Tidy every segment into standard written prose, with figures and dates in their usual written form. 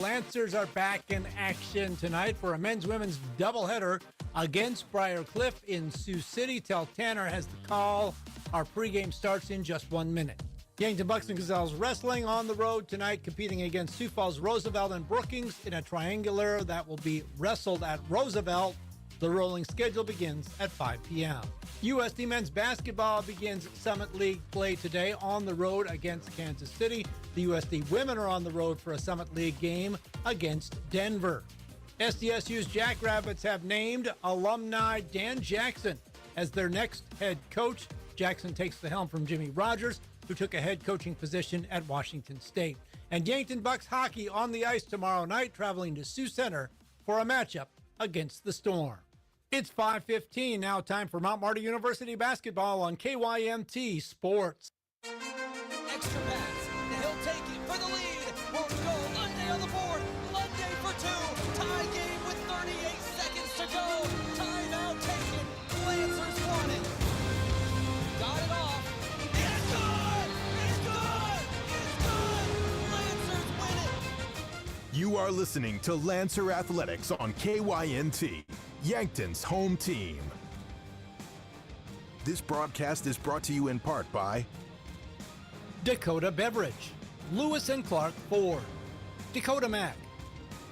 Lancers are back in action tonight for a men's-women's doubleheader against Briar in Sioux City. Tehl Tanner has the call. Our pregame starts in just 1 minute. Yankton Bucks and Gazelles wrestling on the road tonight, competing against Sioux Falls, Roosevelt, and Brookings in a triangular that will be wrestled at Roosevelt. The rolling schedule begins at 5 p.m. USD men's basketball begins Summit League play today on the road against Kansas City. The USD women are on the road for a Summit League game against Denver. SDSU's Jackrabbits have named alumni Dan Jackson as their next head coach. Jackson takes the helm from Jimmy Rogers, who took a head coaching position at Washington State. And Yankton Bucks hockey on the ice tomorrow night, traveling to Sioux Center for a matchup against the Storm. It's 5:15, now time for Mount Marty University basketball on KYMT Sports. Extra pass, he'll take it for the lead, won't go, Lunday on the board, Lunday for two, tie game with 38 seconds to go, timeout taken, Lancers won it, got it off, it's good, Lancers win it. You are listening to Lancer Athletics on KYNT, Yankton's home team. This broadcast is brought to you in part by Dakota Beverage, Lewis and Clark Ford, Dakota Mac,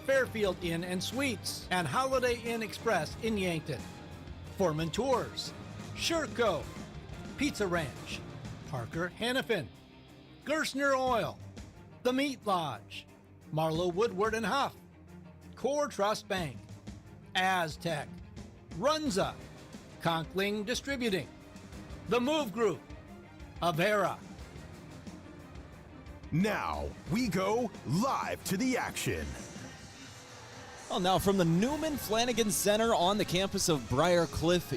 Fairfield Inn and Suites, and Holiday Inn Express in Yankton, Foreman Tours, Sherco, Pizza Ranch, Parker Hannafin, Gerstner Oil, The Meat Lodge, Marlowe Woodward and Huff, Core Trust Bank, Aztec, Runza, Conkling Distributing, The Move Group, Avera. Now we go live to the action. Well, now from the Newman Flanagan Center on the campus of Briar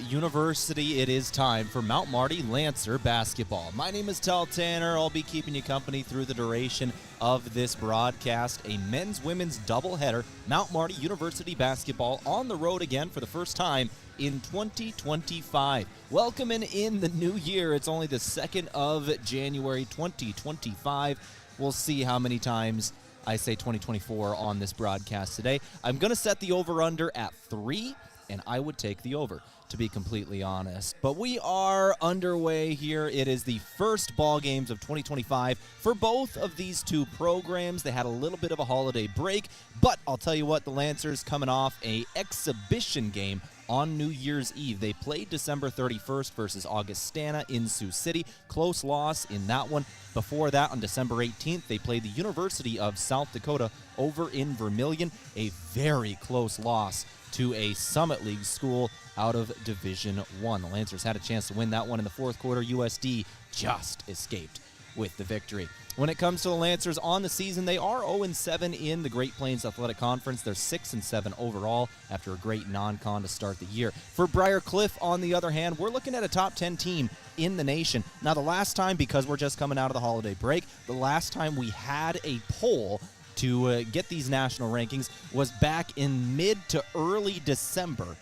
University, it is time for Mount Marty Lancer basketball. My name is Tehl Tanner. I'll be keeping you company through the duration of this broadcast. A men's-women's doubleheader, Mount Marty University basketball on the road again for the first time in 2025. Welcoming in the new year. It's only the 2nd of January 2025. We'll see how many times I say 2024 on this broadcast today. I'm going to set the over-under at 3, and I would take the over, to be completely honest. But we are underway here. It is the first ball games of 2025 for both of these two programs. They had a little bit of a holiday break, but I'll tell you what, the Lancers coming off an exhibition game on New Year's Eve. They played December 31st versus Augustana in Sioux City. Close loss in that one. Before that, on December 18th, they played the University of South Dakota over in Vermilion. A very close loss to a Summit League school out of Division I. The Lancers had a chance to win that one in the fourth quarter. USD just escaped with the victory. When it comes to the Lancers on the season, they are 0-7 in the Great Plains Athletic Conference. They're 6-7 overall after a great non-con to start the year. For Briar on the other hand, we're looking at a top 10 team in the nation. Now, the last time, because we're just coming out of the holiday break, the last time we had a poll to get these national rankings was back in mid to early December.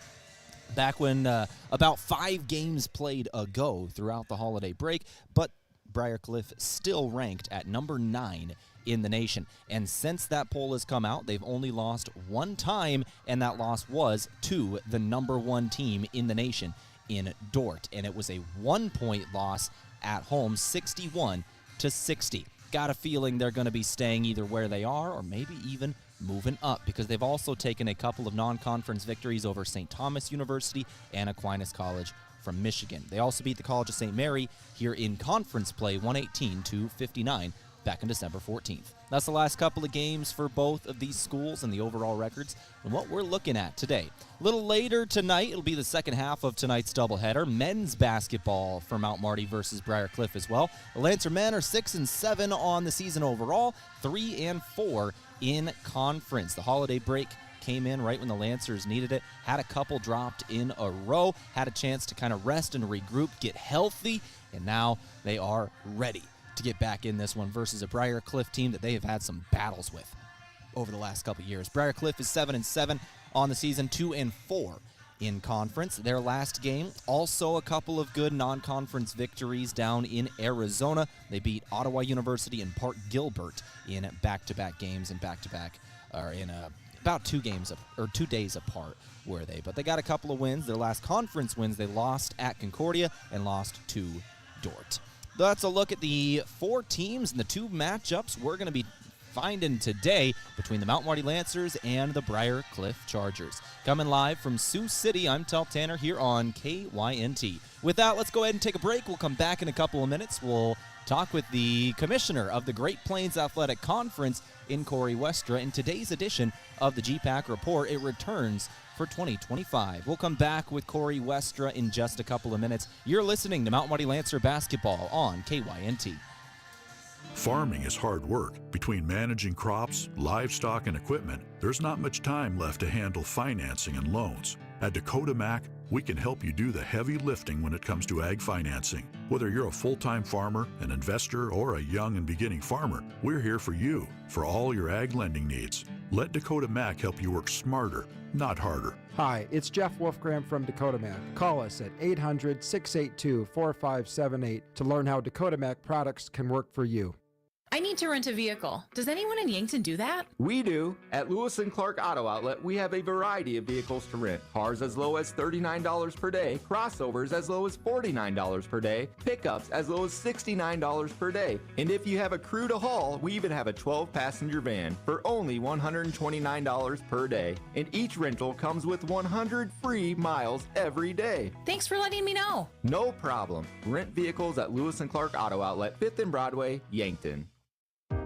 Back when about 5 games played ago throughout the holiday break, but Briar still ranked at number 9 in the nation. And since that poll has come out, they've only lost 1 time, and that loss was to the number 1 team in the nation in Dort. And it was a 1-point loss at home, 61-60. Got a feeling they're going to be staying either where they are or maybe even moving up, because they've also taken a couple of non-conference victories over St. Thomas University and Aquinas College from Michigan. They also beat the College of St. Mary here in conference play, 118-59, back on December 14th. That's the last couple of games for both of these schools and the overall records and what we're looking at today. A little later tonight, it'll be the second half of tonight's doubleheader. Men's basketball for Mount Marty versus Briar as well. The Lancer men are 6-7 on the season overall, 3-4 in conference. The holiday break came in right when the Lancers needed it, had a couple dropped in a row, had a chance to kind of rest and regroup, get healthy, and now they are ready to get back in this one versus a Briar team that they have had some battles with over the last couple years. Briar is 7-7 on the season, 2-4 in conference. Their last game, also a couple of good non-conference victories down in Arizona. They beat Ottawa University and Park Gilbert in back-to-back games and back-to-back are in about 2 days apart were they. But they got a couple of wins. Their last conference wins, they lost at Concordia and lost to Dort. That's a look at the 4 teams and the 2 matchups we're going to be finding today between the Mount Marty Lancers and the Briar Cliff Chargers. Coming live from Sioux City, I'm Tehl Tanner here on KYNT. With that, let's go ahead and take a break. We'll come back in a couple of minutes. We'll talk with the commissioner of the Great Plains Athletic Conference in Corey Westra in today's edition of the GPAC Report. It returns for 2025. We'll come back with Corey Westra in just a couple of minutes. You're listening to Mount Marty Lancer Basketball on KYNT. Farming is hard work. Between managing crops, livestock, and equipment, there's not much time left to handle financing and loans. At Dakota Mac, we can help you do the heavy lifting when it comes to ag financing. Whether you're a full-time farmer, an investor, or a young and beginning farmer, we're here for you for all your ag lending needs. Let Dakota Mac help you work smarter, not harder. Hi, it's Jeff Wolfgram from Dakota Mac. Call us at 800-682-4578 to learn how Dakota Mac products can work for you. I need to rent a vehicle. Does anyone in Yankton do that? We do. At Lewis & Clark Auto Outlet, we have a variety of vehicles to rent. Cars as low as $39 per day, crossovers as low as $49 per day, pickups as low as $69 per day. And if you have a crew to haul, we even have a 12-passenger van for only $129 per day. And each rental comes with 100 free miles every day. Thanks for letting me know. No problem. Rent vehicles at Lewis & Clark Auto Outlet, 5th and Broadway, Yankton.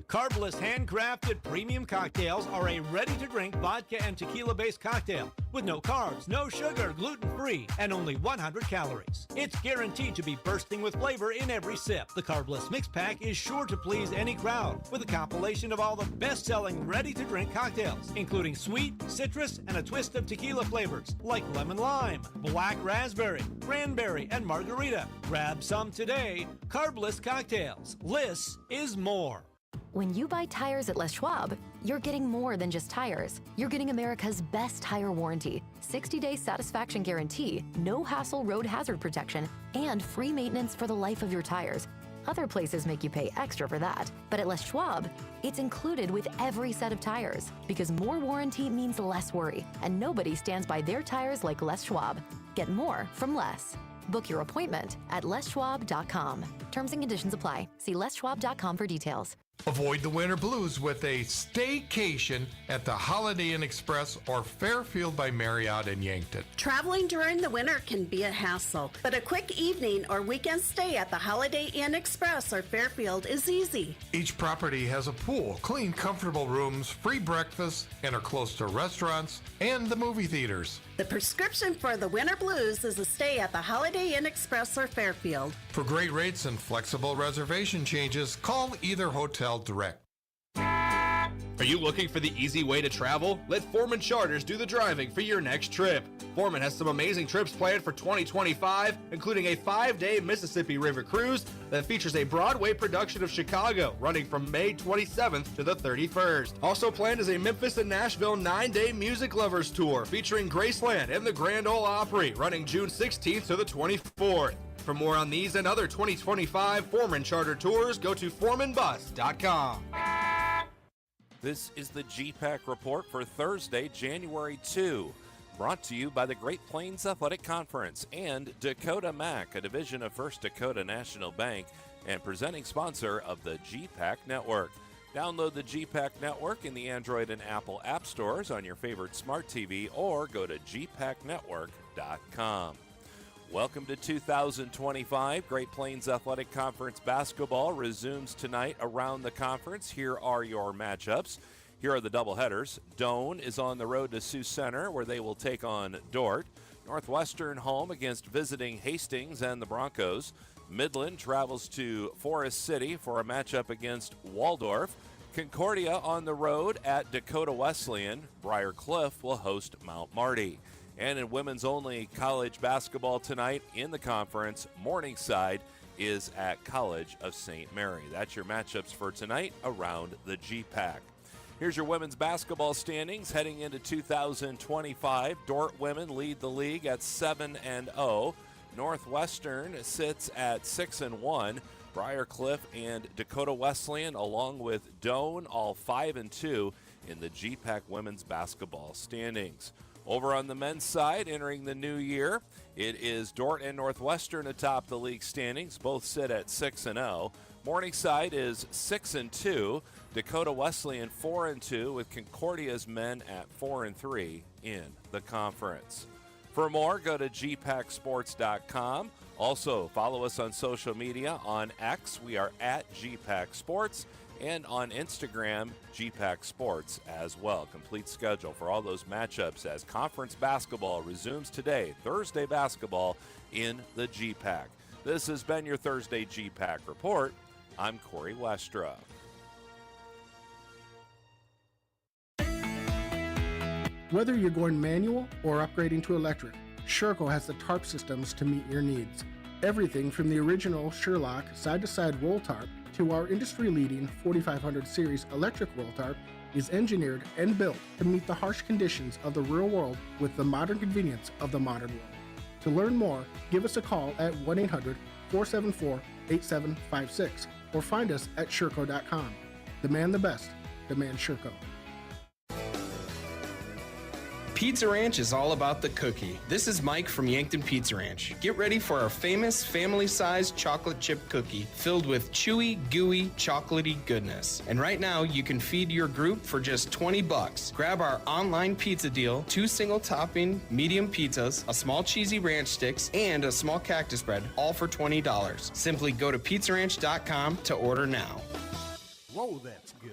Carbless handcrafted premium cocktails are a ready-to-drink vodka and tequila-based cocktail with no carbs, no sugar, gluten-free, and only 100 calories. It's guaranteed to be bursting with flavor in every sip. The Carbless Mix Pack is sure to please any crowd with a compilation of all the best-selling ready-to-drink cocktails, including sweet, citrus, and a twist of tequila flavors like lemon lime, black raspberry, cranberry, and margarita. Grab some today. Carbless cocktails. Less is more. When you buy tires at Les Schwab, you're getting more than just tires. You're getting America's best tire warranty, 60-day satisfaction guarantee, no hassle road hazard protection, and free maintenance for the life of your tires. Other places make you pay extra for that, but at Les Schwab, it's included with every set of tires because more warranty means less worry, and nobody stands by their tires like Les Schwab. Get more from less. Book your appointment at leschwab.com. Terms and conditions apply. See leschwab.com for details. Avoid the winter blues with a staycation at the Holiday Inn Express or Fairfield by Marriott in Yankton. Traveling during the winter can be a hassle, but a quick evening or weekend stay at the Holiday Inn Express or Fairfield is easy. Each property has a pool, clean, comfortable rooms, free breakfast, and are close to restaurants and the movie theaters. The prescription for the winter blues is a stay at the Holiday Inn Express or Fairfield. For great rates and flexible reservation changes, call either hotel direct. Are you looking for the easy way to travel? Let Foreman Charters do the driving for your next trip. Foreman has some amazing trips planned for 2025, including a 5-day Mississippi River cruise that features a Broadway production of Chicago, running from May 27th to the 31st. Also planned is a Memphis and Nashville 9-day Music Lovers tour featuring Graceland and the Grand Ole Opry, running June 16th to the 24th. For more on these and other 2025 Foreman Charter tours, go to foremanbus.com. This is the GPAC report for Thursday, January 2, brought to you by the Great Plains Athletic Conference and Dakota Mac, a division of First Dakota National Bank and presenting sponsor of the GPAC Network. Download the GPAC Network in the Android and Apple app stores on your favorite smart TV or go to gpacnetwork.com. Welcome to 2025. Great Plains Athletic Conference basketball resumes tonight around the conference. Here are your matchups. Here are the doubleheaders. Doane is on the road to Sioux Center, where they will take on Dort. Northwestern home against visiting Hastings and the Broncos. Midland travels to Forest City for a matchup against Waldorf. Concordia on the road at Dakota Wesleyan. Briar Cliff will host Mount Marty. And in women's only college basketball tonight in the conference, Morningside is at College of St. Mary. That's your matchups for tonight around the GPAC. Here's your women's basketball standings heading into 2025. Dort women lead the league at 7-0. Northwestern sits at 6-1. Briar Cliff and Dakota Wesleyan, along with Doane, all 5-2. in the GPAC women's basketball standings. Over on the men's side, entering the new year, it is Dordt and Northwestern atop the league standings. Both sit at 6-0. Morningside is 6-2. Dakota Wesleyan 4-2, with Concordia's men at 4-3 in the conference. For more, go to gpacsports.com. Also, follow us on social media. On X, we are at GPAC Sports, and on Instagram, GPAC Sports as well. Complete schedule for all those matchups as conference basketball resumes today, Thursday basketball in the GPAC. This has been your Thursday GPAC Report. I'm Corey Westra. Whether you're going manual or upgrading to electric, Sherco has the tarp systems to meet your needs. Everything from the original Sherlock side-to-side roll tarp to our industry-leading 4500 series electric roll tarp is engineered and built to meet the harsh conditions of the real world with the modern convenience of the modern world. To learn more, give us a call at 1-800-474-8756 or find us at Sherco.com. Demand the best. Demand Sherco. Pizza Ranch is all about the cookie. This is Mike from Yankton Pizza Ranch. Get ready for our famous family-sized chocolate chip cookie filled with chewy, gooey, chocolatey goodness. And right now, you can feed your group for just $20. Grab our online pizza deal, 2 single-topping medium pizzas, a small cheesy ranch sticks, and a small cactus bread, all for $20. Simply go to pizzaranch.com to order now. Whoa, that's good.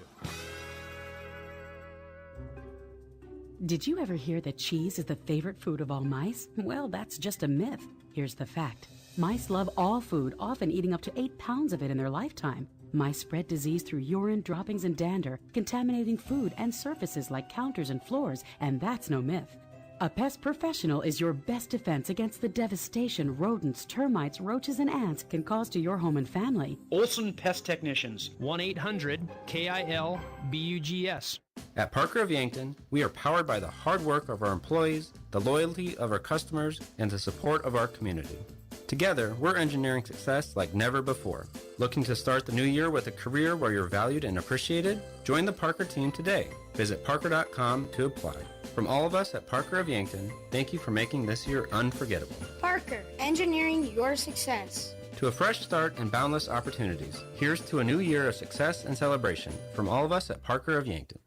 Did you ever hear that cheese is the favorite food of all mice? Well, that's just a myth. Here's the fact. Mice love all food, often eating up to 8 pounds of it in their lifetime. Mice spread disease through urine, droppings, and dander, contaminating food and surfaces like counters and floors, and that's no myth. A pest professional is your best defense against the devastation rodents, termites, roaches, and ants can cause to your home and family. Olson Pest Technicians, 1-800-KIL-BUGS. At Parker of Yankton, we are powered by the hard work of our employees, the loyalty of our customers, and the support of our community. Together, we're engineering success like never before. Looking to start the new year with a career where you're valued and appreciated? Join the Parker team today. Visit parker.com to apply. From all of us at Parker of Yankton, thank you for making this year unforgettable. Parker, engineering your success. To a fresh start and boundless opportunities, here's to a new year of success and celebration from all of us at Parker of Yankton.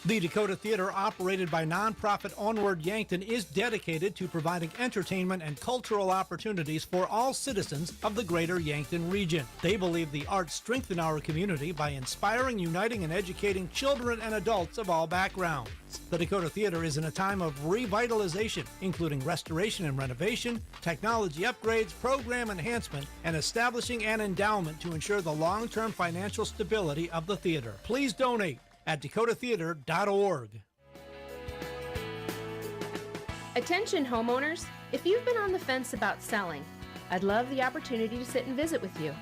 The Dakota Theater, operated by nonprofit Onward Yankton, is dedicated to providing entertainment and cultural opportunities for all citizens of the greater Yankton region. They believe the arts strengthen our community by inspiring, uniting, and educating children and adults of all backgrounds. The Dakota Theater is in a time of revitalization, including restoration and renovation, technology upgrades, program enhancement, and establishing an endowment to ensure the long-term financial stability of the theater. Please donate at dakotatheater.org. Attention homeowners, if you've been on the fence about selling, I'd love the opportunity to sit and visit with you.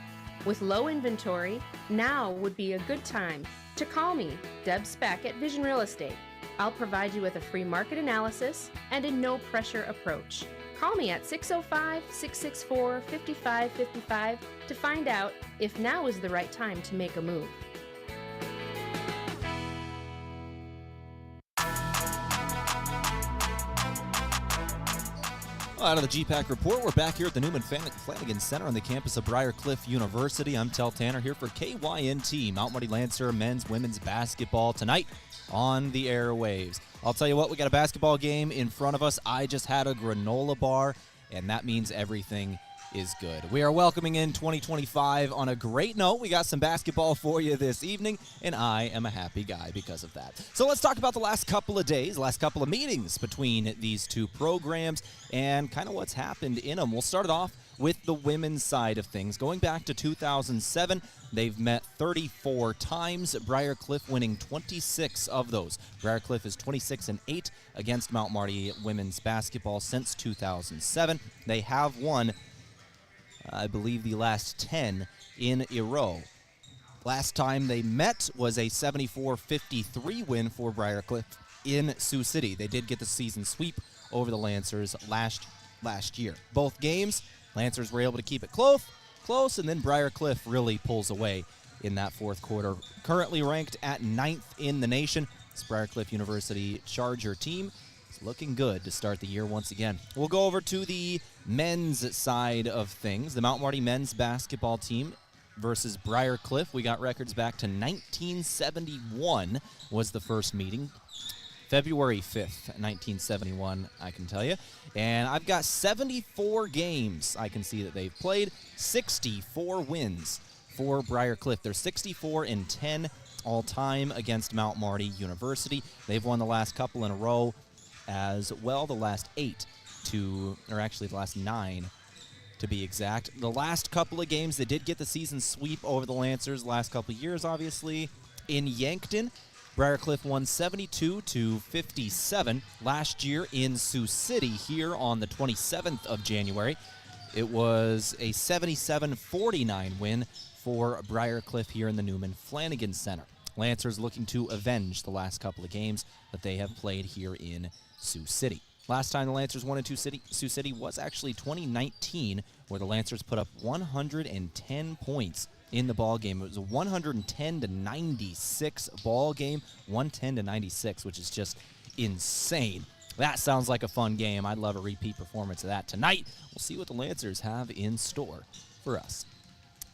With low inventory, now would be a good time to call me, Deb Speck at Vision Real Estate. I'll provide you with a free market analysis and a no-pressure approach. Call me at 605-664-5555 to find out if now is the right time to make a move. Out of the GPAC Report, we're back here at the Newman Flanagan Center on the campus of Briar University. I'm Tehl Tanner here for KYNT, Mount Marty Lancer men's, women's basketball tonight on the airwaves. I'll tell you what, we got a basketball game in front of us. I just had a granola bar, and that means everything is good. We are welcoming in 2025 on a great note. We got some basketball for you this evening, and I am a happy guy because of that. So let's talk about the last couple of days, last couple of meetings between these two programs, and kind of what's happened in them. We'll start it off with the women's side of things. Going back to 2007, they've met 34 times, Briar Cliff winning 26 of those. Briar Cliff is 26-8 against Mount Marty women's basketball since 2007. They have won, I believe, the last 10 in a row. Last time they met was a 74-53 win for Briar Cliff in Sioux City. They did get the season sweep over the Lancers last year. Both games, Lancers were able to keep it close, and then Briar Cliff really pulls away in that fourth quarter. Currently ranked at 9th in the nation, This Briarcliff University Charger team is looking good to start the year once again. We'll go over to the men's side of things. The Mount Marty men's basketball team versus Briarcliff. We got records back to 1971 was the first meeting. February 5th, 1971, I can tell you. And I've got 74 games I can see that they've played, 64 wins for Briarcliff. They're 64-10 all-time against Mount Marty University. They've won the last couple in a row as well, the last 8 or actually the last 9 to be exact. The last couple of games, they did get the season sweep over the Lancers the last couple of years, obviously. In Yankton, Briarcliff won 72-57 last year in Sioux City here on the 27th of January. It was a 77-49 win for Briarcliff here in the Newman Flanagan Center. Lancers looking to avenge the last couple of games that they have played here in Sioux City. Last time the Lancers won in Sioux City was actually 2019, where the Lancers put up 110 points in the ball game. It was a 110-96 ball game, 110-96, which is just insane. That sounds like a fun game. I'd love a repeat performance of that tonight. We'll see what the Lancers have in store for us.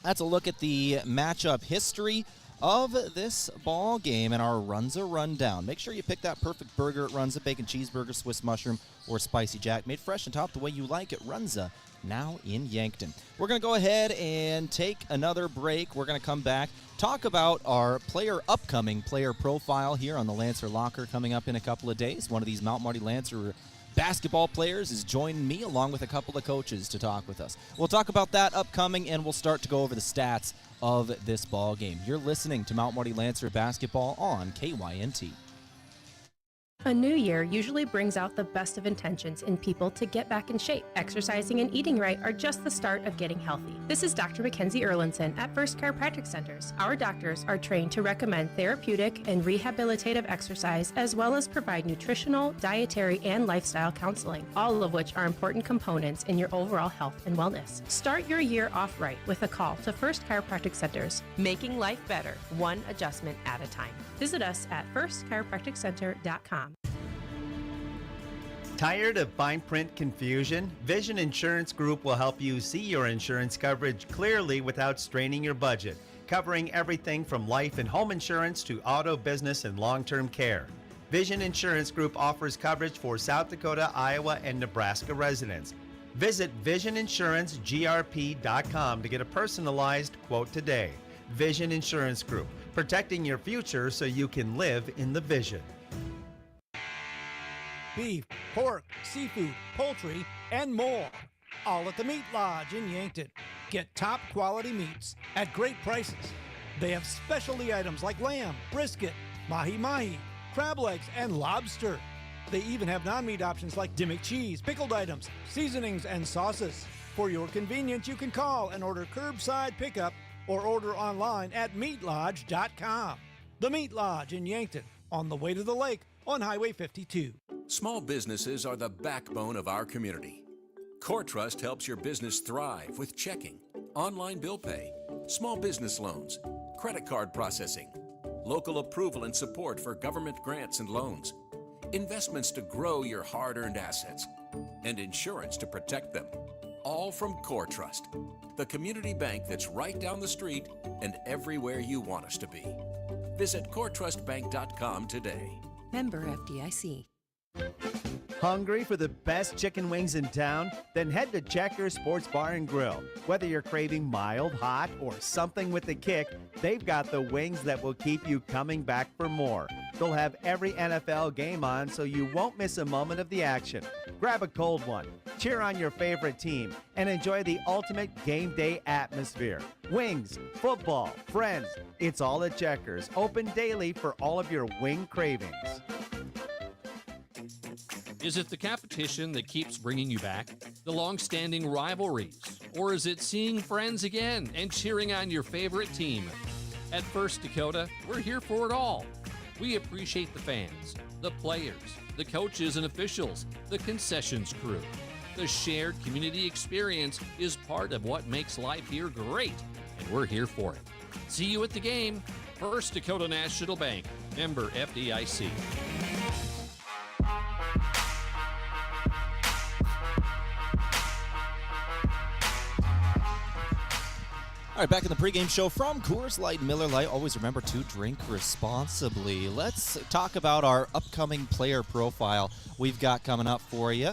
That's a look at the matchup history of this ball game and our Runza Rundown. Make sure you pick that perfect burger at Runza, bacon cheeseburger, Swiss mushroom, or spicy jack, made fresh and topped the way you like at Runza, now in Yankton. We're going to go ahead and take another break. We're going to come back, talk about our upcoming player profile here on the Lancer Locker coming up in a couple of days. One of these Mount Marty Lancer basketball players is joining me along with a couple of coaches to talk with us. We'll talk about that upcoming, and we'll start to go over the stats of this ball game. You're listening to Mount Marty Lancer basketball on KYNT. A new year usually brings out the best of intentions in people to get back in shape. Exercising and eating right are just the start of getting healthy. This is Dr. Mackenzie Erlinson at First Chiropractic Centers. Our doctors are trained to recommend therapeutic and rehabilitative exercise, as well as provide nutritional, dietary, and lifestyle counseling, all of which are important components in your overall health and wellness. Start your year off right with a call to First Chiropractic Centers, making life better, one adjustment at a time. Visit us at firstchiropracticcenter.com. Tired of fine print confusion? Vision Insurance Group will help you see your insurance coverage clearly without straining your budget, covering everything from life and home insurance to auto, business, and long-term care. Vision Insurance Group offers coverage for South Dakota, Iowa, and Nebraska residents. Visit VisionInsuranceGRP.com to get a personalized quote today. Vision Insurance Group, protecting your future so you can live in the vision. Beef, pork, seafood, poultry, and more. All at the Meat Lodge in Yankton. Get top quality meats at great prices. They have specialty items like lamb, brisket, mahi-mahi, crab legs, and lobster. They even have non-meat options like Dimmick cheese, pickled items, seasonings, and sauces. For your convenience, you can call and order curbside pickup or order online at meatlodge.com. The Meat Lodge in Yankton, on the way to the lake on Highway 52. Small businesses are the backbone of our community. Core Trust helps your business thrive with checking, online bill pay, small business loans, credit card processing, local approval and support for government grants and loans, investments to grow your hard-earned assets, and insurance to protect them. All from Core Trust, the community bank that's right down the street and everywhere you want us to be. Visit coretrustbank.com today. Member FDIC. Hungry for the best chicken wings in town? Then head to Checkers Sports Bar and Grill. Whether you're craving mild, hot, or something with a kick, they've got the wings that will keep you coming back for more. They'll have every NFL game on so you won't miss a moment of the action. Grab a cold one, cheer on your favorite team, and enjoy the ultimate game day atmosphere. Wings, football, friends, it's all at Checkers. Open daily for all of your wing cravings. Is it the competition that keeps bringing you back? The long-standing rivalries? Or is it seeing friends again and cheering on your favorite team? At First Dakota, we're here for it all. We appreciate the fans, the players, the coaches and officials, the concessions crew. The shared community experience is part of what makes life here great, and we're here for it. See you at the game. First Dakota National Bank, Member FDIC. All right, back in the pregame show from Coors Light and Miller Lite. Always remember to drink responsibly. Let's talk about our upcoming player profile we've got coming up for you.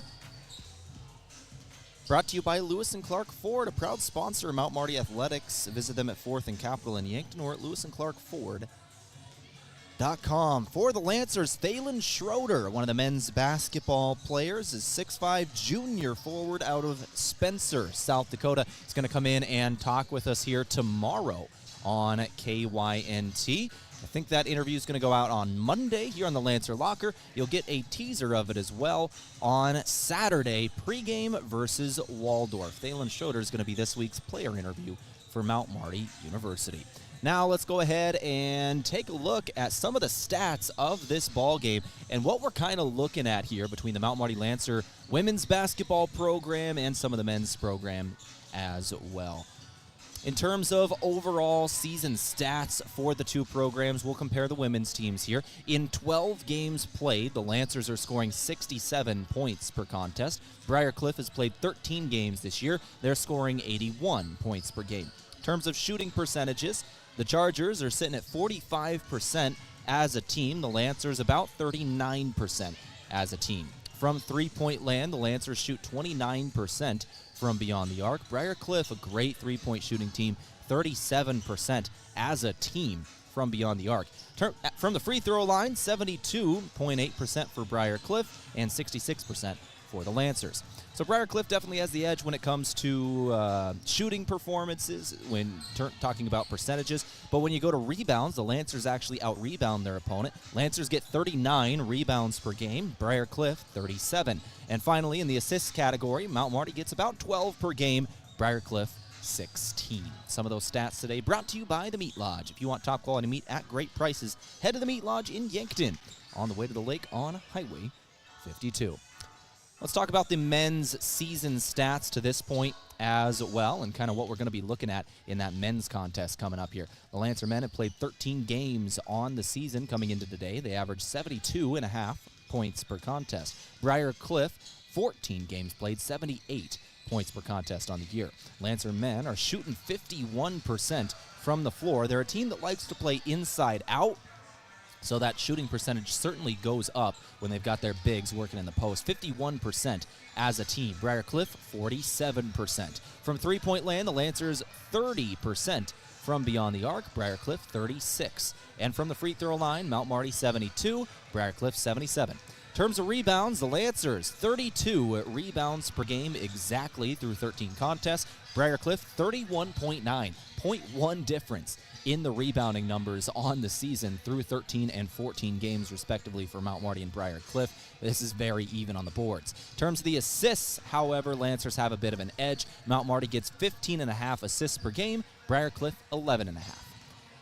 Brought to you by Lewis & Clark Ford, a proud sponsor of Mount Marty Athletics. Visit them at 4th and Capitol in Yankton or at lewisandclarkford.com. For the Lancers, Thalen Schroeder, one of the men's basketball players, is 6'5", junior forward out of Spencer, South Dakota. He's going to come in and talk with us here tomorrow on KYNT. I think that interview is going to go out on Monday here on the Lancer Locker. You'll get a teaser of it as well on Saturday, pregame versus Waldorf. Thalen Schroeder is going to be this week's player interview for Mount Marty University. Now let's go ahead and take a look at some of the stats of this ball game and what we're kind of looking at here between the Mount Marty Lancer women's basketball program and some of the men's program as well. In terms of overall season stats for the two programs, we'll compare the women's teams here. In 12 games played, the Lancers are scoring 67 points per contest. Briar Cliff has played 13 games this year. They're scoring 81 points per game. In terms of shooting percentages, the Chargers are sitting at 45% as a team. The Lancers about 39% as a team. From three-point land, the Lancers shoot 29% from beyond the arc. Briar Cliff, a great three-point shooting team, 37% as a team from beyond the arc. From the free throw line, 72.8% for Briar Cliff and 66% for the Lancers. So Briar Cliff definitely has the edge when it comes to shooting performances when talking about percentages. But when you go to rebounds, the Lancers actually out-rebound their opponent. Lancers get 39 rebounds per game. Briar Cliff, 37. And finally, in the assists category, Mount Marty gets about 12 per game. Briar Cliff, 16. Some of those stats today brought to you by the Meat Lodge. If you want top-quality meat at great prices, head to the Meat Lodge in Yankton on the way to the lake on Highway 52. Let's talk about the men's season stats to this point as well and kind of what we're going to be looking at in that men's contest coming up here. The Lancer men have played 13 games on the season coming into today. They averaged 72.5 points per contest. Briar Cliff, 14 games played, 78 points per contest on the year. Lancer men are shooting 51% from the floor. They're a team that likes to play inside out, so that shooting percentage certainly goes up when they've got their bigs working in the post. 51% as a team. Briar Cliff, 47%. From three-point land, the Lancers, 30% from beyond the arc. Briar Cliff, 36. And from the free throw line, Mount Marty, 72. Briar Cliff, 77. In terms of rebounds, the Lancers, 32 rebounds per game exactly through 13 contests. Briar Cliff, 31.9. 0.1 difference in the rebounding numbers on the season through 13 and 14 games, respectively, for Mount Marty and Briar Cliff. This is very even on the boards. In terms of the assists, however, Lancers have a bit of an edge. Mount Marty gets 15.5 assists per game. Briar Cliff, 11.5.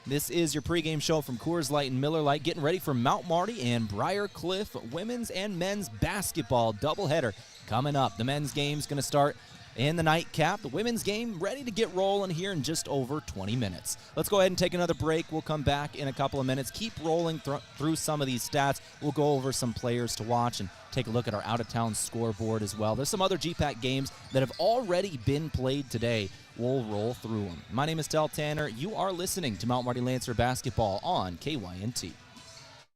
This is your pregame show from Coors Light and Miller Lite, getting ready for Mount Marty and Briar Cliff women's and men's basketball doubleheader coming up. The men's game's going to start in the nightcap. The women's game ready to get rolling here in just over 20 minutes. Let's go ahead and take another break. We'll come back in a couple of minutes. Keep rolling through some of these stats. We'll go over some players to watch and take a look at our out-of-town scoreboard as well. There's some other GPAC games that have already been played today. We'll roll through them. My name is Tehl Tanner. You are listening to Mount Marty Lancer basketball on KYNT.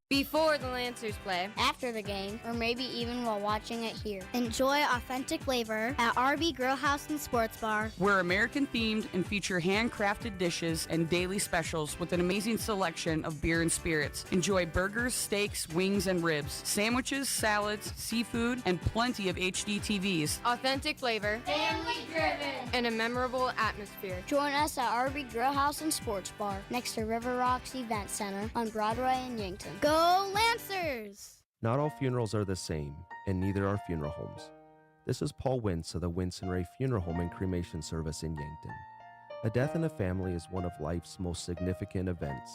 Before the Lancers play, after the game, or maybe even while watching it here. Enjoy authentic flavor at RB Grill House and Sports Bar. We're American themed and feature handcrafted dishes and daily specials with an amazing selection of beer and spirits. Enjoy burgers, steaks, wings, and ribs, sandwiches, salads, seafood, and plenty of HD TVs. Authentic flavor, family driven, and a memorable atmosphere. Join us at RB Grill House and Sports Bar next to River Rocks Event Center on Broadway in Yankton. Go Lancers! Not all funerals are the same, and neither are funeral homes. This is Paul Wentz of the Wentz and Ray Funeral Home and Cremation Service in Yankton. A death in a family is one of life's most significant events.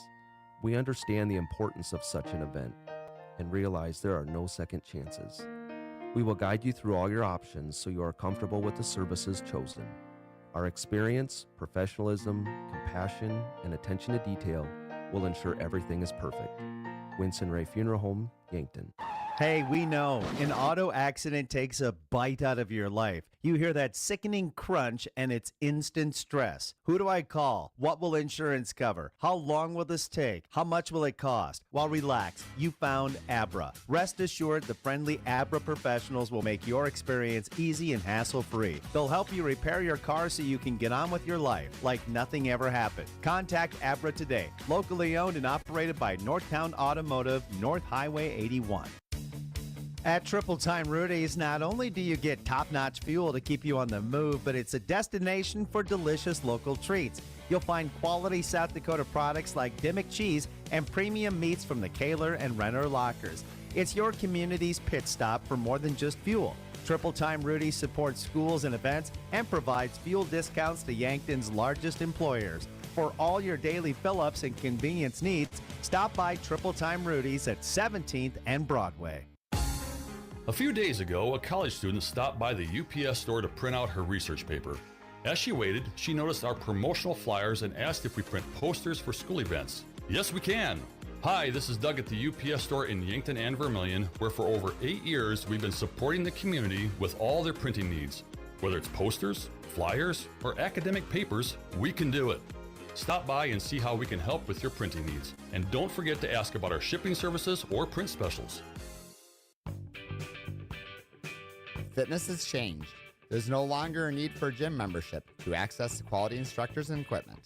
We understand the importance of such an event and realize there are no second chances. We will guide you through all your options so you are comfortable with the services chosen. Our experience, professionalism, compassion, and attention to detail will ensure everything is perfect. Winston Ray Funeral Home, Yankton. Hey, we know an auto accident takes a bite out of your life. You hear that sickening crunch and it's instant stress. Who do I call? What will insurance cover? How long will this take? How much will it cost? Well, relax. You found Abra. Rest assured, the friendly Abra professionals will make your experience easy and hassle-free. They'll help you repair your car so you can get on with your life like nothing ever happened. Contact Abra today. Locally owned and operated by Northtown Automotive, North Highway 81. At Triple Time Rudy's, not only do you get top-notch fuel to keep you on the move, but it's a destination for delicious local treats. You'll find quality South Dakota products like Dimmick cheese and premium meats from the Kaler and Renner lockers. It's your community's pit stop for more than just fuel. Triple Time Rudy's supports schools and events and provides fuel discounts to Yankton's largest employers. For all your daily fill-ups and convenience needs, stop by Triple Time Rudy's at 17th and Broadway. A few days ago, a college student stopped by the UPS store to print out her research paper. As she waited, she noticed our promotional flyers and asked if we print posters for school events. Yes, we can! Hi, this is Doug at the UPS store in Yankton and Vermilion, where for over 8 years we've been supporting the community with all their printing needs. Whether it's posters, flyers, or academic papers, we can do it. Stop by and see how we can help with your printing needs. And don't forget to ask about our shipping services or print specials. Fitness has changed. There's no longer a need for a gym membership to access quality instructors and equipment.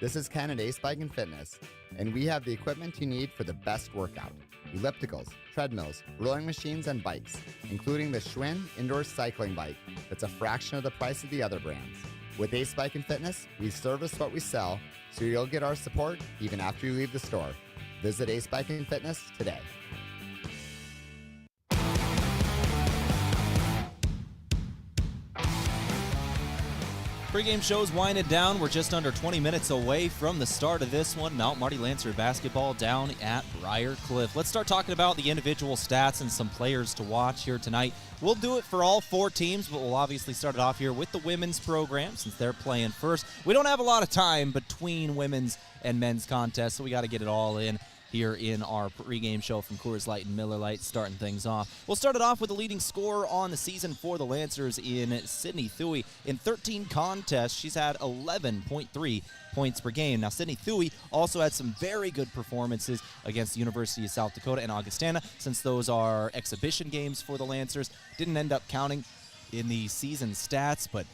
This is Ken at Ace Bike and Fitness, and we have the equipment you need for the best workout. Ellipticals, treadmills, rowing machines, and bikes, including the Schwinn indoor cycling bike that's a fraction of the price of the other brands. With Ace Bike and Fitness, we service what we sell, so you'll get our support even after you leave the store. Visit Ace Bike and Fitness today. Pre-game show's winding down. We're just under 20 minutes away from the start of this one. Mount Marty Lancer basketball down at Briar Cliff. Let's start talking about the individual stats and some players to watch here tonight. We'll do it for all 4 teams, but we'll obviously start it off here with the women's program since they're playing first. We don't have a lot of time between women's and men's contests, so we got to get it all in here in our pregame show from Coors Light and Miller Lite, starting things off. We'll start it off with the leading scorer on the season for the Lancers in Sydney Thuy. In 13 contests, she's had 11.3 points per game. Now, Sydney Thuy also had some very good performances against the University of South Dakota and Augustana, since those are exhibition games for the Lancers. Didn't end up counting in the season stats, but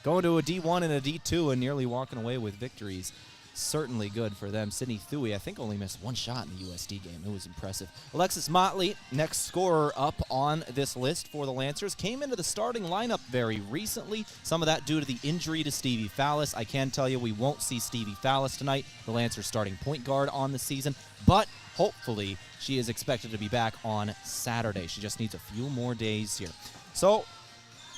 going to a D1 and a D2 and nearly walking away with victories. Certainly good for them. Sydney Thuy, I think, only missed 1 shot in the USD game. It was impressive. Alexis Motley, next scorer up on this list for the Lancers, came into the starting lineup very recently. Some of that due to the injury to Stevie Fallis. I can tell you we won't see Stevie Fallis tonight, the Lancers starting point guard on the season, but hopefully she is expected to be back on Saturday. She just needs a few more days here. So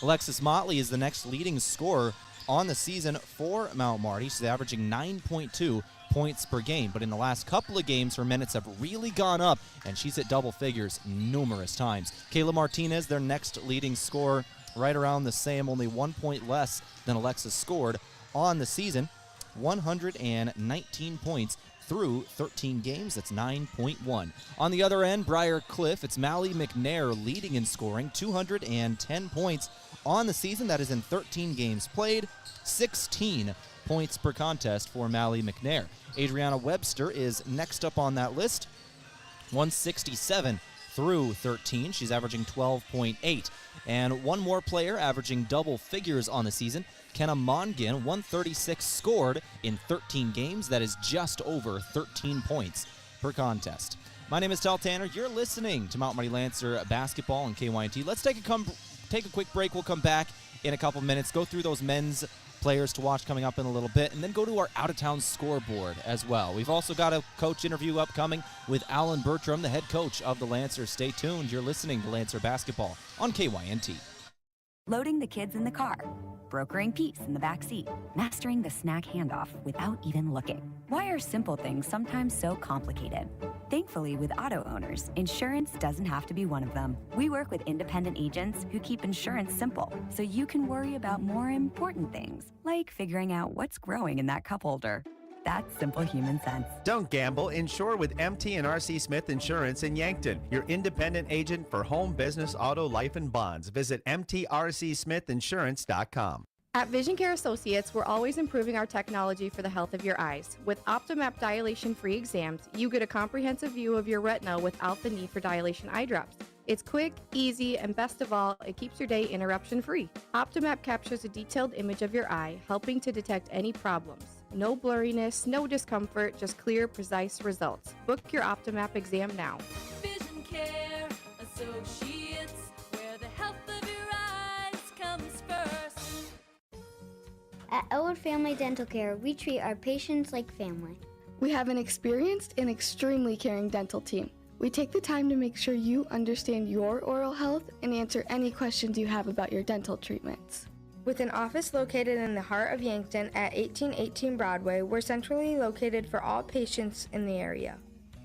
Alexis Motley is the next leading scorer on the season for Mount Marty. She's averaging 9.2 points per game, but in the last couple of games, her minutes have really gone up, and she's at double figures numerous times. Kayla Martinez, their next leading scorer, right around the same, only 1 point less than Alexis scored on the season. 119 points through 13 games. That's 9.1. On the other end, Briar Cliff, it's Mally McNair leading in scoring, 210 points on the season. That is in 13 games played, 16 points per contest for Mally McNair. Adriana Webster is next up on that list, 167 through 13. She's averaging 12.8. And one more player averaging double figures on the season, Kenna Mongan, 136 scored in 13 games. That is just over 13 points per contest. My name is Tehl Tanner. You're listening to Mount Marty Lancer basketball on KYNT. Let's take a quick break. We'll come back in a couple minutes, go through those men's players to watch coming up in a little bit, and then go to our out-of-town scoreboard as well. We've also got a coach interview upcoming with Alan Bertram, the head coach of the Lancers. Stay tuned. You're listening to Lancer basketball on KYNT. Loading the kids in the car, brokering peace in the back seat, mastering the snack handoff without even looking. Why are simple things sometimes so complicated? Thankfully, with auto owners, insurance doesn't have to be one of them. We work with independent agents who keep insurance simple, so you can worry about more important things, like figuring out what's growing in that cup holder. That's simple human sense. Don't gamble. Insure with MT and RC Smith Insurance in Yankton, your independent agent for home, business, auto, life, and bonds. Visit mtrcsmithinsurance.com. At Vision Care Associates, we're always improving our technology for the health of your eyes. With OptiMap dilation-free exams, you get a comprehensive view of your retina without the need for dilation eye drops. It's quick, easy, and best of all, it keeps your day interruption-free. OptiMap captures a detailed image of your eye, helping to detect any problems. No blurriness, no discomfort, just clear, precise results. Book your OptiMap exam now. Vision Care Associates, where the health of your eyes comes first. At Elwood Family Dental Care, we treat our patients like family. We have an experienced and extremely caring dental team. We take the time to make sure you understand your oral health and answer any questions you have about your dental treatments. With an office located in the heart of Yankton at 1818 Broadway, we're centrally located for all patients in the area.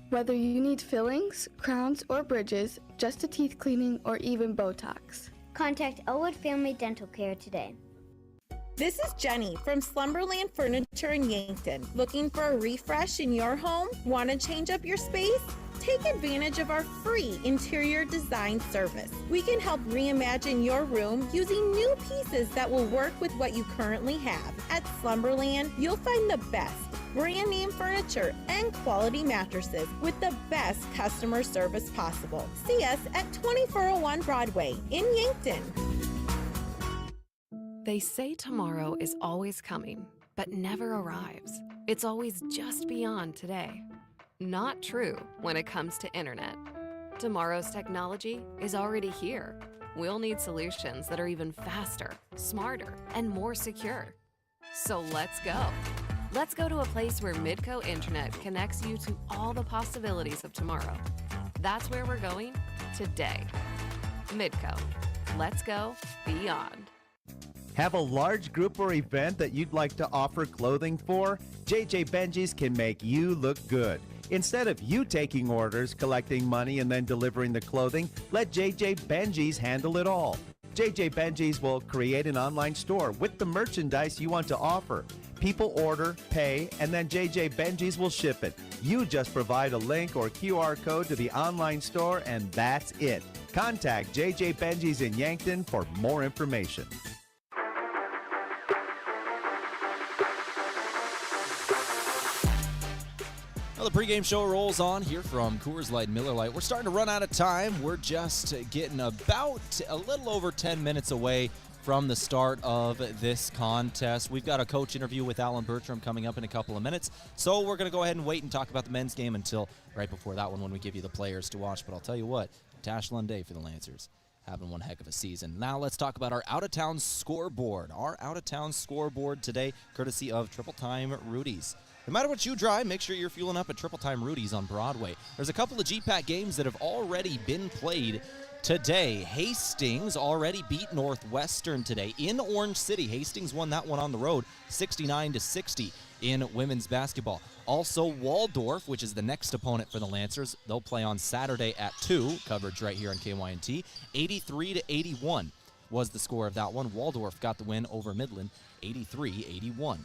Whether you need fillings, crowns, or bridges, just a teeth cleaning, or even Botox. Contact Elwood Family Dental Care today. This is Jenny from Slumberland Furniture in Yankton. Looking for a refresh in your home? Want to change up your space? Take advantage of our free interior design service. We can help reimagine your room using new pieces that will work with what you currently have. At Slumberland, you'll find the best brand name furniture and quality mattresses with the best customer service possible. See us at 2401 Broadway in Yankton. They say tomorrow is always coming, but never arrives. It's always just beyond today. Not true when it comes to internet. Tomorrow's technology is already here. We'll need solutions that are even faster, smarter, and more secure. So let's go. Let's go to a place where Midco Internet connects you to all the possibilities of tomorrow. That's where we're going today. Midco. Let's go beyond. Have a large group or event that you'd like to offer clothing for? JJ Benji's can make you look good. Instead of you taking orders, collecting money, and then delivering the clothing, let JJ Benji's handle it all. JJ Benji's will create an online store with the merchandise you want to offer. People order, pay, and then JJ Benji's will ship it. You just provide a link or QR code to the online store, and that's it. Contact JJ Benji's in Yankton for more information. Well, the pregame show rolls on here from Coors Light, Miller Lite. We're starting to run out of time. We're just getting about a little over 10 minutes away from the start of this contest. We've got a coach interview with Alan Bertram coming up in a couple of minutes, so we're going to go ahead and wait and talk about the men's game until right before that one when we give you the players to watch. But I'll tell you what, Tash Lunday for the Lancers. Having one heck of a season. Now let's talk about our out-of-town scoreboard. Our out-of-town scoreboard today, courtesy of Triple Time Rudy's. No matter what you drive, make sure you're fueling up at Triple Time Rudy's on Broadway. There's a couple of GPAC games that have already been played today. Hastings already beat Northwestern today in Orange City. Hastings won that one on the road, 69-60 in women's basketball. Also, Waldorf, which is the next opponent for the Lancers, they'll play on Saturday at 2. Coverage right here on KYNT. 83-81 was the score of that one. Waldorf got the win over Midland, 83-81.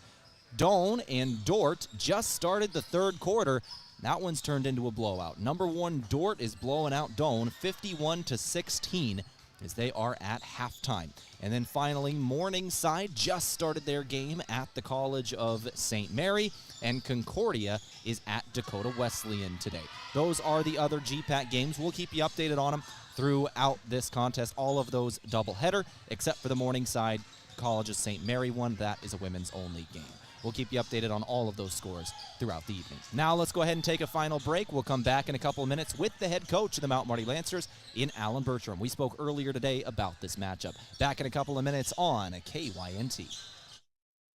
Doane and Dort just started the third quarter. That one's turned into a blowout. Number 1 Dort is blowing out Doane 51-16 as they are at halftime. And then finally, Morningside just started their game at the College of St. Mary, and Concordia is at Dakota Wesleyan today. Those are the other GPAC games. We'll keep you updated on them throughout this contest. All of those doubleheader, except for the Morningside College of St. Mary one. That is a women's only game. We'll keep you updated on all of those scores throughout the evening. Now let's go ahead and take a final break. We'll come back in a couple of minutes with the head coach of the Mount Marty Lancers in Alan Bertram. We spoke earlier today about this matchup. Back in a couple of minutes on KYNT.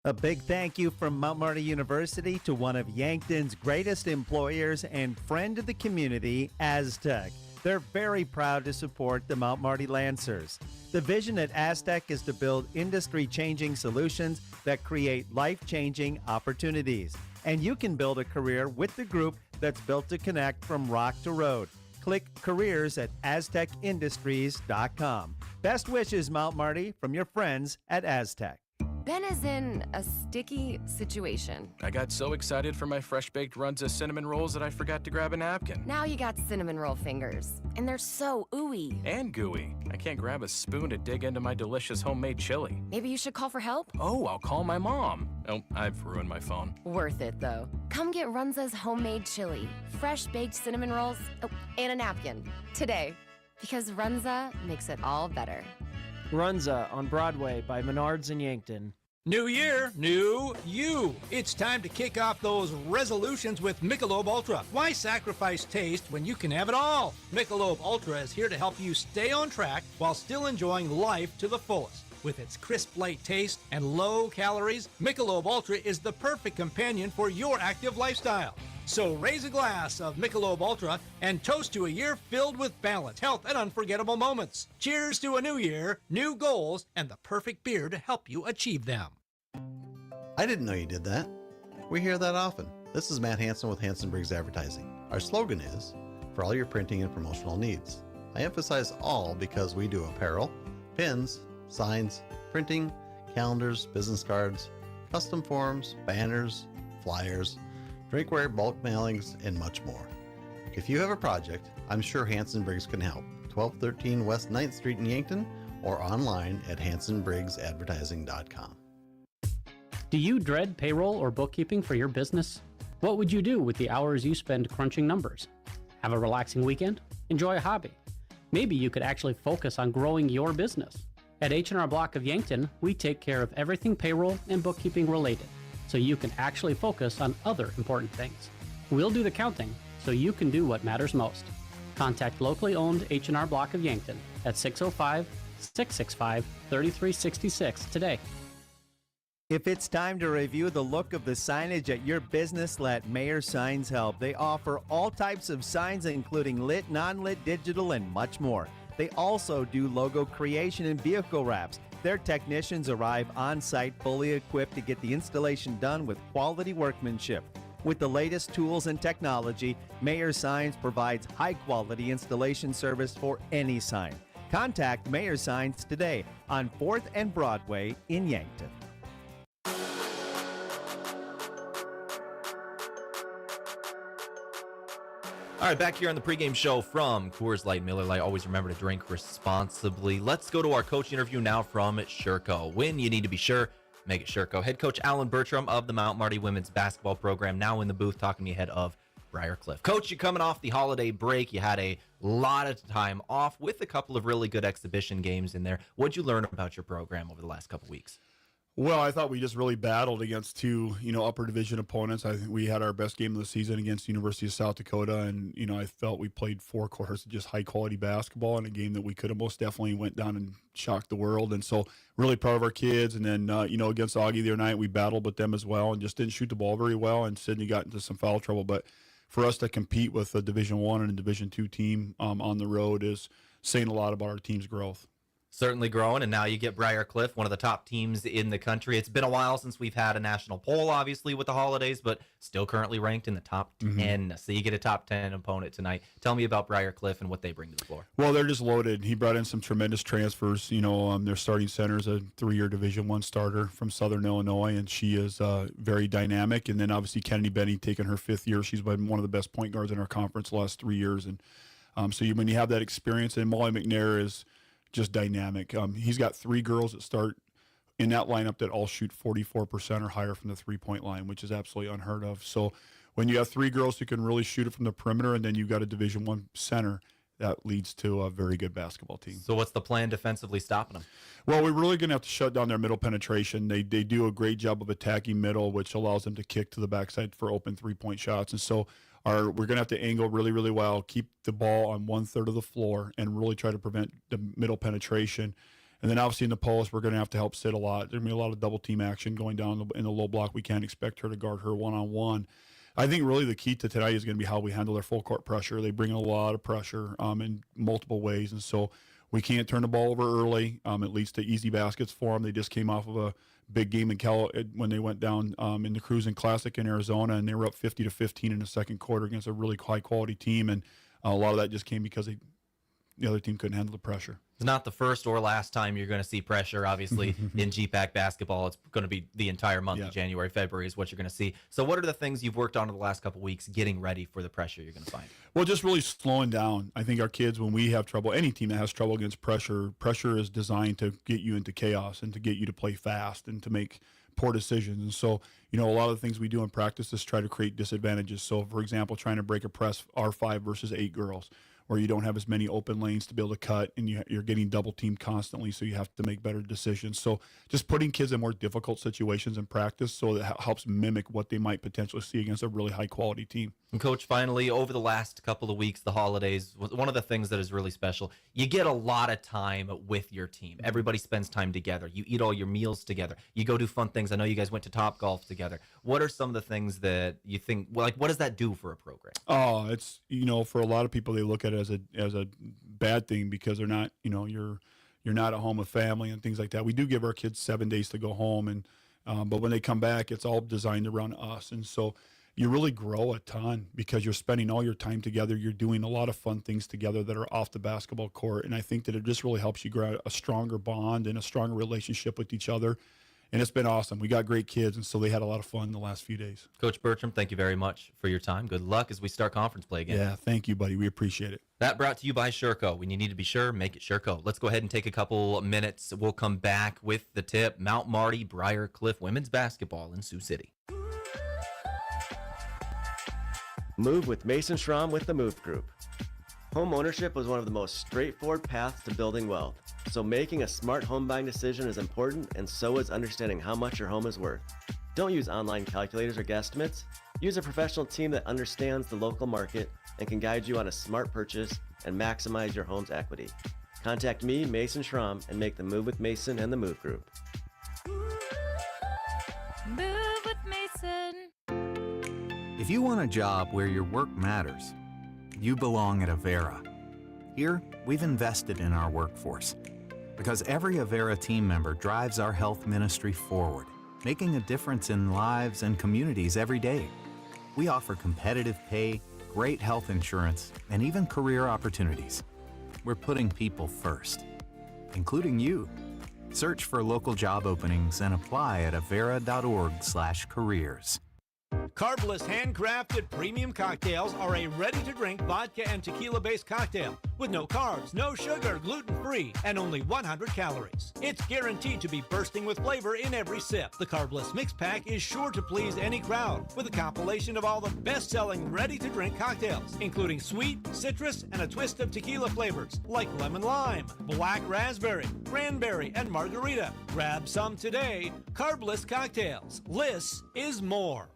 A big thank you from Mount Marty University to one of Yankton's greatest employers and friend of the community, Aztec. They're very proud to support the Mount Marty Lancers. The vision at Aztec is to build industry-changing solutions that create life-changing opportunities. And you can build a career with the group that's built to connect from rock to road. Click careers at aztecindustries.com. Best wishes, Mount Marty, from your friends at Aztec. Been as in a sticky situation. I got so excited for my fresh-baked Runza cinnamon rolls that I forgot to grab a napkin. Now you got cinnamon roll fingers, and they're so ooey. And gooey. I can't grab a spoon to dig into my delicious homemade chili. Maybe you should call for help? Oh, I'll call my mom. Oh, I've ruined my phone. Worth it, though. Come get Runza's homemade chili, fresh-baked cinnamon rolls, and a napkin today. Because Runza makes it all better. Runza on Broadway by Menards in Yankton. New year, new you. It's time to kick off those resolutions with Michelob Ultra. Why sacrifice taste when you can have it all? Michelob Ultra is here to help you stay on track while still enjoying life to the fullest. With its crisp light taste and low calories, Michelob Ultra is the perfect companion for your active lifestyle. So raise a glass of Michelob Ultra and toast to a year filled with balance, health, and unforgettable moments. Cheers to a new year, new goals, and the perfect beer to help you achieve them. I didn't know you did that. We hear that often. This is Matt Hansen with Hansen Briggs Advertising. Our slogan is, for all your printing and promotional needs. I emphasize all because we do apparel, pins, signs, printing, calendars, business cards, custom forms, banners, flyers, drinkware, bulk mailings, and much more. If you have a project, I'm sure Hansen Briggs can help. 1213 West 9th Street in Yankton or online at hansenbriggsadvertising.com. Do you dread payroll or bookkeeping for your business? What would you do with the hours you spend crunching numbers? Have a relaxing weekend? Enjoy a hobby? Maybe you could actually focus on growing your business. At H&R Block of Yankton, we take care of everything payroll and bookkeeping related, so you can actually focus on other important things. We'll do the counting, so you can do what matters most. Contact locally owned H&R Block of Yankton at 605-665-3366 today. If it's time to review the look of the signage at your business, let Mayor Signs help. They offer all types of signs, including lit, non-lit, digital, and much more. They also do logo creation and vehicle wraps. Their technicians arrive on site fully equipped to get the installation done with quality workmanship. With the latest tools and technology, Mayor Signs provides high-quality installation service for any sign. Contact Mayor Signs today on 4th and Broadway in Yankton. All right, back here on the pregame show from Coors Light, Miller Lite. Always remember to drink responsibly. Let's go to our coach interview now from Sherco. When you need to be sure, make it Sherco. Head coach Alan Bertram of the Mount Marty women's basketball program now in the booth talking to me ahead of Briar Cliff. Coach, you're coming off the holiday break. You had a lot of time off with a couple of really good exhibition games in there. What'd you learn about your program over the last couple weeks? Well, I thought we just really battled against two, upper division opponents. I think we had our best game of the season against University of South Dakota, and, I felt we played 4 quarters of just high-quality basketball in a game that we could have most definitely went down and shocked the world. And so really proud of our kids. And then, against Augie the other night, we battled with them as well and just didn't shoot the ball very well, and Sydney got into some foul trouble. But for us to compete with a Division I and a Division II team on the road is saying a lot about our team's growth. Certainly growing, and now you get Briar Cliff, one of the top teams in the country. It's been a while since we've had a national poll, obviously, with the holidays, but still currently ranked in the top 10. So you get a top 10 opponent tonight. Tell me about Briar Cliff and what they bring to the floor. Well, they're just loaded. He brought in some tremendous transfers. Their starting center is a 3-year Division I starter from Southern Illinois, and she is very dynamic. And then obviously Kennedy Benny taking her 5th year. She's been one of the best point guards in our conference the last 3 years. And when you have that experience, and Molly McNair is just dynamic. He's got 3 girls that start in that lineup that all shoot 44% or higher from the 3-point line, which is absolutely unheard of. So when you have 3 girls who can really shoot it from the perimeter, and then you've got a Division I center, that leads to a very good basketball team. So what's the plan defensively stopping them? Well, we're really going to have to shut down their middle penetration. They do a great job of attacking middle, which allows them to kick to the backside for open 3-point shots. And so we're going to have to angle really, really well, keep the ball on 1/3 of the floor, and really try to prevent the middle penetration. And then obviously in the post, we're going to have to help Sid a lot. There's going to be a lot of double team action going down in the low block. We can't expect her to guard her one-on-one. I think really the key to tonight is going to be how we handle their full court pressure. They bring a lot of pressure in multiple ways, and so we can't turn the ball over early. It leads to easy baskets for them. They just came off of a big game in when they went down in the Cruising Classic in Arizona, and they were up 50-15 in the second quarter against a really high-quality team, and a lot of that just came because they the other team couldn't handle the pressure. It's not the first or last time you're going to see pressure, obviously, in GPAC basketball. It's going to be the entire month of January, February is what you're going to see. So what are the things you've worked on in the last couple of weeks getting ready for the pressure you're going to find? Well, just really slowing down. I think our kids, when we have trouble, any team that has trouble against pressure is designed to get you into chaos and to get you to play fast and to make poor decisions. And so, a lot of the things we do in practice is try to create disadvantages. So, for example, trying to break a press R5 versus 8 girls, where you don't have as many open lanes to be able to cut, and you're getting double teamed constantly, so you have to make better decisions. So just putting kids in more difficult situations in practice so that helps mimic what they might potentially see against a really high-quality team. And Coach, finally, over the last couple of weeks, the holidays, one of the things that is really special, you get a lot of time with your team. Everybody spends time together. You eat all your meals together. You go do fun things. I know you guys went to Topgolf together. What are some of the things that you think, what does that do for a program? Oh, it's, for a lot of people, they look at it as a bad thing because they're not, you're not at home with family and things like that. We do give our kids 7 days to go home, and but when they come back, it's all designed around us. And so you really grow a ton because you're spending all your time together. You're doing a lot of fun things together that are off the basketball court. And I think that it just really helps you grow a stronger bond and a stronger relationship with each other. And it's been awesome. We got great kids, and so they had a lot of fun the last few days. Coach Bertram, thank you very much for your time. Good luck as we start conference play again. Yeah, thank you, buddy. We appreciate it. That brought to you by Sherco. When you need to be sure, make it Sherco. Let's go ahead and take a couple minutes. We'll come back with the tip. Mount Marty, Briar Cliff women's basketball in Sioux City. Move with Mason Schramm with the Move Group. Home ownership was one of the most straightforward paths to building wealth. So making a smart home buying decision is important, and so is understanding how much your home is worth. Don't use online calculators or guesstimates. Use a professional team that understands the local market and can guide you on a smart purchase and maximize your home's equity. Contact me, Mason Schramm, and make the move with Mason and the Move Group. Move with Mason. If you want a job where your work matters, you belong at Avera. Here, we've invested in our workforce because every Avera team member drives our health ministry forward, making a difference in lives and communities every day. We offer competitive pay, great health insurance, and even career opportunities. We're putting people first, including you. Search for local job openings and apply at avera.org/careers. Carbless handcrafted premium cocktails are a ready-to-drink vodka and tequila-based cocktail with no carbs, no sugar, gluten-free, and only 100 calories. It's guaranteed to be bursting with flavor in every sip. The Carbless Mix Pack is sure to please any crowd with a compilation of all the best-selling ready-to-drink cocktails, including sweet, citrus, and a twist of tequila flavors like lemon lime, black raspberry, cranberry, and margarita. Grab some today. Carbless cocktails. Less is more.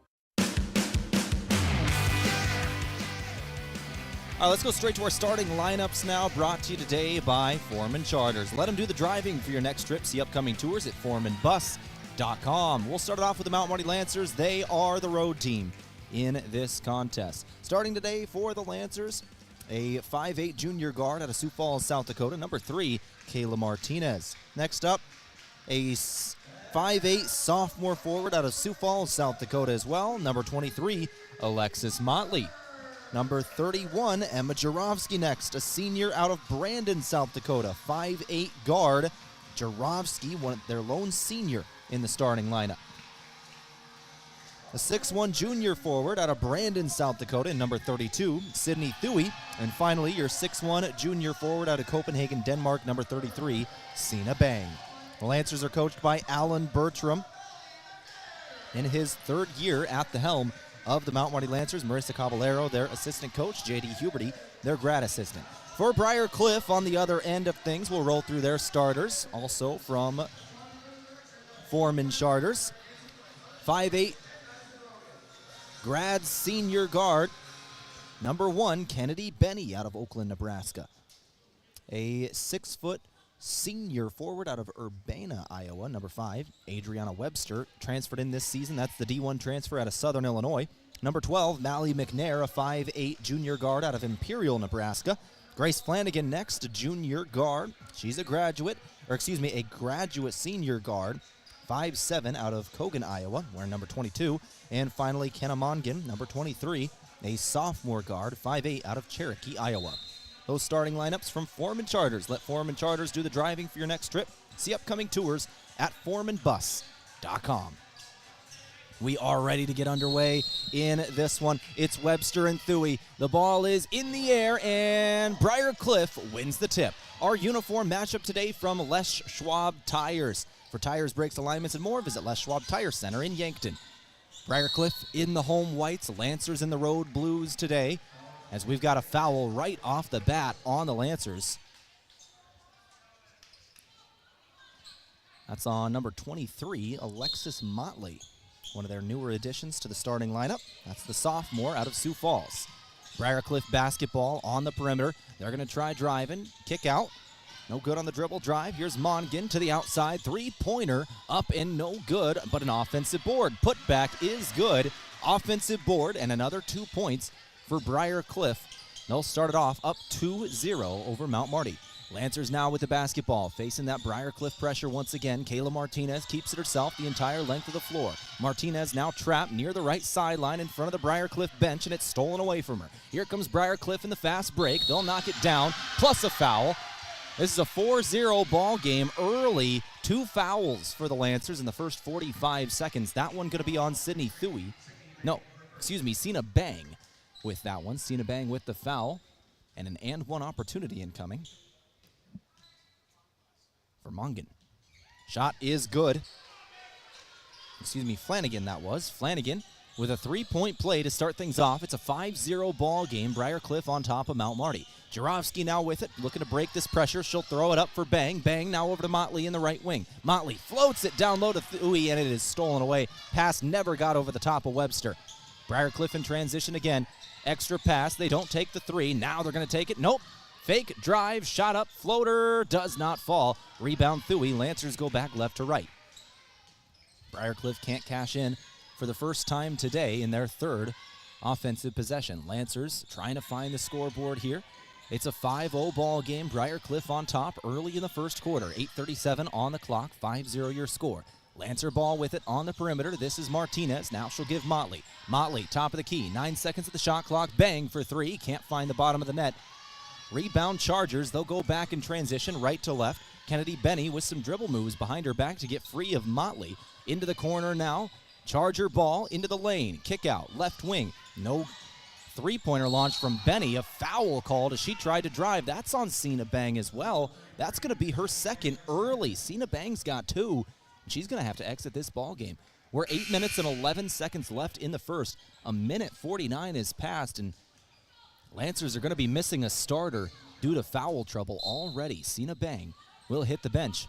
All right, let's go straight to our starting lineups now, brought to you today by Foreman Charters. Let them do the driving for your next trip. See upcoming tours at foremanbus.com. We'll start it off with the Mount Marty Lancers. They are the road team in this contest. Starting today for the Lancers, a 5'8 junior guard out of Sioux Falls, South Dakota, number 3, Kayla Martinez. Next up, a 5'8 sophomore forward out of Sioux Falls, South Dakota as well, number 23, Alexis Motley. Number 31, Emma Jarofsky next, a senior out of Brandon, South Dakota, 5'8 guard. Jarofsky, their lone senior in the starting lineup. A 6'1 junior forward out of Brandon, South Dakota, number 32, Sydney Thuy. And finally, your 6'1 junior forward out of Copenhagen, Denmark, number 33, Sina Bang. The Lancers are coached by Alan Bertram in his third year at the helm of the Mount Marty Lancers. Marissa Caballero, their assistant coach, J.D. Huberty, their grad assistant. For Briar Cliff, on the other end of things, we'll roll through their starters, also from Foreman Charters. 5'8 grad senior guard, number 1, Kennedy Benny out of Oakland, Nebraska. A 6-foot senior forward out of Urbana, Iowa, number 5, Adriana Webster, transferred in this season. That's the D1 transfer out of Southern Illinois. Number 12, Mally McNair, a 5'8 junior guard out of Imperial, Nebraska. Grace Flanagan next, a junior guard. She's a graduate senior guard, 5'7 out of Kogan, Iowa, wearing number 22. And finally, Kenna Mongan, number 23, a sophomore guard, 5'8 out of Cherokee, Iowa. those starting lineups from Foreman Charters. Let Foreman Charters do the driving for your next trip. See upcoming tours at foremanbus.com. We are ready to get underway in this one. It's Webster and Thuy. The ball is in the air, and Briar Cliff wins the tip. Our uniform matchup today from Les Schwab Tires. For tires, brakes, alignments, and more, visit Les Schwab Tire Center in Yankton. Briar Cliff in the home whites, Lancers in the road blues today, as we've got a foul right off the bat on the Lancers. That's on number 23, Alexis Motley. One of their newer additions to the starting lineup. That's the sophomore out of Sioux Falls. Briar Cliff basketball on the perimeter. They're going to try driving. Kick out. No good on the dribble drive. Here's Mongan to the outside. Three-pointer up and no good, but an offensive board. Put back is good. Offensive board and another 2 points for Briar Cliff. They'll start it off up 2-0 over Mount Marty. Lancers now with the basketball, facing that Briar Cliff pressure once again. Kayla Martinez keeps it herself the entire length of the floor. Martinez now trapped near the right sideline in front of the Briar Cliff bench, and it's stolen away from her. Here comes Briar Cliff in the fast break. They'll knock it down, plus a foul. This is a 4-0 ball game early. 2 fouls for the Lancers in the first 45 seconds. That one going to be on Sydney Thuy. Cena Bang with that one. Cena Bang with the foul, and an and-one opportunity incoming for Mongan. Shot is good. Flanagan that was. Flanagan with a 3-point play to start things off. It's a 5-0 ball game. Briar Cliff on top of Mount Marty. Jarofsky now with it, looking to break this pressure. She'll throw it up for Bang. Bang now over to Motley in the right wing. Motley floats it down low to Thuy, and it is stolen away. Pass never got over the top of Webster. Briar Cliff in transition again. Extra pass. They don't take the 3. Now they're going to take it. Nope. Fake drive, shot up, floater, does not fall. Rebound Thuy. Lancers go back left to right. Briar Cliff can't cash in for the first time today in their third offensive possession. Lancers trying to find the scoreboard here. It's a 5-0 ball game. Briar Cliff on top early in the first quarter. 8:37 on the clock, 5-0 your score. Lancer ball with it on the perimeter. This is Martinez. Now she'll give Motley. Motley, top of the key. 9 seconds at the shot clock. Bang for 3. Can't find the bottom of the net. Rebound Chargers. They'll go back in transition right to left. Kennedy Benny with some dribble moves behind her back to get free of Motley. Into the corner now. Charger ball into the lane. Kick out. Left wing. No three-pointer launch from Benny. A foul called as she tried to drive. That's on Cena Bang as well. That's going to be her second early. Cena Bang's got 2. And she's going to have to exit this ball game. We're 8 minutes and 11 seconds left in the first. A minute 49 is passed, and Lancers are going to be missing a starter due to foul trouble already. Cena Bang will hit the bench.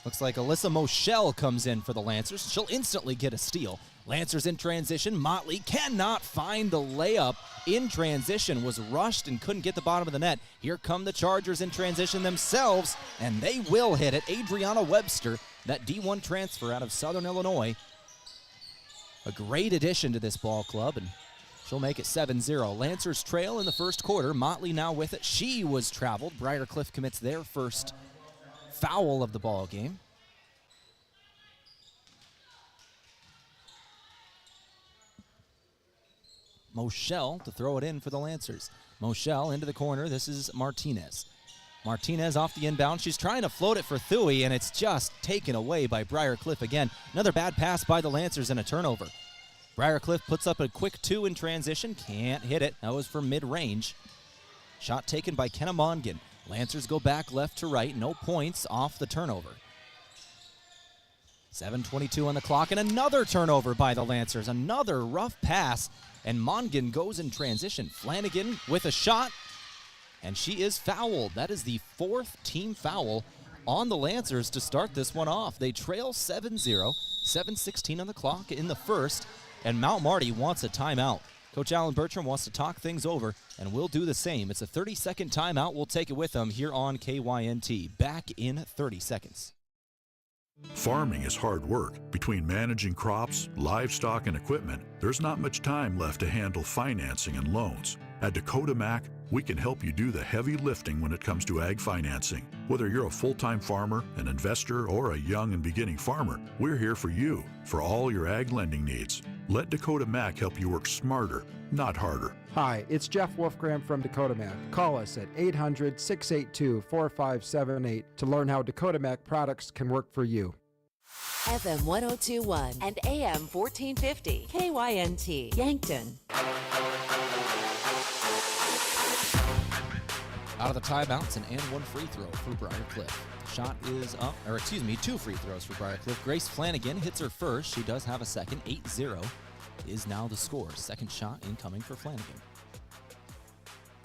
Looks like Alyssa Moschel comes in for the Lancers. She'll instantly get a steal. Lancers in transition. Motley cannot find the layup in transition. Was rushed and couldn't get the bottom of the net. Here come the Chargers in transition themselves, and they will hit it. Adriana Webster, that D1 transfer out of Southern Illinois. A great addition to this ball club, and she'll make it 7-0. Lancers trail in the first quarter. Motley now with it. She was traveled. Briar Cliff commits their first foul of the ball game. Moschel to throw it in for the Lancers. Moschel into the corner. This is Martinez. Martinez off the inbound. She's trying to float it for Thuy, and it's just taken away by Briar Cliff again. Another bad pass by the Lancers and a turnover. Briar Cliff puts up a quick 2 in transition. Can't hit it. That was from mid-range. Shot taken by Kenna Mongan. Lancers go back left to right. No points off the turnover. 7:22 on the clock, and another turnover by the Lancers. Another rough pass, and Mongan goes in transition. Flanagan with a shot, and she is fouled. That is the 4th team foul on the Lancers to start this one off. They trail 7-0, 7:16 on the clock in the first, and Mount Marty wants a timeout. Coach Alan Bertram wants to talk things over, and we'll do the same. It's a 30-second timeout. We'll take it with them here on KYNT. Back in 30 seconds. Farming is hard work. Between managing crops, livestock, and equipment, there's not much time left to handle financing and loans. At Dakota Mac, we can help you do the heavy lifting when it comes to ag financing. Whether you're a full-time farmer, an investor, or a young and beginning farmer, we're here for you for all your ag lending needs. Let Dakota Mac help you work smarter, not harder. Hi, it's Jeff Wolfgram from Dakota Mac. Call us at 800-682-4578 to learn how Dakota Mac products can work for you. FM 1021 and AM 1450. KYNT, Yankton. Out of the timeouts, an and one free throw for Briar Cliff. Shot is up, or excuse me, 2 free throws for Briar Cliff. Grace Flanagan hits her first. She does have a second. 8-0 is now the score. Second shot incoming for Flanagan.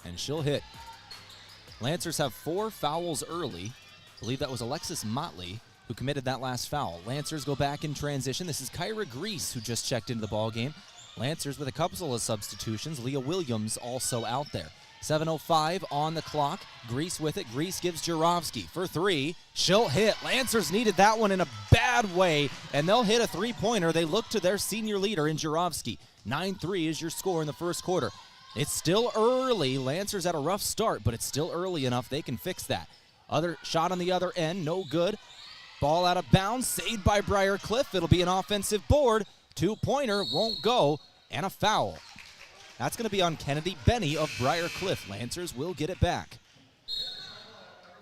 And she'll hit. Lancers have 4 fouls early. I believe that was Alexis Motley who committed that last foul. Lancers go back in transition. This is Kyra Grease who just checked into the ball game. Lancers with a couple of substitutions. Leah Williams also out there. 7:05 on the clock. Grease with it. Grease gives Jurovsky for 3. She'll hit. Lancers needed that one in a bad way, and they'll hit a 3-pointer. They look to their senior leader in Jurovsky. 9-3 is your score in the first quarter. It's still early. Lancers had a rough start, but it's still early enough they can fix that. Other shot on the other end, no good. Ball out of bounds, saved by Briar Cliff. It'll be an offensive board. 2-pointer won't go, and a foul. That's going to be on Kennedy Benny of Briar Cliff. Lancers will get it back.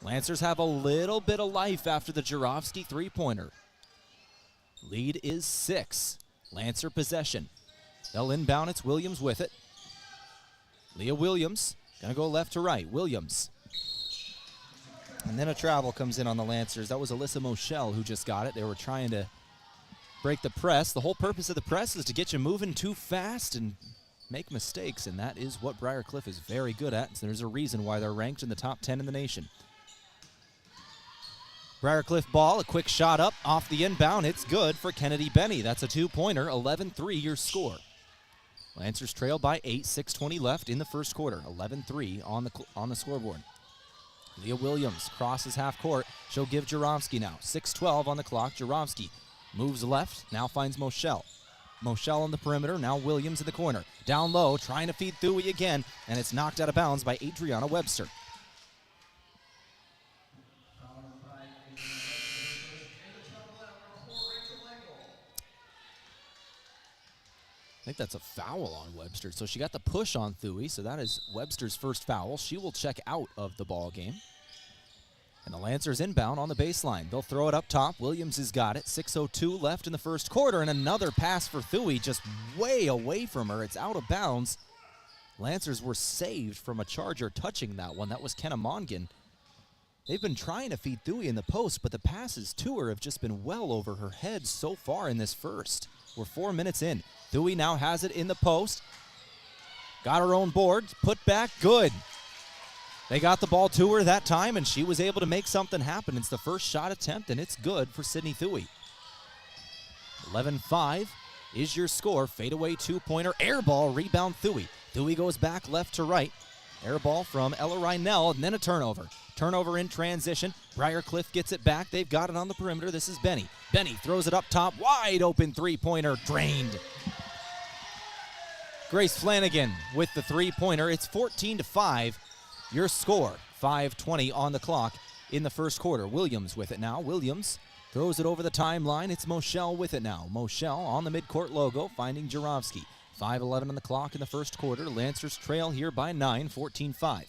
Lancers have a little bit of life after the Jurovsky 3-pointer. Lead is 6. Lancer possession. They'll inbound. It's Williams with it. Leah Williams going to go left to right. Williams. And then a travel comes in on the Lancers. That was Alyssa Moschel who just got it. They were trying to break the press. The whole purpose of the press is to get you moving too fast and make mistakes, and that is what Briar Cliff is very good at. So there's a reason why they're ranked in the top 10 in the nation. Briar Cliff ball, a quick shot up off the inbound. It's good for Kennedy Benny. That's a 2-pointer, 11-3 your score. Lancers trail by 8, 6:20 left in the first quarter. 11-3 on the scoreboard. Leah Williams crosses half court. She'll give Jurovsky now. 6:12 on the clock. Jurovsky moves left, now finds Moschel. Moschel on the perimeter, now Williams in the corner. Down low, trying to feed Thuy again, and it's knocked out of bounds by Adriana Webster. I think that's a foul on Webster. So she got the push on Thuy, so that is Webster's first foul. She will check out of the ball game. And the Lancers inbound on the baseline. They'll throw it up top. Williams has got it. 6:02 left in the first quarter, and another pass for Thuy just way away from her. It's out of bounds. Lancers were saved from a Charger touching that one. That was Kenna Mongan. They've been trying to feed Thuy in the post, but the passes to her have just been well over her head so far in this first. We're 4 minutes in. Thuy now has it in the post. Got her own board. Put back. Good. They got the ball to her that time, and she was able to make something happen. It's the first shot attempt, and it's good for Sydney Thuy. 11-5 is your score. Fadeaway 2-pointer. Air ball. Rebound Thuy. Thuy goes back left to right. Air ball from Ella Reinell, and then a turnover. Turnover in transition. Briar Cliff gets it back. They've got it on the perimeter. This is Benny. Benny throws it up top. Wide open 3-pointer. Drained. Grace Flanagan with the 3-pointer. It's 14-5. Your score. 5:20 on the clock in the first quarter. Williams with it now. Williams throws it over the timeline. It's Moschel with it now. Moschel on the midcourt logo, finding Jurovsky. 5:11 on the clock in the first quarter. Lancers trail here by 9, 14-5.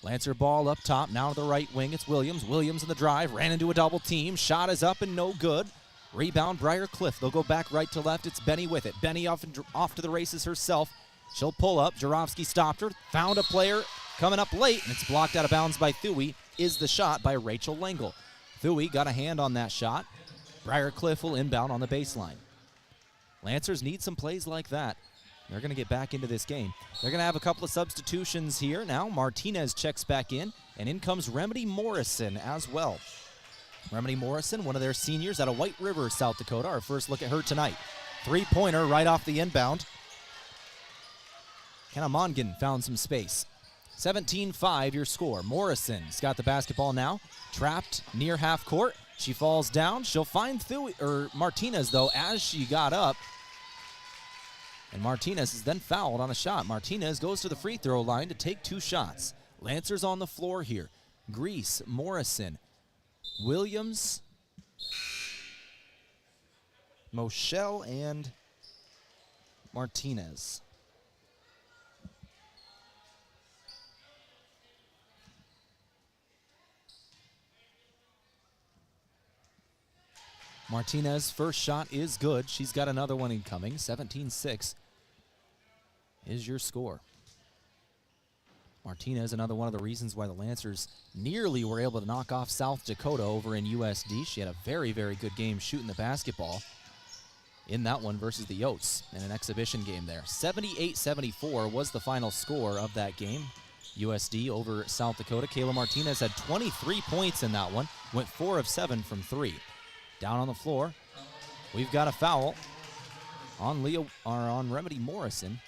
Lancer ball up top, now to the right wing. It's Williams. Williams in the drive, ran into a double team. Shot is up and no good. Rebound, Briar Cliff. They'll go back right to left. It's Benny with it. Benny off to the races herself. She'll pull up. Jurovsky stopped her. Found a player coming up late, and it's blocked out of bounds by Thuy. Is the shot by Rachel Lengel. Thuy got a hand on that shot. Briar Cliff will inbound on the baseline. Lancers need some plays like that. They're going to get back into this game. They're going to have a couple of substitutions here. Now Martinez checks back in, and in comes Remedy Morrison as well. Remedy Morrison, one of their seniors out of White River, South Dakota. Our first look at her tonight. 3-pointer right off the inbound. Kenna Mongan found some space. 17-5 your score. Morrison's got the basketball now. Trapped near half court. She falls down. She'll find Martinez, though, as she got up. And Martinez is then fouled on a shot. Martinez goes to the free throw line to take 2 shots. Lancers on the floor here. Grease, Morrison, Williams, Moschel, and Martinez. Martinez, first shot is good. She's got another one incoming. 17-6 is your score. Martinez, another one of the reasons why the Lancers nearly were able to knock off South Dakota over in USD. She had a very, very good game shooting the basketball in that one versus the Yotes in an exhibition game there. 78-74 was the final score of that game. USD over South Dakota. Kayla Martinez had 23 points in that one. Went 4 of 7 from 3. Down on the floor, we've got a foul on Remedy Morrison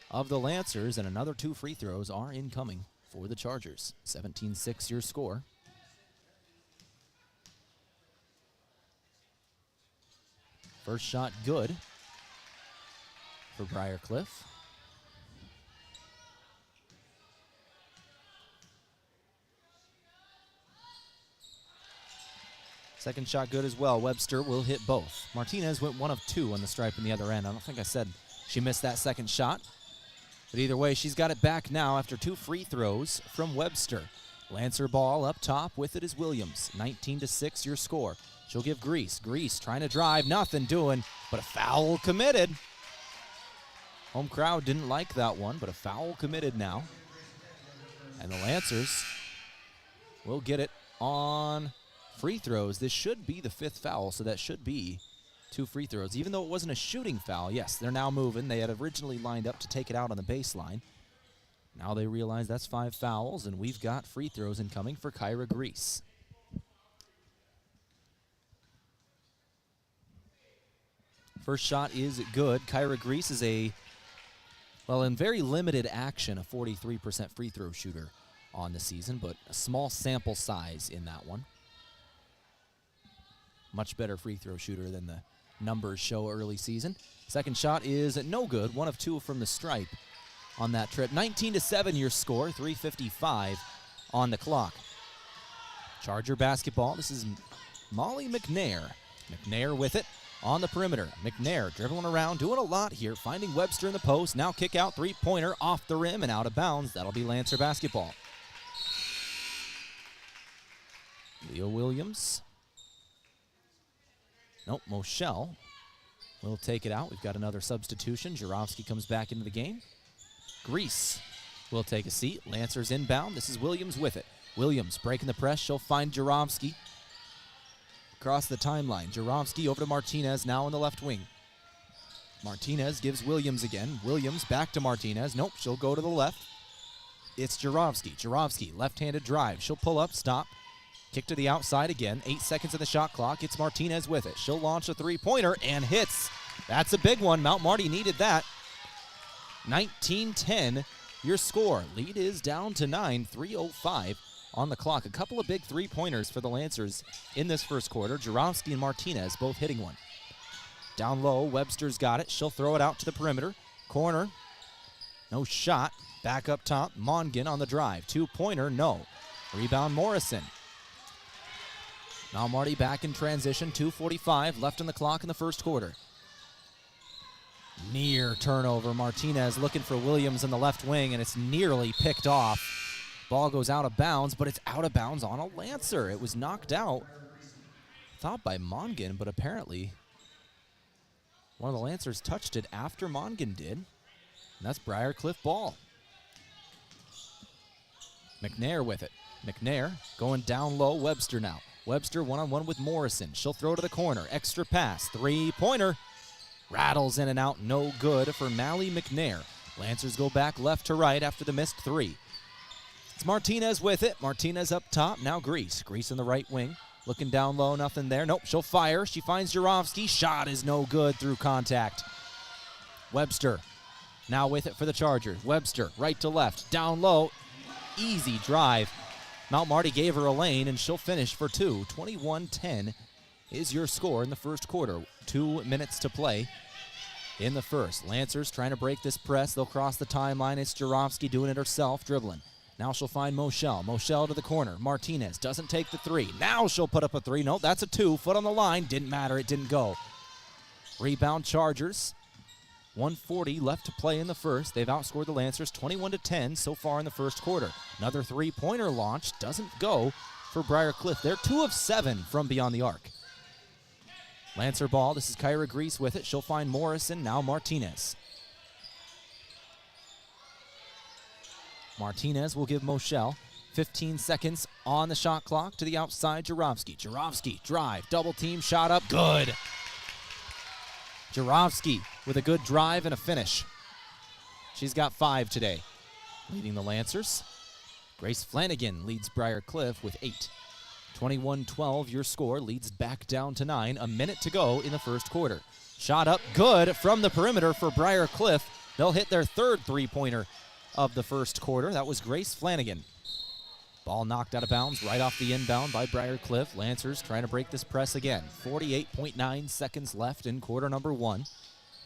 of the Lancers, and another 2 free throws are incoming for the Chargers. 17-6 your score. First shot good for Briar Cliff. Second shot good as well. Webster will hit both. Martinez went 1 of 2 on the stripe in the other end. I don't think I said she missed that second shot. But either way, she's got it back now after 2 free throws from Webster. Lancer ball up top. With it is Williams. 19-6 your score. She'll give Grease. Grease trying to drive. Nothing doing, but a foul committed. Home crowd didn't like that one, but a foul committed now. And the Lancers will get it on free throws. This should be the 5th foul, so that should be 2 free throws. Even though it wasn't a shooting foul, yes, they're now moving. They had originally lined up to take it out on the baseline. Now they realize that's 5 fouls, and we've got free throws incoming for Kyra Grease. First shot is good. Kyra Grease is in very limited action, a 43% free throw shooter on the season, but a small sample size in that one. Much better free throw shooter than the numbers show early season. Second shot is no good. 1 of 2 from the stripe on that trip. 19-7 your score. 3:55 on the clock. Charger basketball. This is Molly McNair. McNair with it on the perimeter. McNair dribbling around, doing a lot here, finding Webster in the post. Now kick out 3-pointer off the rim and out of bounds. That'll be Lancer basketball. Leo Williams. Nope, Moshel will take it out. We've got another substitution. Jarofsky comes back into the game. Grease will take a seat. Lancers inbound. This is Williams with it. Williams breaking the press. She'll find Jarofsky across the timeline. Jarofsky over to Martinez, now in the left wing. Martinez gives Williams again. Williams back to Martinez. Nope, she'll go to the left. It's Jarofsky. Jarofsky, left-handed drive. She'll pull up, stop. Kick to the outside again. 8 seconds in the shot clock. It's Martinez with it. She'll launch a 3-pointer and hits. That's a big one. Mount Marty needed that. 19-10 your score. Lead is down to 9. 3:05 on the clock. A couple of big 3-pointers for the Lancers in this first quarter. Jarofsky and Martinez both hitting one. Down low, Webster's got it. She'll throw it out to the perimeter. Corner. No shot. Back up top. Mongan on the drive. 2-pointer, no. Rebound Morrison. Now Marty back in transition. 2:45 left on the clock in the first quarter. Near turnover. Martinez looking for Williams in the left wing, and it's nearly picked off. Ball goes out of bounds, but it's out of bounds on a Lancer. It was knocked out, thought by Mongan, but apparently one of the Lancers touched it after Mongan did, and that's Briar Cliff ball. McNair with it. McNair going down low. Webster now. Webster one-on-one with Morrison. She'll throw to the corner. Extra pass. 3-pointer. Rattles in and out. No good for Mally McNair. Lancers go back left to right after the missed 3. It's Martinez with it. Martinez up top. Now Grease. Grease in the right wing. Looking down low. Nothing there. Nope. She'll fire. She finds Jarofsky. Shot is no good through contact. Webster now with it for the Chargers. Webster right to left. Down low. Easy drive. Mount Marty gave her a lane, and she'll finish for 2. 21-10 is your score in the first quarter. 2 minutes to play in the first. Lancers trying to break this press. They'll cross the timeline. It's Jarofsky doing it herself, dribbling. Now she'll find Moshel. Moshel to the corner. Martinez doesn't take the 3. Now she'll put up a 3. No, that's a 2. Foot on the line. Didn't matter. It didn't go. Rebound Chargers. 1:40 left to play in the first. They've outscored the Lancers 21-10 so far in the first quarter. Another three-pointer launch doesn't go for Briar Cliff. They're 2 of 7 from beyond the arc. Lancer ball. This is Kyra Grease with it. She'll find Morrison. Now Martinez. Martinez will give Moshel 15 seconds on the shot clock to the outside. Jarofsky. Jarofsky drive. Double team. Shot up. Good. Jarofsky with a good drive and a finish. She's got 5 today. Leading the Lancers, Grace Flanagan leads Briar Cliff with 8. 21-12 your score, leads back down to 9. A minute to go in the first quarter. Shot up good from the perimeter for Briar Cliff. They'll hit their third three-pointer of the first quarter. That was Grace Flanagan. Ball knocked out of bounds right off the inbound by Briar Cliff. Lancers trying to break this press again. 48.9 seconds left in quarter number 1.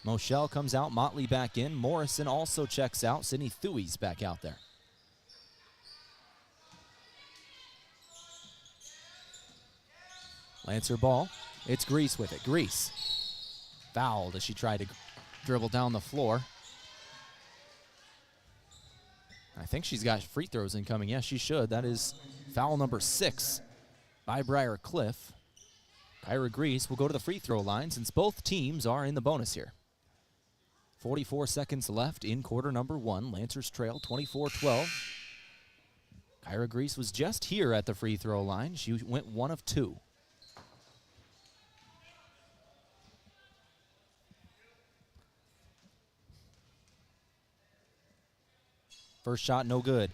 Moshel comes out, Motley back in. Morrison also checks out. Sydney Thuey's back out there. Lancer ball. It's Grease with it. Grease fouled as she tried to dribble down the floor. I think she's got free throws incoming. Yes, she should. That is foul number 6 by Briar Cliff. Kyra Grease will go to the free throw line since both teams are in the bonus here. 44 seconds left in quarter number 1. Lancers trail 24-12. Kyra Grease was just here at the free throw line. She went 1 of 2. First shot, no good.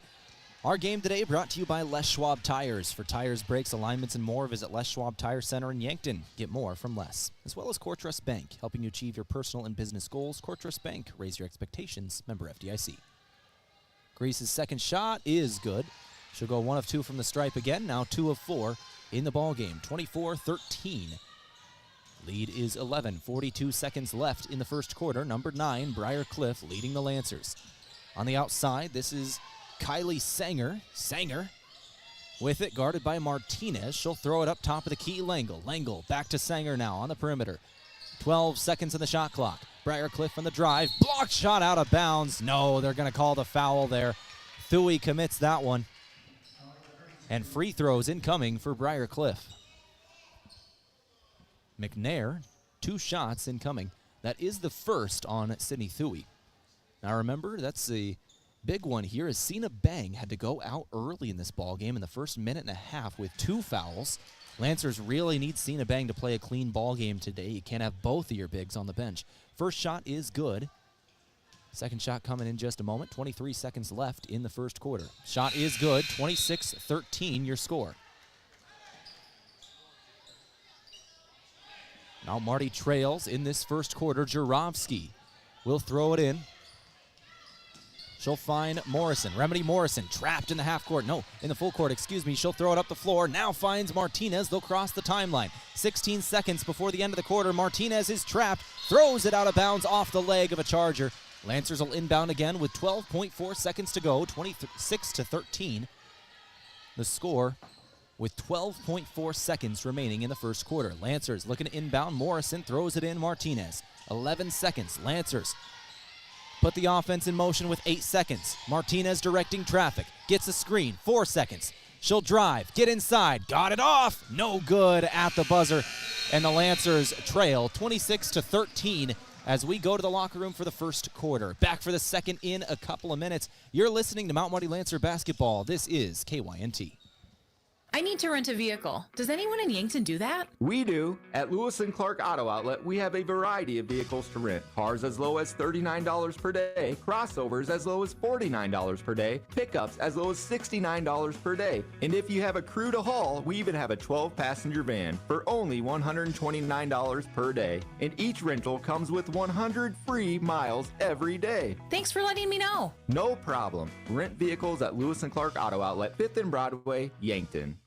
Our game today brought to you by Les Schwab Tires. For tires, brakes, alignments, and more, visit Les Schwab Tire Center in Yankton. Get more from Les. As well as CoreTrust Bank, helping you achieve your personal and business goals. CoreTrust Bank, raise your expectations. Member FDIC. Grease's second shot is good. She'll go 1 of 2 from the stripe again. Now 2 of 4 in the ball game. 24-13. Lead is 11. 42 seconds left in the first quarter. Number 9, Briar Cliff leading the Lancers. On the outside, this is Kylie Sanger. Sanger with it, guarded by Martinez. She'll throw it up top of the key. Langle back to Sanger now on the perimeter. 12 seconds on the shot clock. Briar Cliff on the drive. Blocked shot out of bounds. No, they're going to call the foul there. Thuey commits that one. And free throws incoming for Briar Cliff. McNair, 2 shots incoming. That is the first on Sydney Thuey. Now remember, that's the big one here, is Cena Bang had to go out early in this ball game in the first minute and a half with 2 fouls. Lancers really need Cena Bang to play a clean ball game today. You can't have both of your bigs on the bench. First shot is good. Second shot coming in just a moment. 23 seconds left in the first quarter. Shot is good. 26-13 your score. Now Marty trails in this first quarter. Jarofsky will throw it in. She'll find Morrison. Remedy Morrison trapped in the half court. No, in the full court, excuse me. She'll throw it up the floor. Now finds Martinez. They'll cross the timeline. 16 seconds before the end of the quarter. Martinez is trapped. Throws it out of bounds off the leg of a Charger. Lancers will inbound again with 12.4 seconds to go. 26-13. The score with 12.4 seconds remaining in the first quarter. Lancers looking to inbound. Morrison throws it in. Martinez. 11 seconds. Lancers put the offense in motion with 8 seconds. Martinez directing traffic. Gets a screen. 4 seconds. She'll drive. Get inside. Got it off. No good at the buzzer. And the Lancers trail 26-13 as we go to the locker room for the first quarter. Back for the second in a couple of minutes. You're listening to Mount Marty Lancer basketball. This is KYNT. I need to rent a vehicle. Does anyone in Yankton do that? We do. At Lewis & Clark Auto Outlet, we have a variety of vehicles to rent. Cars as low as $39 per day, crossovers as low as $49 per day, pickups as low as $69 per day. And if you have a crew to haul, we even have a 12-passenger van for only $129 per day. And each rental comes with 100 free miles every day. Thanks for letting me know. No problem. Rent vehicles at Lewis & Clark Auto Outlet, 5th and Broadway, Yankton.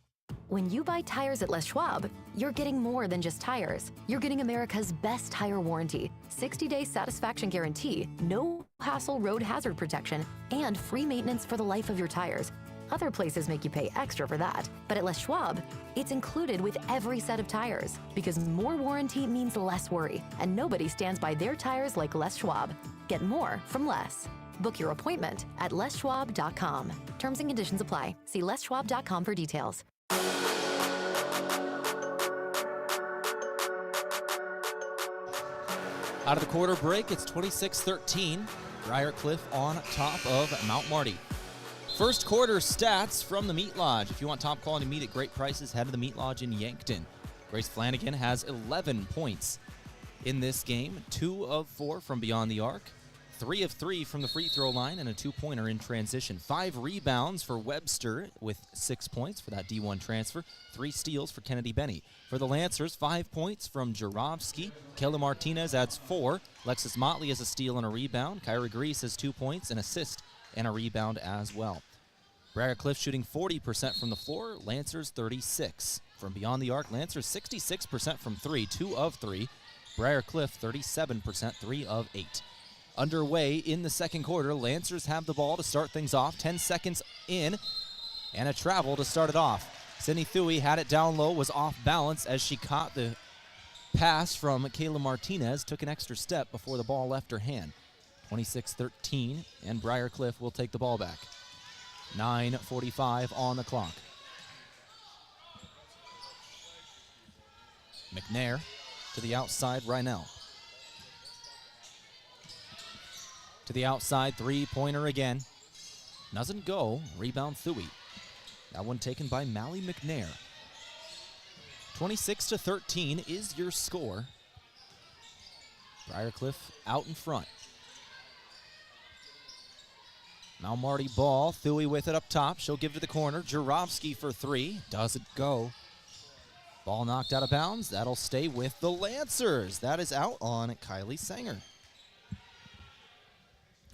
When you buy tires at Les Schwab, you're getting more than just tires. You're getting America's best tire warranty, 60-day satisfaction guarantee, no hassle road hazard protection, and free maintenance for the life of your tires. Other places make you pay extra for that. But at Les Schwab, it's included with every set of tires. Because more warranty means less worry. And nobody stands by their tires like Les Schwab. Get more from less. Book your appointment at leschwab.com. Terms and conditions apply. See leschwab.com for details. Out of the quarter break, it's 26-13. Briar Cliff on top of Mount Marty. First quarter stats from the Meat Lodge. If you want top quality meat at great prices, head to the Meat Lodge in Yankton. Grace Flanagan has 11 points in this game. 2 of 4 from beyond the arc. 3 of 3 from the free throw line and a 2-pointer in transition. 5 rebounds for Webster with 6 points for that D1 transfer. 3 steals for Kennedy Benny. For the Lancers, 5 points from Jarofsky. Kayla Martinez adds 4. Lexus Motley has a steal and a rebound. Kyra Grease has 2 points, an assist, and a rebound as well. Briar Cliff shooting 40% from the floor. Lancers 36. From beyond the arc, Lancers 66% from 3, 2 of 3. Briar Cliff 37%, 3 of 8. Underway in the second quarter, Lancers have the ball to start things off. 10 seconds in, and a travel to start it off. Sydney Thuy had it down low, was off balance as she caught the pass from Kayla Martinez, took an extra step before the ball left her hand. 26-13, and Briar Cliff will take the ball back. 9:45 on the clock. McNair to the outside, Rynell. To the outside, three-pointer again. Doesn't go. Rebound Thuy. That one taken by Mally McNair. 26-13 is your score. Briar Cliff out in front. Now Marty ball. Thuy with it up top. She'll give to the corner. Jarofsky for 3. Doesn't go. Ball knocked out of bounds. That'll stay with the Lancers. That is out on Kylie Sanger.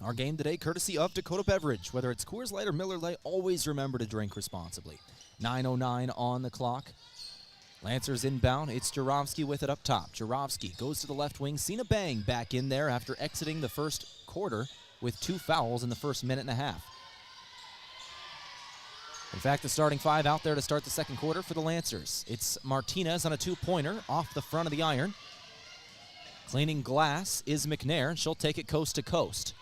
Our game today, courtesy of Dakota Beverage. Whether it's Coors Light or Miller Lite, always remember to drink responsibly. 9:09 on the clock. Lancers inbound. It's Jarofsky with it up top. Jarofsky goes to the left wing. Cena Bang back in there after exiting the first quarter with 2 fouls in the first minute and a half. In fact, the starting 5 out there to start the second quarter for the Lancers. It's Martinez on a 2-pointer off the front of the iron. Cleaning glass is McNair. She'll take it coast to coast.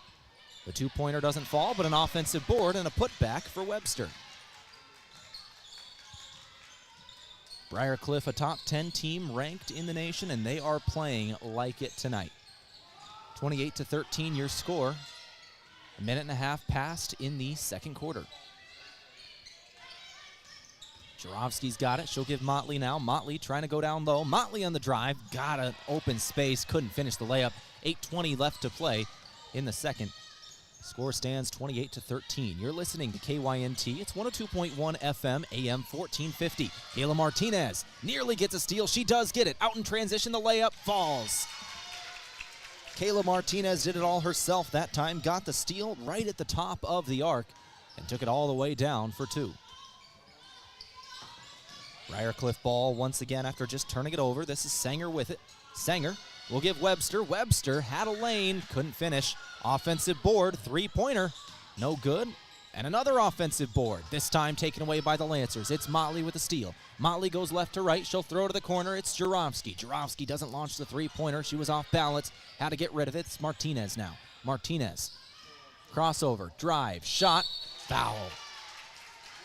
The 2-pointer doesn't fall, but an offensive board and a putback for Webster. Briar Cliff, a top 10 team ranked in the nation, and they are playing like it tonight. 28-13 your score. A minute and a half passed in the second quarter. Jarofsky's got it. She'll give Motley now. Motley trying to go down low. Motley on the drive. Got an open space. Couldn't finish the layup. 8:20 left to play in the second. Score stands 28-13. You're listening to KYNT. It's 102.1 FM, AM 1450. Kayla Martinez nearly gets a steal. She does get it. Out in transition, the layup falls. Kayla Martinez did it all herself that time. Got the steal right at the top of the arc and took it all the way down for 2. Briar Cliff ball once again after just turning it over. This is Sanger with it. Sanger will give Webster. Webster had a lane, couldn't finish. Offensive board, 3-pointer, no good. And another offensive board, this time taken away by the Lancers. It's Motley with a steal. Motley goes left to right. She'll throw to the corner. It's Jarofsky. Jarofsky doesn't launch the 3-pointer. She was off balance. Had to get rid of it. It's Martinez now. Martinez. Crossover. Drive. Shot. Foul.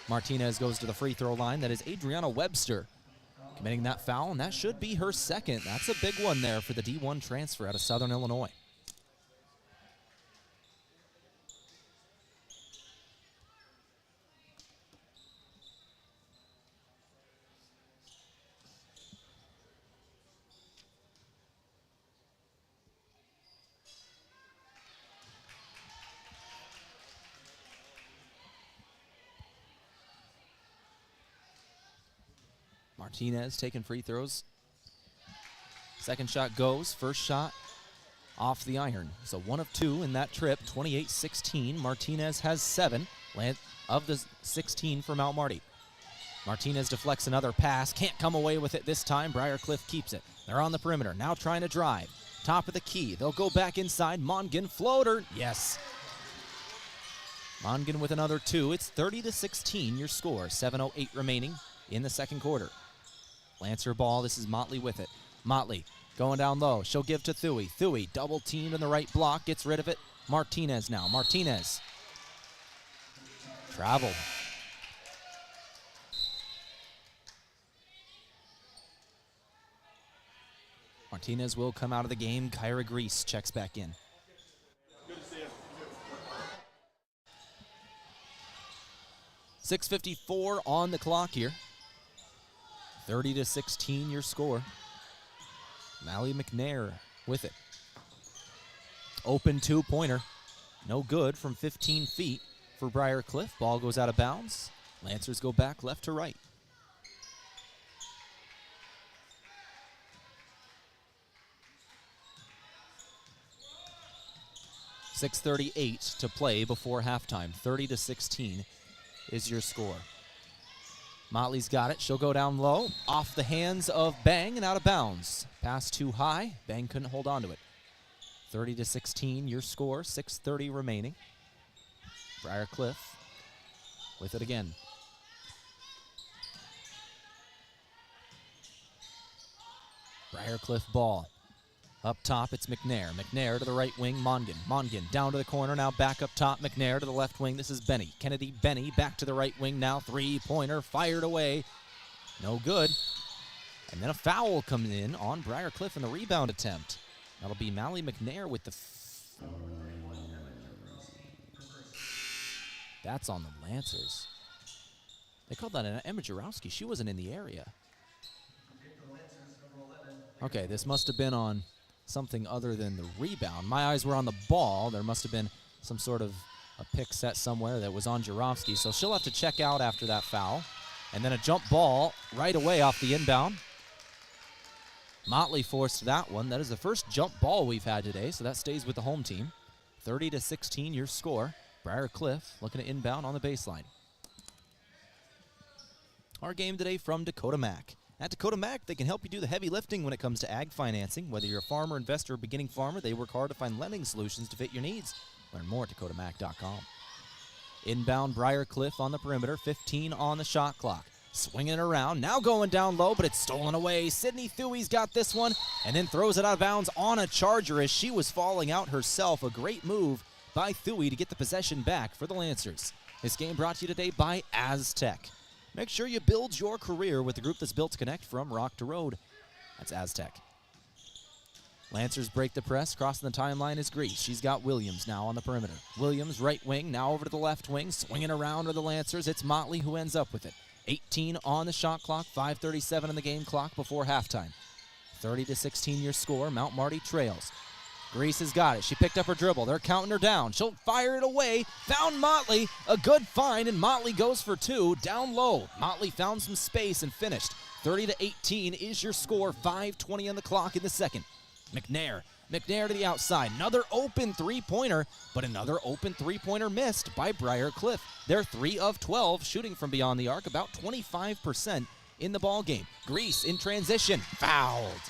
Martinez goes to the free throw line. That is Adriana Webster committing that foul, and that should be her second. That's a big one there for the D1 transfer out of Southern Illinois. Martinez taking free throws. Second shot goes. First shot off the iron. So 1 of 2 in that trip. 28-16. Martinez has 7 of the 16 for Mount Marty. Martinez deflects another pass. Can't come away with it this time. Briar Cliff keeps it. They're on the perimeter. Now trying to drive. Top of the key. They'll go back inside. Mongan floater. Yes. Mongan with another 2. It's 30-16 your score. 7:08 remaining in the second quarter. Lancer ball. This is Motley with it. Motley going down low. She'll give to Thuy. Thuy double teamed in the right block. Gets rid of it. Martinez now. Martinez. Traveled. Martinez will come out of the game. Kyra Grease checks back in. 6:54 on the clock here. 30-16 your score. Mallie McNair with it. Open 2-pointer. No good from 15 feet for Briar Cliff. Ball goes out of bounds. Lancers go back left to right. .6:38 to play before halftime. 30-16 is your score. Motley's got it. She'll go down low. Off the hands of Bang and out of bounds. Pass too high. Bang couldn't hold on to it. 30-16 your score. 6:30 remaining. Briar Cliff with it again. Briar Cliff ball. Up top, it's McNair. McNair to the right wing, Mongan. Mongan down to the corner, now back up top. McNair to the left wing. This is Benny. Kennedy Benny back to the right wing now. 3-pointer fired away. No good. And then a foul coming in on Briar Cliff in the rebound attempt. That'll be Mallie McNair with the... That's on the Lancers. They called that Emma Jarowski. She wasn't in the area. Okay, this must have been on something other than the rebound. My eyes were on the ball. There must have been some sort of a pick set somewhere that was on Jarowski, so she'll have to check out after that foul. And then a jump ball right away off the inbound. Motley forced that one. That is the first jump ball we've had today, so that stays with the home team. 30-16 your score. Briar Cliff looking to inbound on the baseline. Our game today from Dakota Mac. At Dakota Mac, they can help you do the heavy lifting when it comes to ag financing. Whether you're a farmer, investor, or beginning farmer, they work hard to find lending solutions to fit your needs. Learn more at dakotamac.com. Inbound Briar Cliff on the perimeter, 15 on the shot clock. Swinging it around, now going down low, but it's stolen away. Sydney Thuey's got this one, and then throws it out of bounds on a charger as she was falling out herself. A great move by Thuey to get the possession back for the Lancers. This game brought to you today by Aztec. Make sure you build your career with the group that's built to connect from rock to road. That's Aztec. Lancers break the press. Crossing the timeline is Grease. She's got Williams now on the perimeter. Williams, right wing, now over to the left wing. Swinging around with the Lancers. It's Motley who ends up with it. 18 on the shot clock. 5:37 in the game clock before halftime. 30-16 your score. Mount Marty trails. Grease has got it. She picked up her dribble. They're counting her down. She'll fire it away. Found Motley. A good find, and Motley goes for 2. Down low. Motley found some space and finished. 30-18 is your score. 5:20 on the clock in the second. McNair. McNair to the outside. Another open three-pointer, but another open three-pointer missed by Briar Cliff. They're 3 of 12 shooting from beyond the arc, about 25% in the ball game. Grease in transition. Fouled.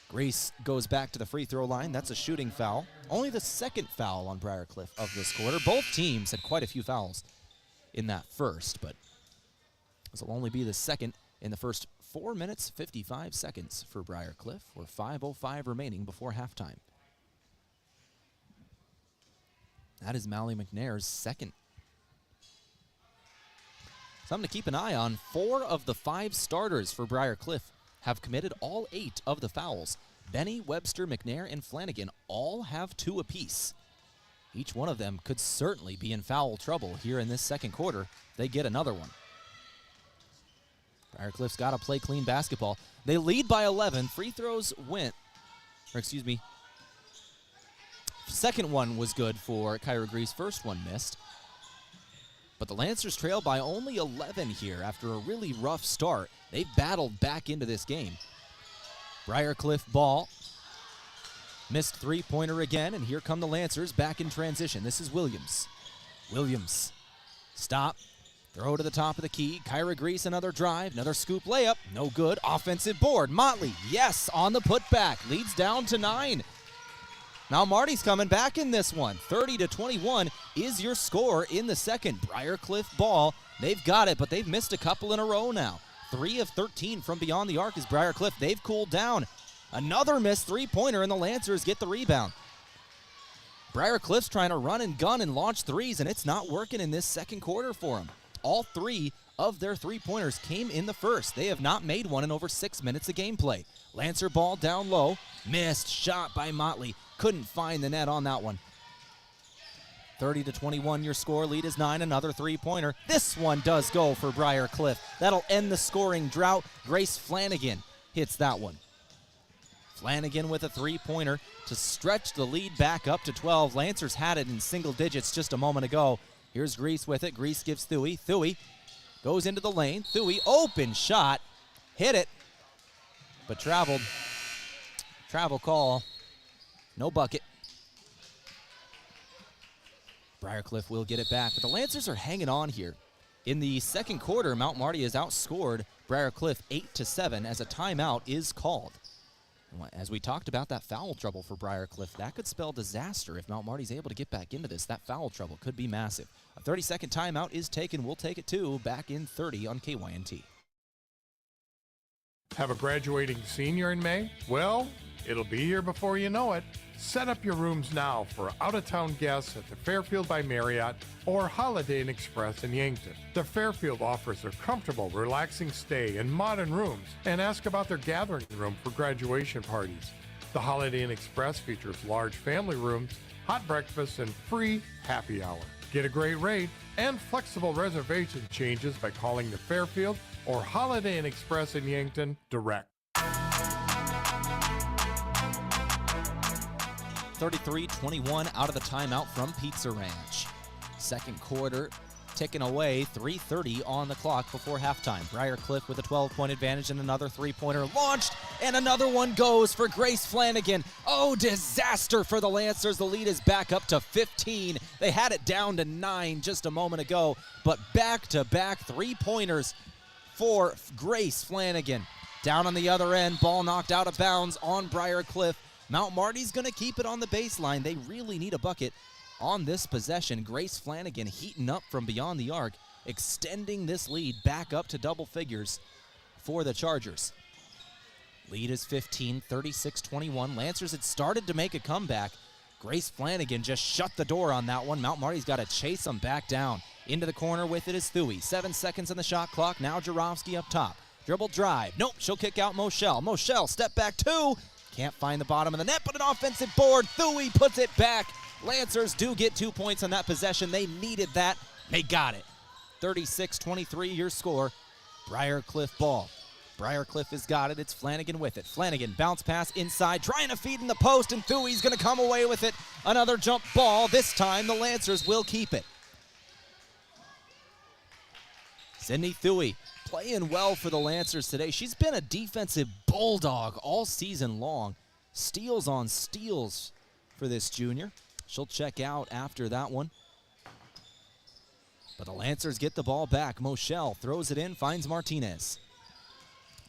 Grease goes back to the free throw line. That's a shooting foul. Only the second foul on Briar Cliff of this quarter. Both teams had quite a few fouls in that first, but this will only be the second in the first 4 minutes, 55 seconds for Briar Cliff, with 5:05 remaining before halftime. That is Mallie McNair's second. Something to keep an eye on. 4 of the 5 starters for Briar Cliff have committed all 8 of the fouls. Benny, Webster, McNair, and Flanagan all have 2 apiece. Each one of them could certainly be in foul trouble here in this second quarter. They get another one. Briar Cliff's got to play clean basketball. They lead by 11. Free throws went, second one was good for Kyra Grease. First one missed. But the Lancers trail by only 11 here after a really rough start. They've battled back into this game. Briar Cliff ball. Missed three-pointer again, and here come the Lancers back in transition. This is Williams. Williams. Stop. Throw to the top of the key. Kyra Grease, another drive. Another scoop layup. No good. Offensive board. Motley, yes, on the putback. Leads down to 9. Now Marty's coming back in this one. 30-21 is your score in the second. Briarcliff ball. They've got it, but they've missed a couple in a row now. 3 of 13 from beyond the arc is Briarcliff. They've cooled down. Another missed three-pointer, and the Lancers get the rebound. Briarcliff's trying to run and gun and launch threes, and it's not working in this second quarter for them. All 3 of their three-pointers came in the first. They have not made one in over 6 minutes of gameplay. Lancer ball down low. Missed shot by Motley. Couldn't find the net on that one. 30-21 your score. Lead is 9. Another three-pointer. This one does go for Briarcliff. That'll end the scoring drought. Grace Flanagan hits that one. Flanagan with a three-pointer to stretch the lead back up to 12. Lancers had it in single digits just a moment ago. Here's Grease with it. Grease gives Thuy. Thuy goes into the lane. Thuy, open shot. Hit it, but traveled. Travel call. No bucket. Briarcliff will get it back, but the Lancers are hanging on here. In the second quarter, Mount Marty has outscored Briarcliff 8-7 as a timeout is called. As we talked about that foul trouble for Briarcliff, that could spell disaster if Mount Marty's able to get back into this. That foul trouble could be massive. A 30-second timeout is taken. We'll take it too. Back in 30 on KYNT. Have a graduating senior in May? Well, it'll be here before you know it. Set up your rooms now for out-of-town guests at the Fairfield by Marriott or Holiday Inn Express in Yankton. The Fairfield offers a comfortable, relaxing stay in modern rooms, and ask about their gathering room for graduation parties. The Holiday Inn Express features large family rooms, hot breakfast, and free happy hour. Get a great rate and flexible reservation changes by calling the Fairfield or Holiday Inn Express in Yankton direct. 33-21 out of the timeout from Pizza Ranch. Second quarter ticking away, 3:30 on the clock before halftime. Briarcliff with a 12-point advantage and another three-pointer launched, and another one goes for Grace Flanagan. Oh, disaster for the Lancers. The lead is back up to 15. They had it down to 9 just a moment ago, but back-to-back three-pointers for Grace Flanagan. Down on the other end, ball knocked out of bounds on Briarcliff. Mount Marty's going to keep it on the baseline. They really need a bucket on this possession. Grace Flanagan heating up from beyond the arc, extending this lead back up to double figures for the Chargers. Lead is 15, 36-21. Lancers had started to make a comeback. Grace Flanagan just shut the door on that one. Mount Marty's got to chase them back down. Into the corner with it is Thuy. 7 seconds on the shot clock. Now Jarofsky up top. Dribble drive. Nope, she'll kick out Moshel. Moshel, step back 2. Can't find the bottom of the net, but an offensive board. Thuy puts it back. Lancers do get 2 points on that possession. They needed that. They got it. 36-23 your score. Briarcliff ball. Briarcliff has got it. It's Flanagan with it. Flanagan bounce pass inside, trying to feed in the post, and Thuy's going to come away with it. Another jump ball. This time the Lancers will keep it. Sydney Thuy playing well for the Lancers today. She's been a defensive bulldog all season long. Steals on steals for this junior. She'll check out after that one. But the Lancers get the ball back. Moshel throws it in, finds Martinez.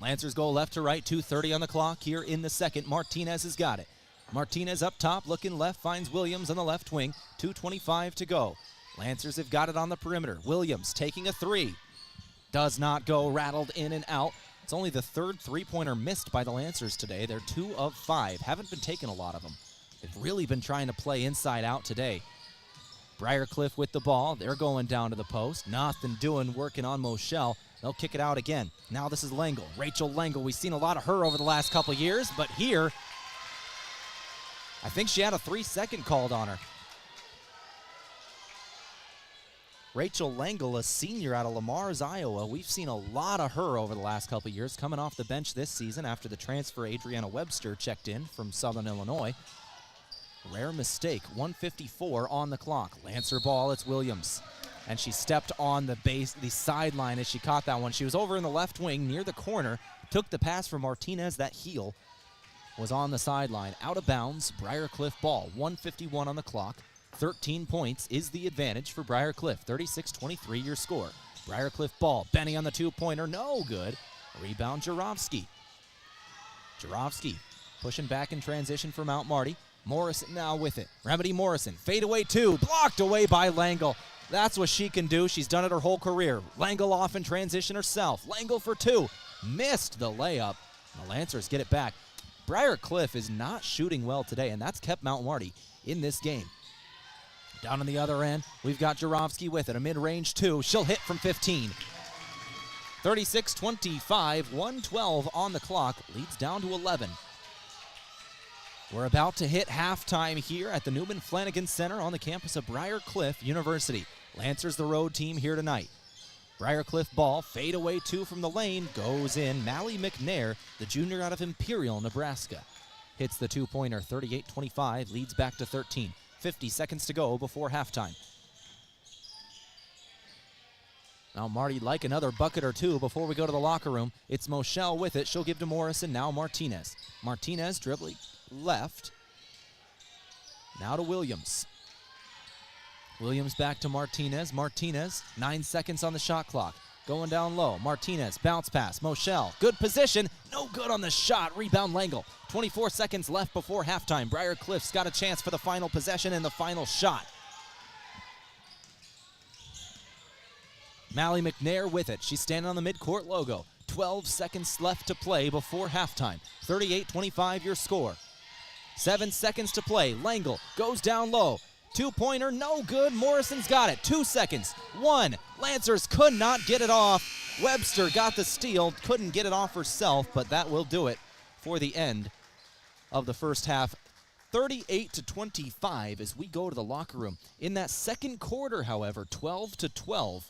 Lancers go left to right, 2:30 on the clock here in the second. Martinez has got it. Martinez up top, looking left, finds Williams on the left wing. 2:25 to go. Lancers have got it on the perimeter. Williams taking a three. Does not go, rattled in and out. It's only the third three-pointer missed by the Lancers today. They're 2 of 5. Haven't been taking a lot of them. They've really been trying to play inside out today. Briarcliff with the ball. They're going down to the post. Nothing doing, working on Moshel. They'll kick it out again. Now this is Langle. Rachel Langle. We've seen a lot of her over the last couple of years, but here, I think she had a 3-second called on her. Rachel Langle, a senior out of Lamar's, Iowa. We've seen a lot of her over the last couple of years, coming off the bench this season after the transfer Adriana Webster checked in from Southern Illinois. Rare mistake, 1:54 on the clock. Lancer ball, it's Williams. And she stepped on the sideline as she caught that one. She was over in the left wing near the corner, took the pass from Martinez. That heel was on the sideline. Out of bounds, Briarcliff ball, 1:51 on the clock. 13 points is the advantage for Briarcliff. 36-23 your score. Briarcliff ball. Benny on the two-pointer. No good. Rebound Jarofsky. Jarofsky pushing back in transition for Mount Marty. Morrison now with it. Remedy Morrison, fadeaway 2, blocked away by Langle. That's what she can do. She's done it her whole career. Langle off in transition herself. Langle for 2. Missed the layup. The Lancers get it back. Briar Cliff is not shooting well today, and that's kept Mount Marty in this game. Down on the other end, we've got Jarofsky with it. A mid-range 2. She'll hit from 15. 36-25, 112 on the clock. Leads down to 11. We're about to hit halftime here at the Newman Flanagan Center on the campus of Briar Cliff University. Lancers the road team here tonight. Briar Cliff ball, fadeaway 2 from the lane, goes in. Mally McNair, the junior out of Imperial, Nebraska. Hits the two-pointer, 38-25, leads back to 13. 50 seconds to go before halftime. Now Marty like another bucket or two before we go to the locker room. It's Moshel with it. She'll give to Morrison, now Martinez. Martinez dribbling left. Now to Williams. Williams back to Martinez. Martinez, 9 seconds on the shot clock. Going down low. Martinez, bounce pass. Moshel, good position. No good on the shot. Rebound Langle. 24 seconds left before halftime. Briar Cliff's got a chance for the final possession and the final shot. Mally McNair with it. She's standing on the midcourt logo. 12 seconds left to play before halftime. 38-25 your score. 7 seconds to play. Langle goes down low. Two-pointer, no good. Morrison's got it. 2 seconds. 1. Lancers could not get it off. Webster got the steal. Couldn't get it off herself, but that will do it for the end of the first half. 38-25 as we go to the locker room. In that second quarter, however, 12-12.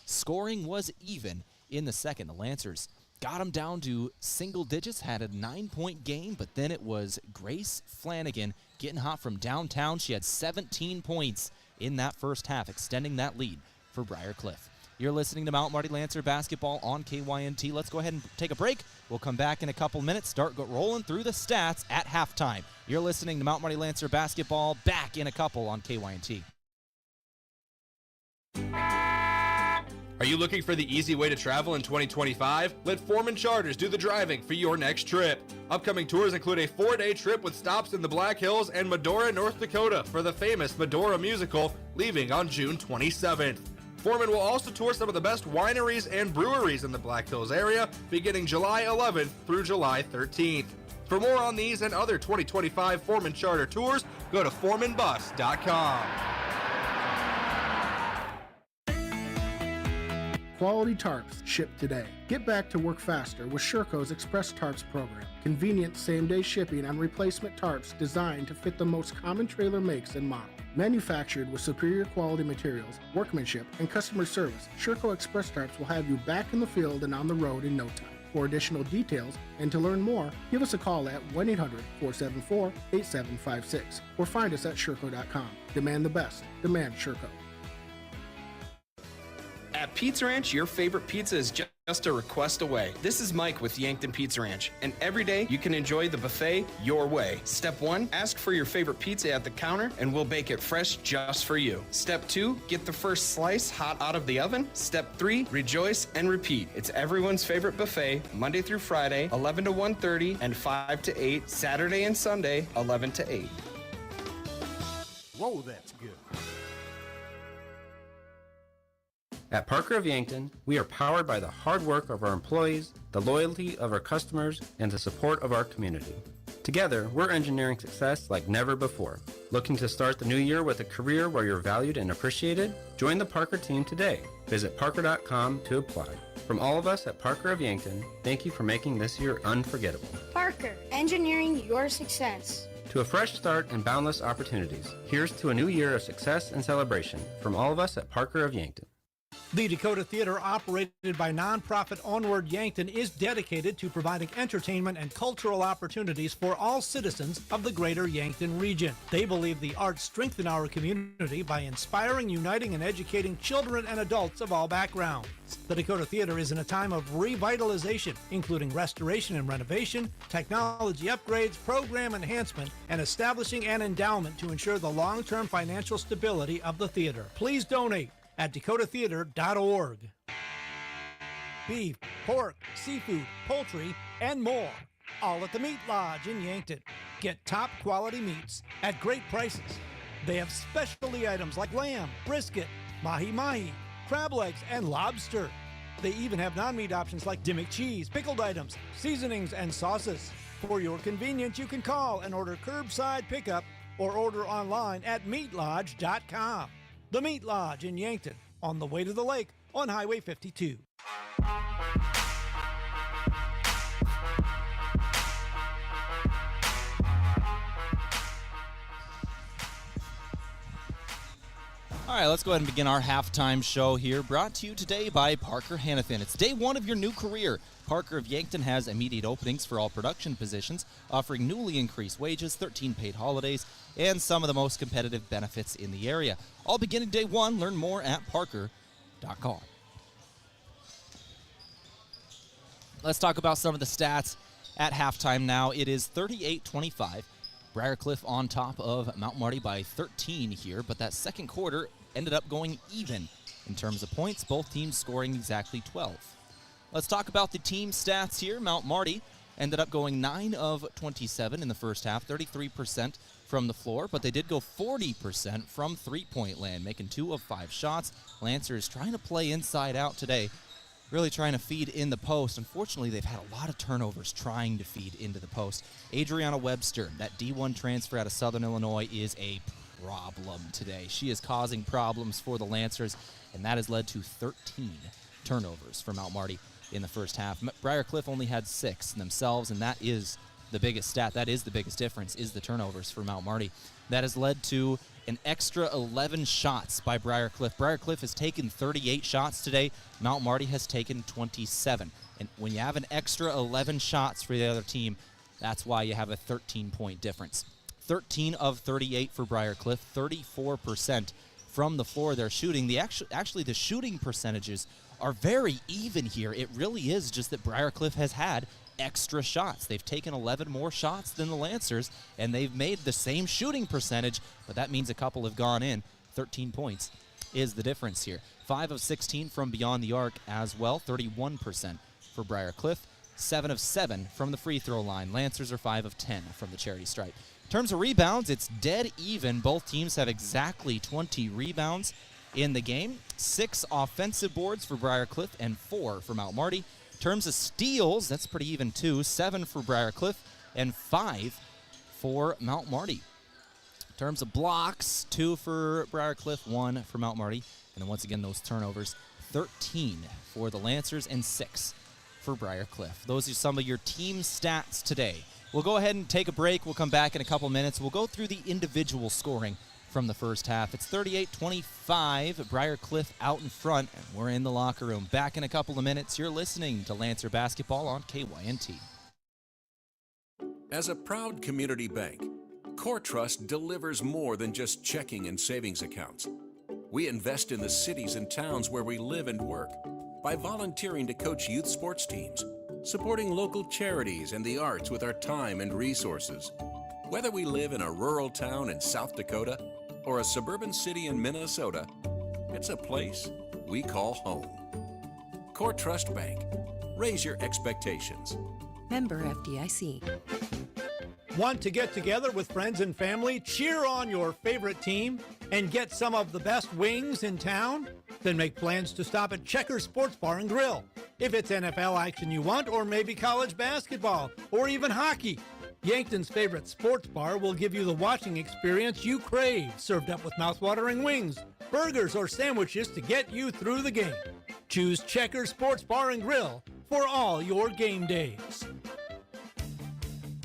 Scoring was even in the second. The Lancers got them down to single digits, had a 9-point game, but then it was Grace Flanagan getting hot from downtown. She had 17 points in that first half, extending that lead for Briar Cliff. You're listening to Mount Marty Lancer basketball on KYNT. Let's go ahead and take a break. We'll come back in a couple minutes, start rolling through the stats at halftime. You're listening to Mount Marty Lancer basketball, back in a couple on KYNT. Are you looking for the easy way to travel in 2025? Let Foreman Charters do the driving for your next trip. Upcoming tours include a 4-day trip with stops in the Black Hills and Medora, North Dakota for the famous Medora musical, leaving on June 27th. Foreman will also tour some of the best wineries and breweries in the Black Hills area, beginning July 11th through July 13th. For more on these and other 2025 Foreman Charter tours, go to foremanbus.com. Quality tarps shipped today. Get back to work faster with Sherco's Express Tarps program. Convenient same-day shipping on replacement tarps designed to fit the most common trailer makes and models. Manufactured with superior quality materials, workmanship, and customer service, Sherco Express Tarps will have you back in the field and on the road in no time. For additional details and to learn more, give us a call at 1-800-474-8756 or find us at Sherco.com. Demand the best. Demand Sherco. At Pizza Ranch, your favorite pizza is just a request away. This is Mike with Yankton Pizza Ranch, and every day you can enjoy the buffet your way. Step 1, ask for your favorite pizza at the counter, and we'll bake it fresh just for you. Step 2, get the first slice hot out of the oven. Step 3, rejoice and repeat. It's everyone's favorite buffet, Monday through Friday, 11 to 1:30, and 5 to 8, Saturday and Sunday, 11 to 8. Whoa, that's good. At Parker of Yankton, we are powered by the hard work of our employees, the loyalty of our customers, and the support of our community. Together, we're engineering success like never before. Looking to start the new year with a career where you're valued and appreciated? Join the Parker team today. Visit parker.com to apply. From all of us at Parker of Yankton, thank you for making this year unforgettable. Parker, engineering your success. To a fresh start and boundless opportunities, here's to a new year of success and celebration from all of us at Parker of Yankton. The Dakota Theater, operated by nonprofit Onward Yankton, is dedicated to providing entertainment and cultural opportunities for all citizens of the greater Yankton region. They believe the arts strengthen our community by inspiring, uniting, and educating children and adults of all backgrounds. The Dakota Theater is in a time of revitalization, including restoration and renovation, technology upgrades, program enhancement, and establishing an endowment to ensure the long-term financial stability of the theater. Please donate at dakotatheater.org. Beef, pork, seafood, poultry, and more, all at the Meat Lodge in Yankton. Get top quality meats at great prices. They have specialty items like lamb, brisket, mahi-mahi, crab legs, and lobster. They even have non-meat options like dimmick cheese, pickled items, seasonings, and sauces. For your convenience, you can call and order curbside pickup or order online at meatlodge.com. The Meat Lodge in Yankton, on the way to the lake on Highway 52. All right, let's go ahead and begin our halftime show here, brought to you today by Parker Hannafin. It's day one of your new career. Parker of Yankton has immediate openings for all production positions, offering newly increased wages, 13 paid holidays, and some of the most competitive benefits in the area. All beginning day one. Learn more at parker.com. Let's talk about some of the stats at halftime now. It is 38-25. Briarcliff on top of Mount Marty by 13 here, but that second quarter ended up going even in terms of points, both teams scoring exactly 12. Let's talk about the team stats here. Mount Marty ended up going 9 of 27 in the first half, 33% from the floor, but they did go 40% from three-point land, making 2 of 5 shots. Lancers trying to play inside out today, really trying to feed in the post. Unfortunately, they've had a lot of turnovers trying to feed into the post. Adriana Webster, that D1 transfer out of Southern Illinois, is a problem today. She is causing problems for the Lancers, and that has led to 13 turnovers for Mount Marty in the first half. Briarcliff only had 6 themselves, and that is the biggest stat. That is the biggest difference, is the turnovers for Mount Marty. That has led to an extra 11 shots by Briarcliff. Briarcliff has taken 38 shots today. Mount Marty has taken 27. And when you have an extra 11 shots for the other team, that's why you have a 13-point difference. 13 of 38 for Briarcliff, 34% from the floor they're shooting. Actually, the shooting percentages are very even here. It really is just that Briarcliff has had extra shots. They've taken 11 more shots than the Lancers, and they've made the same shooting percentage, but that means a couple have gone in. 13 points is the difference here. 5 of 16 from beyond the arc as well, 31% for Briarcliff. 7 of 7 from the free throw line. Lancers are 5 of 10 from the charity stripe. In terms of rebounds, it's dead even. Both teams have exactly 20 rebounds in the game. 6 offensive boards for Briarcliff and 4 for Mount Marty. In terms of steals, that's pretty even too. 7 for Briarcliff and 5 for Mount Marty. In terms of blocks, 2 for Briarcliff, 1 for Mount Marty. And then once again, those turnovers, 13 for the Lancers and 6 for Briarcliff. Those are some of your team stats today. We'll go ahead and take a break. We'll come back in a couple minutes. We'll go through the individual scoring from the first half. It's 38-25, Briarcliff out in front, and we're in the locker room. Back in a couple of minutes. You're listening to Lancer Basketball on KYNT. As a proud community bank, Core Trust delivers more than just checking and savings accounts. We invest in the cities and towns where we live and work by volunteering to coach youth sports teams, supporting local charities and the arts with our time and resources. Whether we live in a rural town in South Dakota or a suburban city in Minnesota, it's a place we call home. Core Trust Bank. Raise your expectations. Member FDIC. Want to get together with friends and family, cheer on your favorite team, and get some of the best wings in town? Then make plans to stop at Checkers Sports Bar and Grill. If it's NFL action you want, or maybe college basketball, or even hockey, Yankton's favorite sports bar will give you the watching experience you crave, served up with mouthwatering wings, burgers, or sandwiches to get you through the game. Choose Checkers Sports Bar and Grill for all your game days.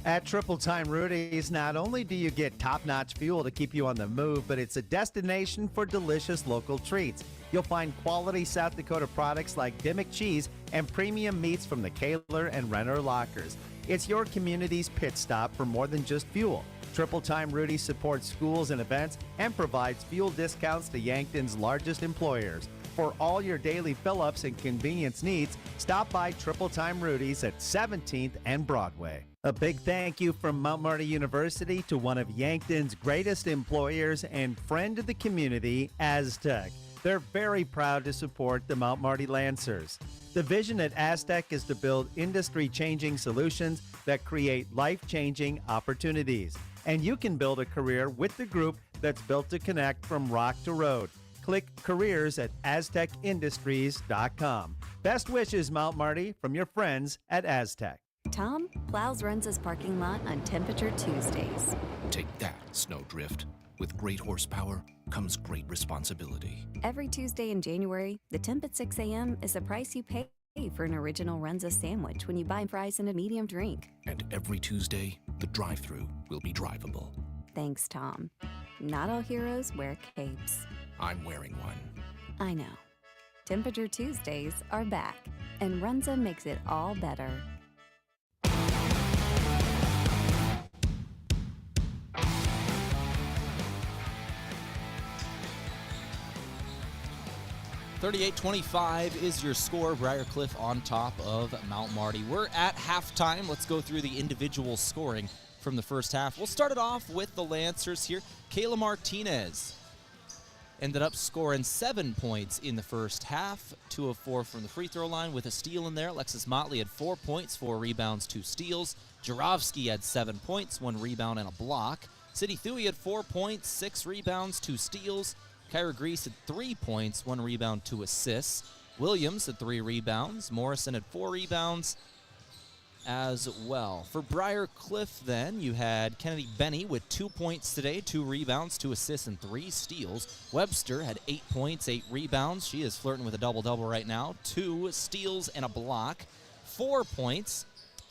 At Triple Time Rudy's, not only do you get top-notch fuel to keep you on the move, but it's a destination for delicious local treats. You'll find quality South Dakota products like Dimmick cheese and premium meats from the Kaler and Renner lockers. It's your community's pit stop for more than just fuel. Triple Time Rudy's supports schools and events and provides fuel discounts to Yankton's largest employers. For all your daily fill-ups and convenience needs, stop by Triple Time Rudy's at 17th and Broadway. A big thank you from Mount Marty University to one of Yankton's greatest employers and friend of the community, Aztec. They're very proud to support the Mount Marty Lancers. The vision at Aztec is to build industry-changing solutions that create life-changing opportunities. And you can build a career with the group that's built to connect from rock to road. Click careers at aztecindustries.com. Best wishes, Mount Marty, from your friends at Aztec. Tom plows Runza's parking lot on Temperature Tuesdays. Take that, Snowdrift. With great horsepower comes great responsibility. Every Tuesday in January, the temp at 6 a.m. is the price you pay for an original Runza sandwich when you buy fries and a medium drink. And every Tuesday, the drive-thru will be drivable. Thanks, Tom. Not all heroes wear capes. I'm wearing one. I know. Temperature Tuesdays are back, and Runza makes it all better. $38-25 is your score. Briar Cliff on top of Mount Marty. We're at halftime. Let's go through the individual scoring from the first half. We'll start it off with the Lancers here. Kayla Martinez ended up scoring 7 points in the first half, 2 of 4 from the free throw line with a steal in there. Alexis Motley had 4 points, 4 rebounds, 2 steals. Jarovsky had 7 points, 1 rebound and a block. Sidney Thuy had 4 points, 6 rebounds, 2 steals. Kyra Grease had 3 points, 1 rebound, 2 assists. Williams had 3 rebounds. Morrison had 4 rebounds as well. For Briar Cliff then, you had Kennedy Benny with 2 points today, 2 rebounds, 2 assists, and 3 steals. Webster had 8 points, 8 rebounds. She is flirting with a double-double right now. 2 steals and a block. 4 points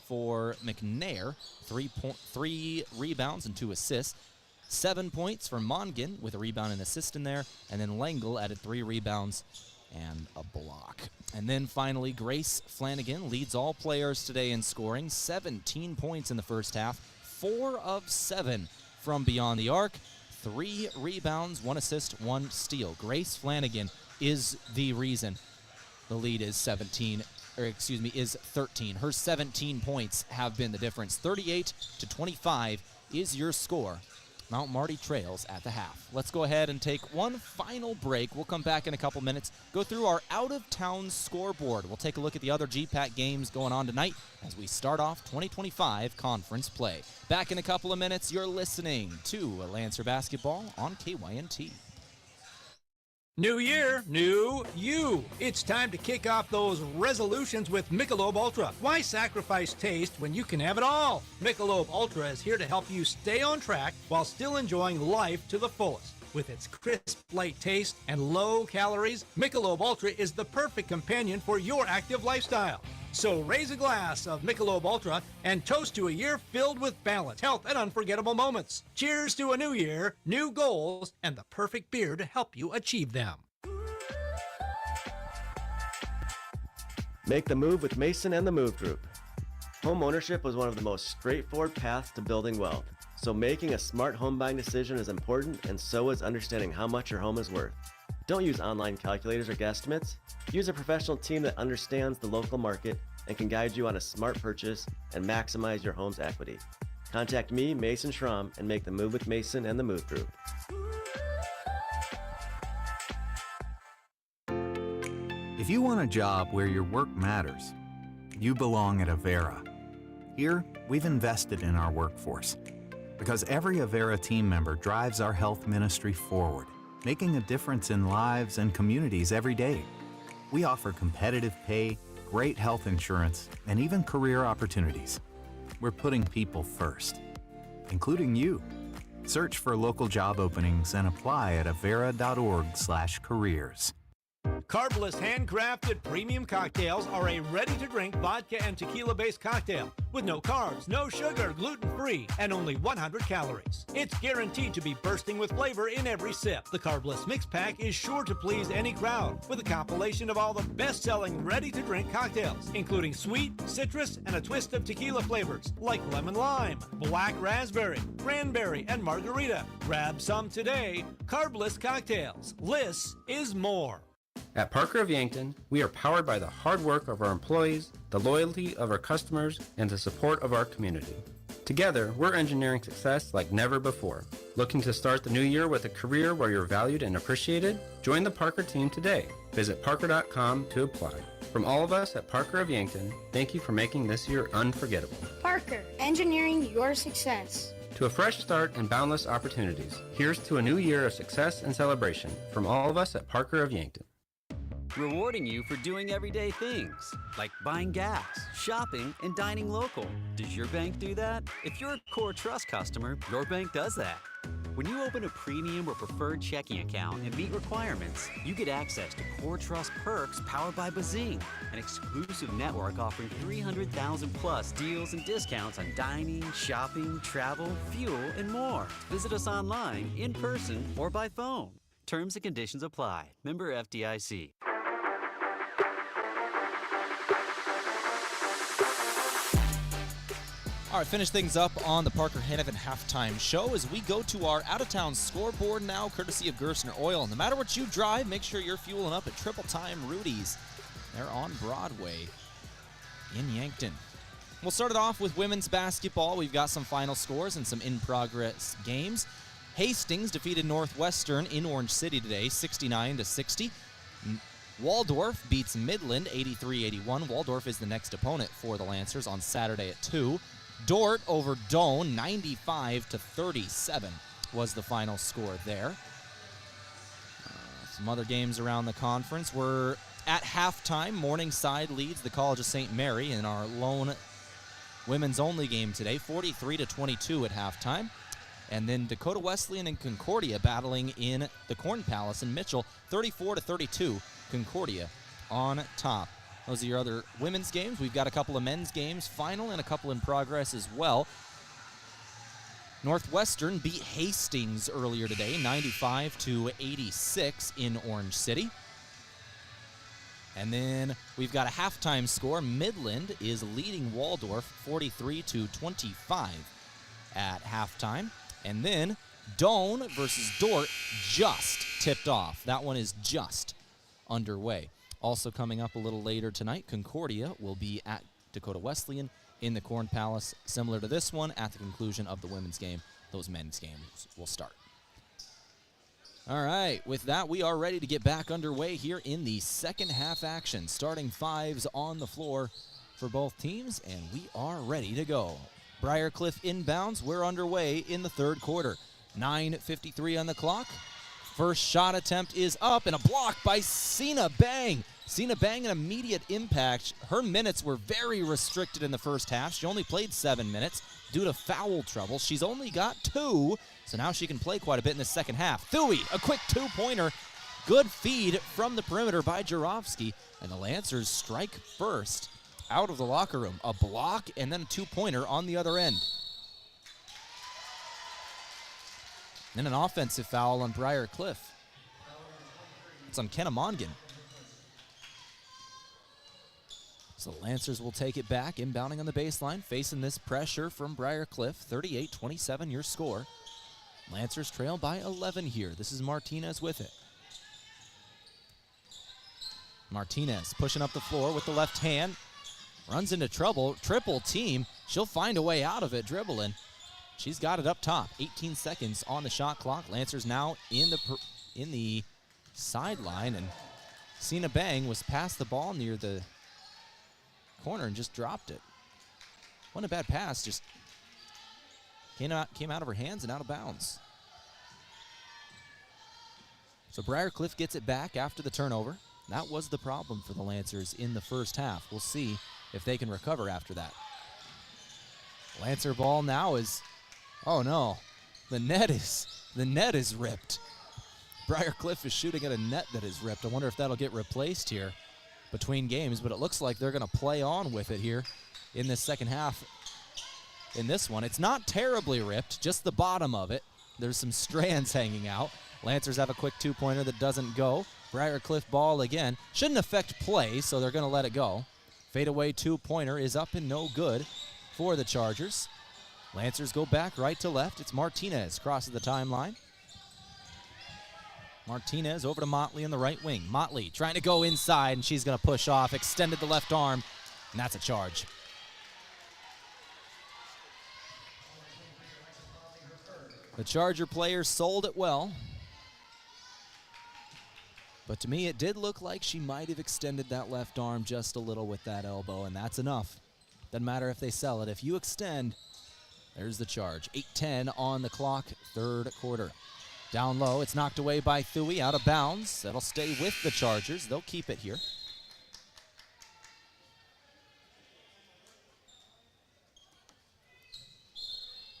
for McNair, 3 rebounds and 2 assists. 7 points for Mongan with a rebound and assist in there. And then Langle added 3 rebounds and a block. And then finally, Grace Flanagan leads all players today in scoring. 17 points in the first half, 4 of 7 from beyond the arc. 3 rebounds, 1 assist, 1 steal. Grace Flanagan is the reason the lead is 13. Her 17 points have been the difference. 38-25 is your score. Mount Marty trails at the half. Let's go ahead and take one final break. We'll come back in a couple minutes, go through our out-of-town scoreboard. We'll take a look at the other GPAC games going on tonight as we start off 2025 conference play. Back in a couple of minutes, you're listening to Lancer Basketball on KYNT. New year, new you. It's time to kick off those resolutions with Michelob Ultra. Why sacrifice taste when you can have it all? Michelob Ultra is here to help you stay on track while still enjoying life to the fullest. With its crisp, light taste and low calories, Michelob Ultra is the perfect companion for your active lifestyle. So raise a glass of Michelob Ultra and toast to a year filled with balance, health, and unforgettable moments. Cheers to a new year, new goals, and the perfect beer to help you achieve them. Make the move with Mason and the Move Group. Home ownership was one of the most straightforward paths to building wealth. So making a smart home buying decision is important, and so is understanding how much your home is worth. Don't use online calculators or guesstimates. Use a professional team that understands the local market and can guide you on a smart purchase and maximize your home's equity. Contact me, Mason Schramm, and make the move with Mason and the Move Group. If you want a job where your work matters, you belong at Avera. Here, we've invested in our workforce because every Avera team member drives our health ministry forward, making a difference in lives and communities every day. We offer competitive pay, great health insurance, and even career opportunities. We're putting people first, including you. Search for local job openings and apply at avera.org/careers. Carbless handcrafted premium cocktails are a ready-to-drink vodka and tequila-based cocktail with no carbs, no sugar, gluten-free, and only 100 calories. It's guaranteed to be bursting with flavor in every sip. The Carbless Mix Pack is sure to please any crowd with a compilation of all the best-selling ready-to-drink cocktails, including sweet, citrus, and a twist of tequila flavors like lemon lime, black raspberry, cranberry, and margarita. Grab some today. Carbless cocktails. Less is more. At Parker of Yankton, we are powered by the hard work of our employees, the loyalty of our customers, and the support of our community. Together, we're engineering success like never before. Looking to start the new year with a career where you're valued and appreciated? Join the Parker team today. Visit parker.com to apply. From all of us at Parker of Yankton, thank you for making this year unforgettable. Parker, engineering your success. To a fresh start and boundless opportunities, here's to a new year of success and celebration from all of us at Parker of Yankton. Rewarding you for doing everyday things, like buying gas, shopping, and dining local. Does your bank do that? If you're a Core Trust customer, your bank does that. When you open a premium or preferred checking account and meet requirements, you get access to Core Trust perks powered by Bazing, an exclusive network offering 300,000 plus deals and discounts on dining, shopping, travel, fuel, and more. Visit us online, in person, or by phone. Terms and conditions apply. Member FDIC. All right, finish things up on the Parker Hannafin halftime show as we go to our out-of-town scoreboard now, courtesy of Gerstner Oil. No matter what you drive, make sure you're fueling up at Triple Time Rudy's. They're on Broadway in Yankton. We'll start it off with women's basketball. We've got some final scores and some in-progress games. Hastings defeated Northwestern in Orange City today, 69-60. Waldorf beats Midland, 83-81. Waldorf is the next opponent for the Lancers on Saturday at 2. Dort over Doane, 95-37 was the final score there. Some other games around the conference were at halftime. Morningside leads the College of St. Mary in our lone women's only game today, 43-22 at halftime. And then Dakota Wesleyan and Concordia battling in the Corn Palace in Mitchell, 34-32, Concordia on top. Those are your other women's games. We've got a couple of men's games final and a couple in progress as well. Northwestern beat Hastings earlier today, 95-86 in Orange City. And then we've got a halftime score. Midland is leading Waldorf 43-25 at halftime. And then Doane versus Dort just tipped off. That one is just underway. Also coming up a little later tonight, Concordia will be at Dakota Wesleyan in the Corn Palace. Similar to this one, at the conclusion of the women's game, those men's games will start. All right, with that, we are ready to get back underway here in the second half action. Starting fives on the floor for both teams, and we are ready to go. Briar Cliff inbounds. We're underway in the third quarter. 9:53 on the clock. First shot attempt is up, and a block by Sina Bang. Sina Bang, an immediate impact. Her minutes were very restricted in the first half. She only played 7 minutes due to foul trouble. She's only got 2, so now she can play quite a bit in the second half. Thuy, a quick two-pointer. Good feed from the perimeter by Jarofsky, and the Lancers strike first out of the locker room. A block and then a two-pointer on the other end. Then an offensive foul on Briar Cliff. It's on Kenna Mongan. So the Lancers will take it back, inbounding on the baseline, facing this pressure from Briar Cliff. 38-27 your score. Lancers trail by 11 here. This is Martinez with it. Martinez pushing up the floor with the left hand. Runs into trouble. Triple team. She'll find a way out of it, dribbling. She's got it up top. 18 seconds on the shot clock. Lancers now in the sideline, and Sina Bang was past the ball near the corner and just dropped it. Wasn't a bad pass, just came out of her hands and out of bounds. So Briar Cliff gets it back after the turnover. That was the problem for the Lancers in the first half. We'll see if they can recover after that. Lancer ball now is, oh no, the net is ripped. Briar Cliff is shooting at a net that is ripped. I wonder if that'll get replaced here between games, but it looks like they're going to play on with it here in this second half. In this one, it's not terribly ripped, just the bottom of it. There's some strands hanging out. Lancers have a quick two-pointer that doesn't go. Briar Cliff ball again. Shouldn't affect play, so they're going to let it go. Fadeaway two-pointer is up and no good for the Chargers. Lancers go back right to left. It's Martinez crosses the timeline. Martinez over to Motley in the right wing. Motley trying to go inside, and she's going to push off. Extended the left arm, and that's a charge. The Charger players sold it well. But to me, it did look like she might have extended that left arm just a little with that elbow, and that's enough. Doesn't matter if they sell it. If you extend, there's the charge. 8:10 on the clock, third quarter. Down low, it's knocked away by Thuy, out of bounds. That'll stay with the Chargers. They'll keep it here.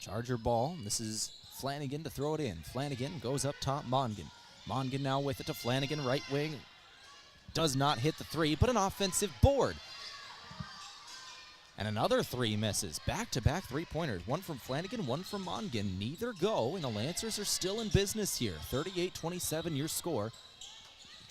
Charger ball. This is Flanagan to throw it in. Flanagan goes up top, Mongan. Mongan now with it to Flanagan, right wing. Does not hit the three, but an offensive board. And another three misses. Back-to-back three-pointers. One from Flanagan, one from Mongan. Neither go, and the Lancers are still in business here. 38-27 your score.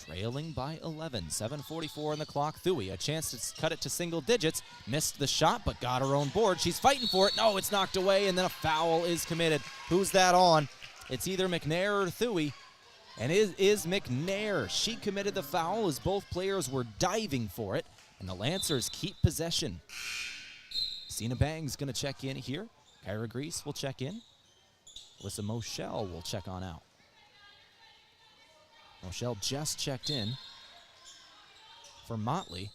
Trailing by 11. 7:44 on the clock. Thuy, a chance to cut it to single digits. Missed the shot, but got her own board. She's fighting for it. No, it's knocked away, and then a foul is committed. Who's that on? It's either McNair or Thuy. And it is McNair. She committed the foul as both players were diving for it, and the Lancers keep possession. Cena Bang's going to check in here. Kyra Grease will check in. Alyssa Moschel will check on out. Moschel just checked in for Motley.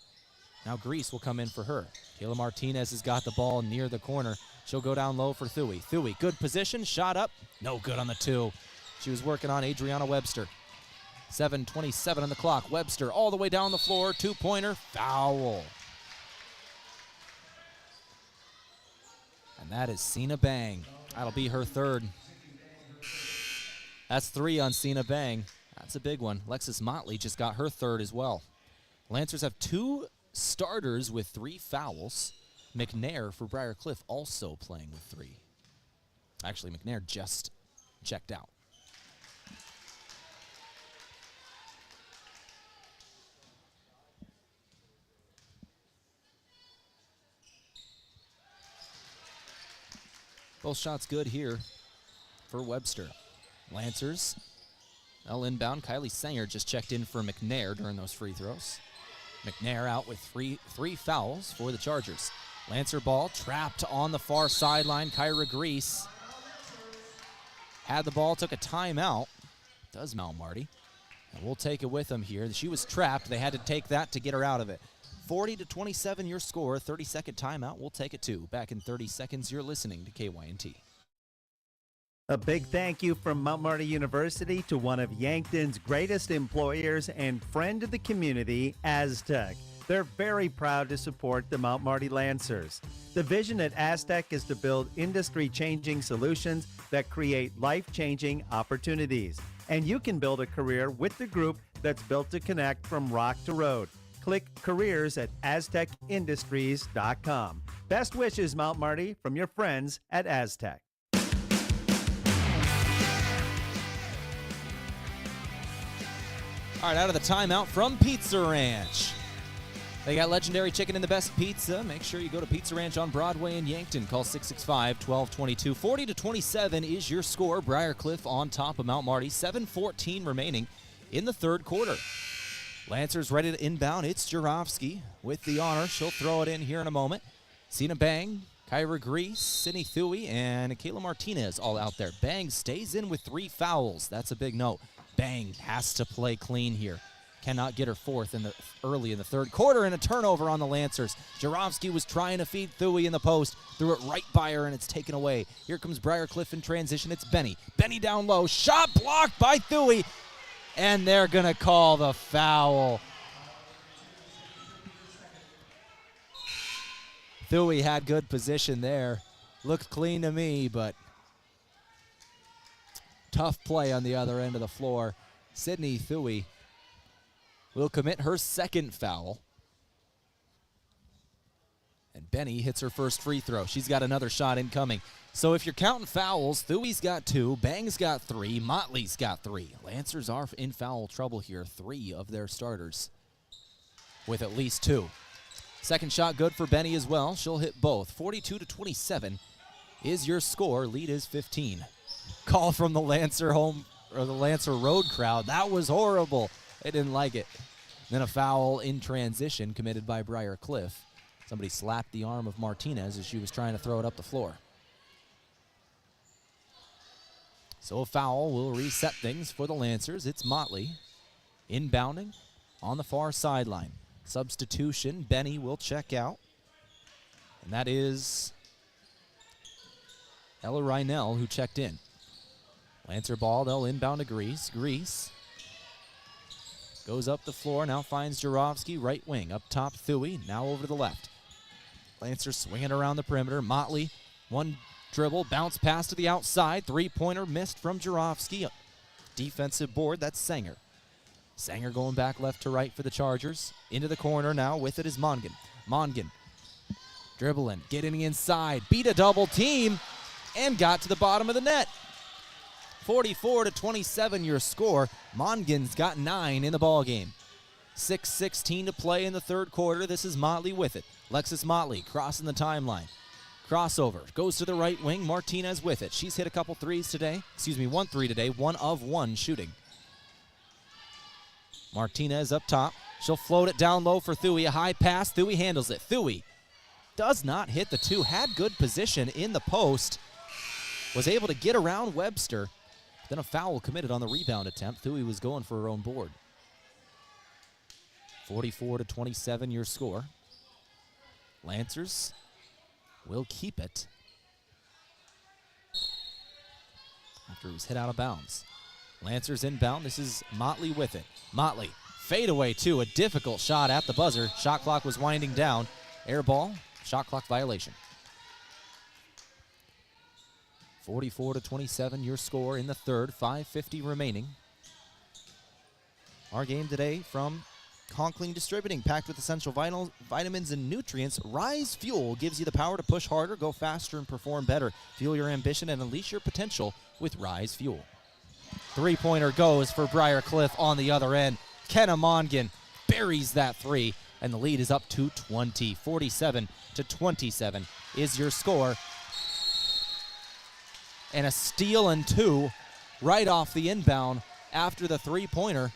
Now Grease will come in for her. Kayla Martinez has got the ball near the corner. She'll go down low for Thuy. Thuy, good position, shot up. No good on the two. She was working on Adriana Webster. 7:27 on the clock. Webster all the way down the floor. Two-pointer, foul. And that is Cena Bang. That'll be her third. That's three on Cena Bang. That's a big one. Lexus Motley just got her third as well. Lancers have two starters with three fouls. McNair for Briar Cliff also playing with three. Actually, McNair just checked out. Both shots good here for Webster. Lancers, L inbound. Kylie Sanger just checked in for McNair during those free throws. McNair out with three fouls for the Chargers. Lancer ball trapped on the far sideline. Kyra Grease had the ball, took a timeout. Does Mount Marty. And we'll take it with them here. She was trapped. They had to take that to get her out of it. 40-27 your score. 30-second timeout. We'll take it too. Back in 30 seconds, you're listening to KYNT. A big thank you from Mount Marty University to one of Yankton's greatest employers and friend of the community, Aztec. They're very proud to support the Mount Marty Lancers. The vision at Aztec is to build industry-changing solutions that create life-changing opportunities. And you can build a career with the group that's built to connect from rock to road. Click careers at aztecindustries.com. Best wishes, Mount Marty, from your friends at Aztec. All right, out of the timeout from Pizza Ranch. They got legendary chicken and the best pizza. Make sure you go to Pizza Ranch on Broadway in Yankton. Call 665-1222. 40-27 is your score. Briar Cliff on top of Mount Marty. 7:14 remaining in the third quarter. Lancers ready to inbound. It's Jarofsky with the honor. She'll throw it in here in a moment. Cena Bang, Kyra Grease, Sydney Thuy, and Kayla Martinez all out there. Bang stays in with three fouls. That's a big note. Bang has to play clean here. Cannot get her fourth early in the third quarter, and a turnover on the Lancers. Jarofsky was trying to feed Thuy in the post, threw it right by her, and it's taken away. Here comes Briar Cliff in transition. It's Benny. Benny down low. Shot blocked by Thuy, and they're going to call the foul. Thuy had good position there. Looked clean to me, but tough play on the other end of the floor. Sydney Thuy will commit her second foul. And Benny hits her first free throw. She's got another shot incoming. So if you're counting fouls, Thui's got two, Bang's got three, Motley's got three. Lancers are in foul trouble here. Three of their starters with at least two. Second shot good for Benny as well. She'll hit both. 42-27 is your score. Lead is 15. Call from the Lancer home or the Lancer road crowd. That was horrible. They didn't like it. Then a foul in transition committed by Briar Cliff. Somebody slapped the arm of Martinez as she was trying to throw it up the floor. So a foul will reset things for the Lancers. It's Motley inbounding on the far sideline. Substitution, Benny will check out. And that is Ella Reinell who checked in. Lancer ball, they'll inbound to Grease. Grease goes up the floor, now finds Jarofsky, right wing. Up top, Thuy, now over to the left. Lancer swinging around the perimeter. Motley, one dribble, bounce pass to the outside. Three-pointer missed from Jarofsky. Defensive board, that's Sanger. Sanger going back left to right for the Chargers. Into the corner now, with it is Mongan. Mongan dribbling, getting inside, beat a double team, and got to the bottom of the net. 44-27 your score. Mongan's got 9 in the ball game. 6:16 to play in the third quarter. This is Motley with it. Lexus Motley crossing the timeline. Crossover, goes to the right wing. Martinez with it. She's hit a couple threes today. Excuse me, 1 3 today. 1 of 1 shooting. Martinez up top. She'll float it down low for Thuy. A high pass. Thuy handles it. Thuy does not hit the 2. Had good position in the post. Was able to get around Webster. Then a foul committed on the rebound attempt. Thuy was going for her own board. 44-27 your score. Lancers will keep it after it was hit out of bounds. Lancers inbound. This is Motley with it. Motley, fadeaway too. A difficult shot at the buzzer. Shot clock was winding down. Air ball, shot clock violation. 44-27 your score in the third. 5:50 remaining. Our game today from Conkling Distributing, packed with essential vitamins and nutrients. Rise Fuel gives you the power to push harder, go faster, and perform better. Fuel your ambition and unleash your potential with Rise Fuel. Three-pointer goes for Briar Cliff on the other end. Kenna Mongan buries that 3, and the lead is up to 20. 47-27 is your score. And a steal and 2 right off the inbound after the three-pointer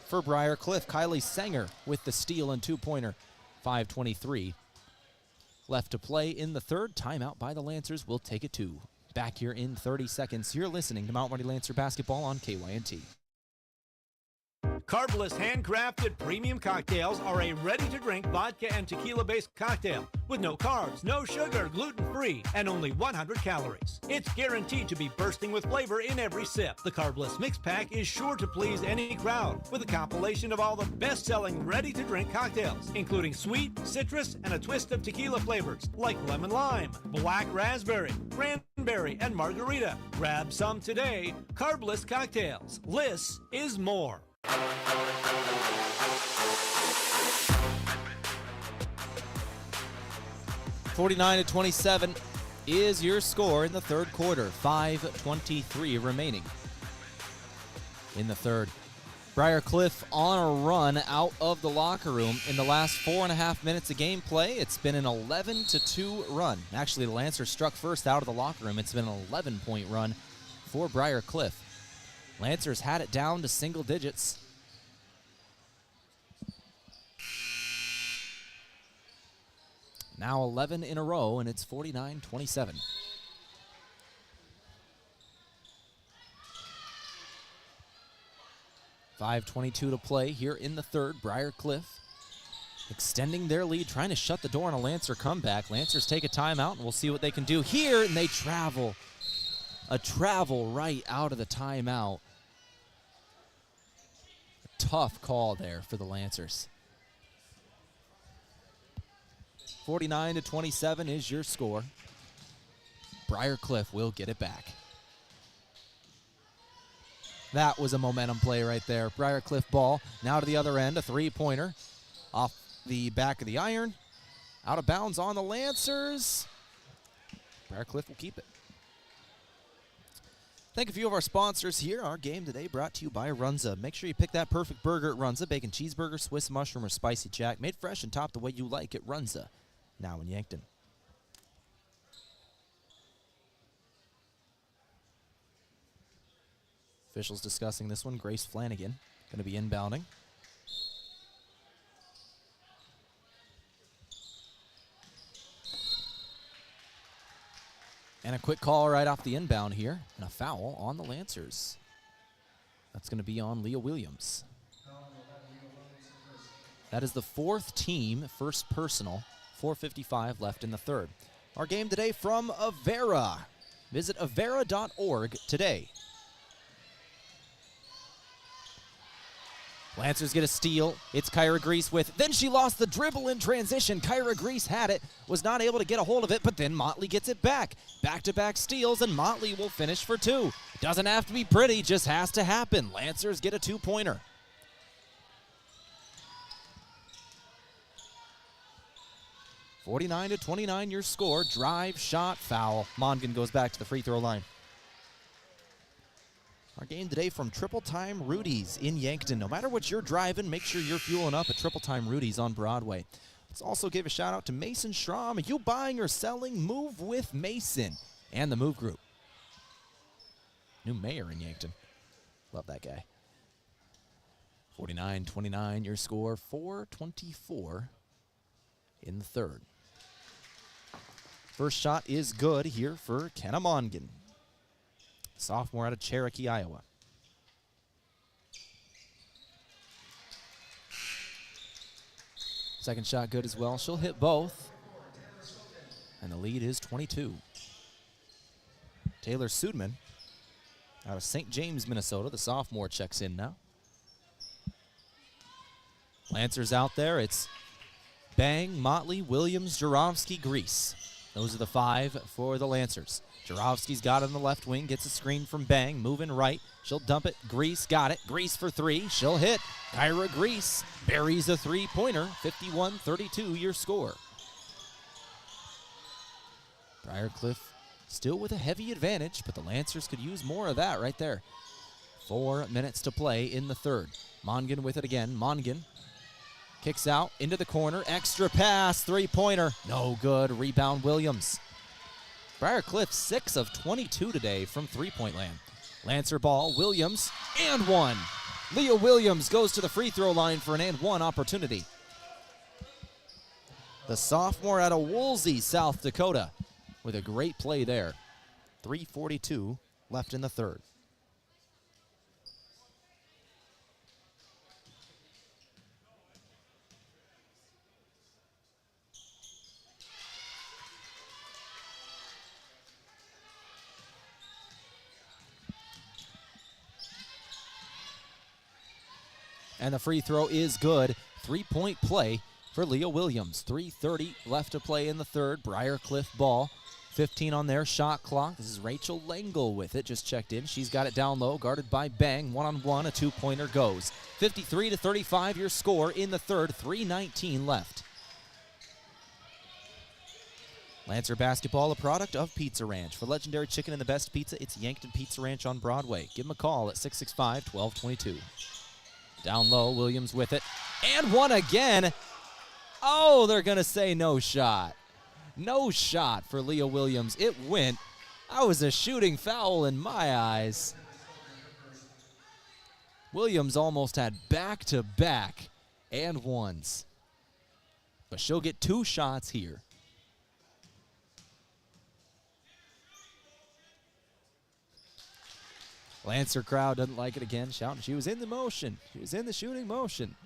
for Briar Cliff. Kylie Sanger with the steal and 2-pointer. 5:23 left to play in the third. Timeout by the Lancers. We'll take it 2. Back here in 30 seconds. You're listening to Mount Marty Lancer basketball on KYNT. Carbless handcrafted premium cocktails are a ready-to-drink vodka and tequila-based cocktail with no carbs, no sugar, gluten-free, and only 100 calories. It's guaranteed to be bursting with flavor in every sip. The Carbless Mix Pack is sure to please any crowd with a compilation of all the best-selling ready-to-drink cocktails, including sweet, citrus, and a twist of tequila flavors like lemon lime, black raspberry, cranberry, and margarita. Grab some today. Carbless cocktails. Less is more. 49-27 is your score in the third quarter. 5:23 remaining in the third. Briar Cliff on a run out of the locker room. In the last 4.5 minutes of gameplay, it's been an 11-2 run. Actually, the Lancers struck first out of the locker room. It's been an 11-point run for Briar Cliff. Lancers had it down to single digits. Now 11 in a row, and it's 49-27. .5:22 to play here in the third. Briar Cliff extending their lead, trying to shut the door on a Lancer comeback. Lancers take a timeout, and we'll see what they can do here, and they travel. A travel right out of the timeout. A tough call there for the Lancers. 49-27 is your score. Briar Cliff will get it back. That was a momentum play right there. Briar Cliff ball now to the other end. A three-pointer off the back of the iron. Out of bounds on the Lancers. Briar Cliff will keep it. Thank a few of our sponsors here. Our game today brought to you by Runza. Make sure you pick that perfect burger at Runza. Bacon cheeseburger, Swiss mushroom, or spicy jack. Made fresh and topped the way you like at Runza. Now in Yankton. Officials discussing this one. Grace Flanagan going to be inbounding. And a quick call right off the inbound here, and a foul on the Lancers. That's going to be on Leah Williams. That is the fourth team, first personal, 4:55 left in the third. Our game today from Avera. Visit avera.org today. Lancers get a steal. It's Kyra Grease with, then she lost the dribble in transition. Kyra Grease had it, was not able to get a hold of it, but then Motley gets it back. Back-to-back steals, and Motley will finish for two. Doesn't have to be pretty, just has to happen. Lancers get a two-pointer. (49-29) your score. Drive, shot, foul. Mongan goes back to the free throw line. Our game today from Triple Time Rudy's in Yankton. No matter what you're driving, make sure you're fueling up at Triple Time Rudy's on Broadway. Let's also give a shout out to Mason Schramm. Are you buying or selling? Move with Mason and the Move Group. New mayor in Yankton. Love that guy. 49-29 your score. 4:24 in the third. First shot is good here for Kenna Mongan, sophomore out of Cherokee, Iowa. Second shot good as well. She'll hit both. And the lead is 22. Taylor Sudman out of St. James, Minnesota. The sophomore checks in now. Lancers out there. It's Bang, Motley, Williams, Jurovsky, Grease. Those are the five for the Lancers. Jurovsky's got it on the left wing, gets a screen from Bang, moving right. She'll dump it. Grease got it. Grease for three. She'll hit. Kyra Grease buries a three-pointer. 51-32 your score. Briarcliff still with a heavy advantage, but the Lancers could use more of that right there. 4 minutes to play in the third. Mongan with it again. Mongan kicks out into the corner. Extra pass. Three-pointer. No good. Rebound Williams. Briarcliff 6 of 22 today from three-point land. Lancer ball. Williams. And one. Leah Williams goes to the free throw line for an and one opportunity. The sophomore out of Woolsey, South Dakota, with a great play there. 3:42 left in the third. And the free throw is good. Three-point play for Leah Williams. 3:30 left to play in the third. Briarcliff ball. 15 on their shot clock. This is Rachel Langle with it. Just checked in. She's got it down low, guarded by Bang. One-on-one, a two-pointer goes. 53-35 your score in the third. 3:19 left. Lancer basketball, a product of Pizza Ranch. For legendary chicken and the best pizza, it's Yankton Pizza Ranch on Broadway. Give them a call at 665-1222. Down low, Williams with it. And one again. Oh, they're going to say no shot. No shot for Leah Williams. It went. That was a shooting foul in my eyes. Williams almost had back-to-back and ones. But she'll get two shots here. Lancer crowd doesn't like it again, shouting. She was in the motion. She was in the shooting motion.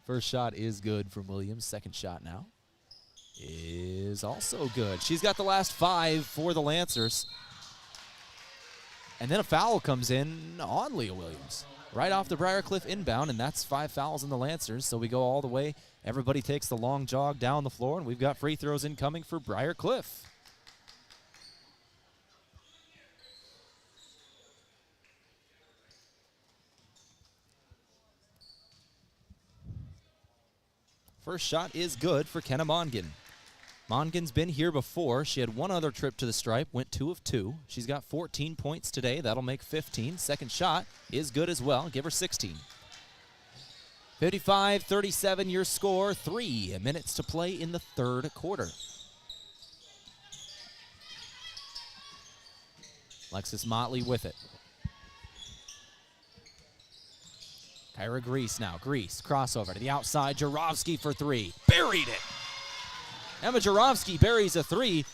First shot is good from Williams. Second shot now is also good. She's got the last five for the Lancers. And then a foul comes in on Leah Williams. Right off the Briarcliff inbound, and that's 5 fouls in the Lancers. So we go all the way. Everybody takes the long jog down the floor, and we've got free throws incoming for Briarcliff. First shot is good for Kenna Mongan. Mongan's been here before. She had one other trip to the stripe, went 2 of 2. She's got 14 points today. That'll make 15. Second shot is good as well. Give her 16. 55-37 your score. 3 minutes to play in the third quarter. Alexis Motley with it. Kyra Grease now. Grease, crossover to the outside. Jurovsky for 3. Buried it. Emma Jurovsky buries a 3.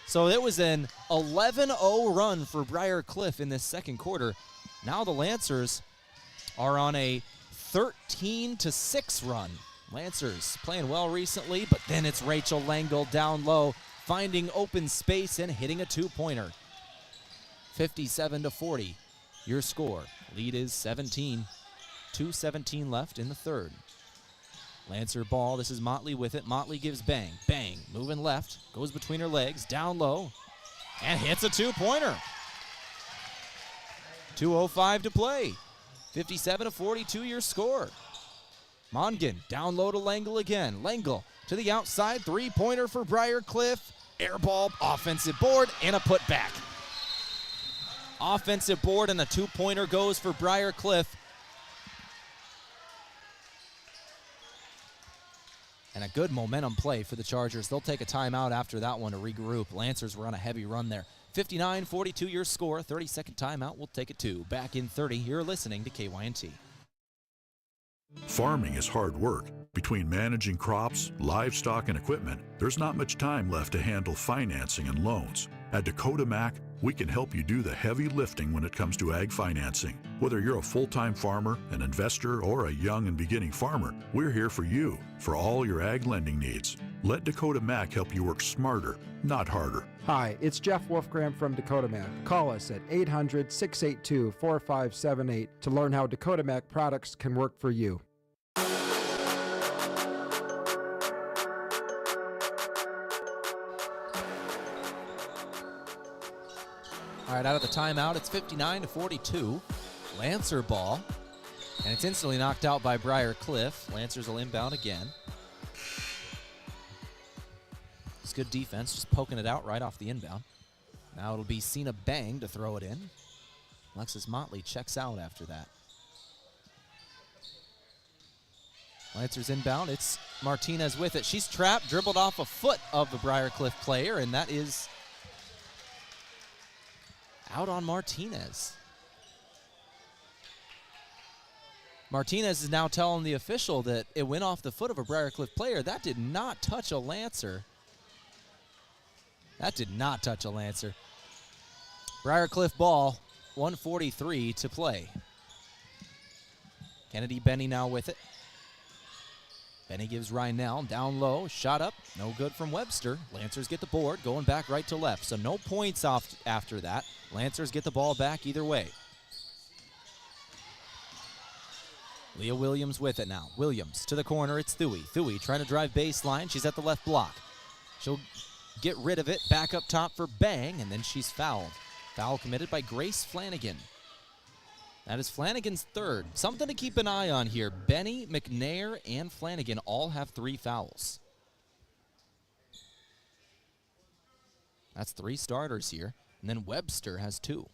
So it was an 11-0 run for Briar Cliff in this second quarter. Now the Lancers are on a 13-6 run. Lancers playing well recently, but then it's Rachel Langle down low, finding open space and hitting a two-pointer. 57-40, your score. Lead is 17. 2:17 left in the third. Lancer ball, this is Motley with it. Motley gives Bang. Bang, moving left, goes between her legs, down low, and hits a two-pointer. 2:05 to play. 57-42 your score. Mongan down low to Langle again. Langle to the outside, three-pointer for Briar Cliff. Air ball, offensive board, and a putback. Offensive board and a two-pointer goes for Briar Cliff. And a good momentum play for the Chargers. They'll take a timeout after that one to regroup. Lancers were on a heavy run there. 59-42 your score. 30-second timeout. We'll take it two. Back in 30. You're listening to KYNT. Farming is hard work. Between managing crops, livestock, and equipment, there's not much time left to handle financing and loans. At Dakota Mac, we can help you do the heavy lifting when it comes to ag financing. Whether you're a full-time farmer, an investor, or a young and beginning farmer, we're here for you for all your ag lending needs. Let Dakota Mac help you work smarter, not harder. Hi, it's Jeff Wolfgram from Dakota Mac. Call us at 800-682-4578 to learn how Dakota Mac products can work for you. All right, out of the timeout, it's 59-42. Lancer ball, and it's instantly knocked out by Briar Cliff. Lancers will inbound again. It's good defense, just poking it out right off the inbound. Now it'll be Cena Bang to throw it in. Alexis Motley checks out after that. Lancers inbound, it's Martinez with it. She's trapped, dribbled off a foot of the Briar Cliff player, and that is out on Martinez. Martinez is now telling the official that it went off the foot of a Briar Cliff player. That did not touch a Lancer. That did not touch a Lancer. Briar Cliff ball, 1:43 to play. Kennedy Benny now with it. Benny gives Rynell down low, shot up, no good from Webster. Lancers get the board, going back right to left, so no points off after that. Lancers get the ball back either way. Leah Williams with it now. Williams to the corner, it's Thuy. Thuy trying to drive baseline, she's at the left block. She'll get rid of it, back up top for Bang, and then she's fouled. Foul committed by Grace Flanagan. That is Flanagan's third. Something to keep an eye on here. Benny, McNair, and Flanagan all have 3 fouls. That's 3 starters here. And then Webster has 2.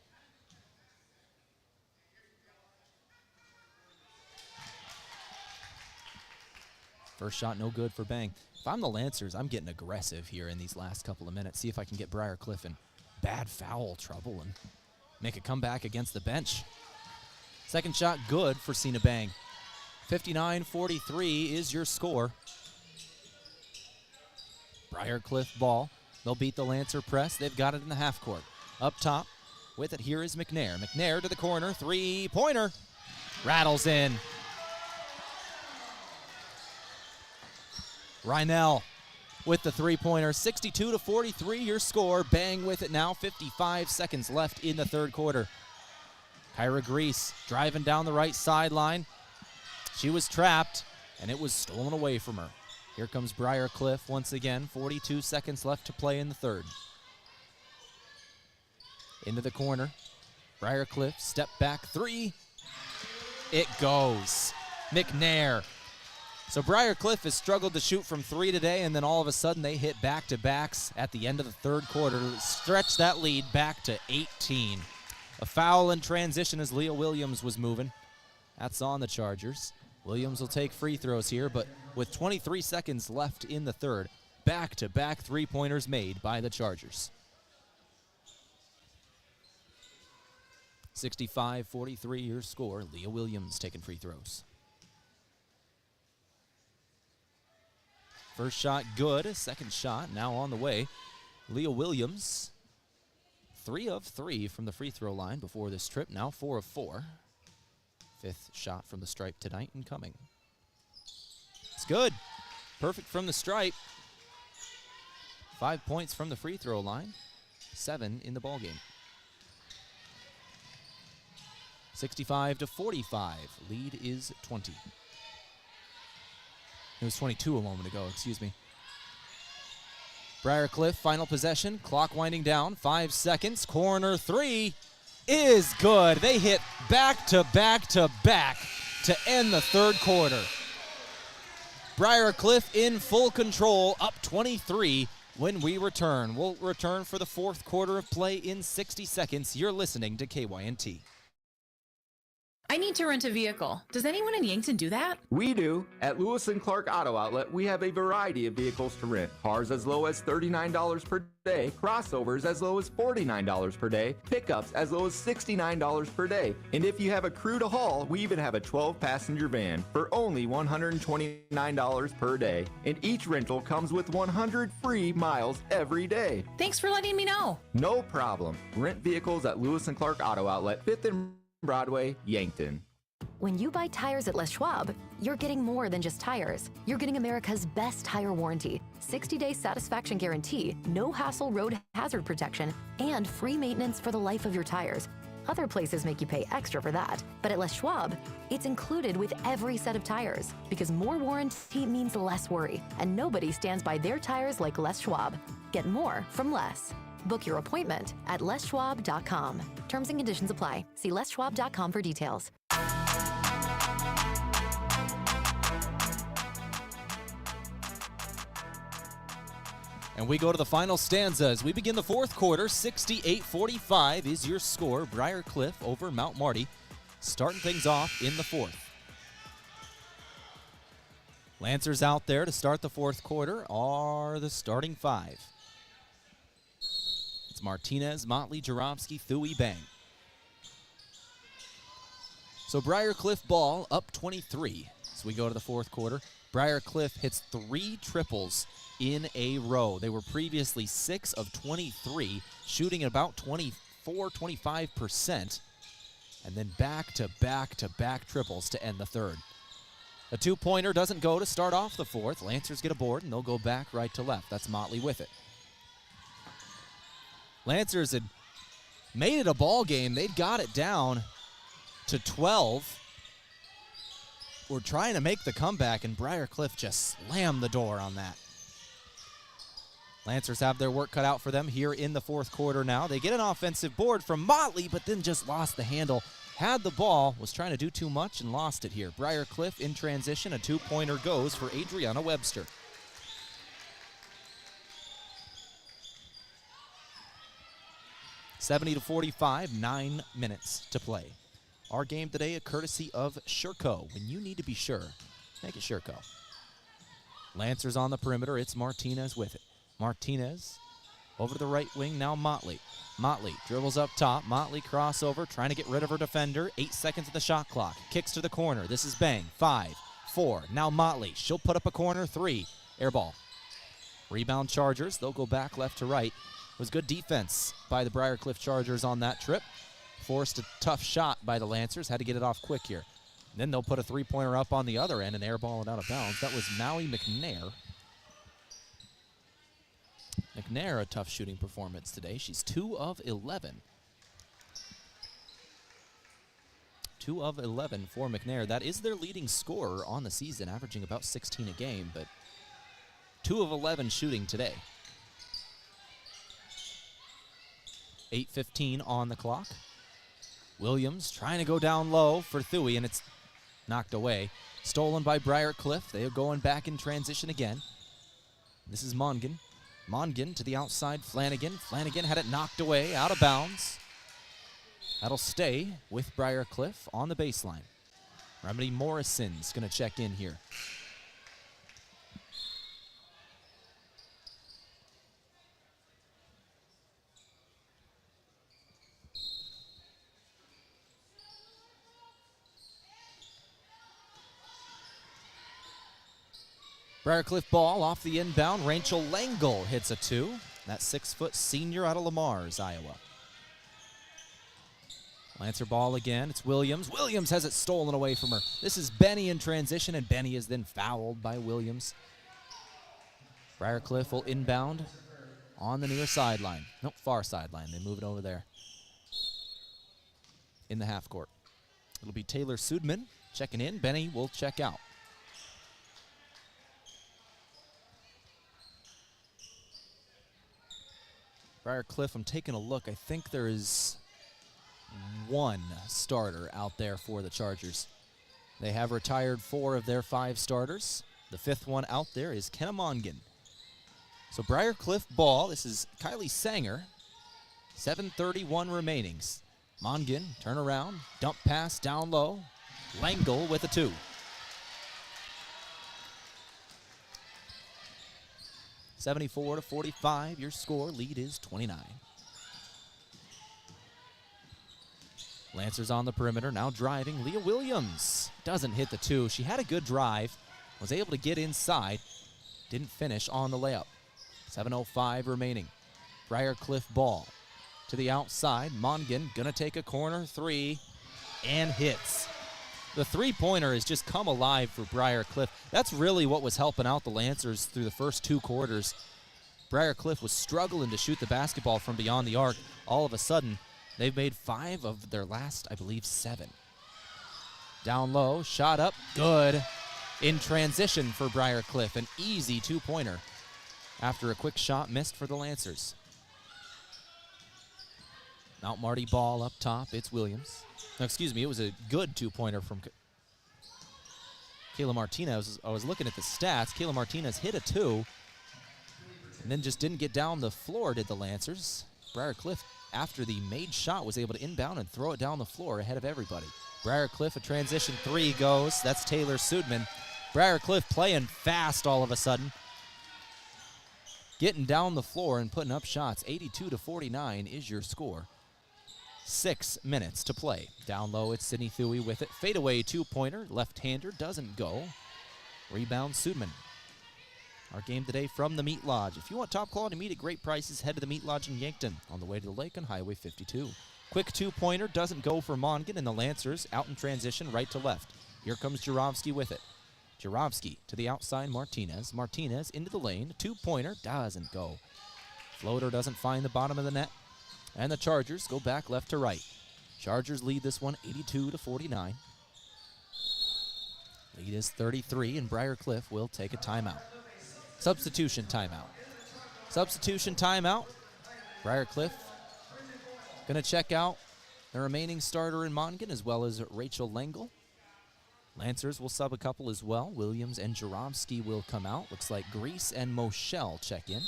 First shot no good for Bang. If I'm the Lancers, I'm getting aggressive here in these last couple of minutes. See if I can get Briar Cliff in bad foul trouble and make a comeback against the bench. Second shot good for Cena Bang. 59-43 is your score. Briar Cliff ball. They'll beat the Lancer press. They've got it in the half court. Up top with it here is McNair. McNair to the corner. 3-pointer. Rattles in. Rynell with the 3-pointer. 62-43 your score. Bang with it now. 55 seconds left in the third quarter. Kyra Grease driving down the right sideline. She was trapped, and it was stolen away from her. Here comes Briar Cliff once again. 42 seconds left to play in the third. Into the corner. Briar Cliff, step back 3. It goes. McNair. So Briar Cliff has struggled to shoot from 3 today, and then all of a sudden they hit back-to-backs at the end of the third quarter to stretch that lead back to 18. A foul in transition as Leah Williams was moving. That's on the Chargers. Williams will take free throws here, but with 23 seconds left in the third, back-to-back 3-pointers made by the Chargers. 65-43 your score. Leah Williams taking free throws. First shot good, second shot now on the way. Leah Williams, 3 of 3 from the free throw line before this trip, now 4 of 4. 5th shot from the stripe tonight and coming. It's good. Perfect from the stripe. 5 points from the free throw line, 7 in the ballgame. 65-45, lead is 20. It was 22 a moment ago, excuse me. Briar Cliff, final possession, clock winding down, 5 seconds, corner 3 is good. They hit back to back to back to end the third quarter. Briar Cliff in full control, up 23 when we return. We'll return for the fourth quarter of play in 60 seconds. You're listening to KYNT. I need to rent a vehicle. Does anyone in Yankton do that? We do. At Lewis and Clark Auto Outlet, we have a variety of vehicles to rent. Cars as low as $39 per day, crossovers as low as $49 per day, pickups as low as $69 per day. And if you have a crew to haul, we even have a 12-passenger van for only $129 per day. And each rental comes with 100 free miles every day. Thanks for letting me know. No problem. Rent vehicles at Lewis and Clark Auto Outlet, 5th and Broadway, Yankton. When you buy tires at Les Schwab, you're getting more than just tires. You're getting America's best tire warranty, 60-day satisfaction guarantee, no hassle road hazard protection, and free maintenance for the life of your tires. Other places make you pay extra for that, but at Les Schwab, it's included with every set of tires, because more warranty means less worry, and nobody stands by their tires like Les Schwab. Get more from less. Book your appointment at leschwab.com. Terms and conditions apply. See leschwab.com for details. And we go to the final stanza as we begin the fourth quarter. 68-45 is your score. Briar Cliff over Mount Marty, starting things off in the fourth. Lancers out there to start the fourth quarter are the starting 5. It's Martinez, Motley, Jaromski, Thuy, Bang. So Briar Cliff ball up 23 as we go to the fourth quarter. Briar Cliff hits 3 triples in a row. They were previously 6 of 23, shooting at about 24-25%, and then back-to-back-to-back triples to end the third. A 2-pointer doesn't go to start off the fourth. Lancers get a board, and they'll go back right to left. That's Motley with it. Lancers had made it a ball game. They'd got it down to 12. We're trying to make the comeback, and Briar Cliff just slammed the door on that. Lancers have their work cut out for them here in the fourth quarter now. They get an offensive board from Motley, but then just lost the handle. Had the ball, was trying to do too much, and lost it here. Briar Cliff in transition. A 2-pointer goes for Adriana Webster. $70-45, 9 minutes to play. Our game today, a courtesy of Sherco. When you need to be sure, make it Sherco. Lancers on the perimeter. It's Martinez with it. Martinez over to the right wing. Now Motley. Motley dribbles up top. Motley crossover, trying to get rid of her defender. 8 seconds of the shot clock. Kicks to the corner. This is Bang. 5, 4. Now Motley. She'll put up a corner. 3. Air ball. Rebound Chargers. They'll go back left to right. It was good defense by the Briar Cliff Chargers on that trip. Forced a tough shot by the Lancers. Had to get it off quick here. And then they'll put a 3-pointer up on the other end and airball it out of bounds. That was Maui McNair. McNair, a tough shooting performance today. She's 2 of 11. 2 of 11 for McNair. That is their leading scorer on the season, averaging about 16 a game, but 2 of 11 shooting today. 8:15 on the clock. Williams trying to go down low for Thuy, and it's knocked away. Stolen by Briar Cliff. They are going back in transition again. This is Mongan. Mongan to the outside, Flanagan. Flanagan had it knocked away, out of bounds. That'll stay with Briar Cliff on the baseline. Remedy Morrison's going to check in here. Briar Cliff ball off the inbound. Rachel Langle hits a 2. that 6-foot senior out of Lamar's, Iowa. Lancer ball again. It's Williams. Williams has it stolen away from her. This is Benny in transition, and Benny is then fouled by Williams. Briarcliff will inbound on the near sideline. Nope, far sideline. They move it over there in the half court. It'll be Taylor Sudman checking in. Benny will check out. Briarcliff, I'm taking a look. I think there is one starter out there for the Chargers. They have retired 4 of their 5 starters. The 5th one out there is Kenna Mongan. So Briarcliff ball. This is Kylie Sanger. 7:31 remaining. Mongan, turn around, dump pass down low. Langle with a 2. (74-45), your score. Lead is 29. Lancers on the perimeter, now driving. Leah Williams doesn't hit the 2. She had a good drive, was able to get inside, didn't finish on the layup. 7:05 remaining. Briarcliff ball to the outside. Mongan gonna take a corner 3 and hits. The three-pointer has just come alive for Briarcliff. That's really what was helping out the Lancers through the first 2 quarters. Briarcliff was struggling to shoot the basketball from beyond the arc. All of a sudden, they've made 5 of their last, I believe, 7. Down low, shot up, good. In transition for Briarcliff, an easy 2-pointer after a quick shot missed for the Lancers. Mount Marty ball up top, it's Williams. No, excuse me, it was a good 2-pointer from Kayla Martinez. I was looking at the stats. Kayla Martinez hit a 2 and then just didn't get down the floor, did the Lancers. Briarcliff, after the made shot, was able to inbound and throw it down the floor ahead of everybody. Briarcliff, a transition 3 goes. That's Taylor Sudman. Briarcliff playing fast all of a sudden. Getting down the floor and putting up shots. 82-49 is your score. 6 minutes to play. Down low, it's Sydney Thuy with it. Fadeaway 2-pointer, left-hander, doesn't go. Rebound, Sudman. Our game today from the Meat Lodge. If you want top quality meat at great prices, head to the Meat Lodge in Yankton on the way to the lake on Highway 52. Quick 2-pointer, doesn't go for Mongan, and the Lancers out in transition right to left. Here comes Jurovsky with it. Jurovsky to the outside, Martinez. Martinez into the lane, 2-pointer, doesn't go. Floater doesn't find the bottom of the net. And the Chargers go back left to right. Chargers lead this one 82-49. Lead is 33, and Briarcliff will take a timeout. Substitution timeout. Substitution timeout. Briarcliff going to check out the remaining starter in Mongan as well as Rachel Langle. Lancers will sub a couple as well. Williams and Jurovsky will come out. Looks like Grease and Moshell check in.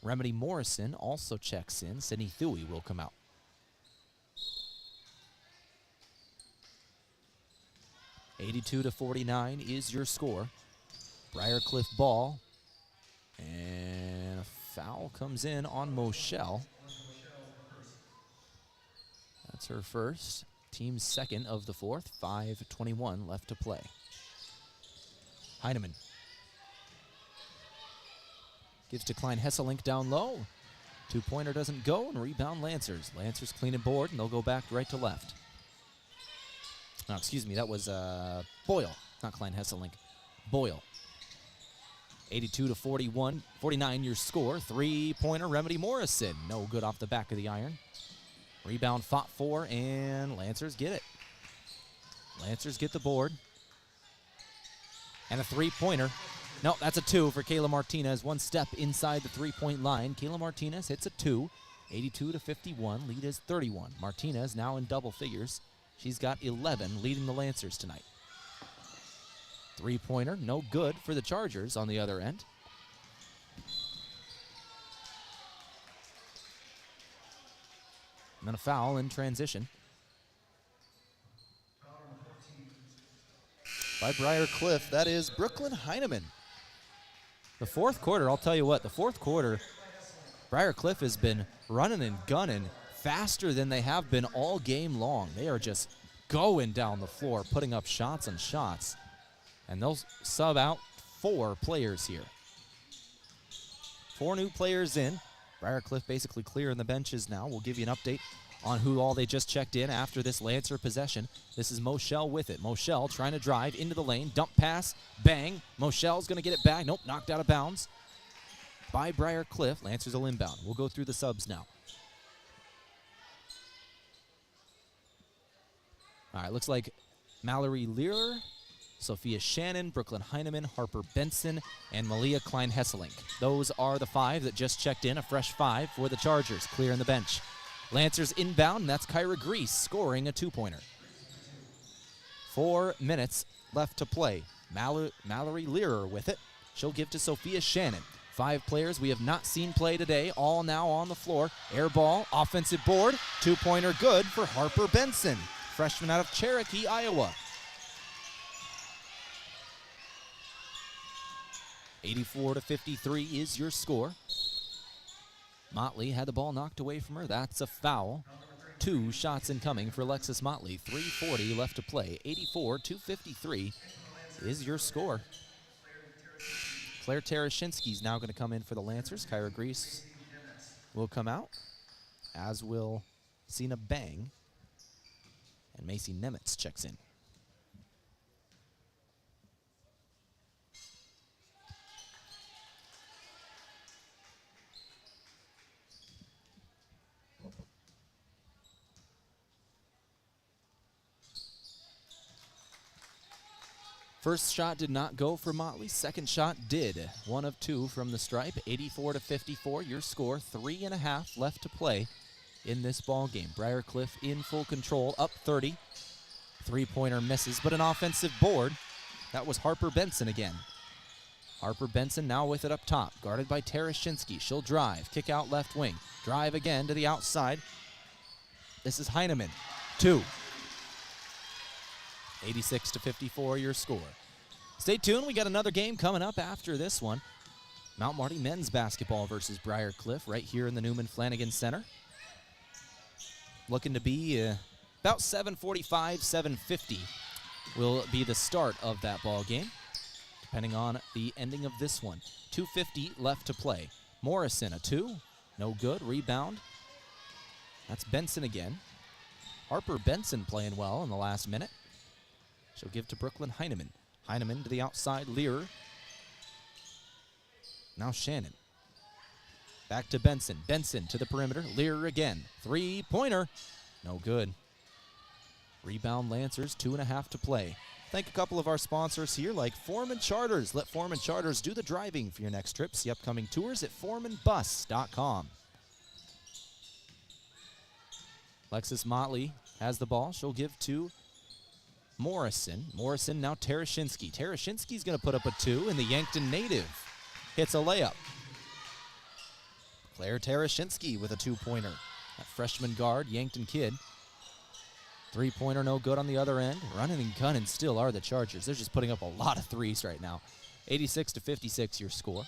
Remedy Morrison also checks in. Sydney Thuy will come out. (82-49) is your score. Briarcliff ball. And a foul comes in on Moshell. That's her first. Team's second of the fourth. 5:21 left to play. Heineman gives to Klein Hesselink down low. 2-pointer doesn't go, and rebound Lancers. Lancers clean and board, and they'll go back right to left. Oh, excuse me, that was Boyle, not Klein Hesselink. Boyle. 82-49 your score. 3-pointer, Remedy Morrison. No good off the back of the iron. Rebound fought for, and Lancers get it. Lancers get the board. And a 3-pointer. No, that's a 2 for Kayla Martinez. One step inside the 3-point line. Kayla Martinez hits a 2. 82-51. Lead is 31. Martinez now in double figures. She's got 11 leading the Lancers tonight. 3-pointer, no good for the Chargers on the other end. And then a foul in transition by Briarcliff. That is Brooklyn Heineman. The fourth quarter, I'll tell you what, the fourth quarter, Briarcliff has been running and gunning faster than they have been all game long. They are just going down the floor, putting up shots and shots. And they'll sub out 4 players here 4 new players in. Briarcliff basically clearing the benches now. We'll give you an update on who all they just checked in after this Lancer possession. This is Moshell with it. Moshell trying to drive into the lane. Dump pass. Bang. Moshell's going to get it back. Nope, knocked out of bounds by Briarcliff. Lancers will inbound. We'll go through the subs now. All right, looks like Mallory Lear, Sophia Shannon, Brooklyn Heineman, Harper Benson, and Malia Klein-Hesselink. Those are the 5 that just checked in, a fresh 5 for the Chargers, clearing the bench. Lancers inbound, and that's Kyra Grease scoring a 2-pointer. 4 minutes left to play. Mallory Learer with it. She'll give to Sophia Shannon. 5 players we have not seen play today, all now on the floor. Air ball, offensive board, 2-pointer good for Harper Benson, freshman out of Cherokee, Iowa. 84-53 is your score. Motley had the ball knocked away from her. That's a foul. 2 shots incoming for Alexis Motley. 3:40 left to play. 84-53 is your score. Claire Tarashinsky's now going to come in for the Lancers. Kyra Grease will come out, as will Sina Bang. And Macy Nemitz checks in. First shot did not go for Motley. Second shot did. 1 of 2 from the stripe. 84-54, your score. 3.5 left to play in this ball game. Briarcliff in full control, up 30. 3-pointer misses, but an offensive board. That was Harper Benson again. Harper Benson now with it up top, guarded by Tarashinsky. She'll drive, kick out left wing. Drive again to the outside. This is Heineman. 2. 86-54 your score. Stay tuned, we got another game coming up after this one. Mount Marty men's basketball versus Briarcliff right here in the Newman Flanagan Center. Looking to be about 7:45, 7:50 will be the start of that ball game, depending on the ending of this one. 2:50 left to play. Morrison, a 2, no good, rebound. That's Benson again. Harper Benson playing well in the last minute. She'll give to Brooklyn Heineman. Heineman to the outside, Lear. Now Shannon. Back to Benson. Benson to the perimeter. Lear again. 3-pointer. No good. Rebound Lancers, 2.5 to play. Thank a couple of our sponsors here, like Foreman Charters. Let Foreman Charters do the driving for your next trip. See upcoming tours at foremanbus.com. Alexis Motley has the ball. She'll give to Morrison. Morrison now Tarashinsky. Tarashinsky's going to put up a 2, and the Yankton native hits a layup. Claire Tarashinsky with a 2-pointer. That freshman guard, Yankton kid. 3-pointer no good on the other end. Running and gunning still are the Chargers. They're just putting up a lot of threes right now. 86-56 your score.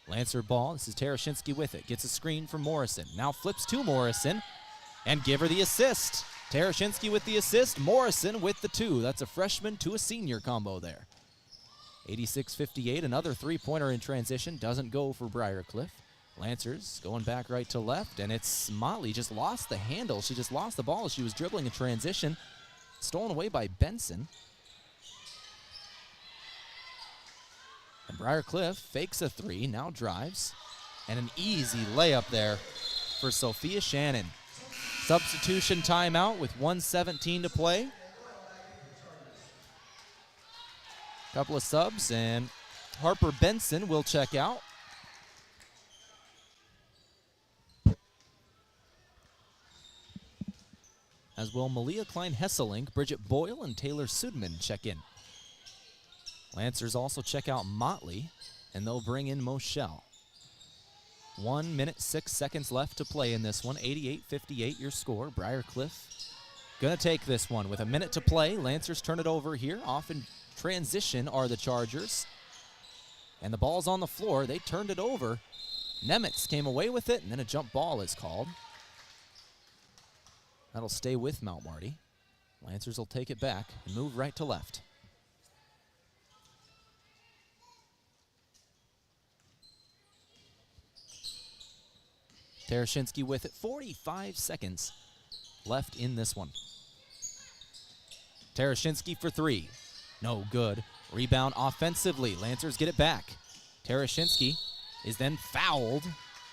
Lancer ball. This is Tarashinsky with it. Gets a screen from Morrison. Now flips to Morrison and give her the assist. Tarashinsky with the assist, Morrison with the 2. That's a freshman to a senior combo there. 86-58, another 3-pointer in transition. Doesn't go for Briarcliff. Lancers going back right to left, and it's Motley just lost the handle. She just lost the ball as she was dribbling in transition. Stolen away by Benson. And Briarcliff fakes a 3, now drives. And an easy layup there for Sophia Shannon. Substitution timeout with 1:17 to play. Couple of subs, and Harper Benson will check out. As will Malia Klein-Hesselink, Bridget Boyle, and Taylor Sudman check in. Lancers also check out Motley, and they'll bring in Moshell. 1 minute, 6 seconds left to play in this one. 88-58 your score. Briarcliff gonna take this one with a minute to play. Lancers turn it over here. Off in transition are the Chargers. And the ball's on the floor. They turned it over. Nemitz came away with it, and then a jump ball is called. That'll stay with Mount Marty. Lancers will take it back and move right to left. Tereshinski with it. 45 seconds left in this one. Tereshinski for three. No good. Rebound offensively. Lancers get it back. Tereshinski is then fouled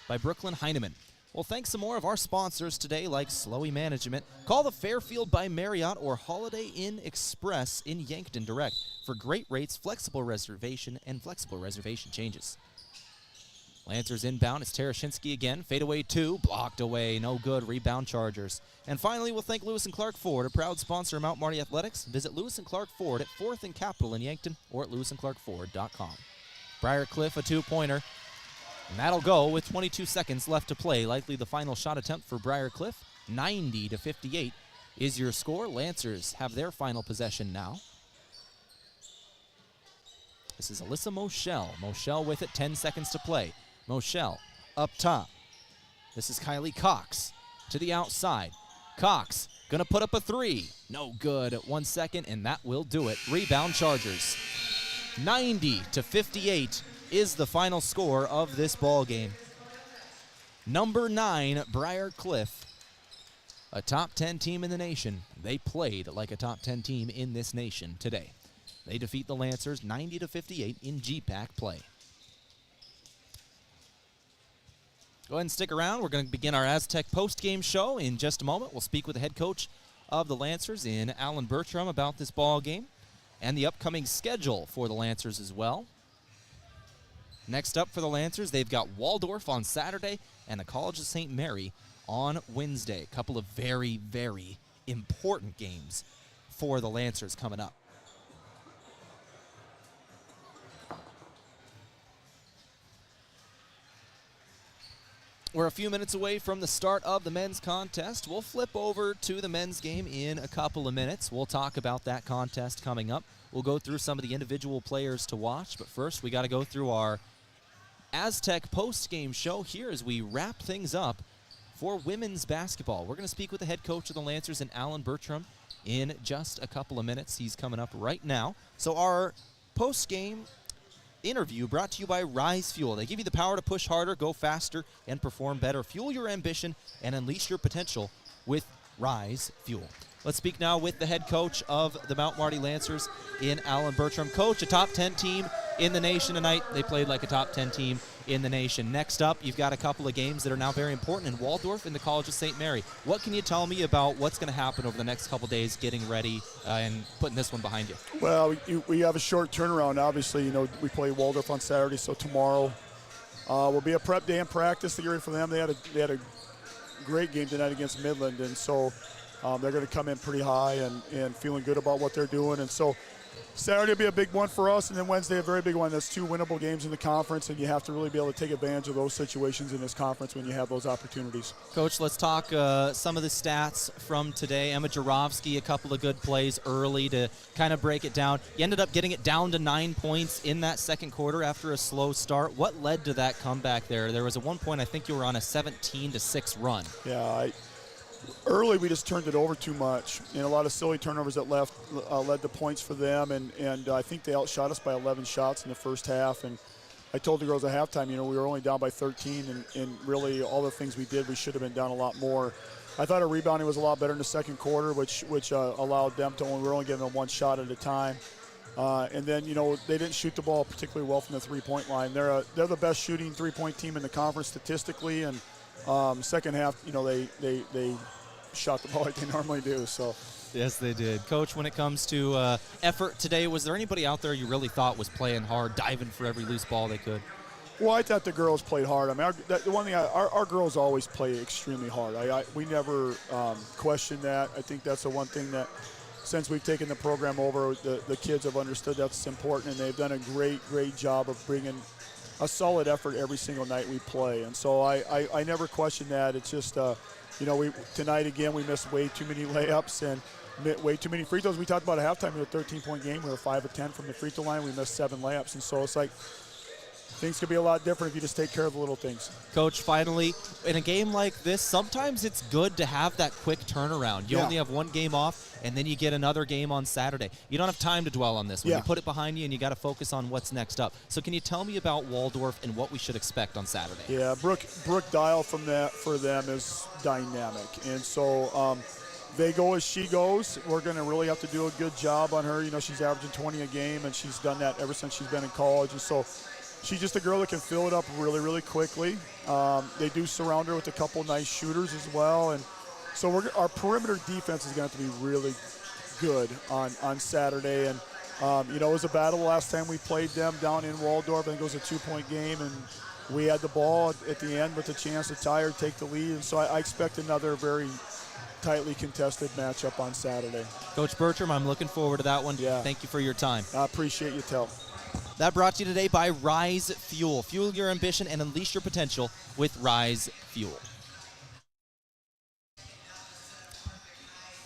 by Brooklyn Heineman. Well, thanks some more of our sponsors today, like Slowey Management. Call the Fairfield by Marriott or Holiday Inn Express in Yankton Direct for great rates, flexible reservation, and flexible reservation changes. Lancers inbound. It's Tereshinski again. Fadeaway two. Blocked away. No good. Rebound Chargers. And finally, we'll thank Lewis and Clark Ford, a proud sponsor of Mount Marty Athletics. Visit Lewis and Clark Ford at 4th and Capitol in Yankton or at lewisandclarkford.com. Briar Cliff, a two-pointer. And that'll go with 22 seconds left to play. Likely the final shot attempt for Briar Cliff. 90-58 is your score. Lancers have their final possession now. This is Alyssa Moschel. Moschel with it, 10 seconds to play. Moschel up top. This is Kylie Cox to the outside. Cox gonna put up a three. No good. 1 second, and that will do it. Rebound Chargers. 90-58 is the final score of this ball game. Number 9, Briar Cliff, a top 10 team in the nation. They played like a top 10 team in this nation today. They defeat the Lancers 90-58 in GPAC play. Go ahead and stick around. We're going to begin our Aztec post-game show in just a moment. We'll speak with the head coach of the Lancers in Alan Bertram about this ball game and the upcoming schedule for the Lancers as well. Next up for the Lancers, they've got Waldorf on Saturday and the College of St. Mary on Wednesday. A couple of very, very important games for the Lancers coming up. We're a few minutes away from the start of the men's contest. We'll flip over to the men's game in a couple of minutes. We'll talk about that contest coming up. We'll go through some of the individual players to watch, but first we got to go through our Aztec post-game show here as we wrap things up for women's basketball. We're going to speak with the head coach of the Lancers, in Alan Bertram, in just a couple of minutes. He's coming up right now. So our post-game interview brought to you by Rise Fuel. They give you the power to push harder, go faster, and perform better. Fuel your ambition and unleash your potential with Rise Fuel. Let's speak now with the head coach of the Mount Marty Lancers, in Alan Bertram. Coach, a top 10 team in the nation tonight. They played like a top 10 team in the nation. Next up, you've got a couple of games that are now very important in Waldorf and the College of St. Mary. What can you tell me about what's going to happen over the next couple days getting ready and putting this one behind you? Well, we have a short turnaround. Obviously, you know, we play Waldorf on Saturday, so tomorrow will be a prep day and practice to get ready for them. They had a great game tonight against Midland, and so they're going to come in pretty high and feeling good about what they're doing. And so Saturday will be a big one for us, and then Wednesday a very big one. That's 2 winnable games in the conference, and you have to really be able to take advantage of those situations in this conference when you have those opportunities. Coach, let's talk some of the stats from today. Emma Jarofsky, a couple of good plays early to kind of break it down. You ended up getting it down to 9 points in that second quarter after a slow start. What led to that comeback there? There was at one point I think you were on a 17-6 run. Yeah, early we just turned it over too much, and a lot of silly turnovers that led to points for them, and I think they outshot us by 11 shots in the first half. And I told the girls at halftime, you know, we were only down by 13, and really all the things we did, we should have been down a lot more. I thought our rebounding was a lot better in the second quarter, which allowed them to we were only giving them 1 shot at a time. And then, you know, they didn't shoot the ball particularly well from the three-point line. They're the best shooting three-point team in the conference statistically, and second half, you know, they shot the ball like they normally do. So yes, they did. Coach, when it comes to effort today, was there anybody out there you really thought was playing hard, diving for every loose ball they could? Well, I thought the girls played hard. I mean, the one thing, our girls always play extremely hard. We never question that. I think that's the one thing that, since we've taken the program over, the kids have understood that's important, and they've done a great job of bringing a solid effort every single night we play. And so I never question that. It's just, you know, tonight again we missed way too many layups and way too many free throws. We talked about at halftime, we had a 13-point game. We were 5 of 10 from the free throw line. We missed 7 layups. And so it's like, things could be a lot different if you just take care of the little things. Coach, finally, in a game like this, sometimes it's good to have that quick turnaround. You only have one game off, and then you get another game on Saturday. You don't have time to dwell on this one. You put it behind you, and you got to focus on what's next up. So can you tell me about Waldorf and what we should expect on Saturday? Yeah, Brooke Dial for them is dynamic. And so they go as she goes. We're going to really have to do a good job on her. You know, she's averaging 20 a game, and she's done that ever since she's been in college. And so she's just a girl that can fill it up really, really quickly. They do surround her with a couple nice shooters as well. And so our perimeter defense is going to have to be really good on Saturday. And, you know, it was a battle last time we played them down in Waldorf. I think it was a 2-point game, and we had the ball at the end with a chance to tie or take the lead. And so I expect another very tightly contested matchup on Saturday. Coach Bertram, I'm looking forward to that one. Yeah. Thank you for your time. I appreciate you, Tehl. That brought to you today by Rise Fuel. Fuel your ambition and unleash your potential with Rise Fuel.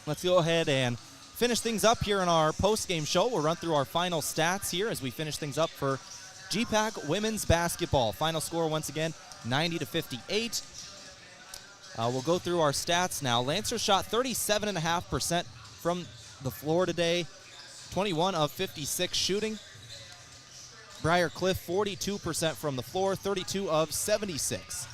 Let's go ahead and finish things up here in our post-game show. We'll run through our final stats here as we finish things up for GPAC women's basketball. Final score once again, 90-58. We'll go through our stats now. Lancers shot 37.5% from the floor today, 21 of 56 shooting. Briar Cliff, 42% from the floor, 32 of 76.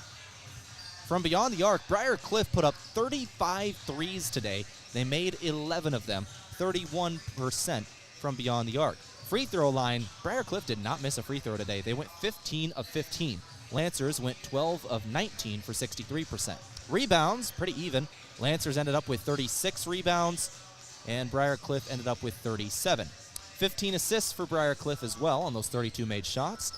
From beyond the arc, Briar Cliff put up 35 threes today. They made 11 of them, 31% from beyond the arc. Free throw line, Briar Cliff did not miss a free throw today. They went 15 of 15. Lancers went 12 of 19 for 63%. Rebounds, pretty even. Lancers ended up with 36 rebounds, and Briar Cliff ended up with 37. 15 assists for Briar Cliff as well on those 32 made shots.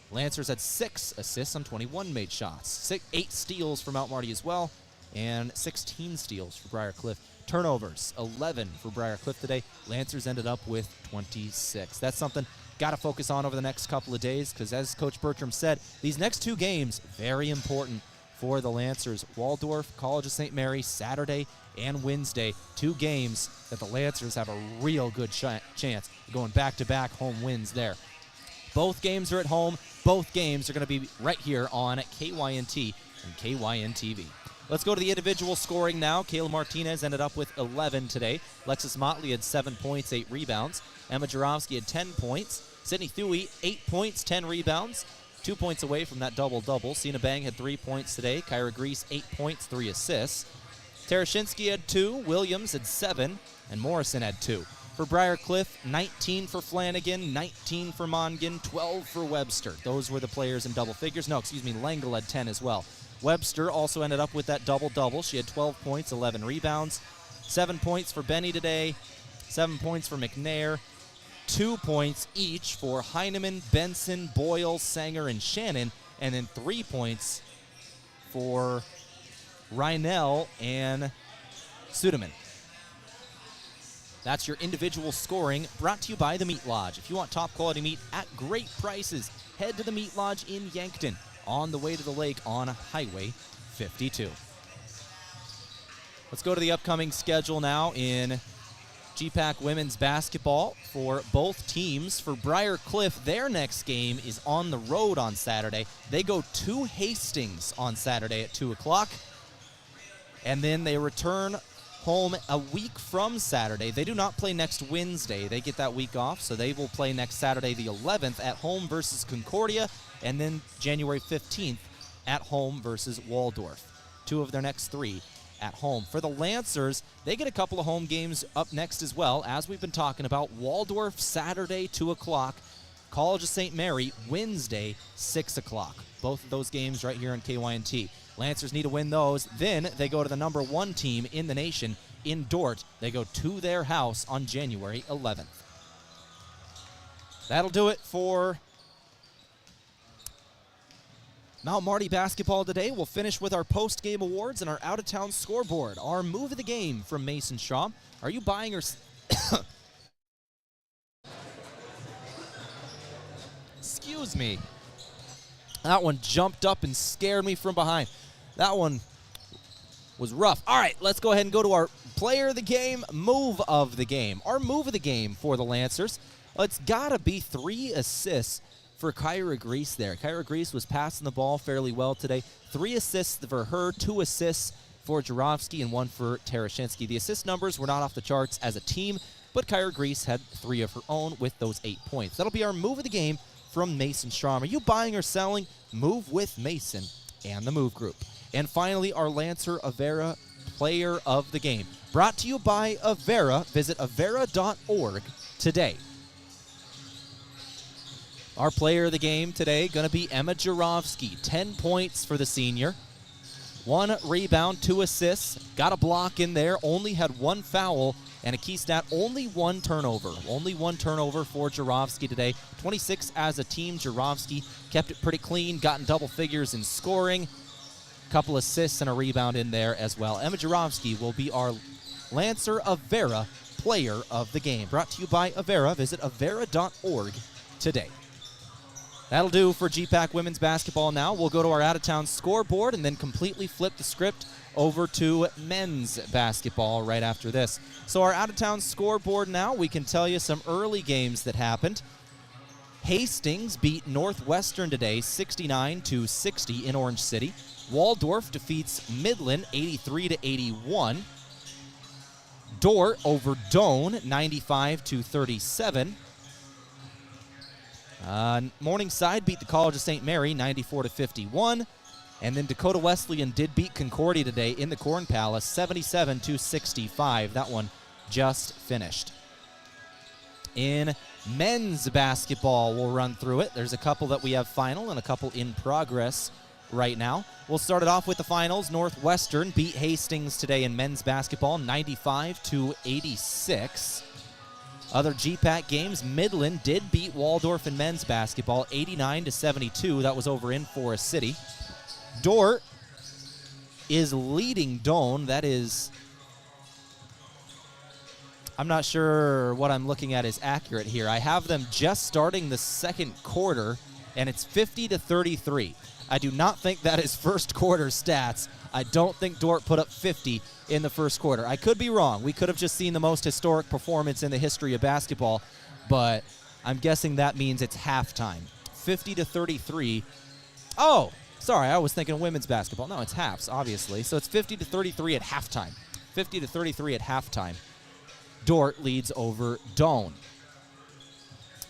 Lancers had 6 assists on 21 made shots. 8 steals for Mount Marty as well, and 16 steals for Briar Cliff. Turnovers, 11 for Briar Cliff today. Lancers ended up with 26. That's something got to focus on over the next couple of days because, as Coach Bertram said, these next 2 games, very important for the Lancers. Waldorf, College of St. Mary, Saturday and Wednesday. 2 games that the Lancers have a real good chance of going back-to-back home wins there. Both games are at home. Both games are going to be right here on KYNT and KYN-TV. Let's go to the individual scoring now. Kayla Martinez ended up with 11 today. Lexus Motley had 7 points, 8 rebounds. Emma Jarofsky had 10 points. Sydney Thuy, 8 points, 10 rebounds. 2 points away from that double-double. Sina Bang had 3 points today. Kyra Grease, 8 points, 3 assists. Tereshinsky had 2. Williams had 7. And Morrison had 2. For Briar Cliff, 19 for Flanagan, 19 for Mongan, 12 for Webster. Those were the players in double figures. No, excuse me, Langle had 10 as well. Webster also ended up with that double-double. She had 12 points, 11 rebounds. 7 points for Benny today. 7 points for McNair. 2 points each for Heineman, Benson, Boyle, Sanger, and Shannon. And then 3 points for Rynell and Suderman. That's your individual scoring, brought to you by the Meat Lodge. If you want top quality meat at great prices, head to the Meat Lodge in Yankton on the way to the lake on Highway 52. Let's go to the upcoming schedule now in GPAC women's basketball for both teams. For Briar Cliff, their next game is on the road on Saturday. They go to Hastings on Saturday at 2 o'clock. And then they return home a week from Saturday. They do not play next Wednesday. They get that week off, so they will play next Saturday the 11th at home versus Concordia, and then January 15th at home versus Waldorf. 2 of their next 3 at home. For the Lancers, they get a couple of home games up next as well, as we've been talking about. Waldorf Saturday, 2 o'clock. College of St. Mary Wednesday, 6 o'clock. Both of those games right here on KYNT. Lancers need to win those. Then they go to the number 1 team in the nation in Dort. They go to their house on January 11th. That'll do it for Mount Marty basketball today. We'll finish with our post-game awards and our out-of-town scoreboard. Our move of the game from Mason Shaw. Are you buying or... Excuse me. That one jumped up and scared me from behind. That one was rough. All right, let's go ahead and go to our player of the game, move of the game. Our move of the game for the Lancers, it's got to be 3 assists for Kyra Grease there. Kyra Grease was passing the ball fairly well today. 3 assists for her, 2 assists for Jarofsky, and 1 for Tarashinsky. The assist numbers were not off the charts as a team, but Kyra Grease had 3 of her own with those 8 points. That'll be our move of the game from Mason Strom. Are you buying or selling? Move with Mason and the Move Group. And finally, our Lancer Avera Player of the Game. Brought to you by Avera. Visit avera.org today. Our player of the game today going to be Emma Jarofsky. 10 points for the senior. 1 rebound, 2 assists. Got a block in there. Only had 1 foul. And a key stat, only 1 turnover. Only 1 turnover for Jarofsky today. 26 as a team. Jarofsky kept it pretty clean. Got in double figures in scoring. Couple assists and a rebound in there as well. Emma Jarofsky will be our Lancer Avera Player of the Game. Brought to you by Avera. Visit avera.org today. That'll do for GPAC women's basketball now. We'll go to our out-of-town scoreboard and then completely flip the script over to men's basketball right after this. So our out-of-town scoreboard now, we can tell you some early games that happened. Hastings beat Northwestern today 69-60 in Orange City. Waldorf defeats Midland 83-81. Dordt over Doane 95-37. Morningside beat the College of St. Mary 94-51. And then Dakota Wesleyan did beat Concordia today in the Corn Palace 77-65. That one just finished. In men's basketball, we'll run through it. There's a couple that we have final and a couple in progress right now. We'll start it off with the finals. Northwestern beat Hastings today in men's basketball 95-86. Other GPAC games, Midland did beat Waldorf in men's basketball 89-72. That was over in Forest City. Dordt is leading Doane. That is, I'm not sure what I'm looking at is accurate here. I have them just starting the second quarter, and it's 50-33. I do not think that is first quarter stats. I don't think Dordt put up 50 in the first quarter. I could be wrong. We could have just seen the most historic performance in the history of basketball, but I'm guessing that means it's halftime. 50-33. Oh, sorry, I was thinking women's basketball. No, it's halves, obviously. So it's 50-33 at halftime. 50-33 at halftime. Dordt leads over Doane.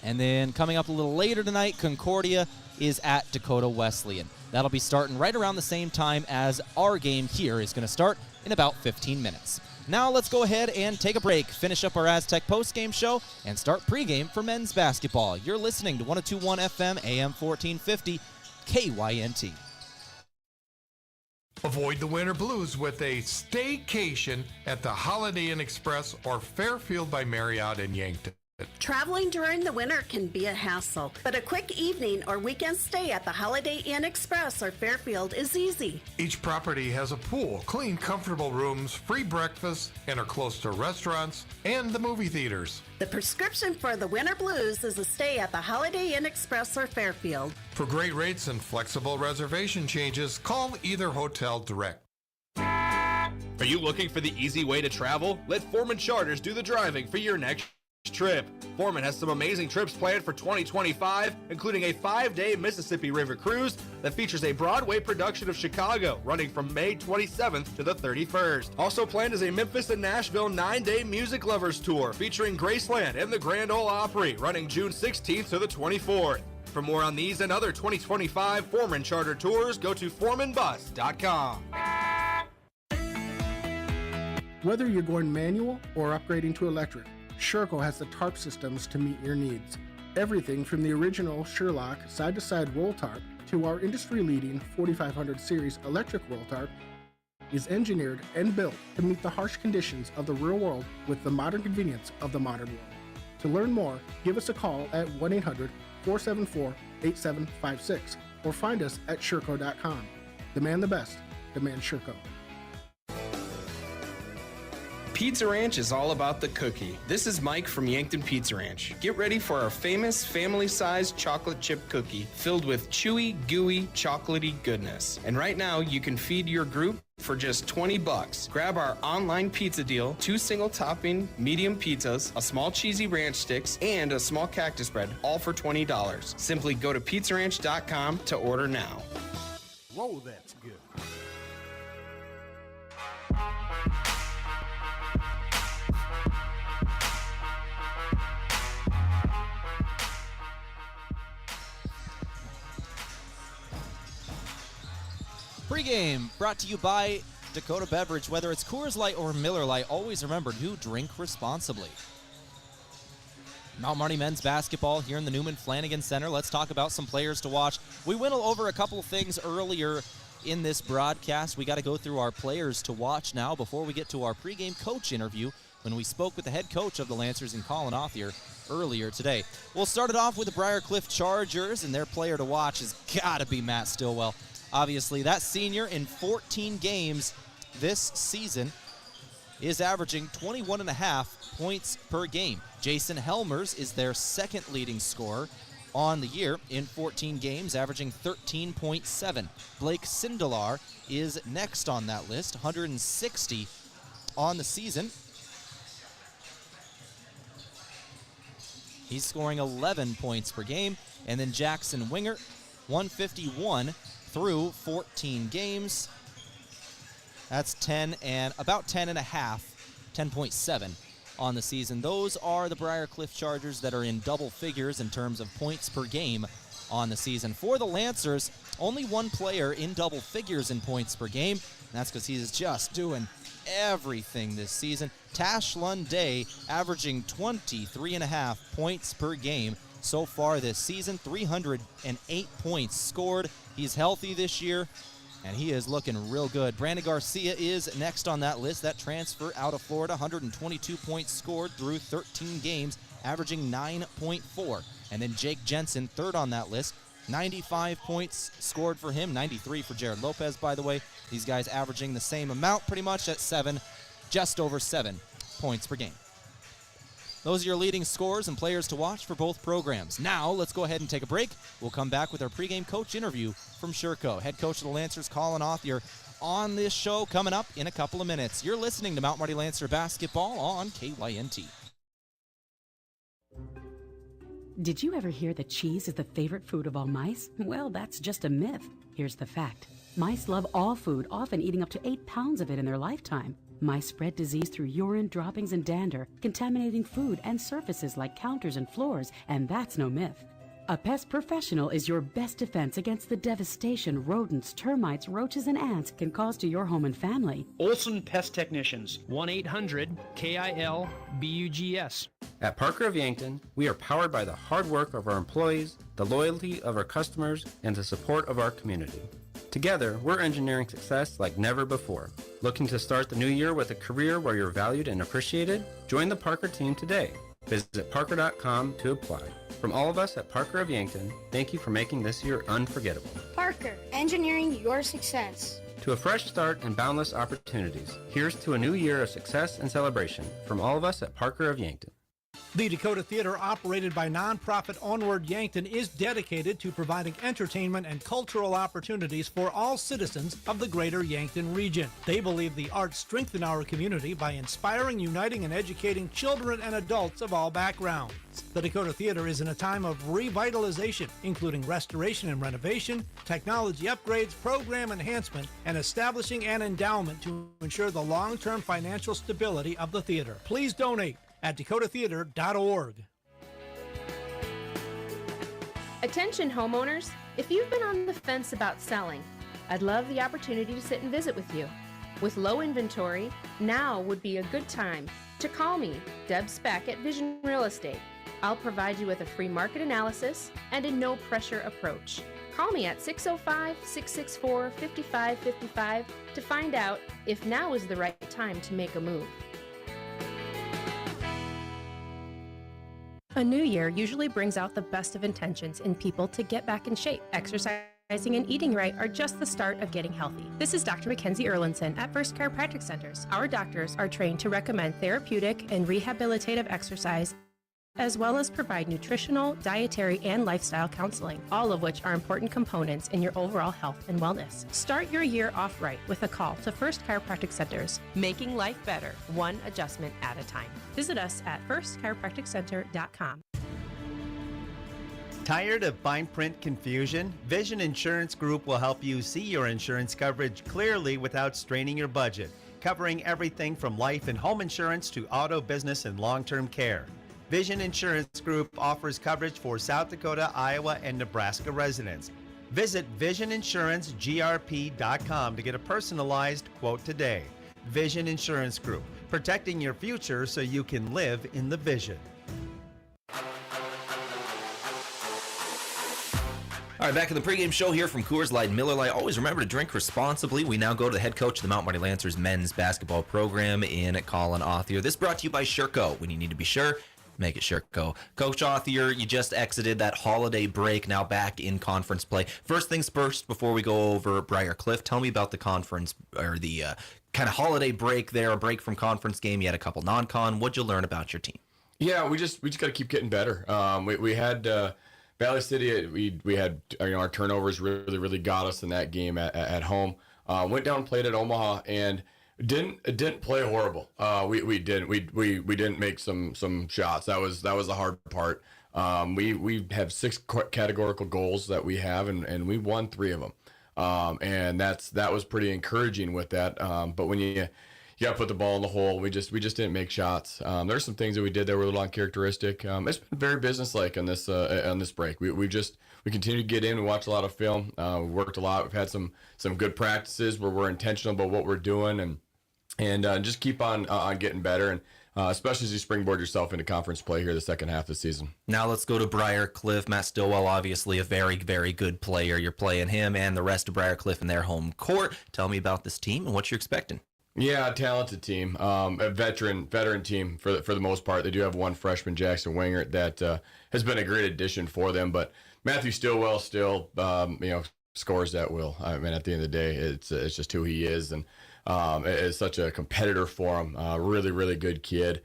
And then coming up a little later tonight, Concordia is at Dakota Wesleyan. That'll be starting right around the same time as our game here is going to start in about 15 minutes. Now let's go ahead and take a break, finish up our Aztec postgame show, and start pregame for men's basketball. You're listening to 102.1 FM, AM 1450, KYNT. Avoid the winter blues with a staycation at the Holiday Inn Express or Fairfield by Marriott in Yankton. Traveling during the winter can be a hassle, but a quick evening or weekend stay at the Holiday Inn Express or Fairfield is easy. Each property has a pool, clean, comfortable rooms, free breakfast, and are close to restaurants and the movie theaters. The prescription for the winter blues is a stay at the Holiday Inn Express or Fairfield. For great rates and flexible reservation changes, call either hotel direct. Are you looking for the easy way to travel? Let Foreman Charters do the driving for your next trip. Foreman has some amazing trips planned for 2025, including a 5-day Mississippi River cruise that features a Broadway production of Chicago running from May 27th to the 31st. Also planned is a Memphis and Nashville 9-day Music Lovers tour featuring Graceland and the Grand Ole Opry running June 16th to the 24th. For more on these and other 2025 Foreman Charter tours, go to foremanbus.com. Whether you're going manual or upgrading to electric, Sherco has the tarp systems to meet your needs. Everything from the original Sherlock side-to-side roll tarp to our industry-leading 4500 series electric roll tarp is engineered and built to meet the harsh conditions of the real world with the modern convenience of the modern world. To learn more, give us a call at 1-800-474-8756 or find us at Sherco.com. Demand the best. Demand Sherco. Pizza Ranch is all about the cookie. This is Mike from Yankton Pizza Ranch. Get ready for our famous family-sized chocolate chip cookie filled with chewy, gooey, chocolatey goodness. And right now, you can feed your group for just $20. Grab our online pizza deal, 2 single topping medium pizzas, a small cheesy ranch sticks, and a small cactus bread, all for $20. Simply go to pizzaranch.com to order now. Whoa, that's good. Pre-game brought to you by Dakota Beverage. Whether it's Coors Light or Miller Lite, always remember to drink responsibly. Mount Marty men's basketball here in the Newman Flanagan Center. Let's talk about some players to watch. We went over a couple of things earlier in this broadcast. We got to go through our players to watch now before we get to our pregame coach interview when we spoke with the head coach of the Lancers in Colin Othier earlier today. We'll start it off with the Briar Chargers, and their player to watch has got to be Matt Stillwell. Obviously, that senior in 14 games this season is averaging 21.5 points per game. Jason Helmers is their second leading scorer on the year in 14 games, averaging 13.7. Blake Sindelar is next on that list, 160 on the season. He's scoring 11 points per game. And then Jackson Winger, 151 through 14 games. That's 10.7 on the season. Those are the Briar Chargers that are in double figures in terms of points per game on the season. For the Lancers, only one player in double figures in points per game, and that's because he's just doing everything this season. Tash Lunday averaging 23.5 points per game so far this season, 308 points scored. He's healthy this year, and he is looking real good. Brandon Garcia is next on that list. That transfer out of Florida, 122 points scored through 13 games, averaging 9.4. And then Jake Jensen, third on that list, 95 points scored for him, 93 for Jared Lopez, by the way. These guys averaging the same amount pretty much at just over 7 points per game. Those are your leading scorers and players to watch for both programs. Now, let's go ahead and take a break. We'll come back with our pregame coach interview from Sherco. Head coach of the Lancers, Colin Othier, on this show coming up in a couple of minutes. You're listening to Mount Marty Lancer Basketball on KYNT. Did you ever hear that cheese is the favorite food of all mice? Well, that's just a myth. Here's the fact. Mice love all food, often eating up to 8 pounds of it in their lifetime. Mice spread disease through urine, droppings, and dander, contaminating food and surfaces like counters and floors, and that's no myth. A pest professional is your best defense against the devastation rodents, termites, roaches, and ants can cause to your home and family. Olson Pest Technicians, 1-800-KIL-BUGS. At Parker of Yankton, we are powered by the hard work of our employees, the loyalty of our customers, and the support of our community. Together, we're engineering success like never before. Looking to start the new year with a career where you're valued and appreciated? Join the Parker team today. Visit parker.com to apply. From all of us at Parker of Yankton, thank you for making this year unforgettable. Parker, engineering your success. To a fresh start and boundless opportunities, here's to a new year of success and celebration from all of us at Parker of Yankton. The Dakota Theater, operated by nonprofit Onward Yankton, is dedicated to providing entertainment and cultural opportunities for all citizens of the greater Yankton region. They believe the arts strengthen our community by inspiring, uniting, and educating children and adults of all backgrounds. The Dakota Theater is in a time of revitalization, including restoration and renovation, technology upgrades, program enhancement, and establishing an endowment to ensure the long-term financial stability of the theater. Please donate at dakotatheater.org. Attention homeowners, if you've been on the fence about selling, I'd love the opportunity to sit and visit with you. With low inventory, now would be a good time to call me, Deb Speck at Vision Real Estate. I'll provide you with a free market analysis and a no-pressure approach. Call me at 605-664-5555 to find out if now is the right time to make a move. A new year usually brings out the best of intentions in people to get back in shape. Exercising and eating right are just the start of getting healthy. This is Dr. Mackenzie Erlinson at First Chiropractic Centers. Our doctors are trained to recommend therapeutic and rehabilitative exercise as well as provide nutritional, dietary, and lifestyle counseling, all of which are important components in your overall health and wellness. Start your year off right with a call to First Chiropractic Centers, making life better, one adjustment at a time. Visit us at firstchiropracticcenter.com. Tired of fine print confusion? Vision Insurance Group will help you see your insurance coverage clearly without straining your budget, covering everything from life and home insurance to auto, business, and long-term care. Vision Insurance Group offers coverage for South Dakota, Iowa, and Nebraska residents. Visit VisionInsuranceGRP.com to get a personalized quote today. Vision Insurance Group, protecting your future so you can live in the vision. All right, back in the pregame show here from Coors Light and Miller Lite. Always remember to drink responsibly. We now go to the head coach of the Mount Marty Lancers men's basketball program in Colin Authier. This brought to you by Sherco. When you need to be sure, make it Sherco. Coach Authier, you just exited that holiday break, now back in conference play. First things first, before we go over Briar Cliff, tell me about the conference, or the kind of holiday break there, a break from conference game. You had a couple non-con. What'd you learn about your team? Yeah, we just got to keep getting better. We had Valley City. We had our turnovers really got us in that game at home. Went down and played at Omaha and didn't play horrible. We didn't make some shots. That was the hard part. We have 6 categorical goals that we have, and we won 3 of them. And that was pretty encouraging with that. But when you got to put the ball in the hole, we just didn't make shots. There's some things that we did that were a little uncharacteristic. It's been very businesslike on this break. We continue to get in. We watch a lot of film. We worked a lot. We've had some good practices where we're intentional about what we're doing, and just keep on getting better, and especially as you springboard yourself into conference play here the second half of the season. Now let's go to Briar Cliff. Matt Stillwell, obviously a very, very good player. You're playing him and the rest of Briar Cliff in their home court. Tell me about this team and what you're expecting. Yeah, a talented team, a veteran team for the most part. They do have one freshman, Jackson Wingert, that has been a great addition for them. But Matthew Stillwell still, scores at will. I mean, at the end of the day, it's just who he is, and is such a competitor for him. Really, really good kid.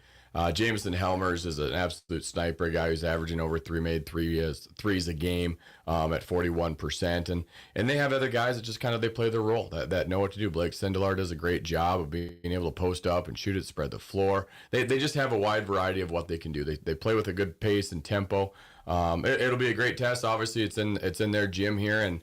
Jameson Helmers is an absolute sniper, guy who's averaging over made threes a game at 41%. And they have other guys that just they play their role, that know what to do. Blake Sendelar does a great job of being able to post up and shoot it, spread the floor. They just have a wide variety of what they can do. They play with a good pace and tempo. It'll be a great test. Obviously, it's in their gym here, and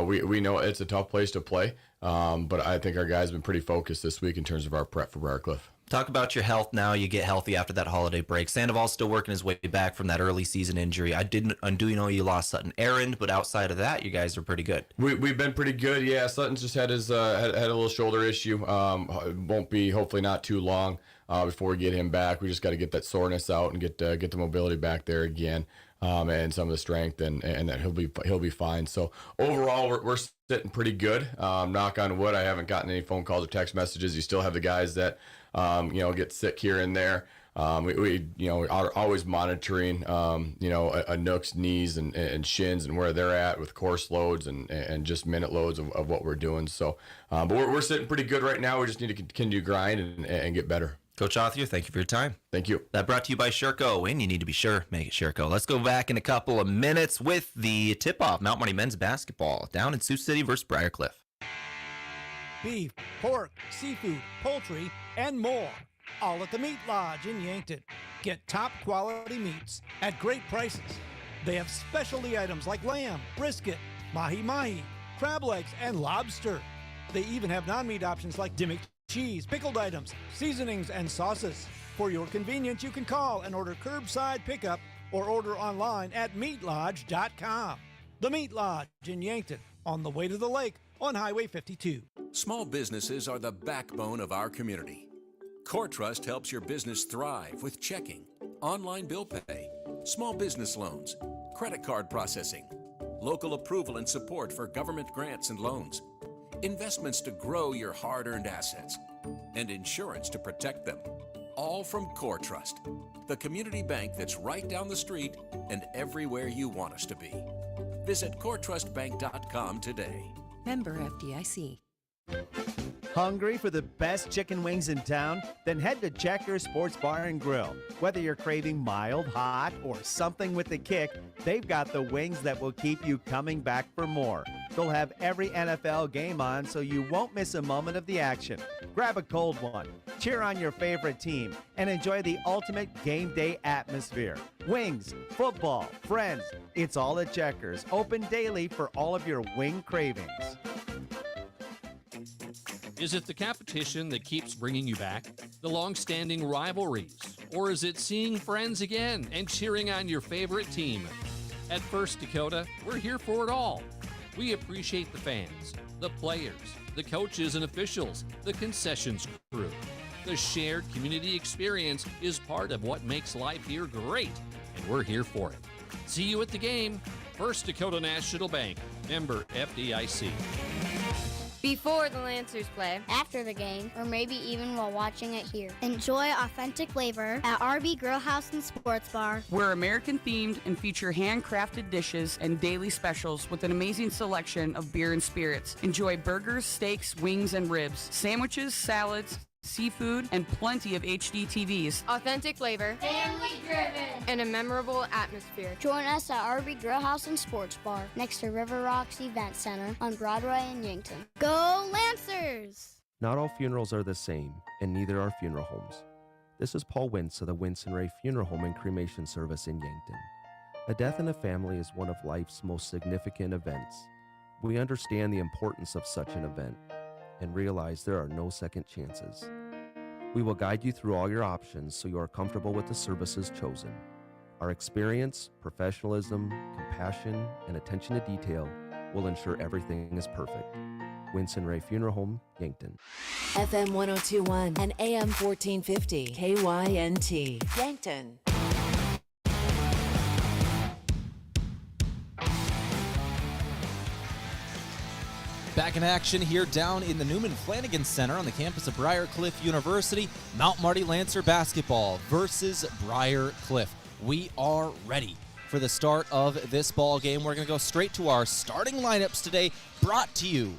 we know it's a tough place to play. But I think our guys have been pretty focused this week in terms of our prep for Briar Cliff. Talk about your health now. You get healthy after that holiday break. Sandoval's still working his way back from that early season injury. I do know you lost Sutton Errand, but outside of that, you guys are pretty good. We've been pretty good. Yeah, Sutton's just had his had a little shoulder issue. It won't be hopefully not too long before we get him back. We just got to get that soreness out and get the mobility back there again, and some of the strength, and that he'll be fine. So overall, we're sitting pretty good. Knock on wood. I haven't gotten any phone calls or text messages. You still have the guys that get sick here and there. We are always monitoring, a Nook's knees and shins and where they're at with course loads and just minute loads of what we're doing. So, but we're sitting pretty good right now. We just need to continue to grind and get better. Coach Authier, thank you for your time. Thank you. That brought to you by Sherco, and you need to be sure, make it Sherco. Let's go back in a couple of minutes with the tip-off, Mount Marty men's basketball down in Sioux City versus Briar Cliff. Beef, pork, seafood, poultry, and more. All at the Meat Lodge in Yankton. Get top quality meats at great prices. They have specialty items like lamb, brisket, mahi-mahi, crab legs, and lobster. They even have non-meat options like Dimmick cheese, pickled items, seasonings, and sauces. For your convenience, you can call and order curbside pickup or order online at meatlodge.com. The Meat Lodge in Yankton, on the way to the lake on Highway 52. Small businesses are the backbone of our community. CoreTrust helps your business thrive with checking, online bill pay, small business loans, credit card processing, local approval and support for government grants and loans, investments to grow your hard-earned assets, and insurance to protect them. All from CoreTrust, the community bank that's right down the street and everywhere you want us to be. Visit CoreTrustBank.com today. Member FDIC. Hungry for the best chicken wings in town? Then head to Checkers Sports Bar and Grill. Whether you're craving mild, hot, or something with a kick, they've got the wings that will keep you coming back for more. They'll have every NFL game on so you won't miss a moment of the action. Grab a cold one, cheer on your favorite team, and enjoy the ultimate game day atmosphere. Wings, football, friends, it's all at Checkers. Open daily for all of your wing cravings. Is it the competition that keeps bringing you back? The long-standing rivalries? Or is it seeing friends again and cheering on your favorite team? At First Dakota, we're here for it all. We appreciate the fans, the players, the coaches and officials, the concessions crew. The shared community experience is part of what makes life here great, and we're here for it. See you at the game. First Dakota National Bank, member FDIC. Before the Lancers play, after the game, or maybe even while watching it here. Enjoy authentic flavor at RB Grill House and Sports Bar. We're American themed and feature handcrafted dishes and daily specials with an amazing selection of beer and spirits. Enjoy burgers, steaks, wings, and ribs, sandwiches, salads, seafood, and plenty of HD TVs. Authentic flavor, Family driven. and a memorable atmosphere. Join us at RB Grill House and Sports Bar next to River Rocks Event Center on Broadway in Yankton. Go Lancers! Not all funerals are the same, and neither are funeral homes. This is Paul Wentz of the Wentz & Ray Funeral Home and Cremation Service in Yankton. A death in a family is one of life's most significant events. We understand the importance of such an event and realize there are no second chances. We will guide you through all your options so you are comfortable with the services chosen. Our experience, professionalism, compassion, and attention to detail will ensure everything is perfect. Wentz & Ray Funeral Home, Yankton. FM 1021 and AM 1450, KYNT, Yankton. Back in action here down in the Newman Flanagan Center on the campus of Briar University. Mount Marty Lancer basketball versus Briar Cliff. We are ready for the start of this ball game. We're going to go straight to our starting lineups today, brought to you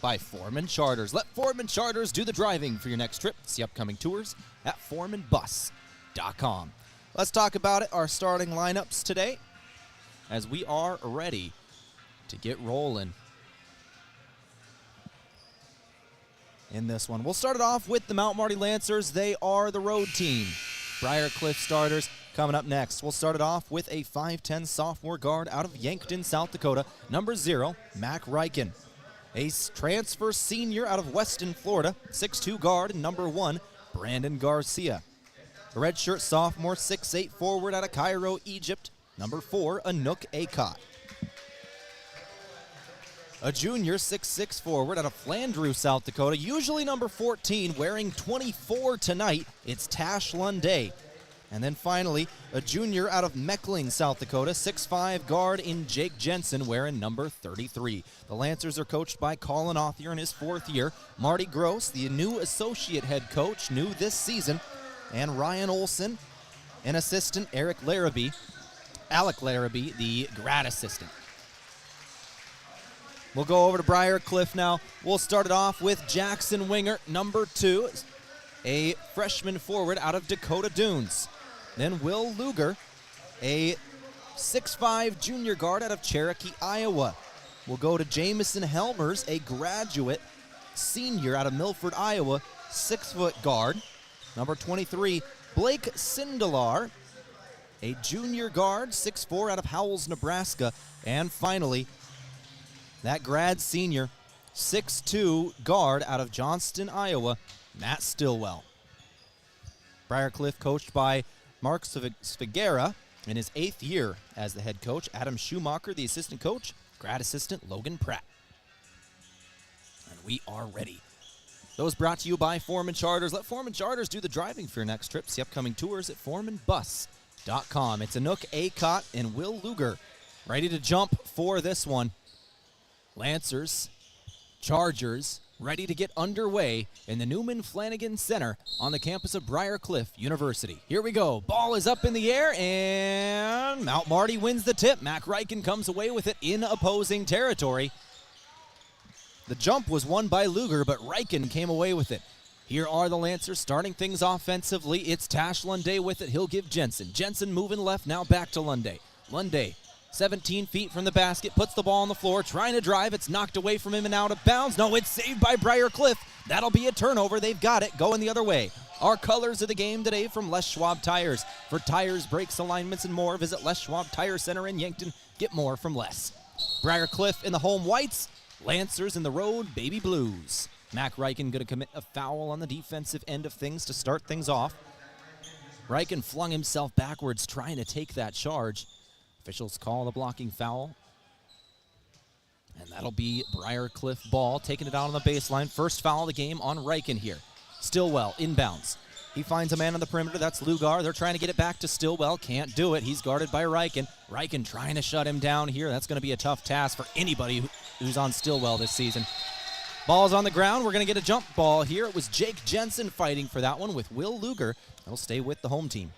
by Foreman Charters. Let Foreman Charters do the driving for your next trip. See upcoming tours at foremanbus.com. Let's talk about it, our starting lineups today, as we are ready to get rolling in this one. We'll start it off with the Mount Marty Lancers. They are the road team. Briar Cliff starters coming up next. We'll start it off with a 5'10 sophomore guard out of Yankton, South Dakota, number 0, Mac Ryken. A transfer senior out of Weston, Florida, 6'2 guard, number 1, Brandon Garcia. A redshirt sophomore, 6'8 forward out of Cairo, Egypt, number 4, Anouk Akot. A junior, 6'6 forward out of Flandreau, South Dakota, usually number 14, wearing 24 tonight. It's Tash Lunday. And then finally, a junior out of Meckling, South Dakota, 6'5 guard in Jake Jensen, wearing number 33. The Lancers are coached by Colin Authier in his 4th year, Marty Gross, the new associate head coach, new this season, and Ryan Olson, an assistant, Alec Larrabee, the grad assistant. We'll go over to Briar Cliff now. We'll start it off with Jackson Winger, number 2, a freshman forward out of Dakota Dunes. Then Will Luger, a 6'5 junior guard out of Cherokee, Iowa. We'll go to Jamison Helmers, a graduate senior out of Milford, Iowa, 6-foot guard. Number 23, Blake Sindelar, a junior guard, 6'4 out of Howells, Nebraska. And finally, that grad senior, 6'2 guard out of Johnston, Iowa, Matt Stillwell. Briar Cliff coached by Mark Svigera in his 8th year as the head coach. Adam Schumacher, the assistant coach. Grad assistant Logan Pratt. And we are ready. Those brought to you by Foreman Charters. Let Foreman Charters do the driving for your next trip. See upcoming tours at foremanbus.com. It's Anouk Akot and Will Luger ready to jump for this one. Lancers, Chargers, ready to get underway in the Newman Flanagan Center on the campus of Briar Cliff University. Here we go. Ball is up in the air, and Mount Marty wins the tip. Mac Ryken comes away with it in opposing territory. The jump was won by Luger, but Riken came away with it. Here are the Lancers starting things offensively. It's Tash Lunday with it. He'll give Jensen. Jensen moving left, now back to Lunday. Lunday, 17 feet from the basket, puts the ball on the floor, trying to drive. It's knocked away from him and out of bounds. No, it's saved by Briar Cliff. That'll be a turnover. They've got it going the other way. Our colors of the game today from Les Schwab Tires. For tires, brakes, alignments, and more, visit Les Schwab Tire Center in Yankton. Get more from Les. Briar Cliff in the home whites. Lancers in the road baby blues. Mac Riken going to commit a foul on the defensive end of things to start things off. Riken flung himself backwards trying to take that charge. Officials call the blocking foul. And that'll be Briar Cliff ball, taking it out on the baseline. First foul of the game on Riken here. Stillwell inbounds. He finds a man on the perimeter. That's Lugar. They're trying to get it back to Stillwell. Can't do it. He's guarded by Riken. Riken trying to shut him down here. That's going to be a tough task for anybody who's on Stillwell this season. Ball's on the ground. We're going to get a jump ball here. It was Jake Jensen fighting for that one with Will Luger. He'll stay with the home team.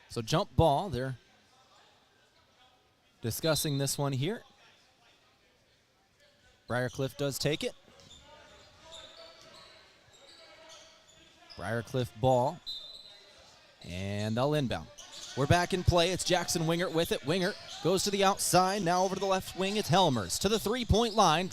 So jump ball, they're discussing this one here. Briar Cliff does take it. Briar Cliff ball. And they'll inbound. We're back in play. It's Jackson Wingert with it. Wingert goes to the outside. Now over to the left wing. It's Helmers to the three-point line.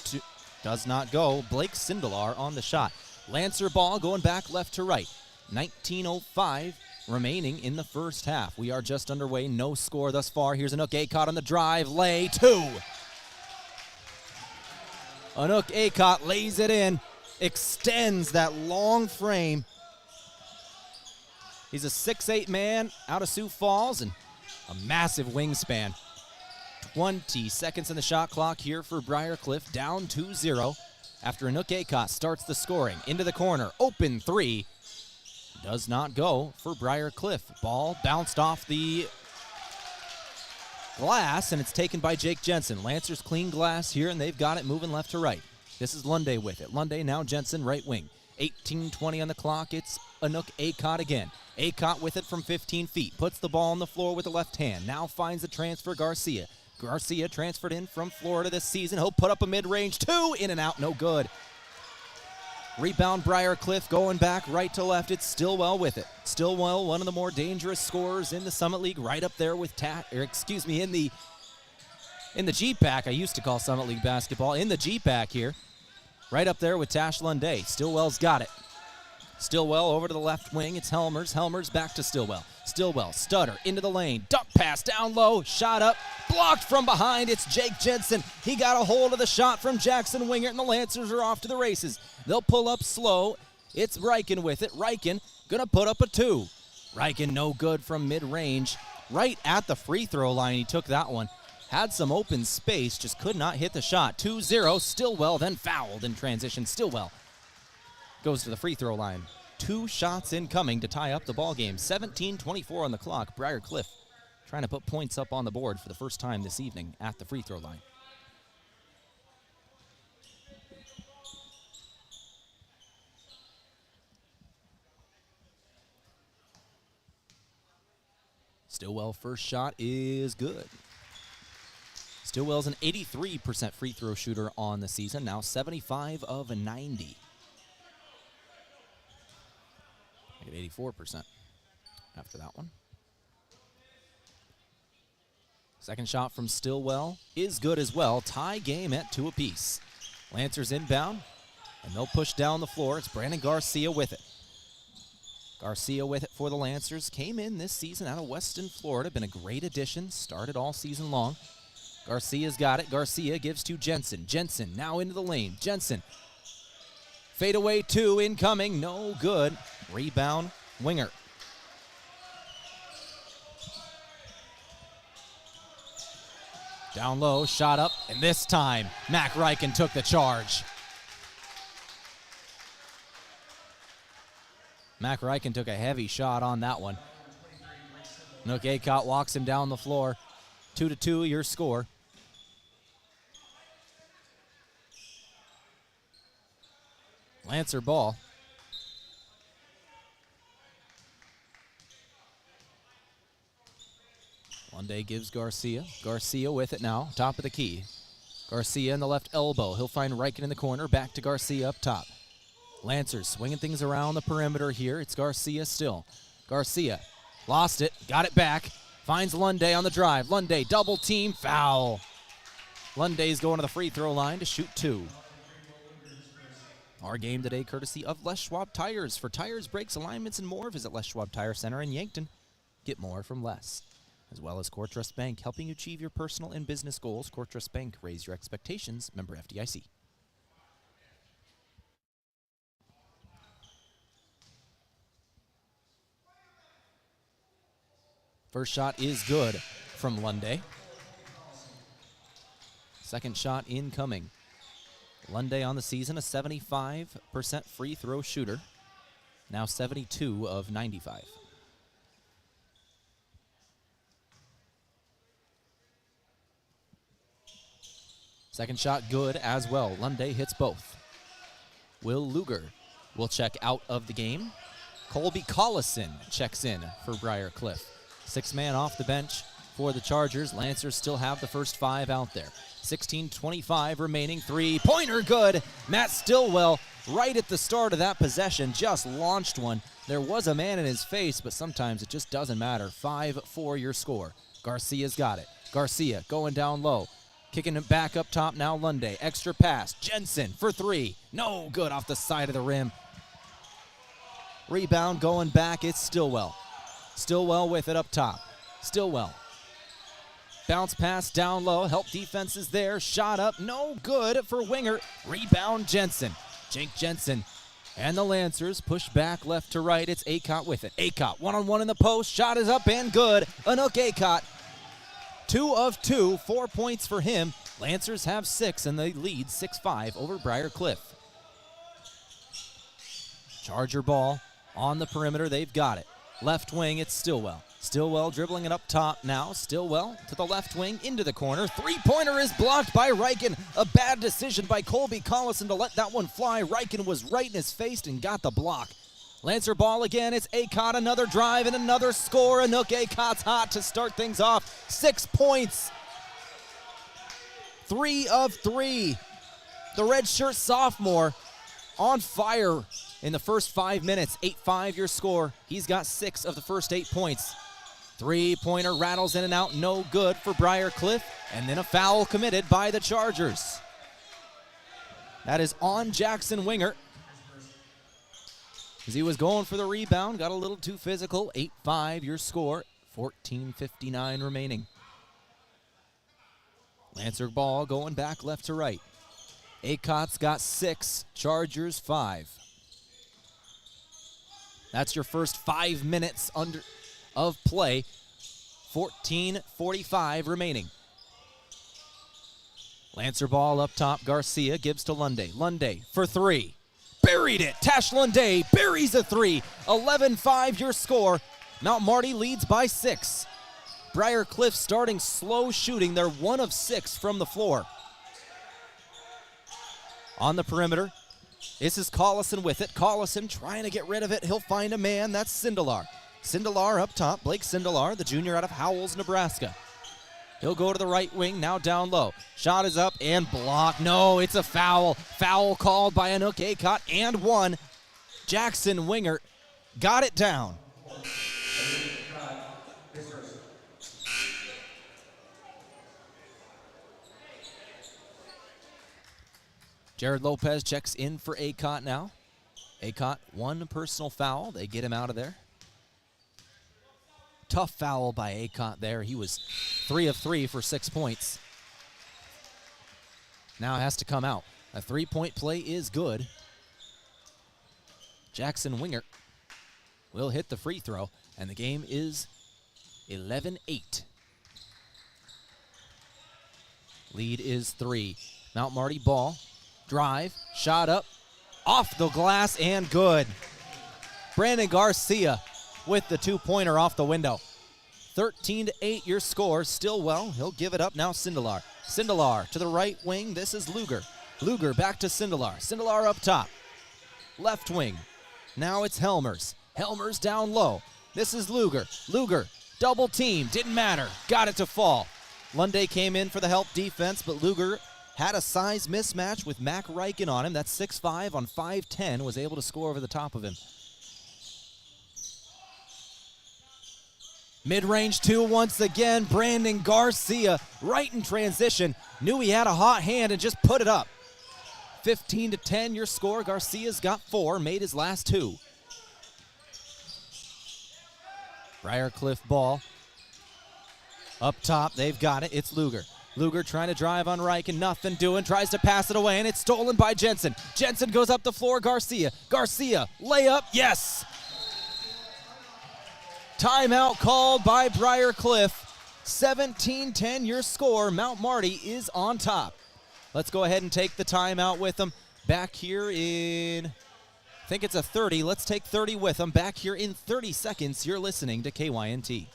Does not go. Blake Sindelar on the shot. Lancer ball going back left to right. 19:05 remaining in the first half. We are just underway. No score thus far. Here's Anook Acott on the drive. Lay two. Anook Acott lays it in. Extends that long frame. He's a 6'8" man out of Sioux Falls and a massive wingspan. 20 seconds in the shot clock here for Briar Cliff, down 2-0 after Anook Acott starts the scoring. Into the corner, open three. Does not go for Briar Cliff. Ball bounced off the glass, and it's taken by Jake Jensen. Lancers clean glass here, and they've got it moving left to right. This is Lunday with it. Lunday now Jensen right wing. 18:20 on the clock. It's Anook Acott again. Acott with it from 15 feet. Puts the ball on the floor with the left hand. Now finds the transfer Garcia. Garcia transferred in from Florida this season. He'll put up a mid-range two. In and out, no good. Rebound Briar Cliff going back right to left. It's Stillwell with it. Stillwell, one of the more dangerous scorers in the Summit League, right up there with in the GPAC. I used to call Summit League basketball. In the GPAC here. Right up there with Tash Lunday. Stillwell's got it. Stillwell over to the left wing. It's Helmers. Helmers back to Stillwell. Stillwell, stutter, into the lane. Dump pass down low. Shot up. Blocked from behind. It's Jake Jensen. He got a hold of the shot from Jackson Wingert, and the Lancers are off to the races. They'll pull up slow. It's Riken with it. Riken gonna put up a two. Riken no good from mid-range. Right at the free throw line, he took that one. Had some open space, just could not hit the shot. 2-0, Stillwell then fouled in transition. Stillwell goes to the free throw line. 2 shots incoming to tie up the ball game. 17:24 on the clock. Briar Cliff trying to put points up on the board for the first time this evening at the free throw line. Stillwell first shot is good. Stillwell's an 83% free throw shooter on the season, now 75 of 90. 84% after that one. Second shot from Stillwell is good as well. Tie game at 2 apiece. Lancers inbound, and they'll push down the floor. It's Brandon Garcia with it. Garcia with it for the Lancers. Came in this season out of Weston, Florida. Been a great addition. Started all season long. Garcia's got it. Garcia gives to Jensen. Jensen now into the lane. Jensen. Fadeaway 2 incoming. No good. Rebound, Wingert. Down low, shot up, and this time, Mac Riken took the charge. Mac Riken took a heavy shot on that one. Anook Acott walks him down the floor. 2-2, your score. Lancer ball. Lunday gives Garcia. Garcia with it now, top of the key. Garcia in the left elbow. He'll find Reichen in the corner. Back to Garcia up top. Lancers swinging things around the perimeter here. It's Garcia still. Garcia lost it, got it back. Finds Lunday on the drive. Lunday double team, foul. Lunday's going to the free throw line to shoot 2. Our game today courtesy of Les Schwab Tires. For tires, brakes, alignments, and more, visit Les Schwab Tire Center in Yankton. Get more from Les. As well as Core Trust Bank, helping you achieve your personal and business goals. Core Trust Bank, raise your expectations. Member FDIC. First shot is good from Lunday. Second shot incoming. Lunday on the season, a 75% free throw shooter. Now 72 of 95. Second shot good as well. Lunday hits both. Will Luger will check out of the game. Colby Collison checks in for Briar Cliff. 6-man off the bench for the Chargers. Lancers still have the first 5 out there. 16:25 remaining. 3-pointer good. Matt Stillwell right at the start of that possession just launched one. There was a man in his face, but sometimes it just doesn't matter. 5-4 your score. Garcia's got it. Garcia going down low. Kicking it back up top now, Lunday. Extra pass. Jensen for 3. No good off the side of the rim. Rebound going back. It's Stillwell. Stillwell with it up top. Stillwell. Bounce pass down low. Help defenses there. Shot up. No good for Winger. Rebound Jensen. Jake Jensen. And the Lancers push back left to right. It's Acott with it. Acott one-on-one in the post. Shot is up and good. Anook Acott. 2 of 2. 4 points for him. Lancers have 6 and they lead 6-5 over Briar Cliff. Charger ball on the perimeter. They've got it. Left wing, it's Stillwell. Stillwell dribbling it up top now. Stillwell to the left wing, into the corner. 3-pointer is blocked by Reichen. A bad decision by Colby Collison to let that one fly. Reichen was right in his face and got the block. Lancer ball again. It's Acott. Another drive and another score. Anook Acott's hot to start things off. 6 points. 3 of 3. The redshirt sophomore on fire in the first 5 minutes. 8-5 your score. He's got 6 of the first 8 points. 3-pointer rattles in and out. No good for Briar Cliff. And then a foul committed by the Chargers. That is on Jackson Winger. As he was going for the rebound, got a little too physical. 8-5 your score. 14:59 remaining. Lancer ball going back left to right. Acott's got 6, Chargers 5. That's your first 5 minutes of play. 14:45 remaining. Lancer ball up top. Garcia gives to Lunday. Lunday for 3. Buried it. Tash Lunday buries a 3. 11-5 your score. Mount Marty leads by 6. Briar Cliff starting slow shooting. They're 1 of 6 from the floor. On the perimeter, this is Collison with it. Collison trying to get rid of it. He'll find a man. That's Sindelar. Sindelar up top. Blake Sindelar, the junior out of Howells, Nebraska. He'll go to the right wing, now down low. Shot is up and blocked. No, it's a foul. Foul called by Anook Acott and 1. Jackson Winger got it down. Jared Lopez checks in for Acott now. Acott, 1 personal foul. They get him out of there. Tough foul by Acott there. He was 3 of 3 for 6 points. Now has to come out. A 3-point play is good. Jackson Winger will hit the free throw, and the game is 11-8. Lead is 3. Mount Marty ball. Drive, shot up, off the glass, and good. Brandon Garcia with the 2-pointer off the window. 13-8 your score. Stillwell, he'll give it up now. Sindelar. Sindelar to the right wing. This is Luger. Luger back to Sindelar. Sindelar up top. left wing. Now it's Helmers. Helmers down low. This is Luger. Luger, double team, didn't matter. Got it to fall. Lunde came in for the help defense, but Luger had a size mismatch with Mac Riken on him. That's 6'5" on 5'10", was able to score over the top of him. Mid-range two once again, Brandon Garcia, right in transition. Knew he had a hot hand and just put it up. 15-10 your score. Garcia's got 4, made his last 2. Briarcliff ball. Up top, they've got it. It's Luger. Luger trying to drive on Riken, nothing doing, tries to pass it away, and it's stolen by Jensen. Jensen goes up the floor, Garcia. Garcia, layup, yes! Timeout called by Briarcliff. 17-10 your score. Mount Marty is on top. Let's go ahead and take the timeout with them. Back here in, I think it's a 30. Let's take 30 with them. Back here in 30 seconds. You're listening to KYNT.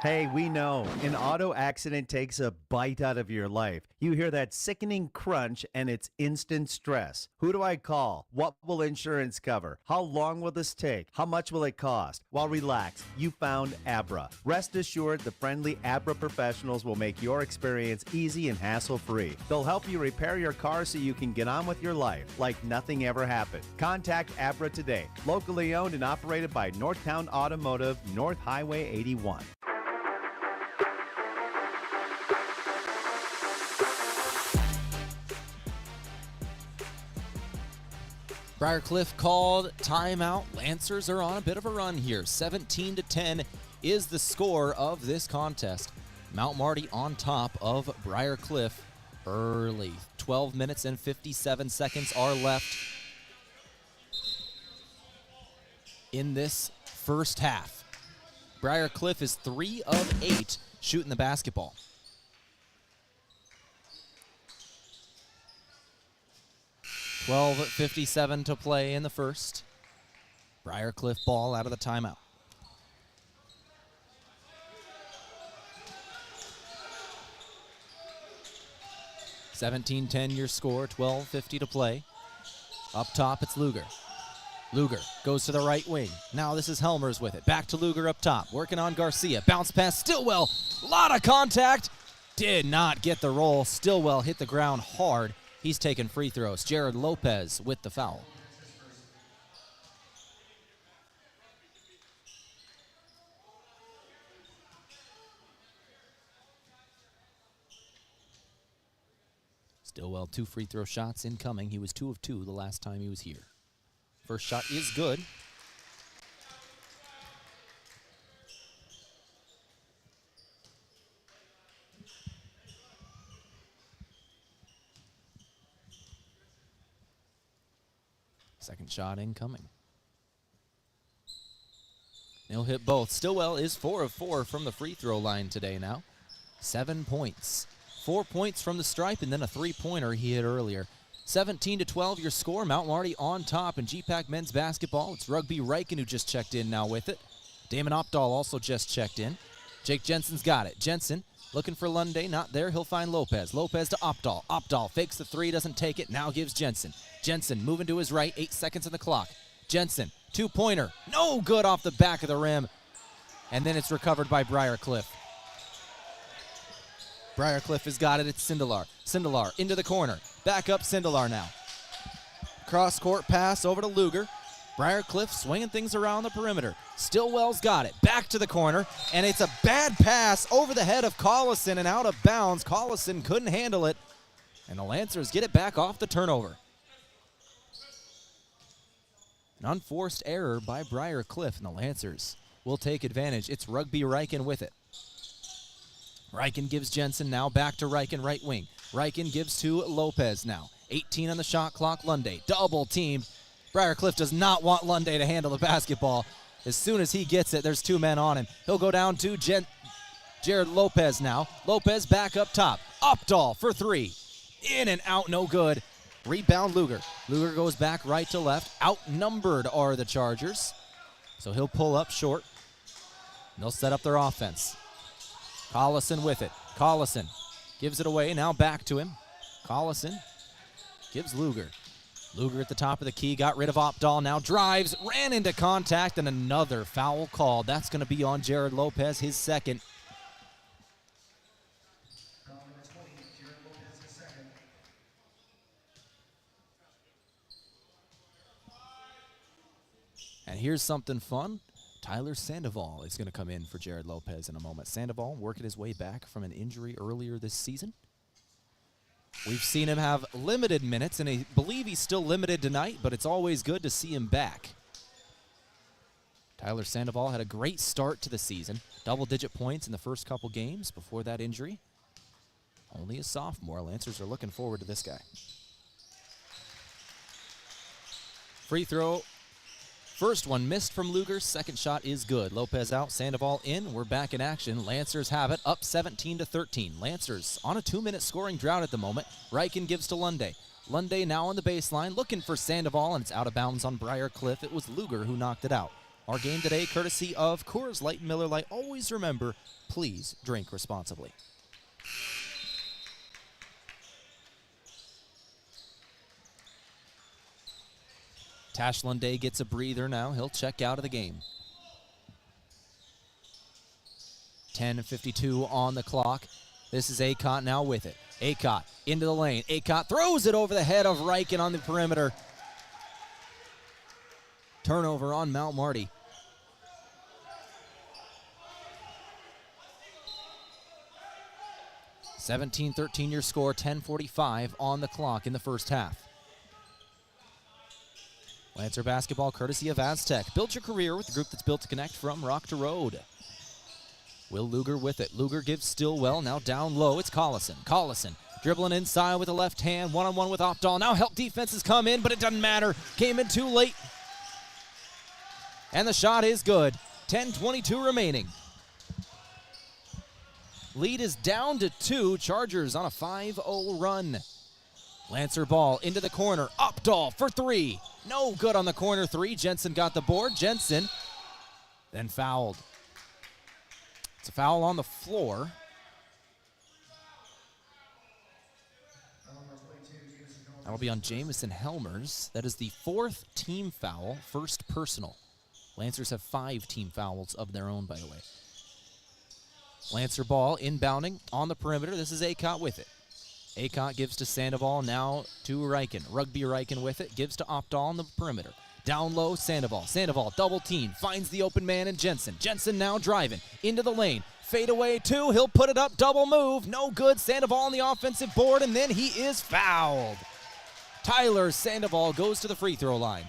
Hey, we know an auto accident takes a bite out of your life. You hear that sickening crunch and it's instant stress. Who do I call? What will insurance cover? How long will this take? How much will it cost? Well, relax. You found Abra. Rest assured, the friendly Abra professionals will make your experience easy and hassle-free. They'll help you repair your car so you can get on with your life like nothing ever happened. Contact Abra today. Locally owned and operated by Northtown Automotive, North Highway 81. Briarcliff called timeout. Lancers are on a bit of a run here. 17-10 is the score of this contest. Mount Marty on top of Briarcliff early. 12 minutes and 57 seconds are left in this first half. Briarcliff is 3 of 8 shooting the basketball. .57 to play in the first. Briarcliff ball out of the timeout. (17-10) your score, 12:50 to play. Up top, it's Luger. Luger goes to the right wing. Now this is Helmers with it. Back to Luger up top, working on Garcia. Bounce pass, Stillwell. A lot of contact. Did not get the roll. Stillwell hit the ground hard. He's taking free throws. Jared Lopez with the foul. Stillwell, 2 free throw shots incoming. He was 2 of 2 the last time he was here. First shot is good. Second shot incoming. He'll hit both. Stillwell is 4 of 4 from the free throw line today now. 7 points. 4 points from the stripe and then a 3-pointer he hit earlier. 17-12 your score. Mount Marty on top in GPAC men's basketball. It's Rugby Riken who just checked in now with it. Damon Opdahl also just checked in. Jake Jensen's got it. Jensen looking for Lunde, not there. He'll find Lopez. Lopez to Opdahl. Opdahl fakes the 3, doesn't take it. Now gives Jensen. Jensen moving to his right, 8 seconds on the clock. Jensen, 2-pointer. No good off the back of the rim. And then it's recovered by Briarcliff. Briarcliff has got it. It's Sindelar. Sindelar into the corner. Back up Sindelar now. Cross-court pass over to Luger. Briarcliff swinging things around the perimeter. Stillwell's got it. Back to the corner. And it's a bad pass over the head of Collison and out of bounds. Collison couldn't handle it. And the Lancers get it back off the turnover. An unforced error by Briarcliff, and the Lancers will take advantage. It's Rugby Riken with it. Riken gives Jensen now back to Riken, right wing. Riken gives to Lopez now. 18 on the shot clock, Lunde. Double teamed. Briarcliff does not want Lunde to handle the basketball. As soon as he gets it, there's 2 men on him. He'll go down to Jared Lopez now. Lopez back up top. Opdahl for 3. In and out, no good. Rebound Luger. Luger goes back right to left. Outnumbered are the Chargers. So he'll pull up short. And they'll set up their offense. Collison with it. Collison gives it away. Now back to him. Collison gives Luger. Luger at the top of the key, got rid of Opdahl, now drives, ran into contact, and another foul called. That's going to be on Jared Lopez, his second. And here's something fun. Tyler Sandoval is going to come in for Jared Lopez in a moment. Sandoval working his way back from an injury earlier this season. We've seen him have limited minutes, and I believe he's still limited tonight, but it's always good to see him back. Tyler Sandoval had a great start to the season. Double-digit points in the first couple games before that injury. Only a sophomore. Lancers are looking forward to this guy. Free throw. First one missed from Luger. Second shot is good. Lopez out, Sandoval in. We're back in action. Lancers have it, up 17-13. Lancers on a 2-minute scoring drought at the moment. Reichen gives to Lunde. Lunde now on the baseline, looking for Sandoval, and it's out of bounds on Briar Cliff. It was Luger who knocked it out. Our game today, courtesy of Coors Light and Miller Lite. Always remember, please drink responsibly. Tash Lunde gets a breather now. He'll check out of the game. 10:52 on the clock. This is Acott now with it. Acott into the lane. Acott throws it over the head of Reichen on the perimeter. Turnover on Mount Marty. (17-13) your score. 10:45 on the clock in the first half. Lancer basketball courtesy of Aztec. Build your career with the group that's built to connect from rock to road. Will Luger with it. Luger gives Stillwell. Now down low. It's Collison. Collison dribbling inside with the left hand. One-on-one with Opdahl. Now help defenses come in, but it doesn't matter. Came in too late. And the shot is good. 10:22 remaining. Lead is down to 2. Chargers on a 5-0 run. Lancer ball into the corner. Opdahl for 3. No good on the corner 3. Jensen got the board. Jensen then fouled. It's a foul on the floor. That'll be on Jamison Helmers. That is the 4th team foul, first personal. Lancers have 5 team fouls of their own, by the way. Lancer ball inbounding on the perimeter. This is Acott with it. Acott gives to Sandoval, now to Reichen. Rugby Reichen with it, gives to Opdahl on the perimeter. Down low, Sandoval. Sandoval double team, finds the open man in Jensen. Jensen now driving into the lane. Fade away 2, he'll put it up, double move. No good, Sandoval on the offensive board, and then he is fouled. Tyler Sandoval goes to the free throw line.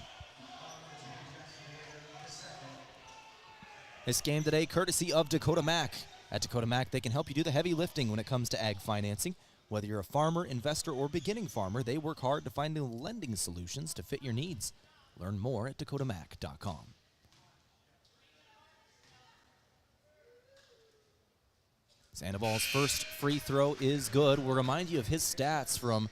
This game today, courtesy of Dakota Mac. At Dakota Mac, they can help you do the heavy lifting when it comes to ag financing. Whether you're a farmer, investor, or beginning farmer, they work hard to find lending solutions to fit your needs. Learn more at dakotamac.com. Sandoval's first free throw is good. We'll remind you of his stats from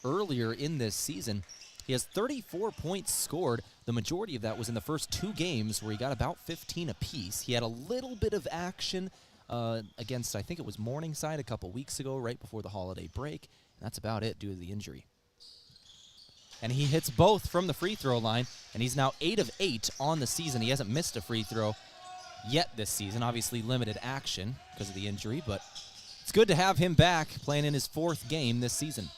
earlier in this season. He has 34 points scored. The majority of that was in the first 2 games where he got about 15 apiece. He had a little bit of action against, I think it was Morningside a couple weeks ago, right before the holiday break. And that's about it due to the injury. And he hits both from the free throw line, and he's now 8 of 8 on the season. He hasn't missed a free throw yet this season. Obviously limited action because of the injury, but it's good to have him back playing in his 4th game this season.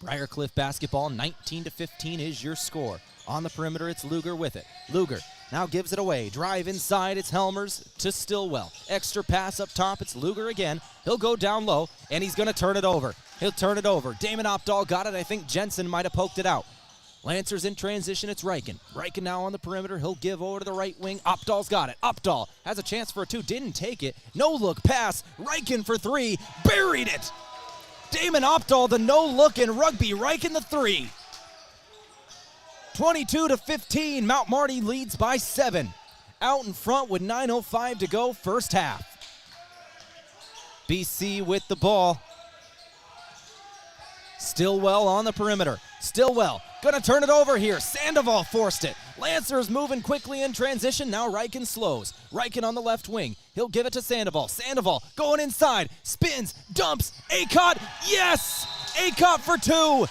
Briar Cliff basketball, 19-15 is your score. On the perimeter, it's Luger with it. Luger now gives it away. Drive inside, it's Helmers to Stillwell. Extra pass up top, it's Luger again. He'll go down low, and he's going to turn it over. He'll turn it over. Damon Opdahl got it. I think Jensen might have poked it out. Lancers in transition, it's Reichen. Reichen now on the perimeter. He'll give over to the right wing. Opdahl's got it. Opdahl has a chance for a 2. Didn't take it. No-look pass. Reichen for 3. Buried it. Damon Opdahl, the no-look in rugby. Reichen the 3. 22-15, Mount Marty leads by 7. Out in front with 9:05 to go, first half. BC with the ball. Stillwell on the perimeter. Stillwell gonna turn it over here. Sandoval forced it. Lancers moving quickly in transition. Now Reichen slows. Reichen on the left wing. He'll give it to Sandoval. Sandoval going inside. Spins, dumps. Acott, yes! Acott for 2.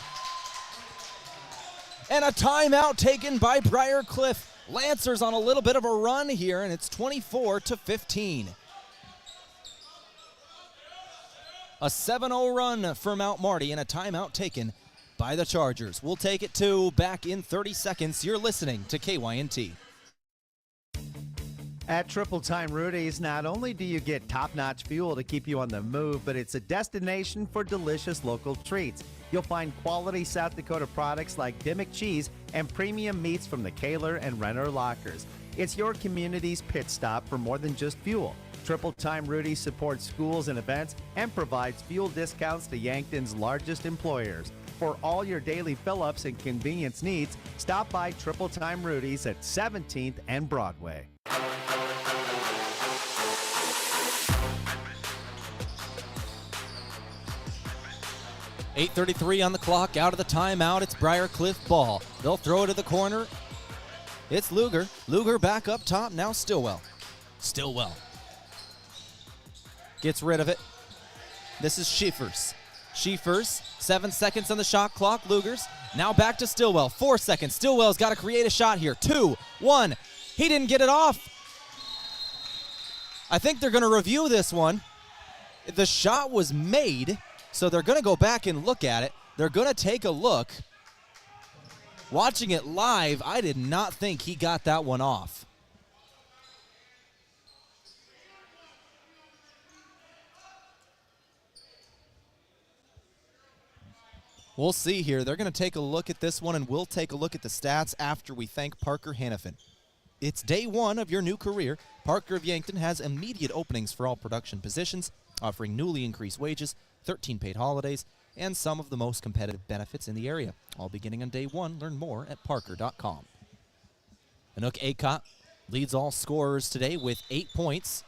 And a timeout taken by Briar Cliff. Lancers on a little bit of a run here, and it's 24-15. A 7-0 run for Mount Marty and a timeout taken by the Chargers. We'll take it to back in 30 seconds. You're listening to KYNT. At Triple Time Rudy's, not only do you get top-notch fuel to keep you on the move, but it's a destination for delicious local treats. You'll find quality South Dakota products like Dimmick cheese and premium meats from the Kaler and Renner lockers. It's your community's pit stop for more than just fuel. Triple Time Rudy's supports schools and events and provides fuel discounts to Yankton's largest employers. For all your daily fill-ups and convenience needs, stop by Triple Time Rudy's at 17th and Broadway. 8:33 on the clock, out of the timeout. It's Briar Cliff ball. They'll throw it to the corner. It's Luger. Luger back up top. Now Stillwell. Stillwell gets rid of it. This is Schiefers. Schiefers, 7 seconds on the shot clock. Lugers now back to Stillwell. 4 seconds. Stillwell's got to create a shot here. 2, 1. He didn't get it off. I think they're going to review this one. The shot was made, so they're going to go back and look at it. They're going to take a look. Watching it live, I did not think he got that one off. We'll see here. They're going to take a look at this one, and we'll take a look at the stats after we thank Parker Hannafin. It's day one of your new career. Parker of Yankton has immediate openings for all production positions, offering newly increased wages, 13 paid holidays, and some of the most competitive benefits in the area. All beginning on day one. Learn more at parker.com. Anook Acott leads all scorers today with 8 points.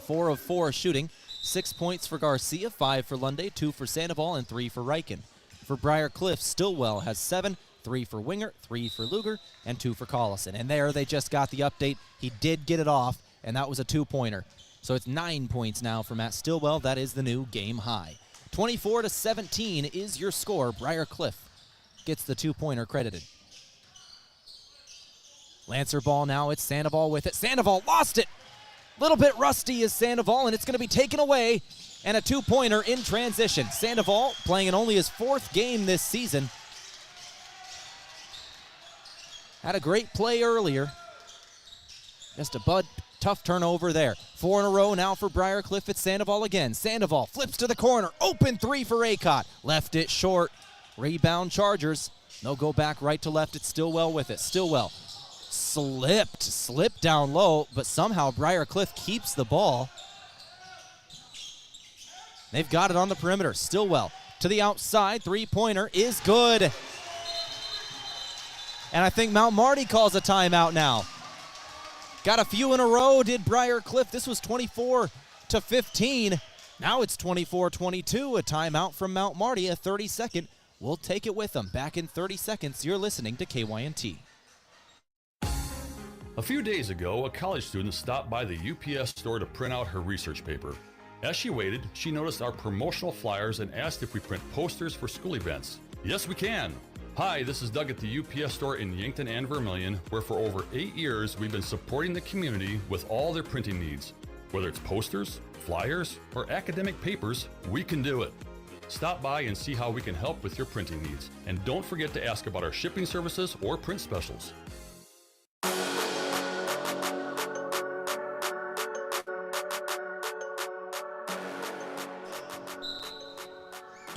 4 of 4 shooting. 6 points for Garcia, 5 for Lunde, 2 for Sandoval, and 3 for Riken. For Briar Cliff, Stillwell has 7, 3 for Winger, 3 for Luger, and 2 for Collison. And there they just got the update. He did get it off, and that was a 2-pointer. So it's 9 points now for Matt Stillwell. That is the new game high. 24-17 is your score. Briar Cliff gets the 2-pointer credited. Lancer ball now. It's Sandoval with it. Sandoval lost it. Little bit rusty is Sandoval, and it's going to be taken away. And a 2-pointer in transition. Sandoval playing in only his 4th game this season. Had a great play earlier. Just a tough turnover there. 4 in a row now for Briar Cliff. It's Sandoval again. Sandoval flips to the corner. Open 3 for Acott. Left it short. Rebound Chargers. They'll go back right to left. It's Stillwell with it. Stillwell slipped down low, but somehow Briar Cliff keeps the ball. They've got it on the perimeter. Stillwell to the outside. 3-pointer is good. And I think Mount Marty calls a timeout now. Got a few in a row, did Briar Cliff. This was 24-15. Now it's 24-22. A timeout from Mount Marty, a 30-second. We'll take it with them. Back in 30 seconds, you're listening to KYNT. A few days ago, a college student stopped by the UPS store to print out her research paper. As she waited, she noticed our promotional flyers and asked if we print posters for school events. Yes, we can. Hi, this is Doug at the UPS store in Yankton and Vermilion, where for over 8 years we've been supporting the community with all their printing needs. Whether it's posters, flyers, or academic papers, we can do it. Stop by and see how we can help with your printing needs. And don't forget to ask about our shipping services or print specials.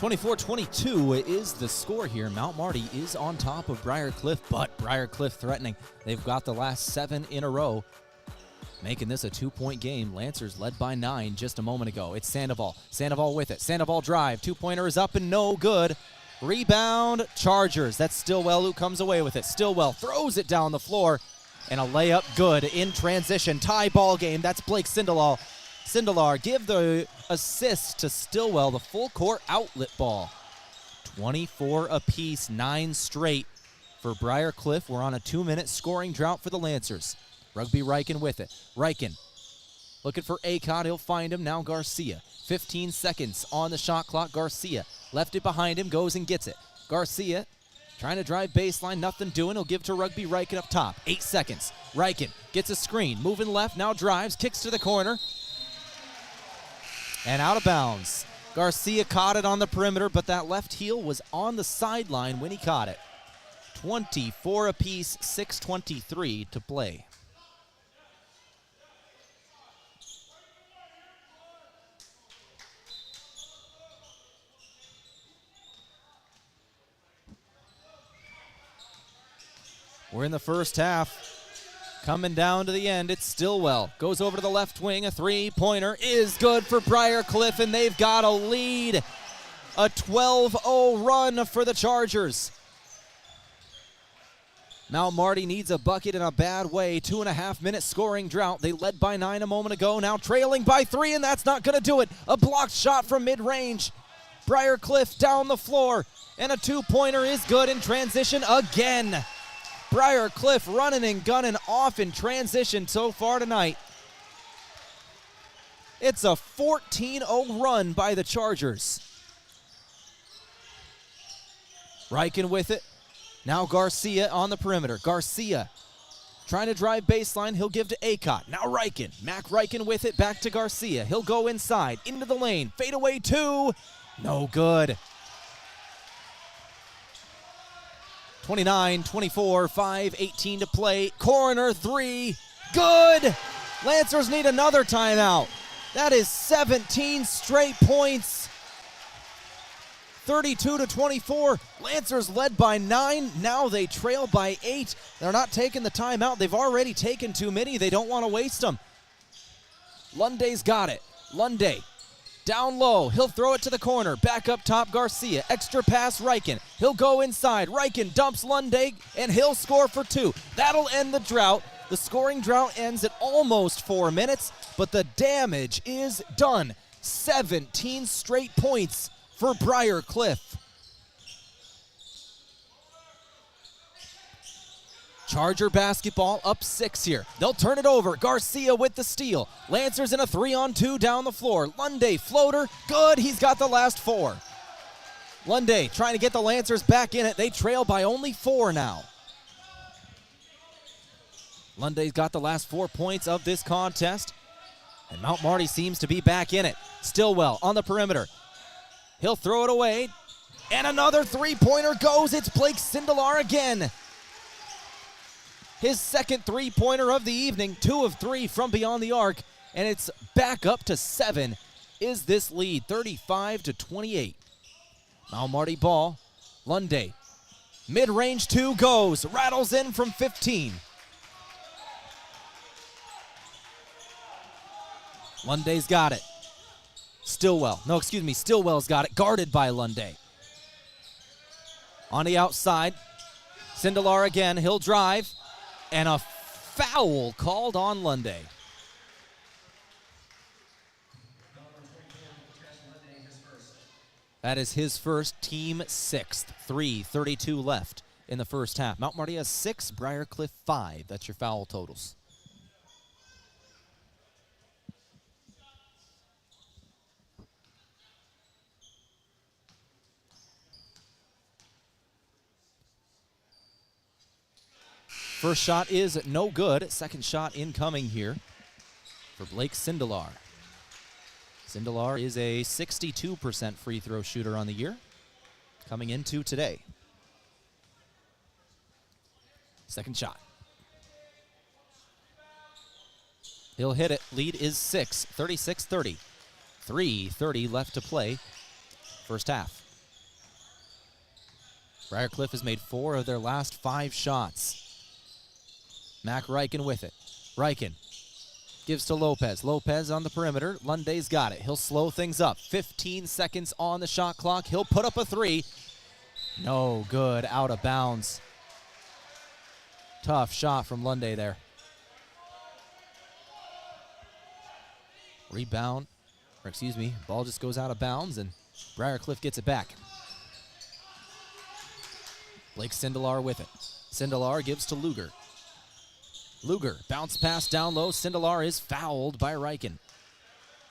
24-22 is the score here. Mount Marty is on top of Briar Cliff, but Briar Cliff threatening. They've got the last 7 in a row, making this a 2-point game. Lancers led by 9 just a moment ago. It's Sandoval. Sandoval with it. Sandoval drive. 2-pointer is up and no good. Rebound, Chargers. That's Stillwell who comes away with it. Stillwell throws it down the floor, and a layup good in transition. Tie ball game. That's Blake Sindelar. Sindelar give the assist to Stillwell, the full court outlet ball. 24 apiece, 9 straight for Briar Cliff. We're on a 2-minute scoring drought for the Lancers. Rugby Riken with it. Riken looking for Acott. He'll find him. Now Garcia. 15 seconds on the shot clock. Garcia left it behind him, goes and gets it. Garcia Trying to drive baseline, nothing doing. He'll give to Rugby Riken up top. 8 seconds. Riken gets a screen, moving left, now drives, kicks to the corner. And out of bounds. Garcia caught it on the perimeter, but that left heel was on the sideline when he caught it. 24 apiece, 6:23 to play. We're in the first half. Coming down to the end, it's Stillwell. Goes over to the left wing. A three-pointer is good for Briar Cliff, and they've got a lead. A 12-0 run for the Chargers. Mount Marty needs a bucket in a bad way. 2.5-minute scoring drought. They led by 9 a moment ago. Now trailing by 3, and that's not going to do it. A blocked shot from mid-range. Briar Cliff down the floor, and a two-pointer is good in transition again. Briar Cliff running and gunning off in transition so far tonight. It's a 14-0 run by the Chargers. Riken with it. Now Garcia on the perimeter. Garcia trying to drive baseline. He'll give to Acott. Now Riken. Mac Riken with it. Back to Garcia. He'll go inside. Into the lane. Fade away 2. No good. 29-24, 5:18 to play. Corner 3, good! Lancers need another timeout. That is 17 straight points. 32-24, Lancers led by 9. Now they trail by 8. They're not taking the timeout. They've already taken too many. They don't want to waste them. Lunday's got it. Lunday. Down low, he'll throw it to the corner. Back up top, Garcia. Extra pass, Riken. He'll go inside. Riken dumps Lunday, and he'll score for 2. That'll end the drought. The scoring drought ends at almost 4 minutes, but the damage is done. 17 straight points for Briar Cliff. Charger basketball up 6 here. They'll turn it over. Garcia with the steal. Lancers in a 3-on-2 down the floor. Lunday floater. Good. He's got the last 4. Lunday trying to get the Lancers back in it. They trail by only 4 now. Lunday's got the last 4 points of this contest. And Mount Marty seems to be back in it. Stillwell on the perimeter. He'll throw it away. And another three-pointer goes. It's Blake Sindelar again. His second three-pointer of the evening, 2 of 3 from beyond the arc, and it's back up to 7 is this lead, 35-28. Mount Marty ball, Lunday, mid-range 2 goes, rattles in from 15. Lunday's got it. Stillwell's got it, guarded by Lunday. On the outside, Sindelar again, he'll drive. And a foul called on Lunday. That is his first, team 6th. 3:32 left in the first half. Mount Marty has 6, Briar Cliff 5. That's your foul totals. First shot is no good. Second shot incoming here for Blake Sindelar. Sindelar is a 62% free throw shooter on the year, coming into today. Second shot. He'll hit it. Lead is 6, 36-30. 3:30 left to play. First half. Briar Cliff has made 4 of their last 5 shots. Mac Riken with it. Riken gives to Lopez. Lopez on the perimeter. Lunday's got it. He'll slow things up. 15 seconds on the shot clock. He'll put up a 3. No good. Out of bounds. Tough shot from Lunday there. Rebound. Ball just goes out of bounds, and Briar Cliff gets it back. Blake Sindelar with it. Sindelar gives to Luger. Luger, bounce pass down low. Sindelar is fouled by Riken.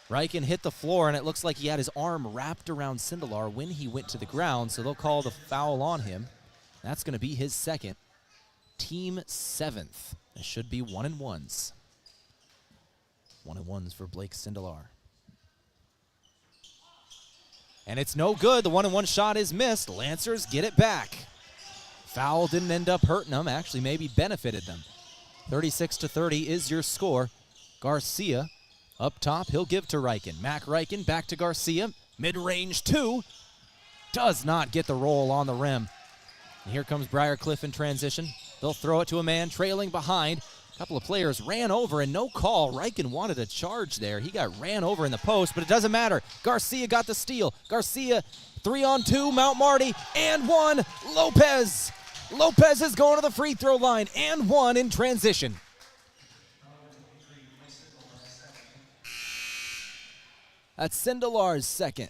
Riken hit the floor, and it looks like he had his arm wrapped around Sindelar when he went to the ground, so they'll call the foul on him. That's going to be his second. Team 7th. It should be 1-1s. 1-1s for Blake Sindelar. And it's no good. The 1-1 shot is missed. Lancers get it back. Foul didn't end up hurting them. Actually, maybe benefited them. 36-30 is your score. Garcia up top. He'll give to Reichen. Mac Reichen back to Garcia. Mid-range 2. Does not get the roll on the rim. And here comes Briar Cliff in transition. They'll throw it to a man trailing behind. A couple of players ran over and no call. Reichen wanted a charge there. He got ran over in the post, but it doesn't matter. Garcia got the steal. Garcia 3-on-2, Mount Marty, and 1, Lopez. Lopez is going to the free throw line, and 1 in transition. That's Sindelar's second.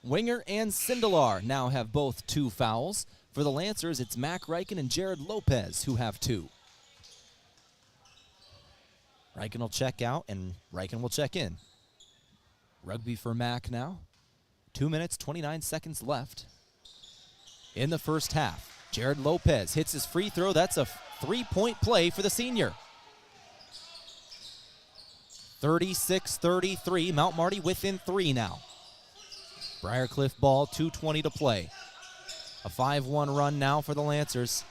Winger and Sindelar now have both 2 fouls. For the Lancers, it's Mac Reichen and Jared Lopez who have 2. Reichen will check out, and Reichen will check in. Rugby for Mac now. 2 minutes, 29 seconds left in the first half. Jared Lopez hits his free throw. That's a 3-point play for the senior. 36-33, Mount Marty within 3 now. Briar Cliff ball, 2:20 to play. A 5-1 run now for the Lancers.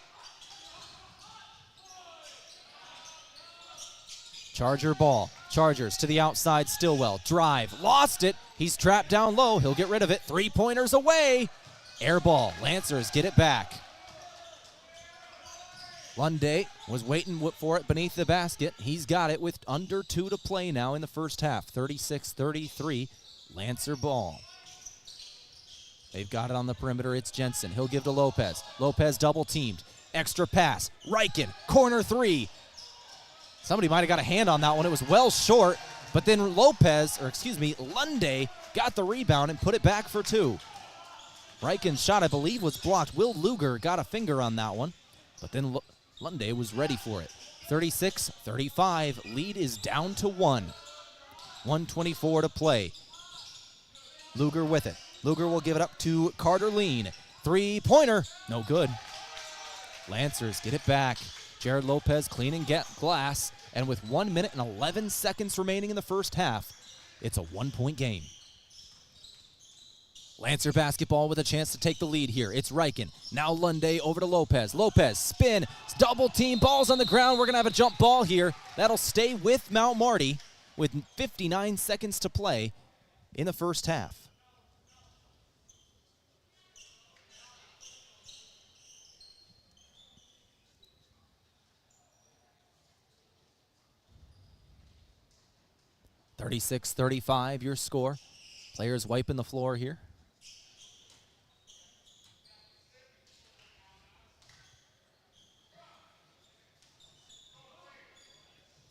Charger ball. Chargers to the outside, Stillwell. Drive, lost it. He's trapped down low. He'll get rid of it. 3-pointers away. Air ball. Lancers get it back. Lunday was waiting for it beneath the basket. He's got it with under 2 to play now in the first half. 36-33, Lancer ball. They've got it on the perimeter. It's Jensen. He'll give to Lopez. Lopez double-teamed. Extra pass. Reichen, corner 3. Somebody might have got a hand on that one. It was well short, but then Lunday got the rebound and put it back for 2. Reichen's shot, I believe, was blocked. Will Luger got a finger on that one, but then Lunday was ready for it. 36-35. Lead is down to 1. 1:24 to play. Luger with it. Luger will give it up to Carter Lean. 3-pointer, no good. Lancers get it back. Jared Lopez cleaning glass, and with 1 minute and 11 seconds remaining in the first half, it's a 1-point game. Lancer basketball with a chance to take the lead here. It's Reichen. Now Lunday over to Lopez. Lopez, spin, double team, ball's on the ground. We're going to have a jump ball here. That'll stay with Mount Marty with 59 seconds to play in the first half. (36-35) your score. Players wiping the floor here.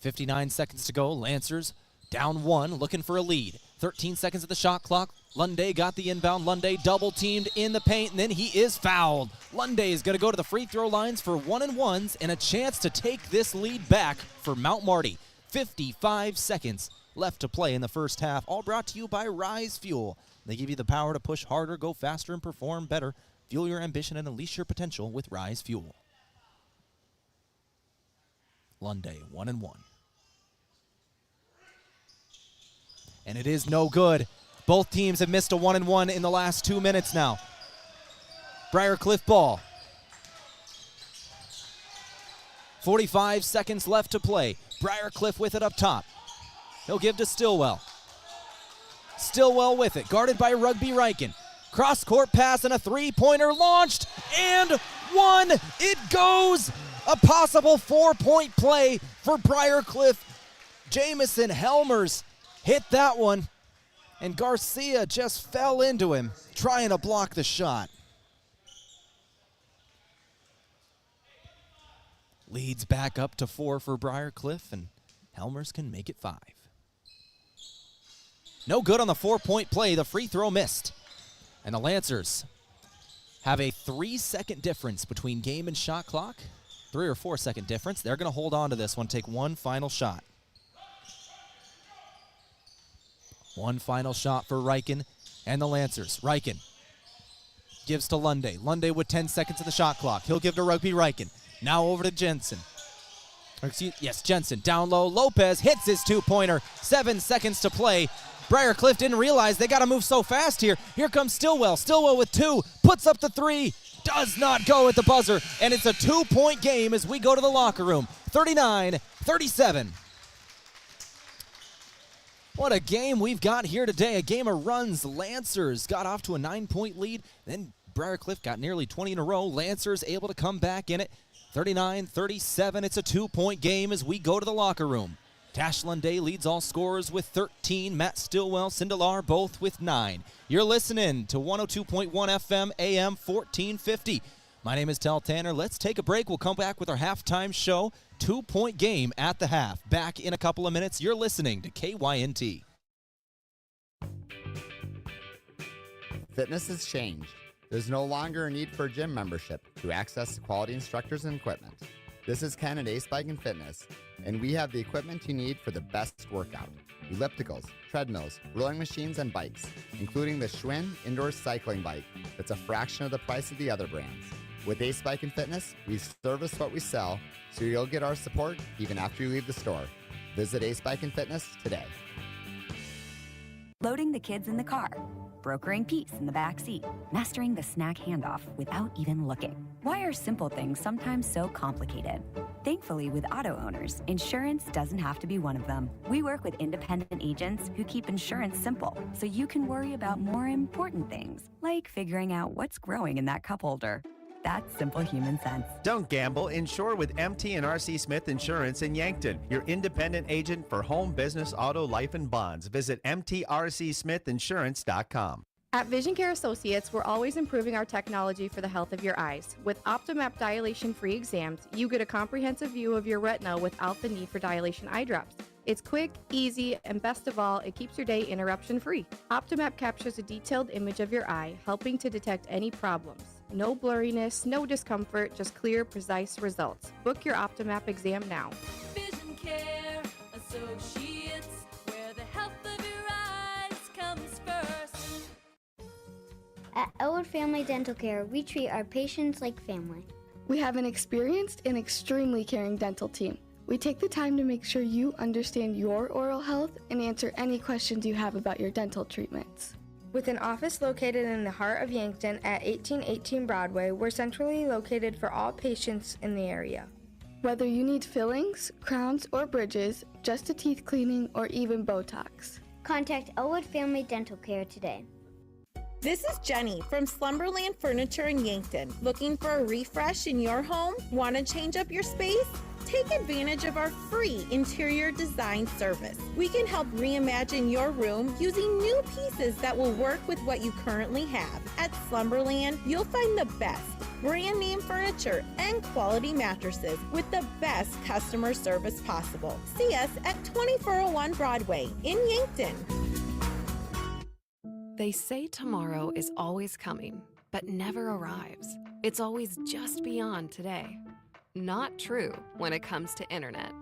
(59 seconds to go. Lancers down 1, looking for a lead. 13 seconds at the shot clock. Lunday got the inbound. Lunday double-teamed in the paint, and then he is fouled. Lunday is going to go to the free throw lines for 1-and-1s and a chance to take this lead back for Mount Marty. 55 seconds left to play in the first half. All brought to you by Rise Fuel. They give you the power to push harder, go faster, and perform better. Fuel your ambition and unleash your potential with Rise Fuel. Lunday, 1-and-1. And it is no good. Both teams have missed a 1-and-1 in the last 2 minutes now. Briar Cliff ball. 45 seconds left to play. Briar Cliff with it up top. He'll give to Stillwell. Stillwell with it, guarded by Rugby Reichen. Cross-court pass and a 3-pointer launched, and 1. It goes! A possible 4-point play for Briar Cliff. Jamison Helmers hit that one, and Garcia just fell into him, trying to block the shot. Leads back up to 4 for Briar Cliff, and Helmers can make it 5. No good on the 4-point play. The free throw missed. And the Lancers have a 3-second difference between game and shot clock. 3 or 4 second difference. They're going to hold on to this one, take one final shot. One final shot for Reichen and the Lancers. Reichen gives to Lunday. Lunday with 10 seconds in the shot clock. He'll give to Rugby Riken. Now over to Jensen. Jensen down low. Lopez hits his two-pointer. 7 seconds to play. Briar Cliff didn't realize they got to move so fast here. Here comes Stillwell. Stillwell with 2. Puts up the 3. Does not go at the buzzer. And it's a 2-point game as we go to the locker room. 39-37. What a game we've got here today. A game of runs. Lancers got off to a 9-point lead. Then Briar Cliff got nearly 20 in a row. Lancers able to come back in it. 39-37. It's a 2-point game as we go to the locker room. Tash Lunday leads all scorers with 13. Matt Stillwell, Sindelar both with 9. You're listening to 102.1 FM AM 1450. My name is Tehl Tanner. Let's take a break. We'll come back with our halftime show. 2-point game at the half. Back in a couple of minutes. You're listening to KYNT. Fitness has changed. There's no longer a need for a gym membership to access quality instructors and equipment. This is Ken at Ace Bike and Fitness, and we have the equipment you need for the best workout. Ellipticals, treadmills, rowing machines, and bikes, including the Schwinn indoor cycling bike that's a fraction of the price of the other brands. With Ace Bike and Fitness, we service what we sell, so you'll get our support even after you leave the store. Visit Ace Bike and Fitness today. Loading the kids in the car, brokering peace in the back seat, mastering the snack handoff without even looking. Why are simple things sometimes so complicated? Thankfully, with auto owners, insurance doesn't have to be one of them. We work with independent agents who keep insurance simple, so you can worry about more important things, like figuring out what's growing in that cup holder. That's simple human sense. Don't gamble. Insure with MT and RC Smith Insurance in Yankton, your independent agent for home, business, auto, life, and bonds. Visit mtrcsmithinsurance.com. At Vision Care Associates, we're always improving our technology for the health of your eyes. With OptoMap dilation-free exams, you get a comprehensive view of your retina without the need for dilation eye drops. It's quick, easy, and best of all, it keeps your day interruption-free. OptoMap captures a detailed image of your eye, helping to detect any problems. No blurriness, no discomfort, just clear, precise results. Book your OptoMap exam now. Vision Care Associates, where the health of your eyes comes first. At Elwood Family Dental Care, we treat our patients like family. We have an experienced and extremely caring dental team. We take the time to make sure you understand your oral health and answer any questions you have about your dental treatments. With an office located in the heart of Yankton at 1818 Broadway, we're centrally located for all patients in the area. Whether you need fillings, crowns, or bridges, just a teeth cleaning, or even Botox. Contact Elwood Family Dental Care today. This is Jenny from Slumberland Furniture in Yankton. Looking for a refresh in your home? Want to change up your space? Take advantage of our free interior design service. We can help reimagine your room using new pieces that will work with what you currently have. At Slumberland, you'll find the best brand name furniture and quality mattresses with the best customer service possible. See us at 2401 Broadway in Yankton. They say tomorrow is always coming, but never arrives. It's always just beyond today. Not true when it comes to internet.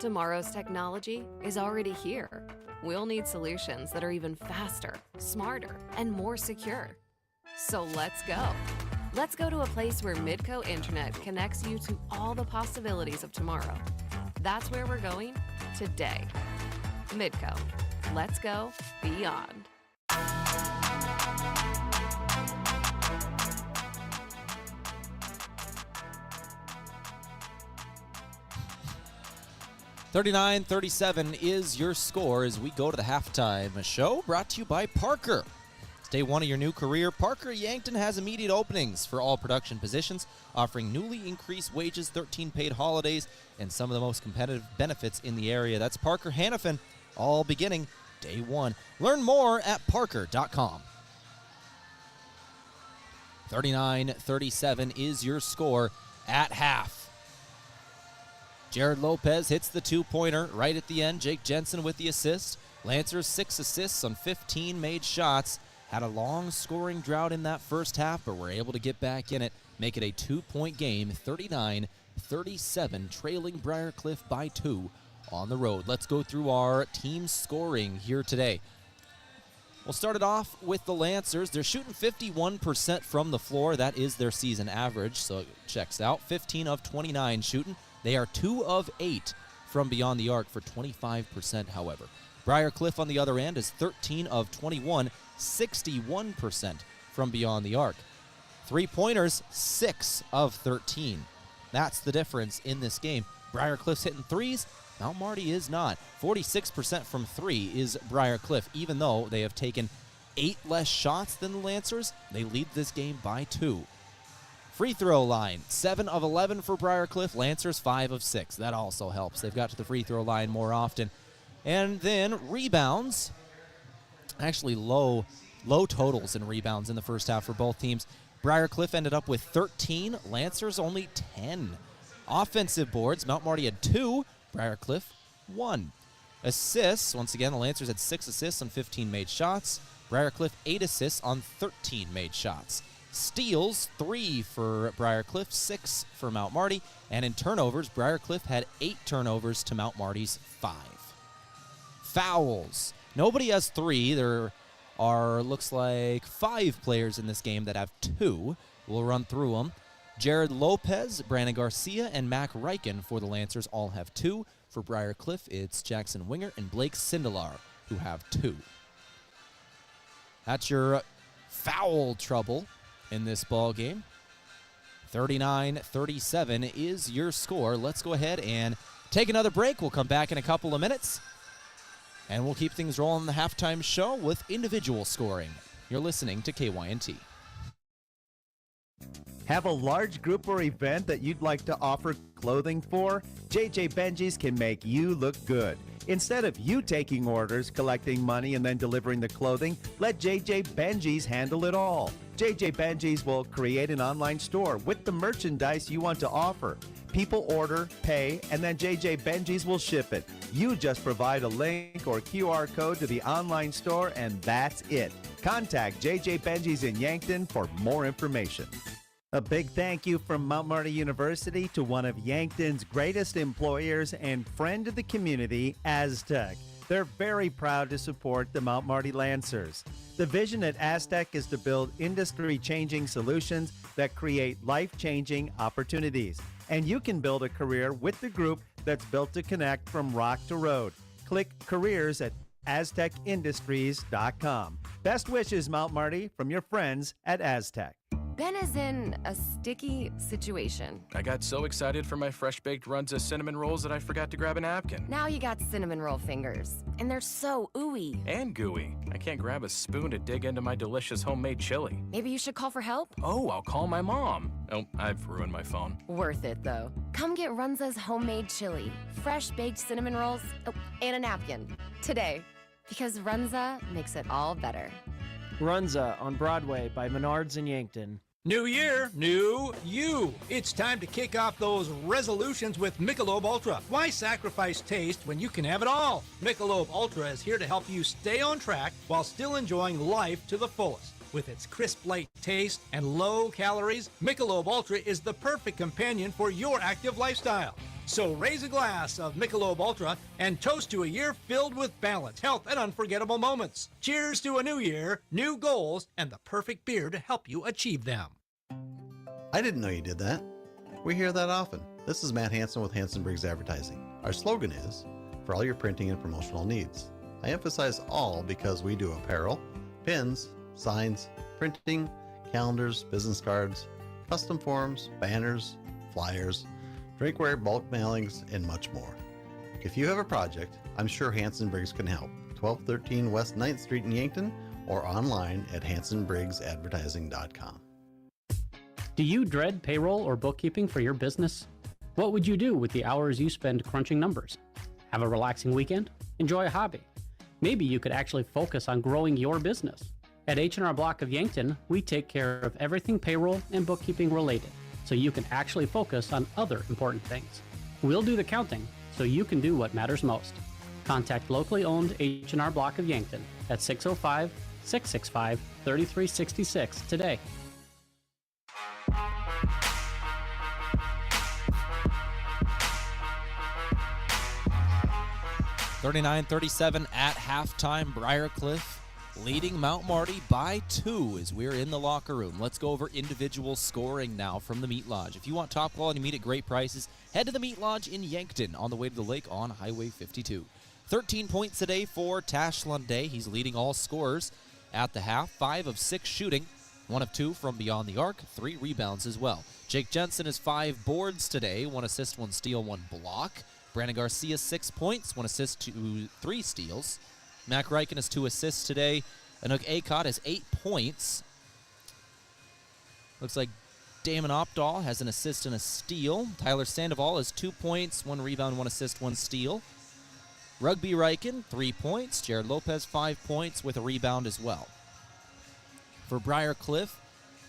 Tomorrow's technology is already here. We'll need solutions that are even faster, smarter, and more secure. So let's go. Let's go to a place where Midco Internet connects you to all the possibilities of tomorrow. That's where we're going today. Midco. Let's go beyond. (39-37) is your score as we go to the halftime show, brought to you by Parker. Day one of your new career, Parker Yankton has immediate openings for all production positions, offering newly increased wages, 13 paid holidays, and some of the most competitive benefits in the area. That's Parker Hannafin, all beginning day one. Learn more at parker.com. 39-37 is your score at half. Jared Lopez hits the two-pointer right at the end. Jake Jensen with the assist. Lancers 6 assists on 15 made shots. Had a long scoring drought in that first half, but were able to get back in it, make it a 2-point game, 39-37, trailing Briar Cliff by 2 on the road. Let's go through our team scoring here today. We'll start it off with the Lancers. They're shooting 51% from the floor. That is their season average, so it checks out. 15 of 29 shooting. They are 2 of 8 from beyond the arc for 25%, however. Briar Cliff, on the other end, is 13 of 21, 61% from beyond the arc. Three-pointers, 6 of 13. That's the difference in this game. Briar Cliff's hitting threes. Mount Marty is not. 46% from 3 is Briar Cliff. Even though they have taken 8 less shots than the Lancers, they lead this game by 2. Free throw line, 7 of 11 for Briar Cliff. Lancers, 5 of 6. That also helps. They've got to the free throw line more often. And then rebounds, actually low totals in rebounds in the first half for both teams. Briar Cliff ended up with 13. Lancers only 10. Offensive boards, Mount Marty had 2. Briar Cliff, 1. Assists, once again, the Lancers had 6 assists on 15 made shots. Briar Cliff, 8 assists on 13 made shots. Steals, 3 for Briar Cliff, 6 for Mount Marty. And in turnovers, Briar Cliff had 8 turnovers to Mount Marty's 5. Fouls. Nobody has 3. There are, looks like, 5 players in this game that have 2. We'll run through them. Jared Lopez, Brandon Garcia, and Mac Riken for the Lancers all have 2. For Briar Cliff, it's Jackson Winger and Blake Sindelar who have 2. That's your foul trouble in this ball game. 39-37 is your score. Let's go ahead and take another break. We'll come back in a couple of minutes, and we'll keep things rolling in the halftime show with individual scoring. You're listening to KYNT. Have a large group or event that you'd like to offer clothing for? JJ Benji's can make you look good. Instead of you taking orders, collecting money, and then delivering the clothing, let JJ Benji's handle it all. JJ Benji's will create an online store with the merchandise you want to offer. People order, pay, and then JJ Benji's will ship it. You just provide a link or QR code to the online store, and that's it. Contact JJ Benji's in Yankton for more information. A big thank you from Mount Marty University to one of Yankton's greatest employers and friend of the community, Aztec. They're very proud to support the Mount Marty Lancers. The vision at Aztec is to build industry-changing solutions that create life-changing opportunities. And you can build a career with the group that's built to connect from rock to road. Click careers at aztecindustries.com. Best wishes, Mount Marty, from your friends at Aztec. Ben is in a sticky situation. I got so excited for my fresh-baked Runza cinnamon rolls that I forgot to grab a napkin. Now you got cinnamon roll fingers, and they're so ooey. And gooey. I can't grab a spoon to dig into my delicious homemade chili. Maybe you should call for help? Oh, I'll call my mom. Oh, I've ruined my phone. Worth it, though. Come get Runza's homemade chili, fresh-baked cinnamon rolls, and a napkin today, because Runza makes it all better. Runza on Broadway by Menards in Yankton. New year, new you. It's time to kick off those resolutions with Michelob Ultra. Why sacrifice taste when you can have it all? Michelob Ultra is here to help you stay on track while still enjoying life to the fullest. With its crisp light taste and low calories, Michelob Ultra is the perfect companion for your active lifestyle. So raise a glass of Michelob Ultra and toast to a year filled with balance, health, and unforgettable moments. Cheers to a new year, new goals, and the perfect beer to help you achieve them. I didn't know you did that. We hear that often. This is Matt Hansen with Hansen Briggs Advertising. Our slogan is, for all your printing and promotional needs. I emphasize all because we do apparel, pins, signs, printing, calendars, business cards, custom forms, banners, flyers, drinkware, bulk mailings, and much more. If you have a project, I'm sure Hansen Briggs can help. 1213 West 9th Street in Yankton or online at hansenbriggsadvertising.com. Do you dread payroll or bookkeeping for your business? What would you do with the hours you spend crunching numbers? Have a relaxing weekend? Enjoy a hobby? Maybe you could actually focus on growing your business. At H&R Block of Yankton, we take care of everything payroll and bookkeeping related, so you can actually focus on other important things. We'll do the counting, so you can do what matters most. Contact locally owned H&R Block of Yankton at 605-665-3366 today. $39-37 at halftime. Briar Cliff leading Mount Marty by 2 as we're in the locker room. Let's go over individual scoring now from the Meat Lodge. If you want top quality meat at great prices, head to the Meat Lodge in Yankton on the way to the lake on Highway 52. 13 points today for Tash Lunday. He's leading all scorers at the half. 5 of 6 shooting, 1 of 2 from beyond the arc, 3 rebounds as well. Jake Jensen has 5 boards today, 1 assist, 1 steal, 1 block. Brandon Garcia 6 points, 1 assist, 3 steals. Mac Reichen has 2 assists today. Anook Akot has 8 points. Looks like Damon Opdahl has an assist and a steal. Tyler Sandoval has 2 points, 1 rebound, 1 assist, 1 steal. Rugby Reichen, 3 points. Jared Lopez, 5 points with a rebound as well. For Briar Cliff,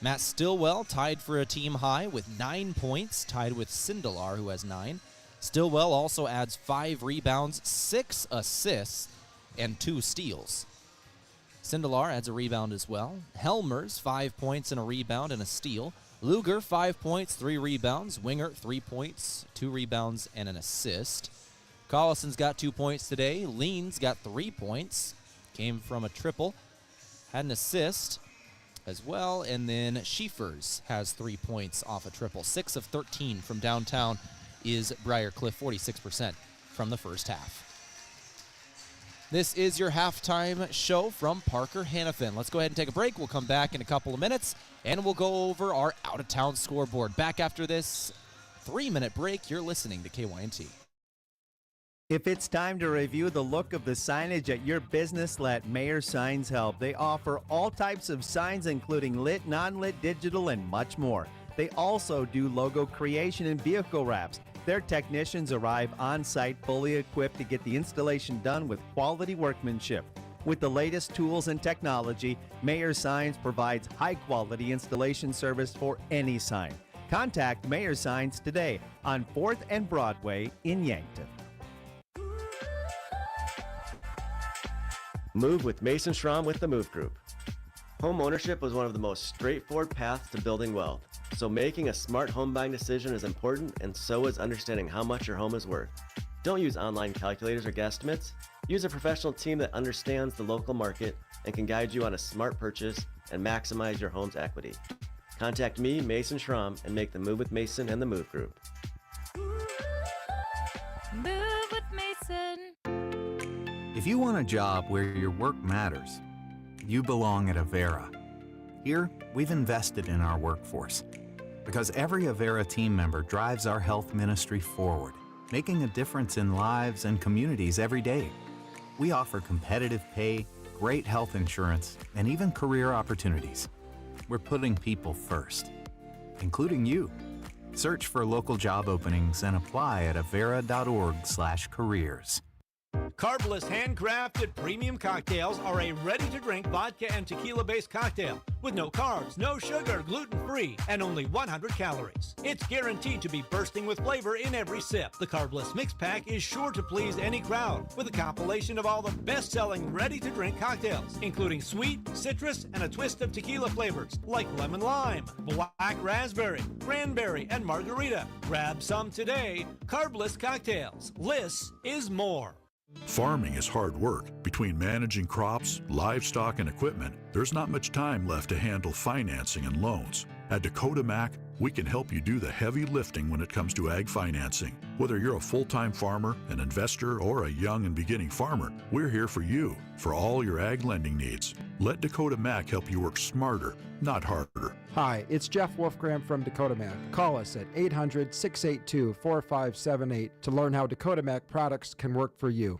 Matt Stillwell tied for a team high with 9 points, tied with Sindelar, who has 9. Stillwell also adds 5 rebounds, 6 assists, and 2 steals. Sindelar adds a rebound as well. Helmers, 5 points and a rebound and a steal. Luger, 5 points, 3 rebounds. Winger, 3 points, 2 rebounds, and an assist. Collison's got 2 points today. Leans got 3 points. Came from a triple. Had an assist as well. And then Schiefers has 3 points off a triple. 6 of 13 from downtown is Briar Cliff, 46% from the first half. This is your halftime show from Parker Hannafin. Let's go ahead and take a break. We'll come back in a couple of minutes, and we'll go over our out-of-town scoreboard. Back after this 3-minute break, you're listening to KYNT. If it's time to review the look of the signage at your business, let Mayor Signs help. They offer all types of signs, including lit, non-lit, digital, and much more. They also do logo creation and vehicle wraps. Their technicians arrive on site fully equipped to get the installation done with quality workmanship. With the latest tools and technology, Mayor Signs provides high-quality installation service for any sign. Contact Mayor Signs today on 4th and Broadway in Yankton. Move with Mason Schramm with the Move Group. Home ownership was one of the most straightforward paths to building wealth. So making a smart home buying decision is important, and so is understanding how much your home is worth. Don't use online calculators or guesstimates. Use a professional team that understands the local market and can guide you on a smart purchase and maximize your home's equity. Contact me, Mason Schramm, and make the move with Mason and the Move Group. Move with Mason. If you want a job where your work matters, you belong at Avera. Here, we've invested in our workforce because every Avera team member drives our health ministry forward, making a difference in lives and communities every day. We offer competitive pay, great health insurance, and even career opportunities. We're putting people first, including you. Search for local job openings and apply at avera.org/careers. Carbless handcrafted premium cocktails are a ready-to-drink vodka and tequila-based cocktail with no carbs, no sugar, gluten-free, and only 100 calories. It's guaranteed to be bursting with flavor in every sip. The Carbless Mix Pack is sure to please any crowd with a compilation of all the best-selling ready-to-drink cocktails, including sweet, citrus, and a twist of tequila flavors like lemon lime, black raspberry, cranberry, and margarita. Grab some today. Carbless cocktails. Less is more. Farming is hard work. Between managing crops, livestock, and equipment, there's not much time left to handle financing and loans. At Dakota Mac, we can help you do the heavy lifting when it comes to ag financing. Whether you're a full-time farmer, an investor, or a young and beginning farmer, we're here for you for all your ag lending needs. Let Dakota Mac help you work smarter, not harder. Hi, it's Jeff Wolfgram from Dakota Mac. Call us at 800-682-4578 to learn how Dakota Mac products can work for you.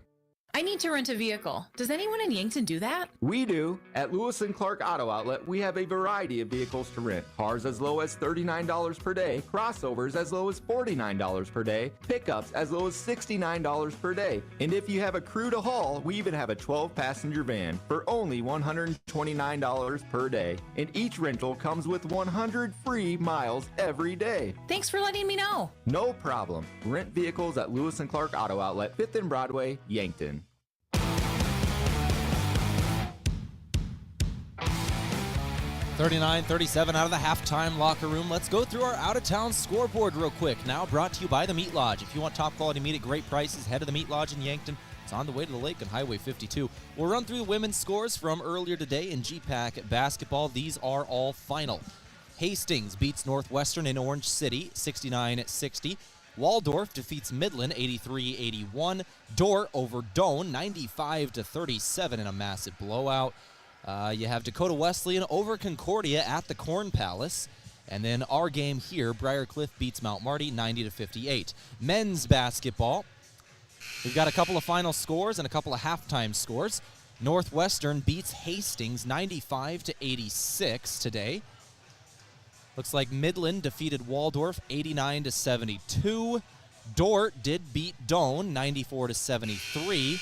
I need to rent a vehicle. Does anyone in Yankton do that? We do. At Lewis and Clark Auto Outlet, we have a variety of vehicles to rent. Cars as low as $39 per day, crossovers as low as $49 per day, pickups as low as $69 per day. And if you have a crew to haul, we even have a 12-passenger van for only $129 per day. And each rental comes with 100 free miles every day. Thanks for letting me know. No problem. Rent vehicles at Lewis and Clark Auto Outlet, 5th and Broadway, Yankton. 39-37 out of the halftime locker room. Let's go through our out-of-town scoreboard real quick. Now brought to you by the Meat Lodge. If you want top quality meat at great prices, head to the Meat Lodge in Yankton It's on the way to the lake on Highway 52. We'll run through the women's scores from earlier today in GPAC basketball. These are all final. Hastings beats Northwestern in Orange City, 69-60. Waldorf defeats Midland, 83-81. Dordt over Doane, 95-37 in a massive blowout. You have Dakota Wesleyan over Concordia at the Corn Palace. And then our game here, Briar Cliff beats Mount Marty, 90-58. Men's basketball. We've got a couple of final scores and a couple of halftime scores. Northwestern beats Hastings 95-86 today. Looks like Midland defeated Waldorf 89-72. Dordt did beat Doane 94-73.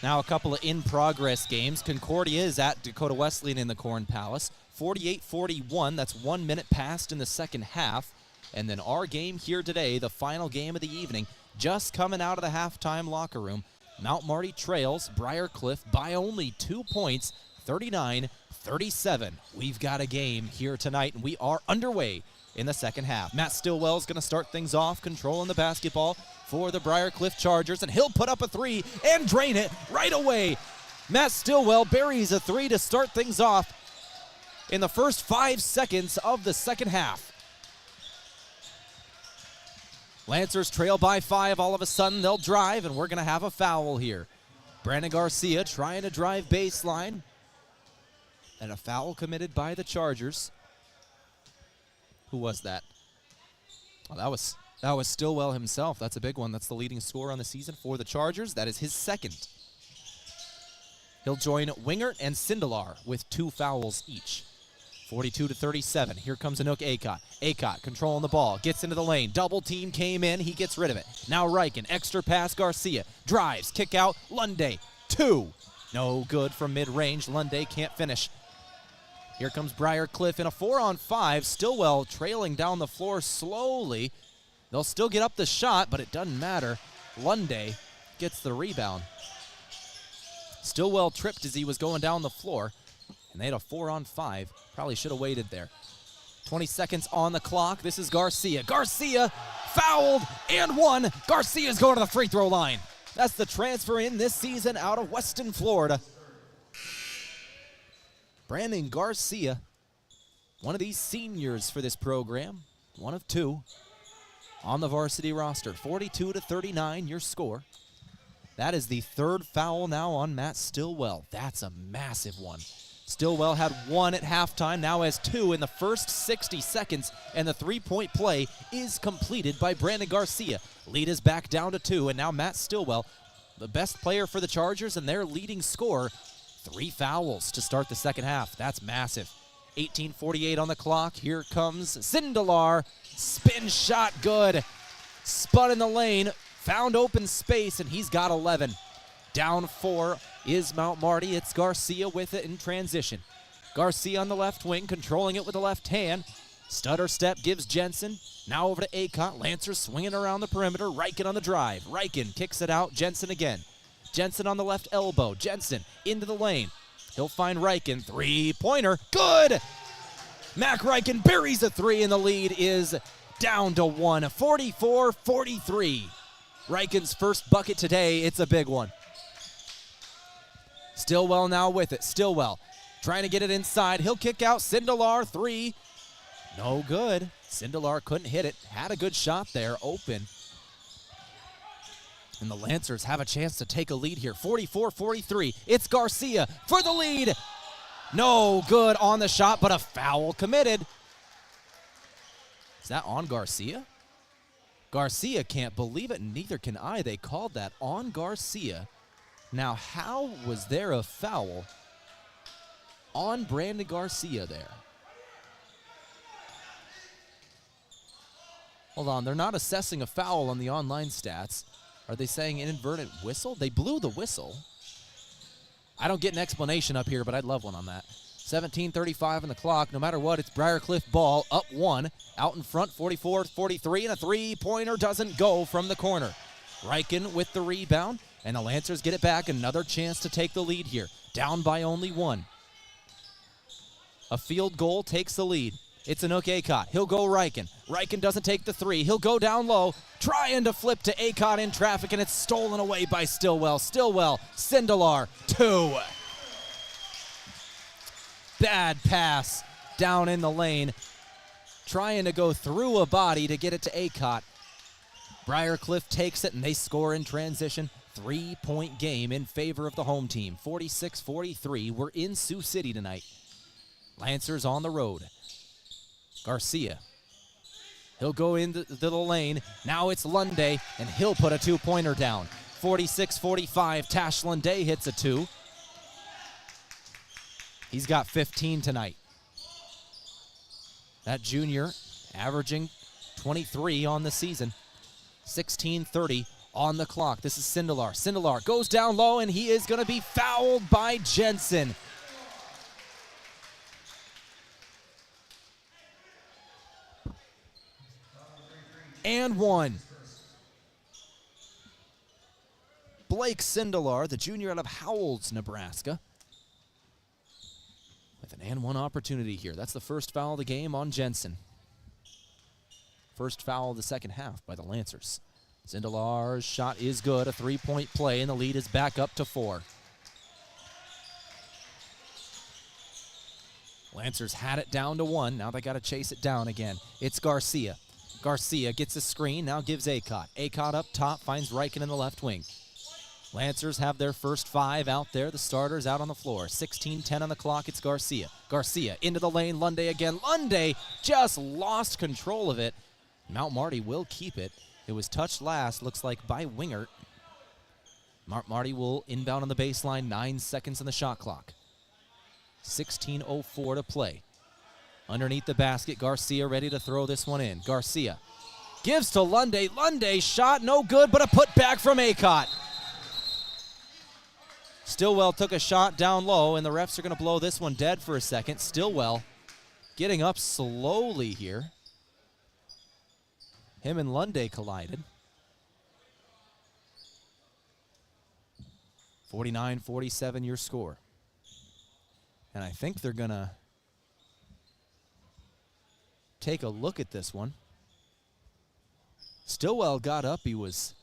Now a couple of in-progress games. Concordia is at Dakota Wesleyan in the Corn Palace. 48-41. That's 1 minute passed in the second half. And then our game here today, the final game of the evening, just coming out of the halftime locker room. Mount Marty trails Briar Cliff by only 2 points, 39-37. We've got a game here tonight, and we are underway in the second half. Matt Stillwell's going to start things off, controlling the basketball for the Briar Cliff Chargers, and he'll put up a three and drain it right away. Matt Stillwell buries a three to start things off in the first 5 seconds of the second half. Lancers trail by 5. All of a sudden, they'll drive, and we're going to have a foul here. Brandon Garcia trying to drive baseline. And a foul committed by the Chargers. Who was that? Oh, that was Stillwell himself. That's a big one. That's the leading scorer on the season for the Chargers. That is his second. He'll join Wingert and Sindelar with 2 fouls each. 42-37. Here comes Anook Acott. Acott controlling the ball. Gets into the lane. Double team came in. He gets rid of it. Now Riken. Extra pass Garcia. Drives. Kick out. Lunde. 2. No good from mid-range. Lunde can't finish. Here comes Briar Cliff in a 4-on-5. Stillwell trailing down the floor slowly. They'll still get up the shot, but it doesn't matter. Lunde gets the rebound. Stillwell tripped as he was going down the floor. And they had a 4-on-5. Probably should have waited there. 20 seconds on the clock. This is Garcia. Garcia fouled and won. Garcia's going to the free throw line. That's the transfer in this season out of Weston, Florida. Brandon Garcia, one of these seniors for this program. One of 2 on the varsity roster. 42-39, your score. That is the 3rd foul now on Matt Stillwell. That's a massive one. Stillwell had 1 at halftime, now has 2 in the first 60 seconds, and the 3-point play is completed by Brandon Garcia. Lead is back down to 2, and now Matt Stillwell, the best player for the Chargers and their leading scorer, 3 fouls to start the second half. That's massive. 18:48 on the clock. Here comes Sindelar. Spin shot good. Spun in the lane, found open space, and he's got 11. Down 4 is Mount Marty. It's Garcia with it in transition. Garcia on the left wing, controlling it with the left hand. Stutter step gives Jensen. Now over to Acott. Lancers swinging around the perimeter. Riken on the drive. Riken kicks it out. Jensen again. Jensen on the left elbow. Jensen into the lane. He'll find Riken. 3-pointer. Good! Mac Riken buries a 3, and the lead is down to 1. 44-43. Riken's first bucket today. It's a big one. Stillwell now with it. Stillwell trying to get it inside. He'll kick out. Sindelar, 3. No good. Sindelar couldn't hit it. Had a good shot there, open. And the Lancers have a chance to take a lead here. 44-43. It's Garcia for the lead. No good on the shot, but a foul committed. Is that on Garcia? Garcia can't believe it, and neither can I. They called that on Garcia. Now, how was there a foul on Brandon Garcia there? Hold on, they're not assessing a foul on the online stats. Are they saying inadvertent whistle? They blew the whistle. I don't get an explanation up here, but I'd love one on that. 17:35 on the clock. No matter what, it's Briar Cliff ball, up 1. Out in front, 44-43, and a 3-pointer doesn't go from the corner. Riken with the rebound, and the Lancers get it back. Another chance to take the lead here. Down by only 1. A field goal takes the lead. It's Anook Acott. He'll go Riken. Riken doesn't take the three. He'll go down low, trying to flip to Acott in traffic, and it's stolen away by Stillwell. Stillwell, Sindelar, 2. Bad pass down in the lane. Trying to go through a body to get it to Acott. Briar Cliff takes it, and they score in transition. 3-point game in favor of the home team. 46-43. We're in Sioux City tonight. Lancers on the road. Garcia. He'll go into the lane. Now it's Lunday, and he'll put a 2-pointer down. 46-45. Tash Lunday hits a 2. He's got 15 tonight. That junior averaging 23 on the season. 16:30 on the clock. This is Sindelar. Sindelar goes down low, and he is going to be fouled by Jensen. And 1. Blake Sindelar, the junior out of Howells, Nebraska, with an and 1 opportunity here. That's the first foul of the game on Jensen. First foul of the second half by the Lancers. Sindelar's shot is good, a 3-point play, and the lead is back up to 4. Lancers had it down to 1. Now they got to chase it down again. It's Garcia. Garcia gets a screen, now gives Acott. Acott up top, finds Riken in the left wing. Lancers have their first 5 out there. The starters out on the floor. 16:10 on the clock. It's Garcia. Garcia into the lane. Lunday again. Lunday just lost control of it. Mount Marty will keep it. It was touched last, looks like, by Wingert. Marty will inbound on the baseline. 9 seconds on the shot clock. 16:04 to play. Underneath the basket, Garcia ready to throw this one in. Garcia gives to Lunday. Lunday shot no good, but a putback from Acott. Stillwell took a shot down low, and the refs are going to blow this one dead for a second. Stillwell getting up slowly here. Him and Lunday collided. 49-47 your score. And I think they're going to take a look at this one. Stillwell got up. He was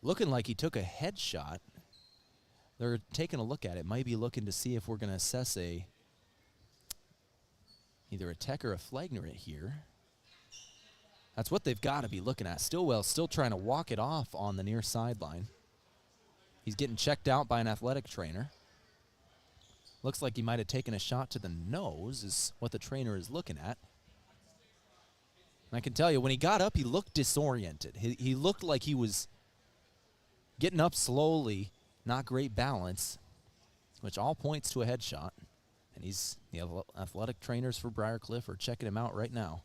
looking like he took a headshot. They're taking a look at it. Might be looking to see if we're going to assess either a tech or a flagrant here. That's what they've got to be looking at. Stillwell's still trying to walk it off on the near sideline. He's getting checked out by an athletic trainer. Looks like he might have taken a shot to the nose is what the trainer is looking at. And I can tell you, when he got up, he looked disoriented. He looked like he was getting up slowly, not great balance, which all points to a headshot. And the athletic trainers for Briar Cliff are checking him out right now.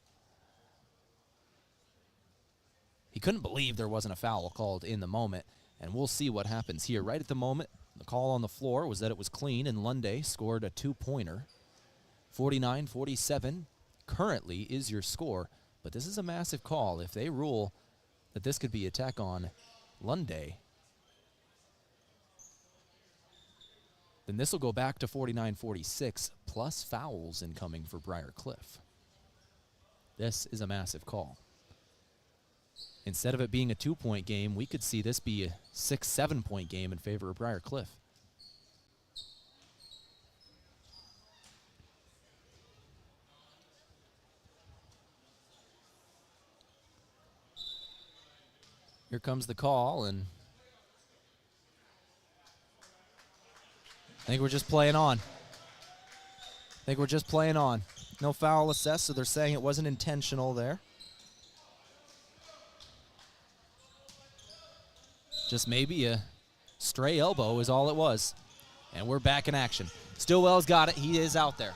He couldn't believe there wasn't a foul called in the moment, and we'll see what happens here. Right at the moment, the call on the floor was that it was clean, and Lunday scored a 2-pointer. 49-47 currently is your score, but this is a massive call. If they rule that this could be attack on Lunday, then this will go back to 49-46, plus fouls incoming for Briar Cliff. This is a massive call. Instead of it being a 2-point game, we could see this be a 6-7-point game in favor of Briar Cliff. Here comes the call, and I think we're just playing on. No foul assessed, so they're saying it wasn't intentional there. Just maybe a stray elbow is all it was. And we're back in action. Stillwell's got it. He is out there.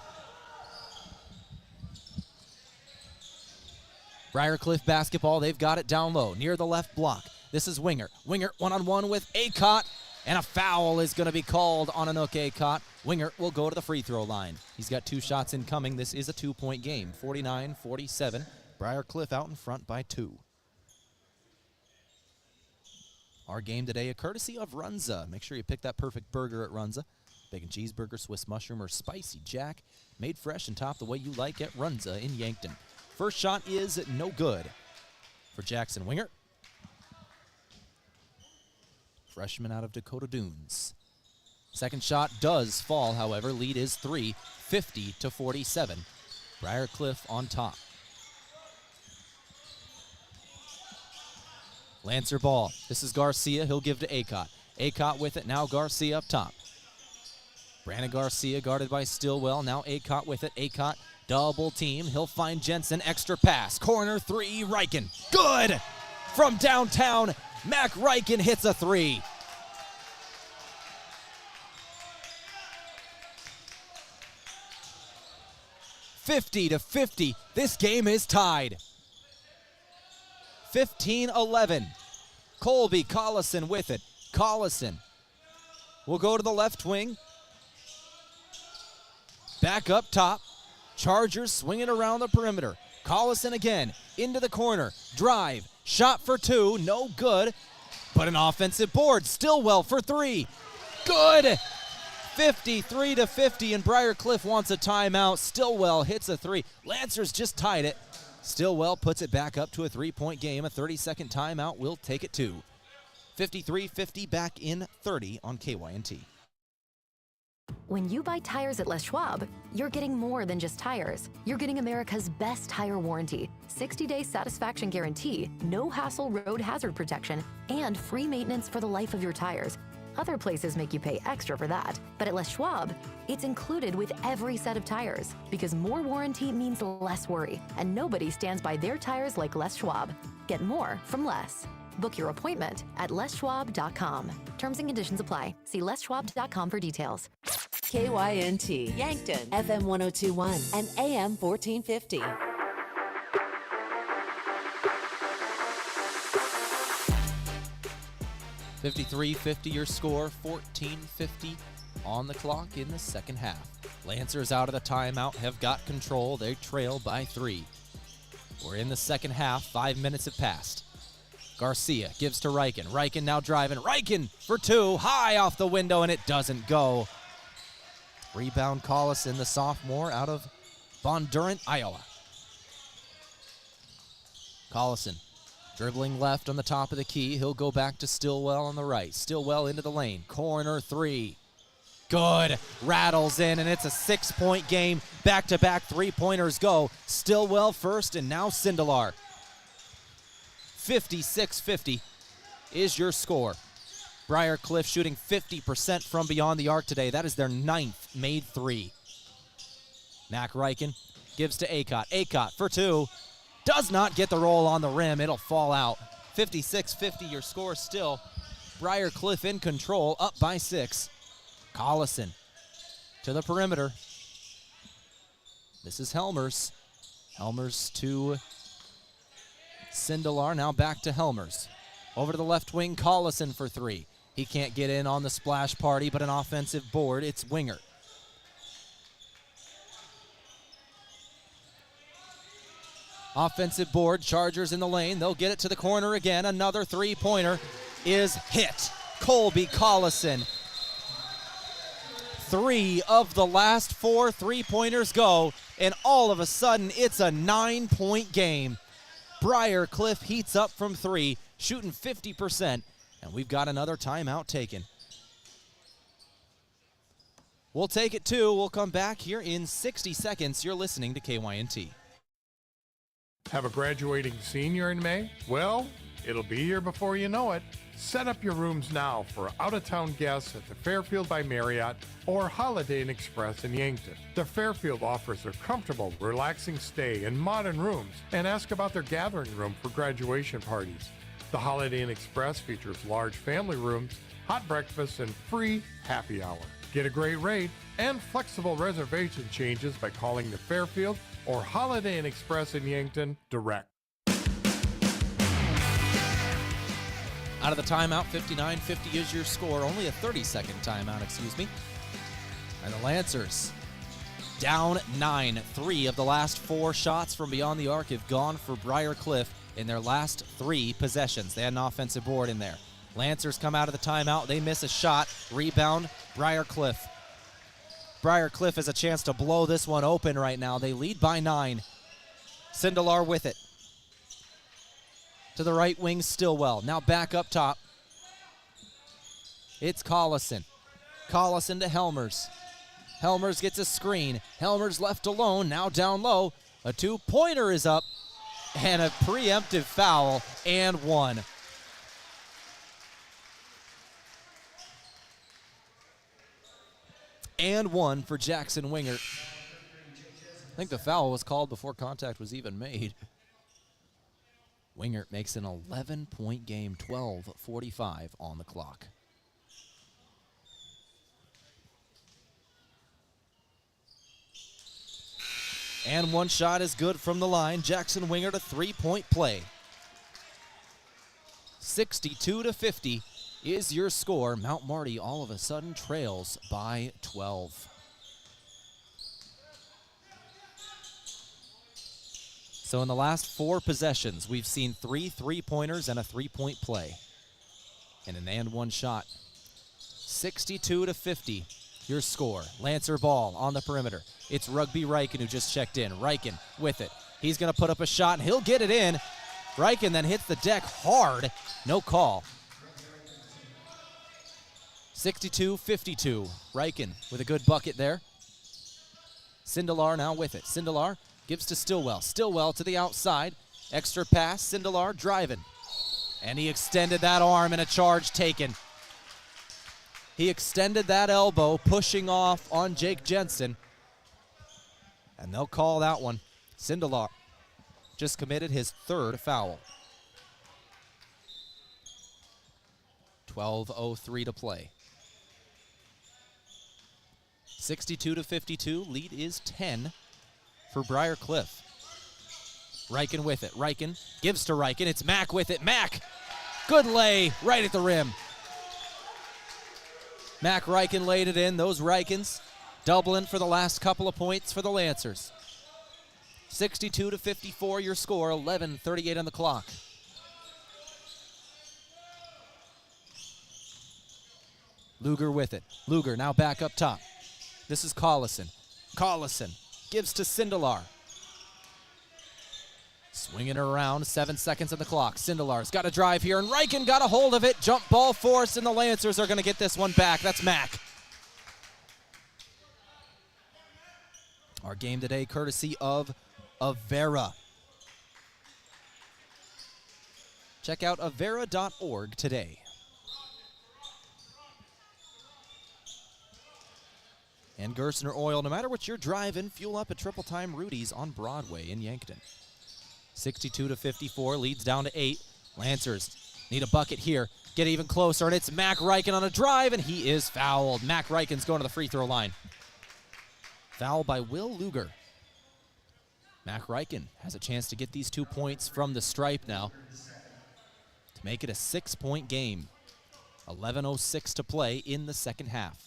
Briar Cliff basketball, they've got it down low, near the left block. This is Wingert. Wingert one-on-one with Acott, and a foul is going to be called on Anook Acott. Wingert will go to the free throw line. He's got 2 shots incoming. This is a 2-point game, 49-47. Briar Cliff out in front by 2. Our game today, a courtesy of Runza. Make sure you pick that perfect burger at Runza. Bacon cheeseburger, Swiss mushroom, or spicy jack. made fresh and topped the way you like at Runza in Yankton. First shot is no good for Jackson Winger. Freshman out of Dakota Dunes. Second shot does fall, however. Lead is 3, 50-47. Briar Cliff on top. Lancer ball. This is Garcia. He'll give to Acott. Acott with it. Now Garcia up top. Brandon Garcia guarded by Stillwell. Now Acott with it. Acott double team. He'll find Jensen. Extra pass. Corner three. Riken. Good! From downtown, Mac Riken hits a three. (50-50). This game is tied. 15-11. Colby Collison with it. Collison will go to the left wing. Back up top. Chargers swinging around the perimeter. Collison again into the corner. Drive. Shot for two. No good. But an offensive board. Stillwell for three. Good. 53-50, and Briar Cliff wants a timeout. Stillwell hits a three. Lancers just tied it. Stillwell puts it back up to a three-point game. A 30-second timeout will take it to 53-50, back in 30 on KYNT. When you buy tires at Les Schwab, you're getting more than just tires. You're getting America's best tire warranty, 60-day satisfaction guarantee, no hassle road hazard protection, and free maintenance for the life of your tires. Other places make you pay extra for that, but at Les Schwab, it's included with every set of tires, because more warranty means less worry, and nobody stands by their tires like Les Schwab. Get more from Les. Book your appointment at leschwab.com. Terms and conditions apply. See leschwab.com for details. KYNT, Yankton, FM 1021 and AM 1450. (53-50) your score, 14:50 on the clock in the second half. Lancers out of the timeout have got control. They trail by 3. We're in the second half. 5 minutes have passed. Garcia gives to Riken. Riken now driving. Riken for two. High off the window, and it doesn't go. Rebound Collison, the sophomore out of Bondurant, Iowa. Collison dribbling left on the top of the key. He'll go back to Stillwell on the right. Stillwell into the lane. Corner three. Good. Rattles in, and it's a 6-point game. Back-to-back three-pointers go. Stillwell first, and now Sindelar. 56-50 is your score. Briar Cliff shooting 50% from beyond the arc today. That is their 9th made three. Mac Riken gives to Acott. Acott for two. Does not get the roll on the rim. It'll fall out. 56-50 your score still. Briar Cliff in control, up by 6. Collison to the perimeter. This is Helmers. Helmers to Sindelar, now back to Helmers. Over to the left wing, Collison for three. He can't get in on the splash party, but an offensive board. It's Winger. Offensive board, Chargers in the lane. They'll get it to the corner again. Another three-pointer is hit. Colby Collison. 3 of the last 4 three-pointers go, and all of a sudden it's a 9-point game. Briar Cliff heats up from 3, shooting 50%, and we've got another timeout taken. We'll take it 2. We'll come back here in 60 seconds. You're listening to KYNT. Have a graduating senior in May? Well, it'll be here before you know it. Set up your rooms now for out-of-town guests at the Fairfield by Marriott or Holiday Inn Express in Yankton. The Fairfield offers a comfortable, relaxing stay in modern rooms, and ask about their gathering room for graduation parties. The Holiday Inn Express features large family rooms, hot breakfast, and free happy hour. Get a great rate and flexible reservation changes by calling the Fairfield or Holiday Inn Express in Yankton direct. Out of the timeout, 59-50 is your score. Only a 30-second timeout, excuse me. And the Lancers down 9. 3 of the last 4 shots from beyond the arc have gone for Briar Cliff in their last 3 possessions. They had an offensive board in there. Lancers come out of the timeout. They miss a shot. Rebound, Briar Cliff. Briar Cliff has a chance to blow this one open right now. They lead by 9. Sindelar with it. To the right wing, Stillwell. Now back up top. It's Collison. Collison to Helmers. Helmers gets a screen. Helmers left alone, now down low. A 2-pointer is up, and a preemptive foul, and 1. And 1 for Jackson Wingert. I think the foul was called before contact was even made. Wingert makes an 11-point game, 12:45 on the clock. And one shot is good from the line. Jackson Wingert, a 3-point play. 62-50 is your score. Mount Marty all of a sudden trails by 12. So in the last 4 possessions, we've seen 3 3-pointers and a 3-point play. And an and one shot. 62-50, your score. Lancer ball on the perimeter. It's Rugby Riken who just checked in. Riken with it. He's going to put up a shot, and he'll get it in. Riken then hits the deck hard. No call. 62-52. Riken with a good bucket there. Sindelar now with it. Sindelar gives to Stillwell. Stillwell to the outside. Extra pass. Sindelar driving. And he extended that arm and a charge taken. He extended that elbow, pushing off on Jake Jensen. And they'll call that one. Sindelar just committed his 3rd foul. 12:03 to play. 62-52, lead is 10 for Briar Cliff. Riken with it. Riken gives to Riken. It's Mack with it. Mack, good lay right at the rim. Mack Riken laid it in. Those Rikens doubling for the last couple of points for the Lancers. 62-54 your score, 11:38 on the clock. Luger with it. Luger now back up top. This is Collison. Collison gives to Sindelar. Swinging it around, 7 seconds on the clock. Sindelar's got a drive here, and Riken got a hold of it. Jump ball force, and the Lancers are going to get this one back. That's Mack. Our game today courtesy of Avera. Check out avera.org today. And Gerstner Oil, no matter what you're driving, fuel up at Triple Time Rudy's on Broadway in Yankton. 62-54, leads down to 8. Lancers need a bucket here. Get even closer, and it's Mack Riken on a drive, and he is fouled. Mack Riken's going to the free throw line. Foul by Will Luger. Mack Riken has a chance to get these 2 points from the stripe now to make it a 6-point game. 11:06 to play in the second half.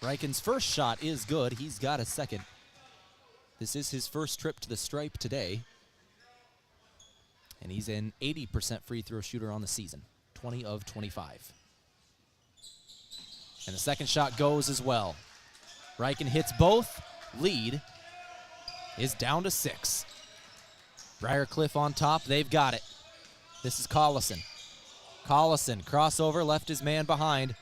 Riken's first shot is good. He's got a second. This is his first trip to the stripe today. And he's an 80% free throw shooter on the season, 20 of 25. And the second shot goes as well. Riken hits both. Lead is down to 6. Briar Cliff on top. They've got it. This is Collison. Collison, crossover, left his man behind.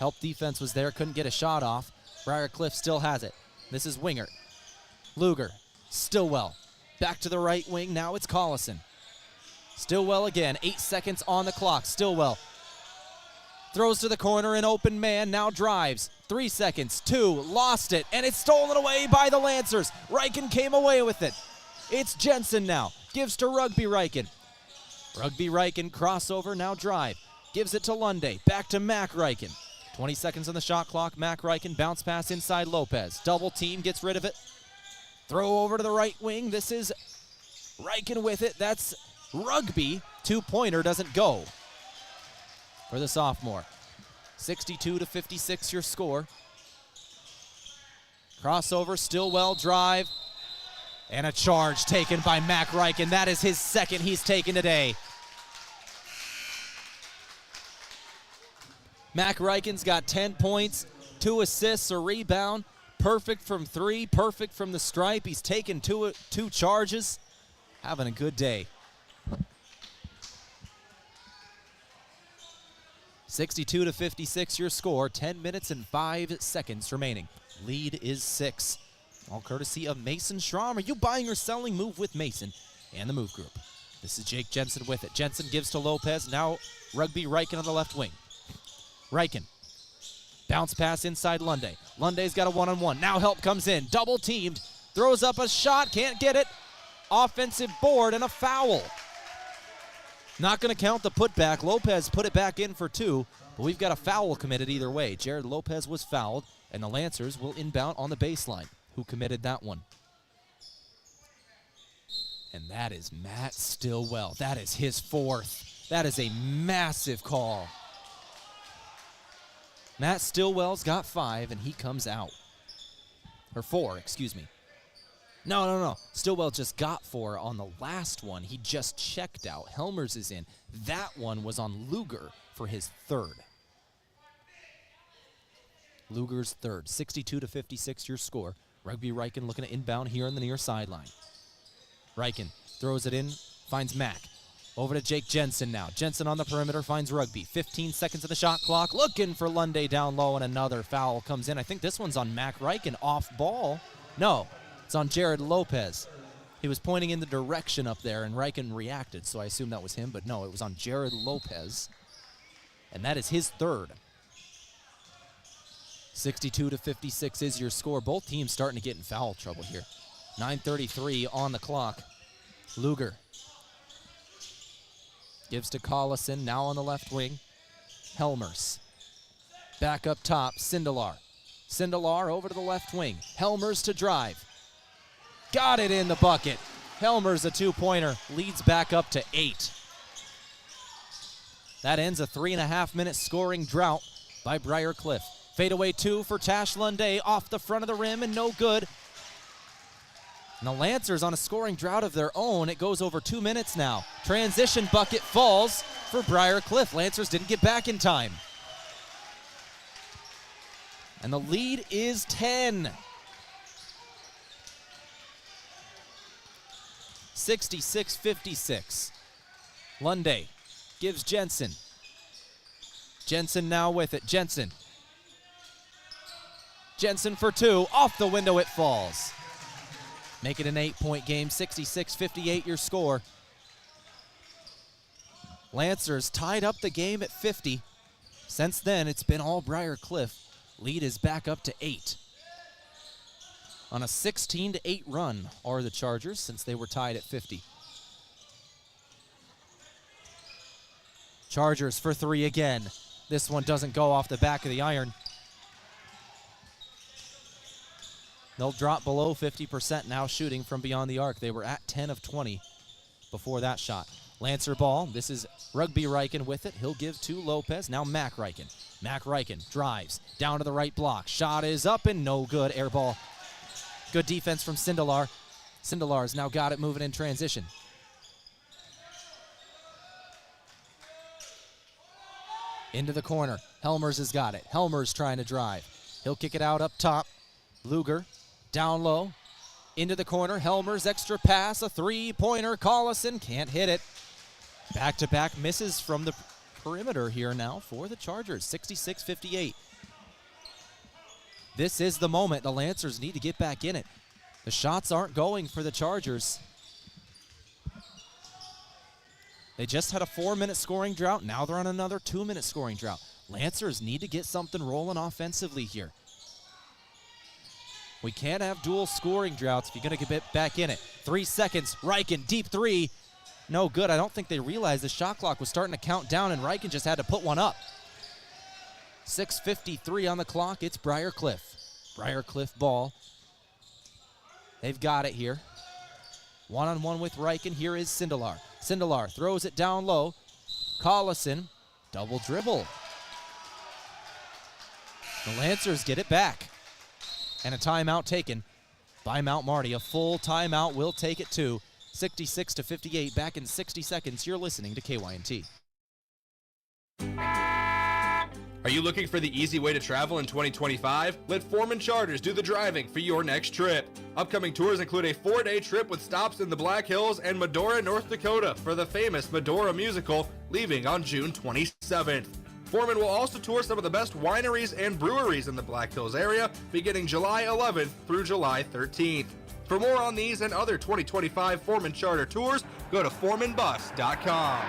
Help defense was there, couldn't get a shot off. Briar Cliff still has it. This is Wingert. Luger, Stillwell, back to the right wing, now it's Collison. Stillwell again, 8 seconds on the clock. Stillwell throws to the corner, an open man, now drives. 3 seconds, 2, lost it, and it's stolen away by the Lancers. Riken came away with it. It's Jensen now, gives to Rugby Riken. Rugby Riken, crossover, now drive. Gives it to Lunde, back to Mack Riken. 20 seconds on the shot clock. Mack Riken, bounce pass inside Lopez. Double team, gets rid of it. Throw over to the right wing. This is Riken with it. That's Rugby. 2-pointer doesn't go for the sophomore. 62-56 your score. Crossover, Stillwell drive. And a charge taken by Mac Reichen. That is his second he's taken today. Mac Reichen's got 10 points, 2 assists, a rebound. Perfect from 3, perfect from the stripe. He's taken two charges. Having a good day. 62-56 your score. 10 minutes and 5 seconds remaining. Lead is 6. All courtesy of Mason Schramm. Are you buying or selling? Move with Mason and the Move Group. This is Jake Jensen with it. Jensen gives to Lopez. Now Rugby Reichen on the left wing. Reichen. Bounce pass inside Lunday. Lunday's got a one-on-one. Now help comes in. Double teamed. Throws up a shot. Can't get it. Offensive board and a foul. Not going to count the putback. Lopez put it back in for 2, but we've got a foul committed either way. Jared Lopez was fouled, and the Lancers will inbound on the baseline. Who committed that one? And that is Matt Stillwell. That is his 4th. That is a massive call. Matt Stillwell's got 5, and he comes out. Or 4, excuse me. No. Stillwell just got 4 on the last one. He just checked out. Helmers is in. That one was on Luger for his 3rd. Luger's 3rd. 62-56 your score. Rugby Reichen looking to inbound here on the near sideline. Reichen throws it in, finds Mack. Over to Jake Jensen now. Jensen on the perimeter finds Rugby. 15 seconds of the shot clock. Looking for Lunday down low, and another foul comes in. I think this one's on Mac Reichen off ball. No, it's on Jared Lopez. He was pointing in the direction up there, and Reichen reacted, so I assume that was him. But no, it was on Jared Lopez, and that is his 3rd. 62-56 is your score. Both teams starting to get in foul trouble here. 9:33 on the clock. Luger gives to Collison, now on the left wing. Helmers. Back up top, Sindelar. Sindelar over to the left wing. Helmers to drive. Got it in the bucket. Helmers a 2-pointer, leads back up to 8. That ends a 3.5-minute scoring drought by Briar Cliff. Fadeaway 2 for Tash Lunday off the front of the rim and no good. And the Lancers on a scoring drought of their own. It goes over 2 minutes now. Transition bucket falls for Briar Cliff. Lancers didn't get back in time. And the lead is 10. 66-56. Lunday gives Jensen. Jensen now with it. Jensen for 2. Off the window it falls. Make it an 8-point game. 66-58 your score. Lancers tied up the game at 50. Since then, it's been all Briar Cliff. Lead is back up to 8. On a 16-8 run are the Chargers since they were tied at 50. Chargers for 3 again. This one doesn't go off the back of the iron. They'll drop below 50% now shooting from beyond the arc. They were at 10 of 20 before that shot. Lancer ball. This is Rugby Reichen with it. He'll give to Lopez. Now Mac Reichen. Mac Reichen drives down to the right block. Shot is up and no good. Air ball. Good defense from Sindelar. Sindelar's now got it moving in transition. Into the corner. Helmers has got it. Helmers trying to drive. He'll kick it out up top. Luger down low. Into the corner. Helmers extra pass. A 3-pointer. Collison can't hit it. Back-to-back misses from the perimeter here now for the Chargers. 66-58. This is the moment. The Lancers need to get back in it. The shots aren't going for the Chargers. They just had a 4-minute scoring drought. Now they're on another 2-minute scoring drought. Lancers need to get something rolling offensively here. We can't have dual scoring droughts if you're going to get back in it. 3 seconds. Reichen, deep 3. No good. I don't think they realized the shot clock was starting to count down, and Reichen just had to put one up. 6:53 on the clock. It's Briar Cliff. Briar Cliff ball. They've got it here. One-on-one with Reichen. Here is Sindelar. Sindelar throws it down low. Collison, double dribble. The Lancers get it back. And a timeout taken by Mount Marty. A full timeout will take it to 66-58. Back in 60 seconds. You're listening to KYNT. Are you looking for the easy way to travel in 2025? Let Foreman Charters do the driving for your next trip. Upcoming tours include a 4-day trip with stops in the Black Hills and Medora, North Dakota for the famous Medora musical, leaving on June 27th. Foreman will also tour some of the best wineries and breweries in the Black Hills area, beginning July 11th through July 13th. For more on these and other 2025 Foreman Charter tours, go to foremanbus.com.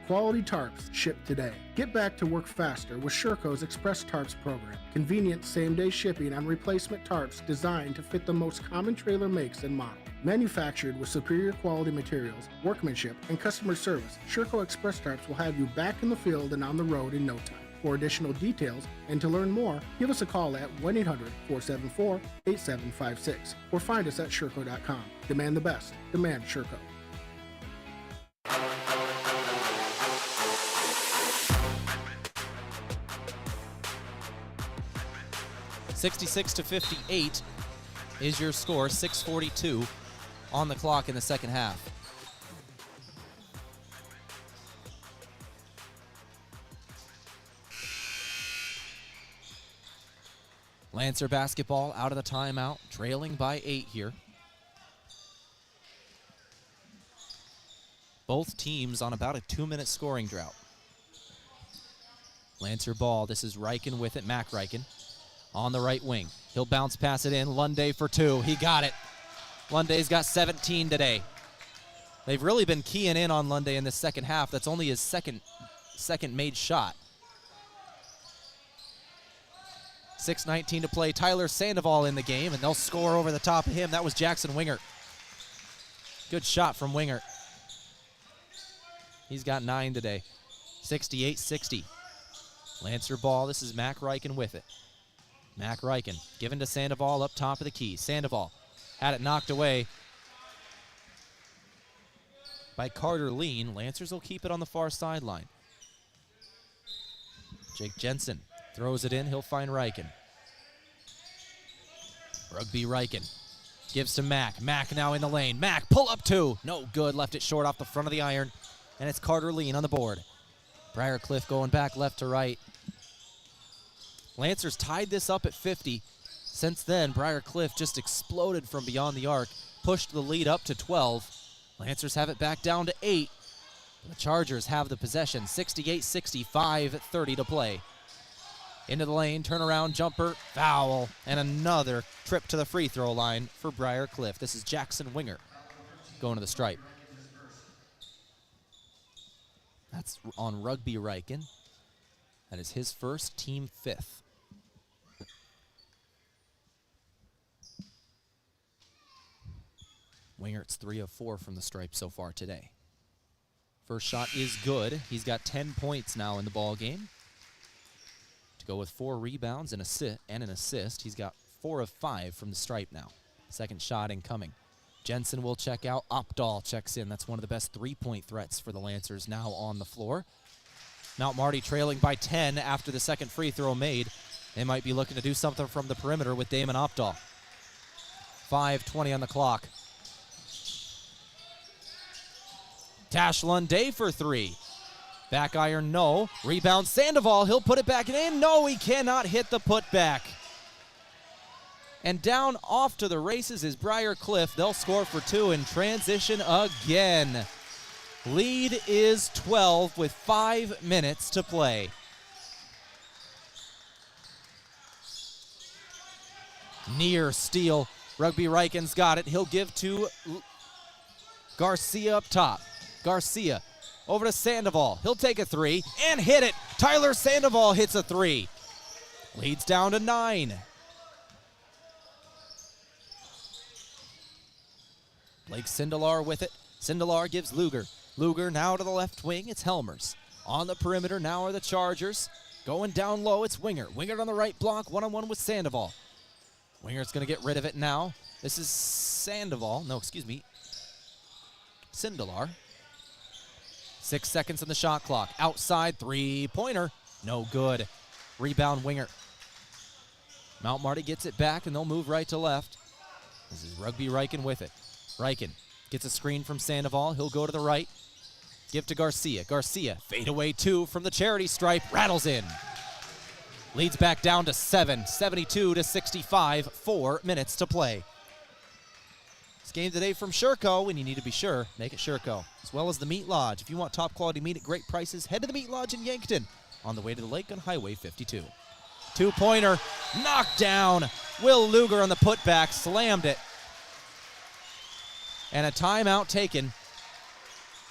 Quality tarps shipped today. Get back to work faster with Sherco's Express Tarps program. Convenient same-day shipping on replacement tarps designed to fit the most common trailer makes and models. Manufactured with superior quality materials, workmanship, and customer service, Sherco Express Tarps will have you back in the field and on the road in no time. For additional details and to learn more, give us a call at 1-800-474-8756 or find us at Sherco.com. Demand the best. Demand Sherco. 66-58 is your score. 6:42 on the clock in the second half. Lancer basketball out of the timeout, trailing by 8 here. Both teams on about a 2-minute scoring drought. Lancer ball, this is Reichen with it, Mac Reichen on the right wing. He'll bounce pass it in, Lunday for 2, he got it. Lunday's got 17 today. They've really been keying in on Lunday in the second half. That's only his second made shot. 6:19 to play. Tyler Sandoval in the game, and they'll score over the top of him. That was Jackson Wingert. Good shot from Wingert. He's got 9 today. 68-60. Lancer ball. This is Mac Reichen with it. Mac Reichen given to Sandoval up top of the key. Sandoval had it knocked away by Carter Lean. Lancers will keep it on the far sideline. Jake Jensen throws it in. He'll find Reichen. Rugby Reichen gives to Mac. Mac now in the lane. Mac, pull up 2. No good. Left it short off the front of the iron. And it's Carter Lean on the board. Briar Cliff going back left to right. Lancers tied this up at 50. Since then, Briar Cliff just exploded from beyond the arc, pushed the lead up to 12. Lancers have it back down to 8. The Chargers have the possession. 68-60, 5:30 to play. Into the lane, turnaround jumper, foul, and another trip to the free throw line for Briar Cliff. This is Jackson Wingert going to the stripe. That's on Rugby Reichen. That is his first, team 5th. Wingert's 3 of 4 from the stripe so far today. First shot is good. He's got 10 points now in the ball game. To go with 4 rebounds and an assist. He's got 4 of 5 from the stripe now. Second shot incoming. Jensen will check out. Opdahl checks in. That's one of the best 3-point threats for the Lancers now on the floor. Mount Marty trailing by 10 after the second free throw made. They might be looking to do something from the perimeter with Damon Opdahl. 5:20 on the clock. Tash Lunday for 3. Back iron, no. Rebound Sandoval. He'll put it back in. No, he cannot hit the putback. And down off to the races is Briar Cliff. They'll score for 2 in transition again. Lead is 12 with 5 minutes to play. Near steal. Rugby Reichen's got it. He'll give to Garcia up top. Garcia over to Sandoval. He'll take a 3 and hit it. Tyler Sandoval hits a 3. Leads down to 9. Blake Sindelar with it. Sindelar gives Luger. Luger now to the left wing. It's Helmers. On the perimeter now are the Chargers. Going down low, it's Wingert. Wingert on the right block, one-on-one with Sandoval. Wingert's going to get rid of it now. This is Sandoval. No, excuse me. Sindelar. 6 seconds on the shot clock. Outside three-pointer. No good. Rebound Wingert. Mount Marty gets it back, and they'll move right to left. This is Rugby Riken with it. Riken gets a screen from Sandoval. He'll go to the right. Give to Garcia. Garcia, fadeaway 2 from the charity stripe, rattles in. Leads back down to 7, 72-65, 4 minutes to play. This game today from Sherco, and you need to be sure, make it Sherco, as well as the Meat Lodge. If you want top quality meat at great prices, head to the Meat Lodge in Yankton on the way to the lake on Highway 52. Two-pointer, knocked down. Will Luger on the putback, slammed it. And a timeout taken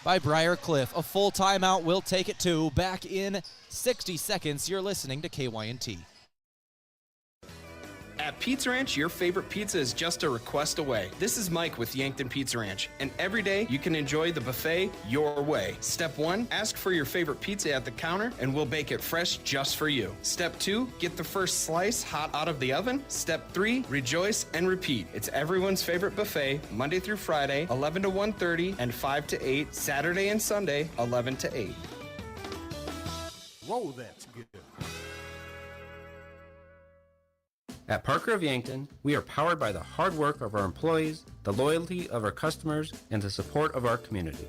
by Briar Cliff. A full timeout will take it to. Back in 60 seconds, you're listening to KYNT. At Pizza Ranch, your favorite pizza is just a request away. This is Mike with Yankton Pizza Ranch, and every day you can enjoy the buffet your way. Step 1, ask for your favorite pizza at the counter, and we'll bake it fresh just for you. Step 2, get the first slice hot out of the oven. Step 3, rejoice and repeat. It's everyone's favorite buffet, Monday through Friday, 11 to 1:30, and 5 to 8, Saturday and Sunday, 11 to 8. Whoa, that's good. At Parker of Yankton, we are powered by the hard work of our employees, the loyalty of our customers, and the support of our community.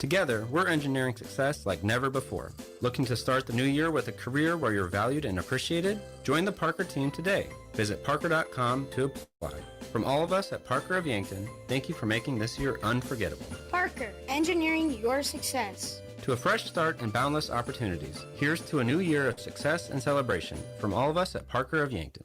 Together, we're engineering success like never before. Looking to start the new year with a career where you're valued and appreciated? Join the Parker team today. Visit parker.com to apply. From all of us at Parker of Yankton, thank you for making this year unforgettable. Parker, engineering your success. To a fresh start and boundless opportunities, here's to a new year of success and celebration from all of us at Parker of Yankton.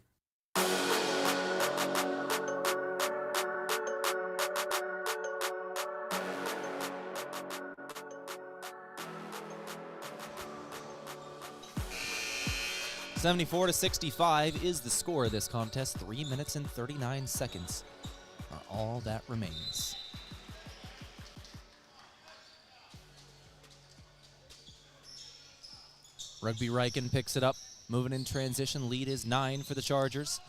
(74-65) is the score of this contest. 3 minutes and 39 seconds are all that remains. Rugby Riken picks it up, moving in transition. Lead is 9 for the Chargers.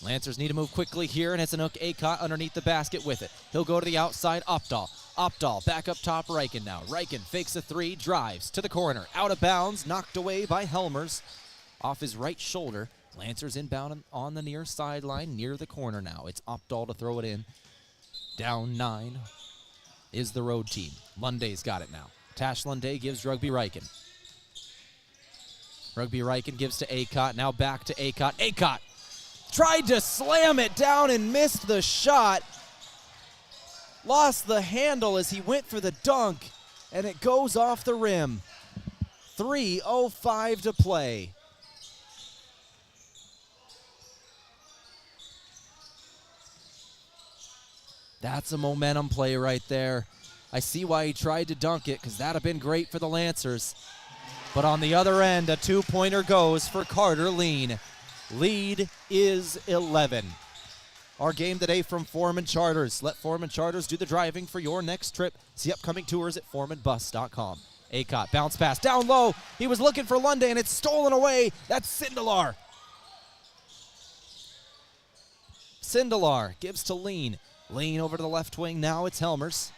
Lancers need to move quickly here, and it's Anook Acott underneath the basket with it. He'll go to the outside, Opdahl. Opdahl back up top, Riken now. Riken fakes a 3, drives to the corner. Out of bounds, knocked away by Helmers. Off his right shoulder. Lancers inbound on the near sideline, near the corner now. It's Opdahl to throw it in. Down 9 is the road team. Lunday's got it now. Tash Lunday gives Rugby Riken. Rugby Riken gives to Acott. Now back to Acott. Acott tried to slam it down and missed the shot. Lost the handle as he went for the dunk, and it goes off the rim. 3:05 to play. That's a momentum play right there. I see why he tried to dunk it, because that would have been great for the Lancers. But on the other end, a 2-pointer goes for Carter Lean. Lead is 11. Our game today from Foreman Charters. Let Foreman Charters do the driving for your next trip. See upcoming tours at foremanbus.com. Acott, bounce pass, down low. He was looking for Lunday, and it's stolen away. That's Sindelar. Sindelar gives to Lean. Lean over to the left wing. Now it's Helmers.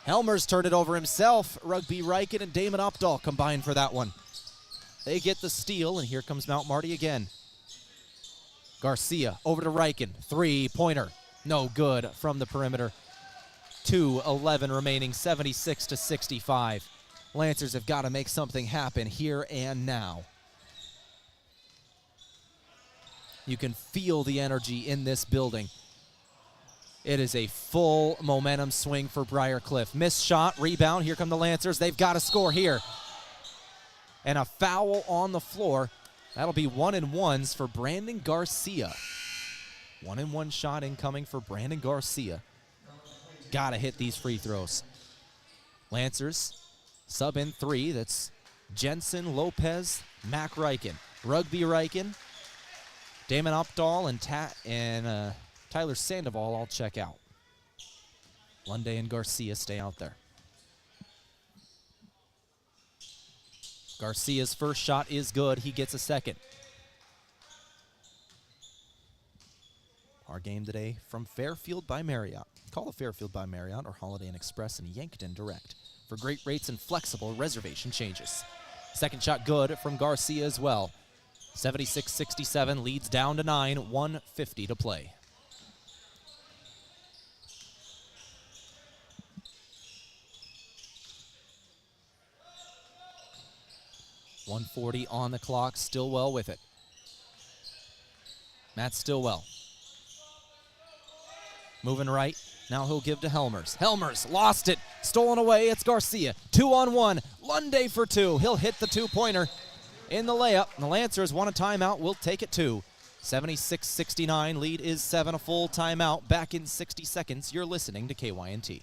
Helmers turned it over himself. Rugby Riken and Damon Opdahl combined for that one. They get the steal, and here comes Mount Marty again. Garcia over to Riken. 3-pointer. No good from the perimeter. 2:11 remaining, 76-65. Lancers have got to make something happen here and now. You can feel the energy in this building. It is a full momentum swing for Briar Cliff. Missed shot, rebound. Here come the Lancers. They've got to score here. And a foul on the floor. That'll be 1-and-1s for Brandon Garcia. 1-and-1 shot incoming for Brandon Garcia. Got to hit these free throws. Lancers sub in 3. That's Jensen, Lopez, Mac Riken. Rugby Riken, Damon Opdahl, and Tyler Sandoval all check out. Lunday and Garcia stay out there. Garcia's first shot is good. He gets a second. Our game today from Fairfield by Marriott. Call the Fairfield by Marriott or Holiday Inn Express and Yankton Direct for great rates and flexible reservation changes. Second shot good from Garcia as well. 76-67, leads down to 9, 1:50 to play. .140 on the clock, Stillwell with it. Matt Stillwell. Moving right, now he'll give to Helmers. Helmers lost it, stolen away, it's Garcia. 2-on-1, Lunday for 2. He'll hit the two-pointer in the layup. The Lancers want a timeout, will take it 2. 76-69, lead is 7, a full timeout. Back in 60 seconds, you're listening to KYNT.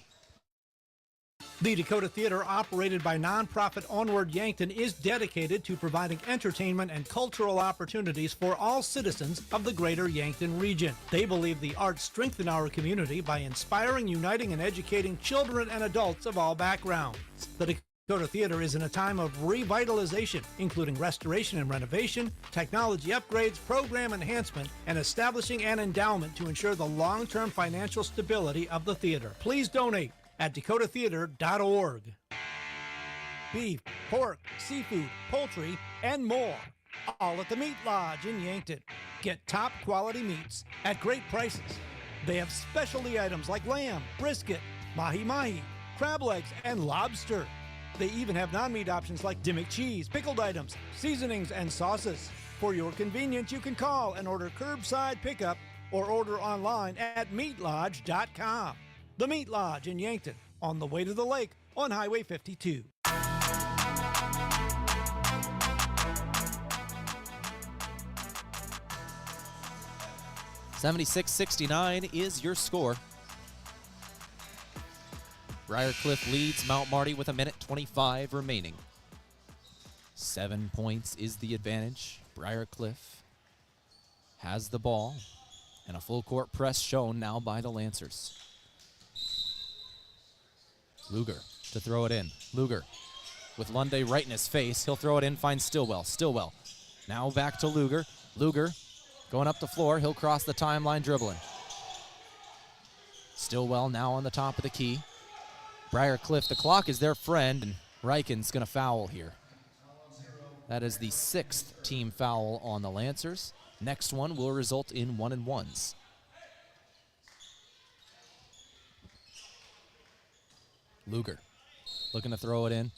The Dakota Theater, operated by nonprofit Onward Yankton, is dedicated to providing entertainment and cultural opportunities for all citizens of the greater Yankton region. They believe the arts strengthen our community by inspiring, uniting, and educating children and adults of all backgrounds. The Dakota Theater is in a time of revitalization, including restoration and renovation, technology upgrades, program enhancement, and establishing an endowment to ensure the long-term financial stability of the theater. Please donate at dakotatheater.org. Beef, pork, seafood, poultry, and more, all at the Meat Lodge in Yankton. Get top quality meats at great prices. They have specialty items like lamb, brisket, mahi-mahi, crab legs, and lobster. They even have non-meat options like Dimmick cheese, pickled items, seasonings, and sauces. For your convenience, you can call and order curbside pickup or order online at meatlodge.com. The Meat Lodge in Yankton, on the way to the lake on Highway 52. .76-69 is your score. Briarcliff leads Mount Marty with 1:25 remaining. 7 points is the advantage. Briarcliff has the ball, and a full court press shown now by the Lancers. Luger to throw it in. Luger with Lunday right in his face. He'll throw it in, finds Stillwell. Stillwell now back to Luger. Luger going up the floor. He'll cross the timeline dribbling. Stillwell now on the top of the key. Briarcliff, the clock is their friend, and Reichen's going to foul here. That is the 6th team foul on the Lancers. Next one will result in 1-and-1s. Luger looking to throw it in.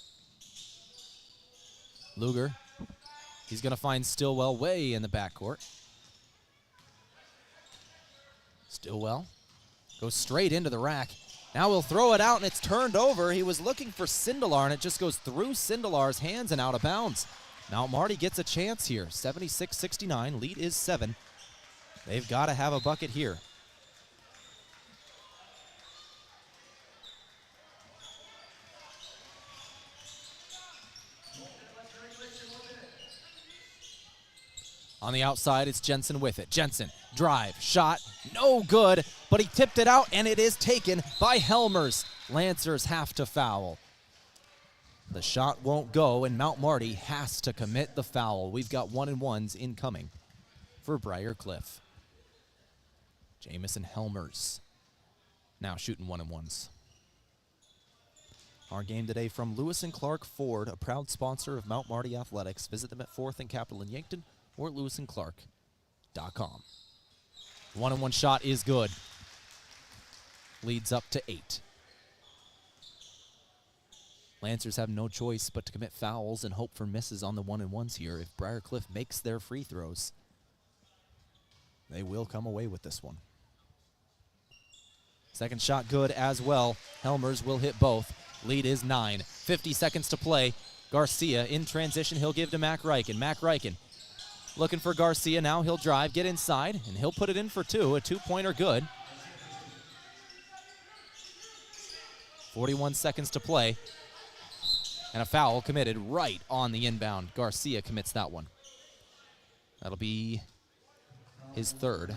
Luger, he's going to find Stillwell way in the backcourt. Stillwell goes straight into the rack. Now he'll throw it out, and it's turned over. He was looking for Sindelar, and it just goes through Sindelar's hands and out of bounds. Mount Marty gets a chance here. 76-69, lead is 7. They've got to have a bucket here. On the outside, it's Jensen with it. Jensen, drive, shot, no good, but he tipped it out, and it is taken by Helmers. Lancers have to foul. The shot won't go, and Mount Marty has to commit the foul. We've got 1-and-1s incoming for Briarcliff. Jamison Helmers now shooting 1-and-1s. Our game today from Lewis and Clark Ford, a proud sponsor of Mount Marty Athletics. Visit them at 4th and Capitol in Yankton, or lewisandclark.com. 1-and-1 shot is good. Leads up to 8. Lancers have no choice but to commit fouls and hope for misses on the 1-and-1s here. If Briarcliff makes their free throws, they will come away with this one. Second shot good as well. Helmers will hit both. Lead is 9. 50 seconds to play. Garcia in transition. He'll give to Mac Reichen. Mac Reichen looking for Garcia. Now he'll drive, get inside, and he'll put it in for 2. A 2-pointer good. 41 seconds to play. And a foul committed right on the inbound. Garcia commits that one. That'll be his 3rd.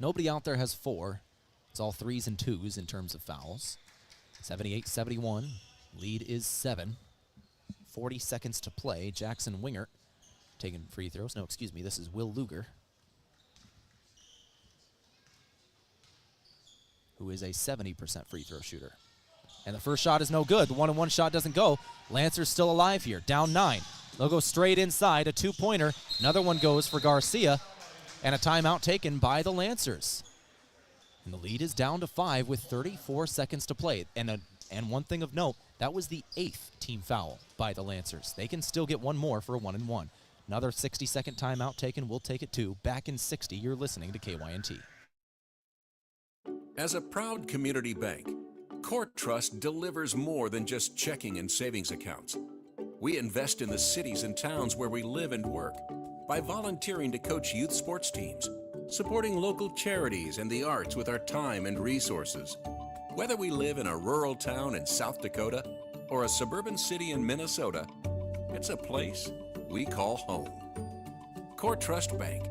Nobody out there has 4. It's all 3s and 2s in terms of fouls. 78-71. Lead is 7. 40 seconds to play. Jackson Wingert taking free throws. No, excuse me, this is Will Luger, who is a 70% free throw shooter. And the first shot is no good. The 1-and-1 shot doesn't go. Lancers still alive here, down 9. They'll go straight inside, a two-pointer. Another one goes for Garcia, and a timeout taken by the Lancers. And the lead is down to 5 with 34 seconds to play. And one thing of note, that was the 8th team foul by the Lancers. They can still get one more for a 1-and-1. Another 60-second timeout taken. We'll take it too. Back in 60, you're listening to KYNT. As a proud community bank, Court Trust delivers more than just checking and savings accounts. We invest in the cities and towns where we live and work by volunteering to coach youth sports teams, supporting local charities and the arts with our time and resources. Whether we live in a rural town in South Dakota or a suburban city in Minnesota, it's a place we call home. Core Trust Bank.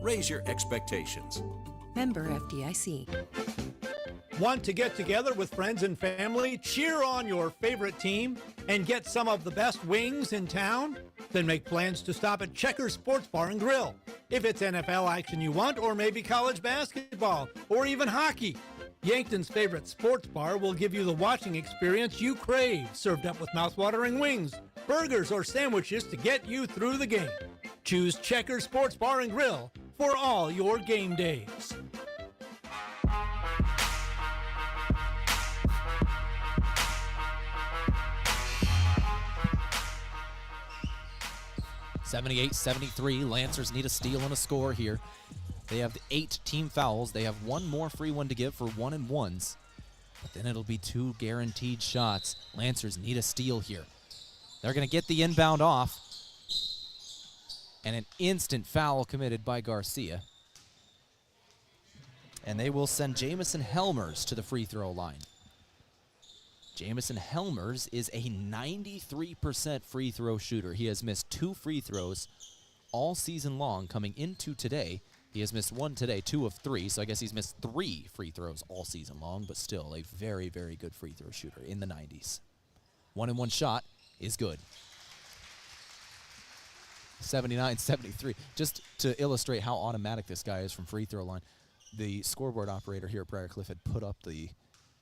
Raise your expectations. Member FDIC. Want to get together with friends and family, cheer on your favorite team, and get some of the best wings in town? Then make plans to stop at Checker Sports Bar and Grill. If it's NFL action you want, or maybe college basketball, or even hockey, Yankton's favorite sports bar will give you the watching experience you crave, served up with mouthwatering wings, burgers, or sandwiches to get you through the game. Choose Checker Sports Bar and Grill for all your game days. (78-73). Lancers need a steal and a score here. They have 8 team fouls. They have one more free one to give for 1-and-1s. But then it'll be 2 guaranteed shots. Lancers need a steal here. They're going to get the inbound off. And an instant foul committed by Garcia. And they will send Jamison Helmers to the free throw line. Jamison Helmers is a 93% free throw shooter. He has missed 2 free throws all season long. Coming into today, he has missed 1 today, 2 of 3, so I guess he's missed 3 free throws all season long, but still a very, very good free throw shooter in the 90s. 1-and-1 shot is good. 79-73. Just to illustrate how automatic this guy is from free throw line, the scoreboard operator here at Briar Cliff had put up the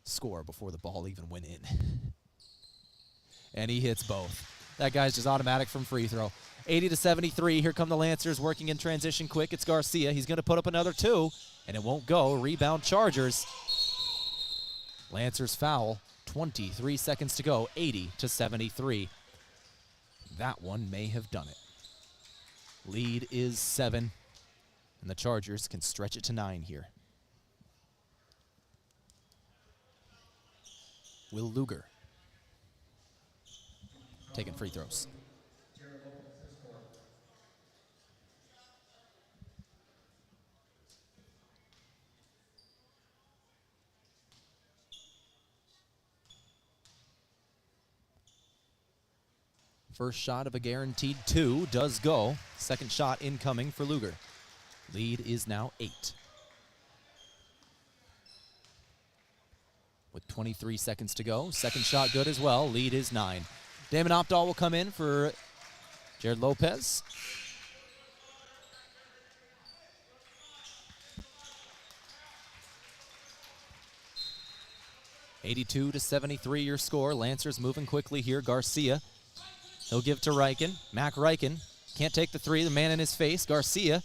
score before the ball even went in. And he hits both. That guy's just automatic from free throw. 80-73. Here come the Lancers working in transition quick. It's Garcia. He's going to put up another 2, and it won't go. Rebound Chargers. Lancers foul. 23 seconds to go. 80-73. That one may have done it. Lead is 7, and the Chargers can stretch it to 9 here. Will Luger taking free throws. First shot of a guaranteed 2 does go. Second shot incoming for Luger. Lead is now 8. With 23 seconds to go. Second shot good as well. Lead is 9. Damon Opdahl will come in for Jared Lopez. (82-73) your score. Lancers moving quickly here. Garcia. He'll give to Reichen. Mac Reichen can't take the 3. The man in his face. Garcia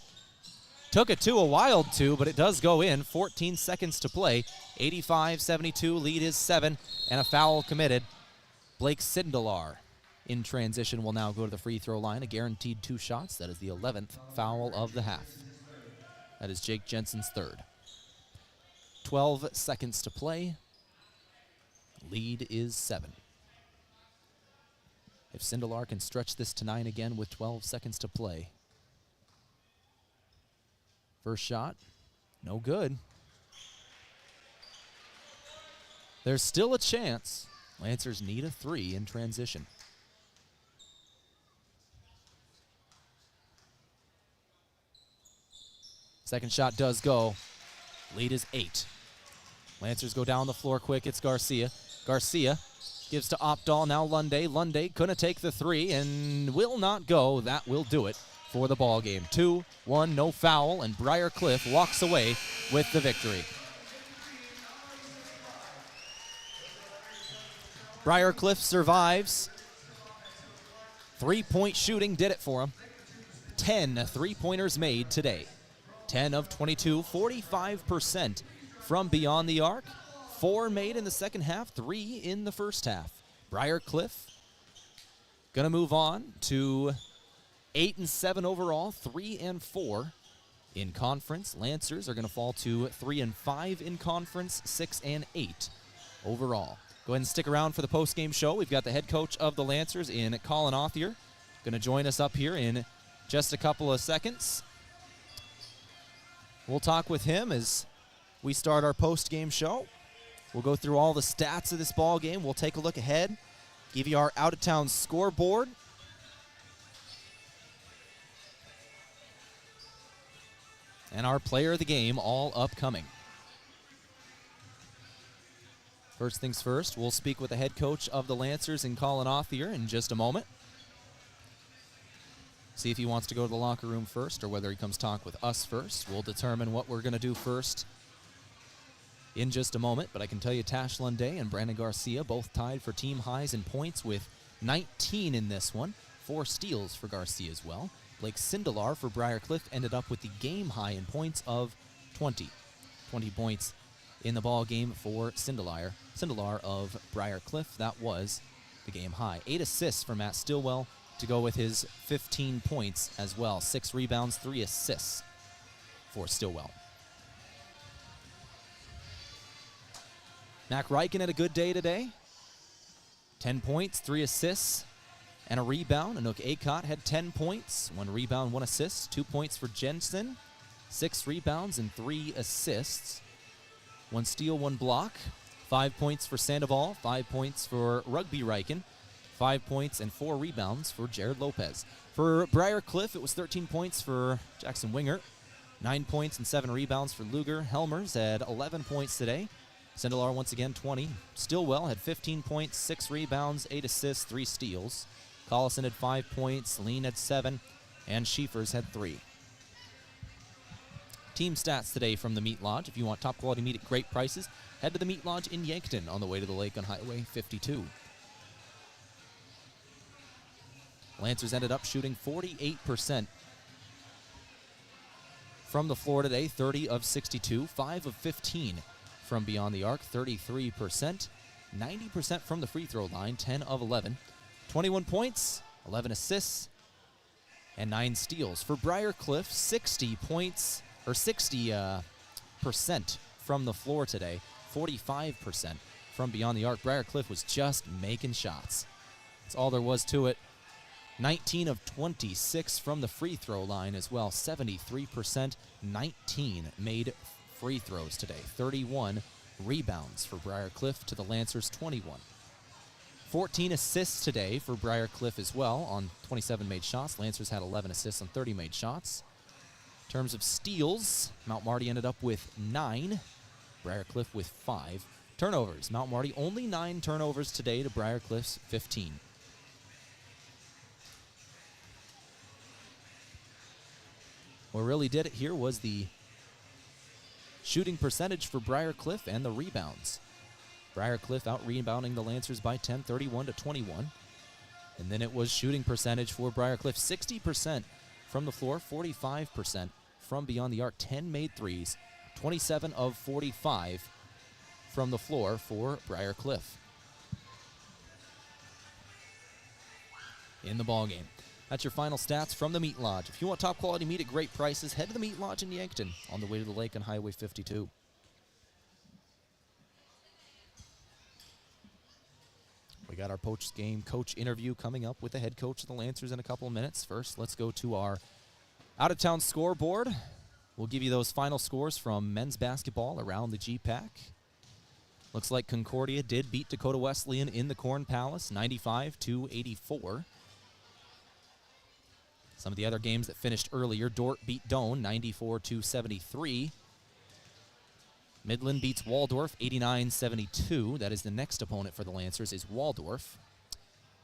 took it to a wild 2, but it does go in. 14 seconds to play. 85-72. Lead is 7, and a foul committed. Blake Sindelar in transition will now go to the free throw line. A guaranteed 2 shots. That is the 11th foul of the half. That is Jake Jensen's 3rd. 12 seconds to play. Lead is 7. If Sindelar can stretch this to 9 again with 12 seconds to play. First shot, no good. There's still a chance. Lancers need a 3 in transition. Second shot does go. Lead is 8. Lancers go down the floor quick. It's Garcia. Garcia gives to Opdahl. Now Lunday. Lunday gonna take the 3 and will not go. That will do it for the ball game. 2-1, no foul, and Briar Cliff walks away with the victory. Briar Cliff survives Three-point shooting did it for him. 10 three-pointers made today. 10 of 22, 45% from beyond the arc. 4 made in the second half, 3 in the first half. Briar Cliff going to move on to 8-7 overall, 3-4 in conference. Lancers are going to fall to 3-5 in conference, 6-8 overall. Go ahead and stick around for the post-game show. We've got the head coach of the Lancers in Colin Authier going to join us up here in just a couple of seconds. We'll talk with him as we start our post-game show. We'll go through all the stats of this ball game. We'll take a look ahead, give you our out-of-town scoreboard. And our player of the game all upcoming. First things first, we'll speak with the head coach of the Lancers in Colin Authier in just a moment. See if he wants to go to the locker room first or whether he comes talk with us first. We'll determine what we're going to do first in just a moment. But I can tell you Tash Lunday and Brandon Garcia both tied for team highs in points with 19 in this one. 4 steals for Garcia as well. Blake Sindelar for Briar Cliff ended up with the game high in points of 20. 20 points in the ball game for Sindelar of Briar Cliff. That was the game high. 8 assists for Matt Stillwell to go with his 15 points as well. 6 rebounds, 3 assists for Stillwell. Mac Ryken had a good day today. 10 points, 3 assists, and a rebound. Anook Akot had 10 points, 1 rebound, 1 assist. 2 points for Jensen, 6 rebounds and 3 assists. 1 steal, 1 block. 5 points for Sandoval, 5 points for Rugby Ryken, 5 points and 4 rebounds for Jared Lopez. For Briar Cliff, it was 13 points for Jackson Winger, 9 points and 7 rebounds for Luger. Helmers had 11 points today. Sindelar once again 20. Stillwell had 15 points, 6 rebounds, 8 assists, 3 steals. Collison had 5 points, Lean had 7, and Schiefers had 3. Team stats today from the Meat Lodge. If you want top quality meat at great prices, head to the Meat Lodge in Yankton on the way to the lake on Highway 52. Lancers ended up shooting 48% from the floor today, 30 of 62, 5 of 15 from beyond the arc, 33%, 90% from the free throw line, 10 of 11, 21 points, 11 assists, and 9 steals. For Briar Cliff, 60 points, or 60% from the floor today, 45% from beyond the arc. Briar Cliff was just making shots. That's all there was to it. 19 of 26 from the free throw line as well, 73%, 19 made free throws today, 31 rebounds for Briar Cliff to the Lancers' 21. 14 assists today for Briar Cliff as well on 27 made shots. Lancers had 11 assists on 30 made shots. In terms of steals, Mount Marty ended up with 9, Briar Cliff with 5. Turnovers, Mount Marty only 9 turnovers today to Briar Cliff's 15. What really did it here was the shooting percentage for Briar Cliff and the rebounds. Briar Cliff out-rebounding the Lancers by 10, 31-21. And then it was shooting percentage for Briar Cliff, 60% from the floor, 45% from beyond the arc, 10 made threes, 27 of 45 from the floor for Briar Cliff in the ballgame. That's your final stats from the Meat Lodge. If you want top quality meat at great prices, head to the Meat Lodge in Yankton on the way to the lake on Highway 52. We got our post-game coach interview coming up with the head coach of the Lancers in a couple of minutes. First, let's go to our out-of-town scoreboard. We'll give you those final scores from men's basketball around the GPAC. Looks like Concordia did beat Dakota Wesleyan in the Corn Palace, 95-84. Some of the other games that finished earlier, Dort beat Doane, 94-73. Midland beats Waldorf, 89-72. That is the next opponent for the Lancers, is Waldorf.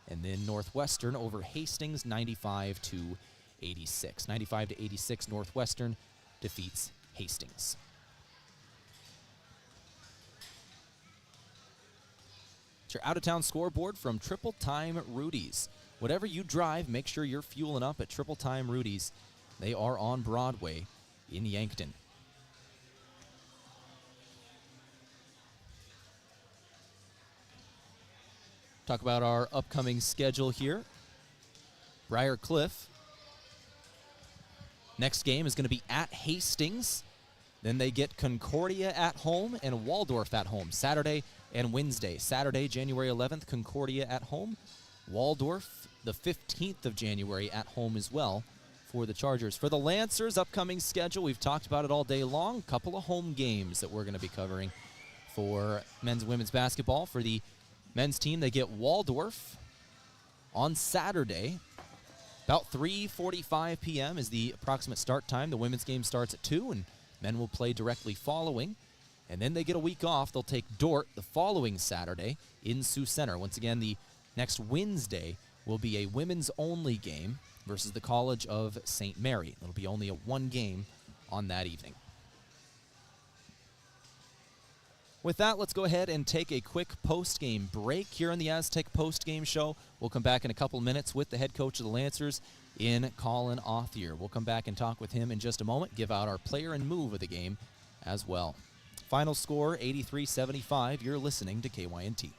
And then Northwestern over Hastings, 95-86. 95-86, Northwestern defeats Hastings. It's your out-of-town scoreboard from Triple Time Rudy's. whatever you drive, make sure you're fueling up at Triple Time Rudy's. They are on Broadway in Yankton. Talk about our upcoming schedule here. Briar Cliff. Next game is going to be at Hastings. Then they get Concordia at home and Waldorf at home, Saturday and Wednesday. Saturday, January 11th, Concordia at home. Waldorf, the 15th of January, at home as well for the Chargers. For the Lancers, upcoming schedule, we've talked about it all day long. Couple of home games that we're going to be covering for men's and women's basketball. For the men's team, they get Waldorf on Saturday. About 3:45 p.m. is the approximate start time. The women's game starts at 2, and men will play directly following. And then they get a week off. They'll take Dort the following Saturday in Sioux Center. Once again, the next Wednesday will be a women's-only game versus the College of St. Mary. It'll be only a one game on that evening. With that, let's go ahead and take a quick post-game break here on the Aztec post-game show. We'll come back in a couple of minutes with the head coach of the Lancers in Colin Authier. We'll come back and talk with him in just a moment, give out our player and move of the game as well. Final score, 83-75. You're listening to KYNT.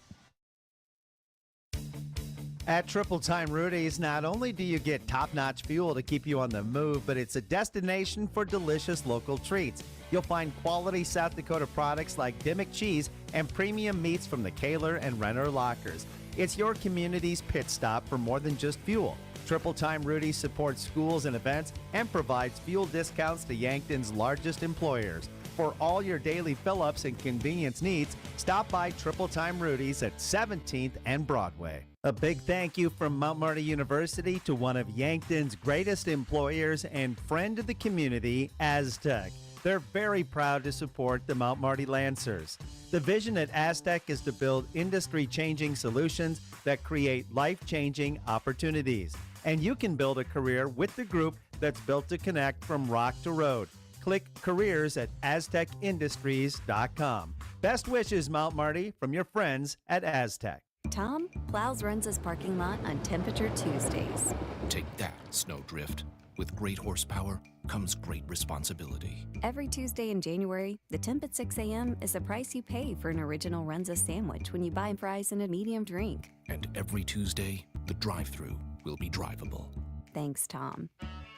At Triple Time Rudy's, not only do you get top-notch fuel to keep you on the move, but it's a destination for delicious local treats. You'll find quality South Dakota products like Dimmick cheese and premium meats from the Kaler and Renner lockers. It's your community's pit stop for more than just fuel. Triple Time Rudy's supports schools and events and provides fuel discounts to Yankton's largest employers. For all your daily fill-ups and convenience needs, stop by Triple Time Rudy's at 17th and Broadway. A big thank you from Mount Marty University to one of Yankton's greatest employers and friend of the community, Aztec. They're very proud to support the Mount Marty Lancers. The vision at Aztec is to build industry-changing solutions that create life-changing opportunities. And you can build a career with the group that's built to connect from rock to road. Click careers at aztecindustries.com. Best wishes, Mount Marty, from your friends at Aztec. Tom plows Renza's parking lot on Temperature Tuesdays. Take that, Snowdrift. With great horsepower comes great responsibility. Every Tuesday in January, the temp at 6 a.m. is the price you pay for an original Renza sandwich when you buy fries and a medium drink. And every Tuesday, the drive-thru will be drivable. Thanks, Tom.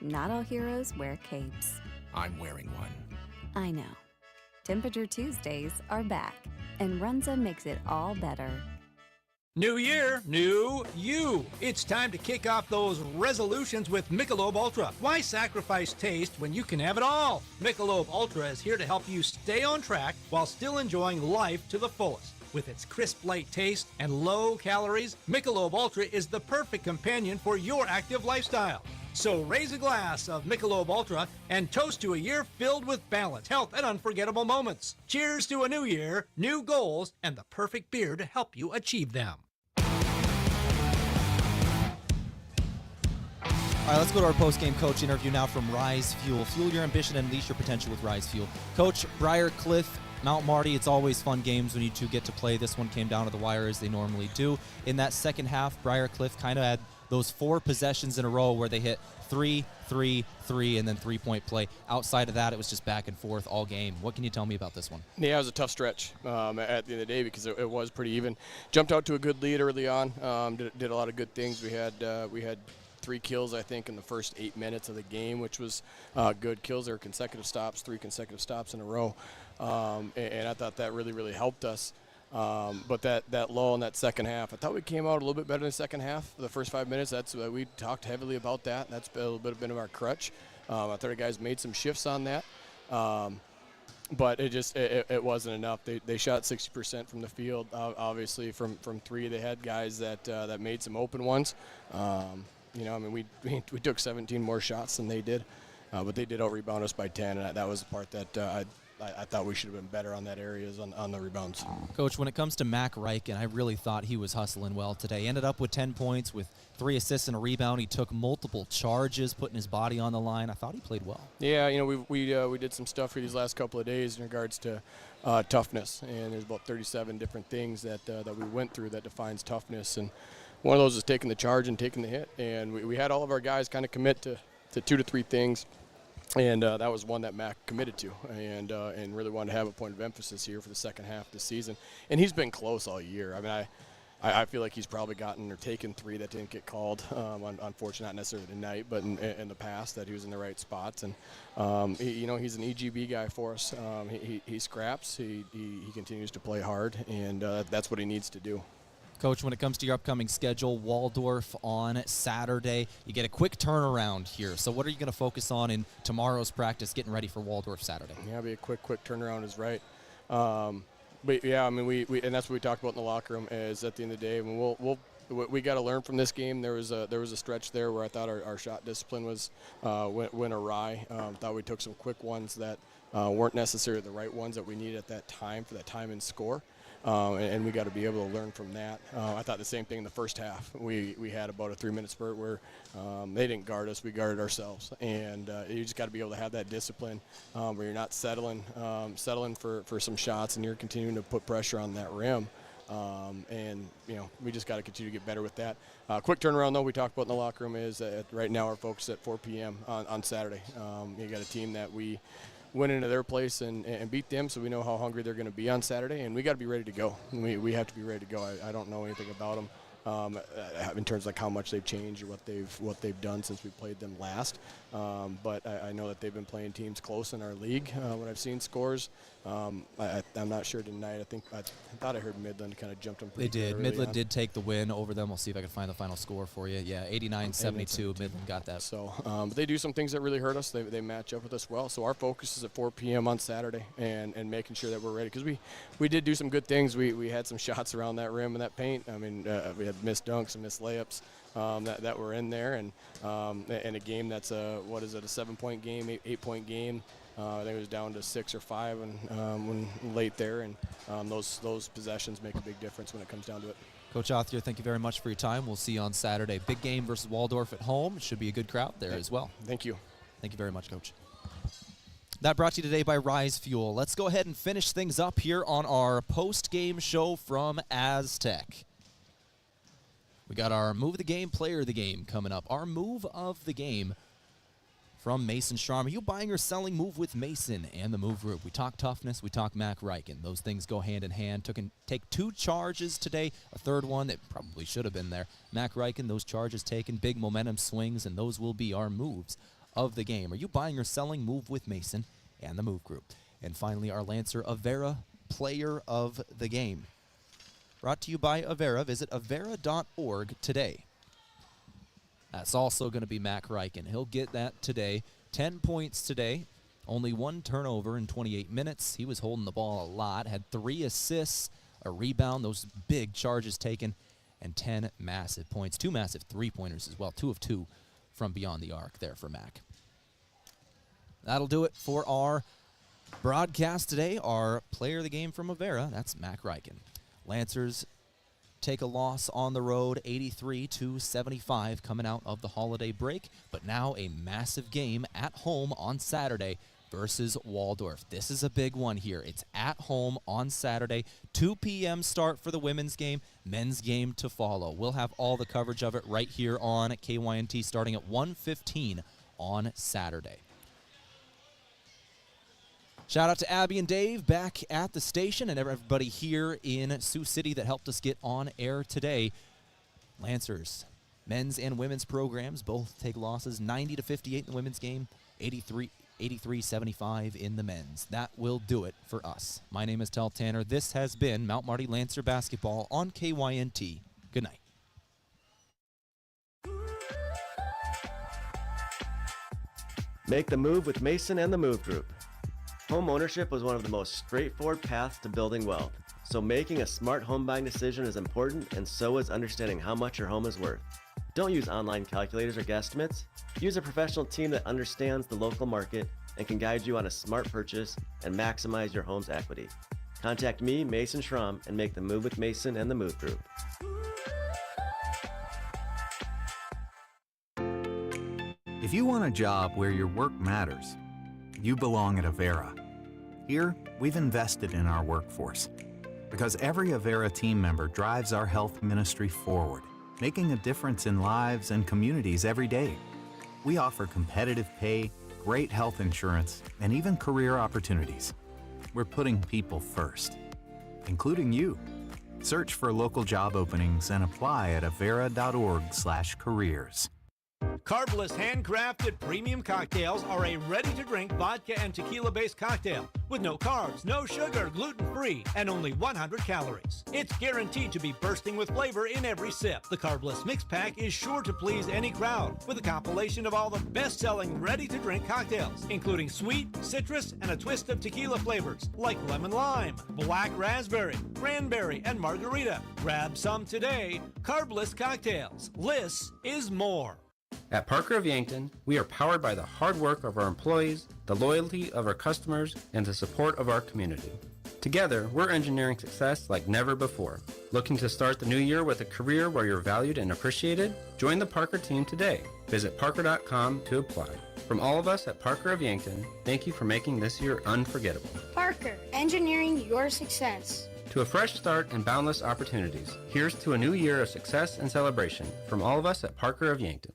Not all heroes wear capes. I'm wearing one. I know. Temperature Tuesdays are back, and Renza makes it all better. New year, new you. It's time to kick off those resolutions with Michelob Ultra. Why sacrifice taste when you can have it all? Michelob Ultra is here to help you stay on track while still enjoying life to the fullest. With its crisp, light taste and low calories, Michelob Ultra is the perfect companion for your active lifestyle. So raise a glass of Michelob Ultra and toast to a year filled with balance, health, and unforgettable moments. Cheers to a new year, new goals, and the perfect beer to help you achieve them. All right, let's go to our post-game coach interview now from Rise Fuel. Fuel your ambition and unleash your potential with Rise Fuel. Coach, Briar Cliff, Mount Marty, it's always fun games when you two get to play. This one came down to the wire as they normally do. In that second half, Briar Cliff kind of had those 4 possessions in a row where they hit 3, 3, 3, and then three-point play. Outside of that, it was just back and forth all game. What can you tell me about this one? Yeah, it was a tough stretch at the end of the day because it was pretty even. Jumped out to a good lead early on. Did a lot of good things. We had 3 kills, I think, in the first 8 minutes of the game, which was good kills. There were consecutive stops, 3 consecutive stops in a row, and I thought that really, really helped us. But that lull in that second half, I thought we came out a little bit better in the second half. The first 5 minutes, we talked heavily about that. That's a little bit of our crutch. I thought the guys made some shifts on that. But it wasn't enough. They shot 60% from the field. Obviously, from 3, they had guys that made some open ones. We took 17 more shots than they did, but they did out-rebound us by 10, and that was the part that I thought we should have been better on that areas on the rebounds. Coach, when it comes to Mac Reichen, I really thought he was hustling well today. Ended up with 10 points with 3 assists and a rebound. He took multiple charges, putting his body on the line. I thought he played well. Yeah, we did some stuff for these last couple of days in regards to toughness, and there's about 37 different things that we went through that defines toughness. And one of those is taking the charge and taking the hit. And we had all of our guys kind of commit to 2 to 3 things. And that was one that Mac committed to, and really wanted to have a point of emphasis here for the second half of the season. And he's been close all year. I mean, I feel like he's probably gotten or taken 3 that didn't get called. Unfortunately, not necessarily tonight, but in the past, that he was in the right spots. And he's an EGB guy for us. He scraps. He continues to play hard, and that's what he needs to do. Coach, when it comes to your upcoming schedule, Waldorf on Saturday, you get a quick turnaround here. So what are you going to focus on in tomorrow's practice getting ready for Waldorf Saturday? Yeah, be a quick turnaround is right. But yeah, I mean, we and that's what we talked about in the locker room is at the end of the day, I mean, we got to learn from this game. There was a stretch there where I thought our shot discipline went awry. Thought we took some quick ones that weren't necessarily the right ones that we needed at that time for that time and score. And we got to be able to learn from that. I thought the same thing in the first half. We had about a 3-minute spurt where they didn't guard us, we guarded ourselves. And you just got to be able to have that discipline where you're not settling for some shots and you're continuing to put pressure on that rim. And we just got to continue to get better with that. Quick turnaround, though, we talked about in the locker room is right now our focus at 4 p.m. on Saturday. You got a team that we went into their place and beat them, so we know how hungry they're going to be on Saturday, and we got to be ready to go. We have to be ready to go. I don't know anything about them in terms of like how much they've changed or what they've done since we played them last. But I know that they've been playing teams close in our league. When I've seen scores, I'm not sure tonight. I thought I heard Midland kind of jumped them. They did. Midland did take the win over them. We'll see if I can find the final score for you. Yeah, 89-72. Midland got that. So, but they do some things that really hurt us. They match up with us well. So our focus is at 4 p.m. on Saturday and making sure that we're ready because we did do some good things. We had some shots around that rim and that paint. I mean, we had missed dunks and missed layups that were in there, and a game that's a 7-point game, 8-point game. I think it was down to 6 or 5 when late there, and those possessions make a big difference when it comes down to it. Coach Othier, thank you very much for your time. We'll see you on Saturday. Big game versus Waldorf at home. It should be a good crowd there as well. Thank you. Thank you very much, Coach. That brought to you today by Rise Fuel. Let's go ahead and finish things up here on our post-game show from Aztec. We got our Move of the Game, Player of the Game coming up. Our Move of the Game from Mason Schramm. Are you buying or selling? Move with Mason and the Move Group. We talk toughness, we talk Mac Ryken. Those things go hand in hand. Take 2 charges today, a third one that probably should have been there. Mac Ryken, those charges taken, big momentum swings, and those will be our moves of the game. Are you buying or selling? Move with Mason and the Move Group. And finally, our Lancer Avera Player of the Game. Brought to you by Avera. Visit avera.org today. That's also going to be Mac Ryken. He'll get that today. 10 points today. Only 1 turnover in 28 minutes. He was holding the ball a lot. Had 3 assists, a rebound, those big charges taken, and 10 massive points. 2 massive three-pointers as well. 2 of 2 from beyond the arc there for Mac. That'll do it for our broadcast today. Our player of the game from Avera, that's Mac Ryken. Lancers take a loss on the road, 83-75, coming out of the holiday break, but now a massive game at home on Saturday versus Waldorf. This is a big one here. It's at home on Saturday, 2 p.m. start for the women's game, men's game to follow. We'll have all the coverage of it right here on KYNT starting at 1:15 on Saturday. Shout out to Abby and Dave back at the station and everybody here in Sioux City that helped us get on air today. Lancers, men's and women's programs both take losses, 90-58 in the women's game, 83-75 in the men's. That will do it for us. My name is Tehl Tanner. This has been Mount Marty Lancer Basketball on KYNT. Good night. Make the move with Mason and the Move Group. Home ownership was one of the most straightforward paths to building wealth. So making a smart home buying decision is important, and so is understanding how much your home is worth. Don't use online calculators or guesstimates. Use a professional team that understands the local market and can guide you on a smart purchase and maximize your home's equity. Contact me, Mason Schramm, and make the move with Mason and the Move Group. If you want a job where your work matters, you belong at Avera. Here, we've invested in our workforce because every Avera team member drives our health ministry forward, making a difference in lives and communities every day. We offer competitive pay, great health insurance, and even career opportunities. We're putting people first, including you. Search for local job openings and apply at avera.org/careers. Carbless handcrafted premium cocktails are a ready-to-drink vodka and tequila-based cocktail with no carbs, no sugar, gluten-free, and only 100 calories. It's guaranteed to be bursting with flavor in every sip. The Carbless Mix Pack is sure to please any crowd with a compilation of all the best-selling ready-to-drink cocktails, including sweet, citrus, and a twist of tequila flavors like lemon lime, black raspberry, cranberry, and margarita. Grab some today. Carbless cocktails. Less is more. At Parker of Yankton, we are powered by the hard work of our employees, the loyalty of our customers, and the support of our community. Together, we're engineering success like never before. Looking to start the new year with a career where you're valued and appreciated? Join the Parker team today. Visit parker.com to apply. From all of us at Parker of Yankton, thank you for making this year unforgettable. Parker, engineering your success. To a fresh start and boundless opportunities, here's to a new year of success and celebration from all of us at Parker of Yankton.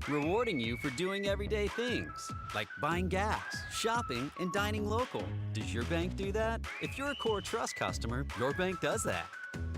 Rewarding you for doing everyday things, like buying gas, shopping, and dining local. Does your bank do that? If you're a Core Trust customer, your bank does that.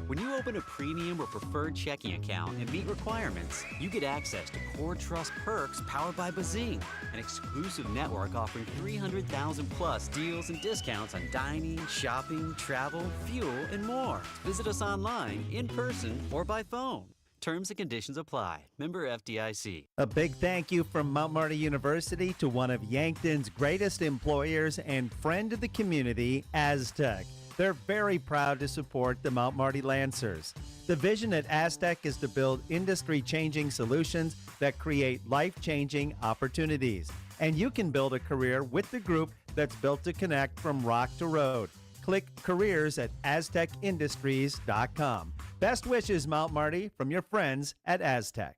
When you open a premium or preferred checking account and meet requirements, you get access to Core Trust perks powered by Bazing, an exclusive network offering 300,000 plus deals and discounts on dining, shopping, travel, fuel, and more. Visit us online, in person, or by phone. Terms and conditions apply. Member FDIC. A big thank you from Mount Marty University to one of Yankton's greatest employers and friend of the community, Aztec. They're very proud to support the Mount Marty Lancers. The vision at Aztec is to build industry-changing solutions that create life-changing opportunities. And you can build a career with the group that's built to connect from rock to road. Click careers at aztecindustries.com. Best wishes, Mount Marty, from your friends at Aztec.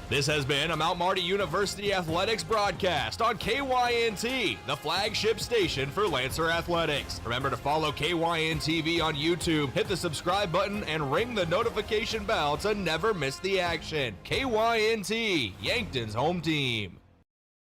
This has been a Mount Marty University Athletics broadcast on KYNT, the flagship station for Lancer Athletics. Remember to follow KYN-TV on YouTube, hit the subscribe button, and ring the notification bell to never miss the action. KYNT, Yankton's home team.